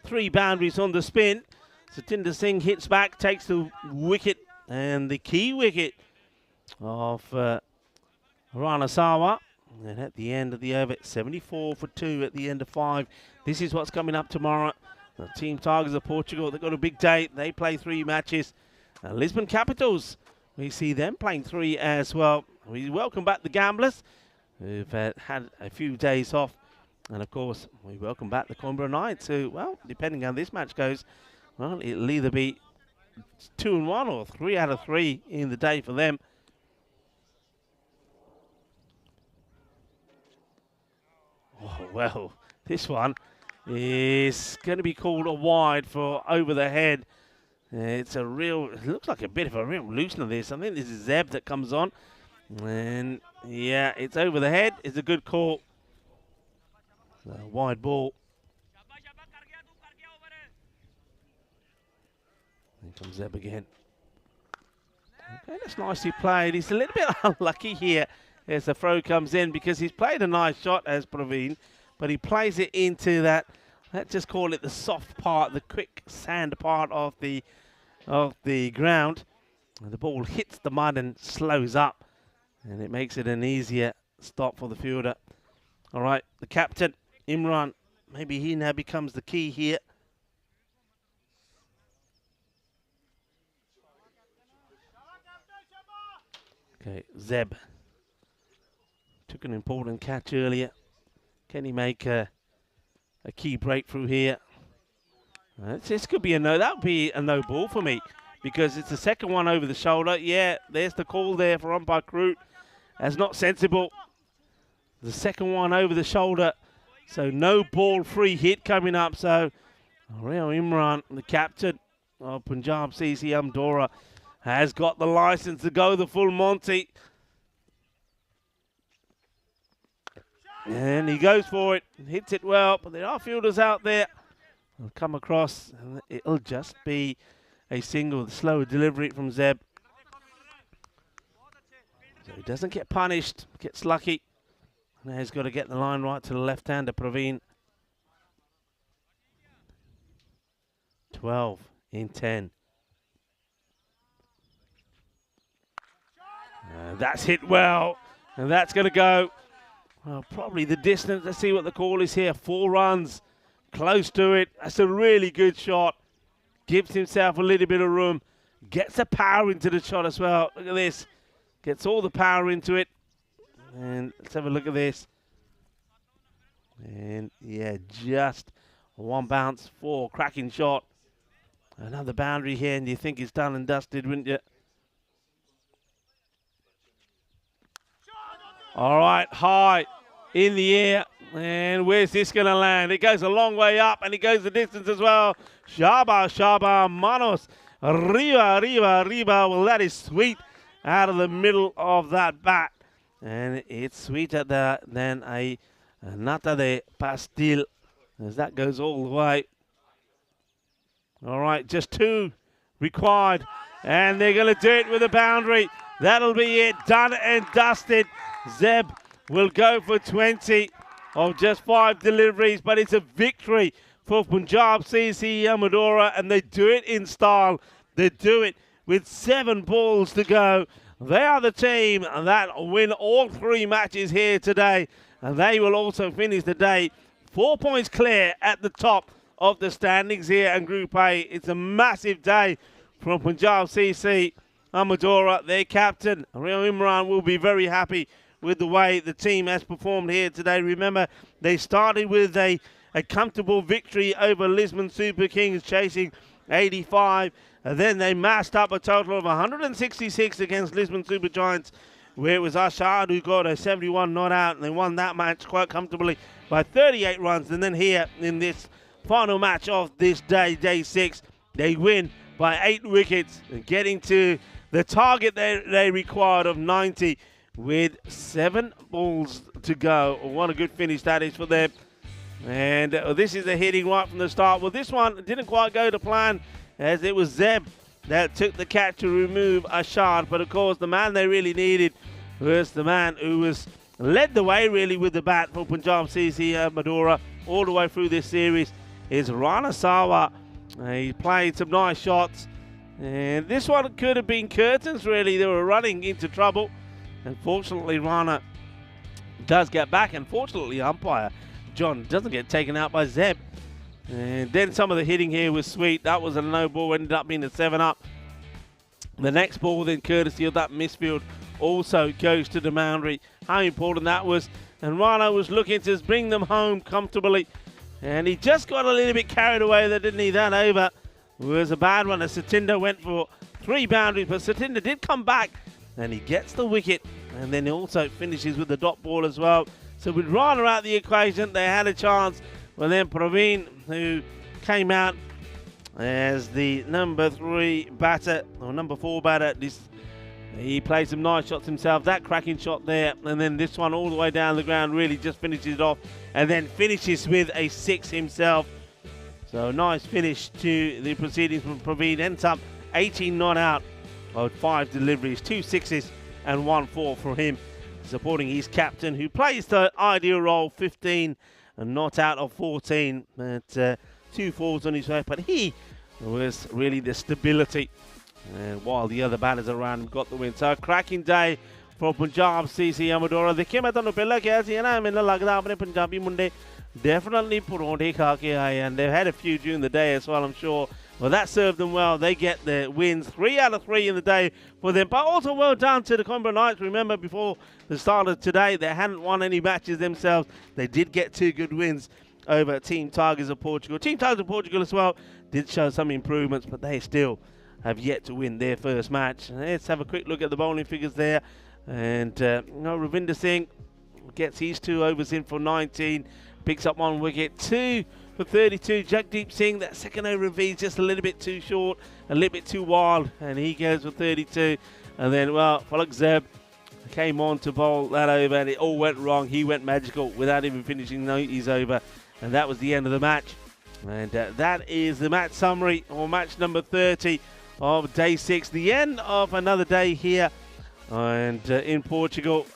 3 boundaries on the spin, Satinder Singh hits back, takes the wicket, and the key wicket of Rana Sawa. And at the end of the over, 74 for 2 at the end of 5. This is what's coming up tomorrow. The Team Tigers of Portugal, they've got a big day. They play 3 matches. Lisbon Capitals, we see them playing 3 as well. We welcome back the Gamblers, who've had a few days off. And of course, we welcome back the Canberra Knights, who, well, depending on how this match goes, well, it'll either be 2-1 or 3 out of 3 in the day for them. Oh, well, this one is going to be called a wide for over the head. It looks like a bit of a real loosener this. I think this is Zeb that comes on. And yeah, it's over the head. It's a good call. Wide ball. Here comes Zeb again. Okay, that's nicely played. He's a little bit unlucky here as the throw comes in because he's played a nice shot as Praveen, but he plays it into that, let's just call it the soft part, the quick sand part of the ground. And the ball hits the mud and slows up, and it makes it an easier stop for the fielder. All right, the captain, Imran, maybe he now becomes the key here. Okay, Zeb took an important catch earlier. Can he make a key breakthrough here? This could be a no. That would be a no ball for me because it's the second one over the shoulder. Yeah, there's the call there for umpire Crute. That's not sensible. The second one over the shoulder. So no ball, free hit coming up. So Rio Imran, the captain of Punjab CC Amdora, has got the license to go the full Monty. And he goes for it, hits it well, but there are fielders out there. Will come across, and it'll just be a single, the slower delivery from Zeb. So he doesn't get punished, gets lucky. Now he's got to get the line right to the left-hander, Praveen. 12 in 10. That's hit well, and that's going to go. Well, probably the distance. Let's see what the call is here. 4 runs, close to it. That's a really good shot. Gives himself a little bit of room. Gets the power into the shot as well. Look at this. Gets all the power into it. And let's have a look at this. And yeah, just one bounce, 4. Cracking shot. Another boundary here, and you think it's done and dusted, wouldn't you? All right, high in the air. And where's this going to land? It goes a long way up, and it goes the distance as well. Shaba, manos. Arriba. Well, that is sweet out of the middle of that bat. And it's sweeter than a nata de pastil, as that goes all the way. All right, just 2 required. And they're going to do it with a boundary. That'll be it, done and dusted. Zeb will go for 20 of just 5 deliveries, but it's a victory for Punjab CC Amadora, and they do it in style. They do it with 7 balls to go. They are the team that win all 3 matches here today, and they will also finish the day 4 points clear at the top of the standings here in Group A. It's a massive day from Punjab CC Amadora. Their captain, Rio Imran, will be very happy with the way the team has performed here today. Remember, they started with a a comfortable victory over Lisbon Super Kings, chasing 85. And then they massed up a total of 166 against Lisbon Super Giants, where it was Ashard who got a 71 not out, and they won that match quite comfortably by 38 runs. And then here in this final match of this day, day 6, they win by 8 wickets, getting to the target they required of 90 with 7 balls to go. What a good finish that is for them. And this is a hitting right from the start. Well, this one didn't quite go to plan, as it was Zeb that took the catch to remove Ashard. But of course, the man they really needed was the man who was led the way really with the bat for Punjab CC Madura all the way through this series is Rana Sawa. He played some nice shots, and this one could have been curtains really. They were running into trouble. Unfortunately, Rana does get back, and fortunately, umpire John doesn't get taken out by Zeb. And then some of the hitting here was sweet. That was a no ball, ended up being a 7-up. The next ball, then courtesy of that misfield, also goes to the boundary. How important that was. And Rana was looking to bring them home comfortably. And he just got a little bit carried away there, didn't he? That over was a bad one as Satinder went for 3 boundaries. But Satinder did come back, and he gets the wicket. And then he also finishes with the dot ball as well. So with Rana out the equation, they had a chance. Well, then Praveen, who came out as the number 3 batter, or number 4 batter, he played some nice shots himself. That cracking shot there, and then this one all the way down the ground really just finishes it off, and then finishes with a 6 himself. So nice finish to the proceedings from Praveen. Ends up 18 not out of 5 deliveries, 2 sixes and 1 4 for him, supporting his captain, who plays the ideal role, 15 and not out of 14, but 2 fours on his way. But he was really the stability, and while the other batters around him got the win. So a cracking day for Punjab CC Amadora. देखिए मैं तो पहला क्या सी ना मैंने लग रहा अपने पंजाबी मुंडे definitely परोठे खा के आए, and they've had a few during the day as well, I'm sure. Well, that served them well. They get the wins, 3 out of 3 in the day for them. But also well done to the Canberra Knights. Remember, before the start of today, they hadn't won any matches themselves. They did get 2 good wins over Team Tigers of Portugal. Team Tigers of Portugal as well did show some improvements, but they still have yet to win their first match. Let's have a quick look at the bowling figures there. And Ravinder Singh gets his 2 overs in for 19, picks up 1 wicket, 2 for 32. Jagdeep Singh, that second over of V, just a little bit too short, a little bit too wild, and he goes for 32. And then, well, Falak Zeb came on to bowl that over, and it all went wrong. He went magical without even finishing his over, and that was the end of the match. And that is the match summary, or match number 30 of day 6. The end of another day here and in Portugal.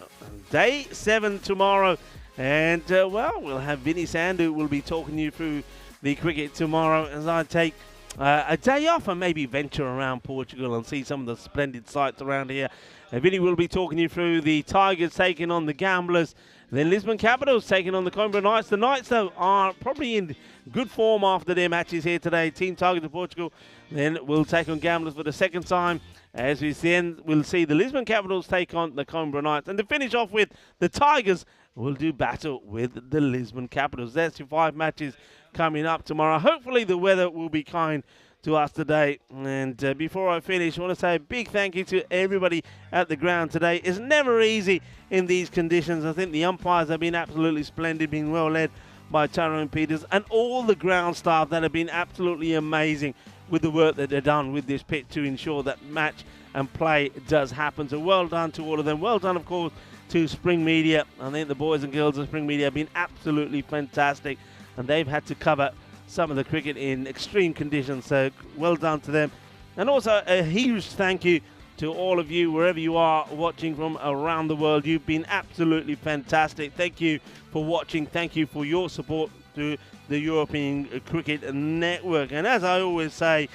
Day 7 tomorrow. And, well, we'll have Vinny Sandhu will be talking you through the cricket tomorrow as I take a day off and maybe venture around Portugal and see some of the splendid sights around here. Vinny will be talking you through the Tigers taking on the Gamblers. Then Lisbon Capitals taking on the Canberra Knights. The Knights, though, are probably in good form after their matches here today. Team Tigers of Portugal then will take on Gamblers for the second time. As we then will see the Lisbon Capitals take on the Canberra Knights. And to finish off with, the Tigers will do battle with the Lisbon Capitals. That's your 5 matches coming up tomorrow. Hopefully the weather will be kind to us today. And before I finish, I want to say a big thank you to everybody at the ground today. It's never easy in these conditions. I think the umpires have been absolutely splendid, being well led by Tyrone Peters, and all the ground staff that have been absolutely amazing with the work that they've done with this pitch to ensure that match and play does happen. So well done to all of them. Well done, of course, to Spring Media. I think the boys and girls of Spring Media have been absolutely fantastic, and they've had to cover some of the cricket in extreme conditions, so well done to them. And also a huge thank you to all of you wherever you are watching from around the world. You've been absolutely fantastic. Thank you for watching. Thank you for your support to the European Cricket Network. And as I always say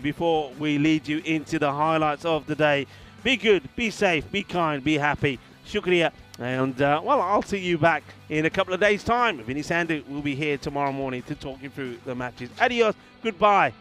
before we lead you into the highlights of the day, be good, be safe, be kind, be happy. Shukriya. And, well, I'll see you back in a couple of days' time. Vinny Sandhu will be here tomorrow morning to talk you through the matches. Adios. Goodbye.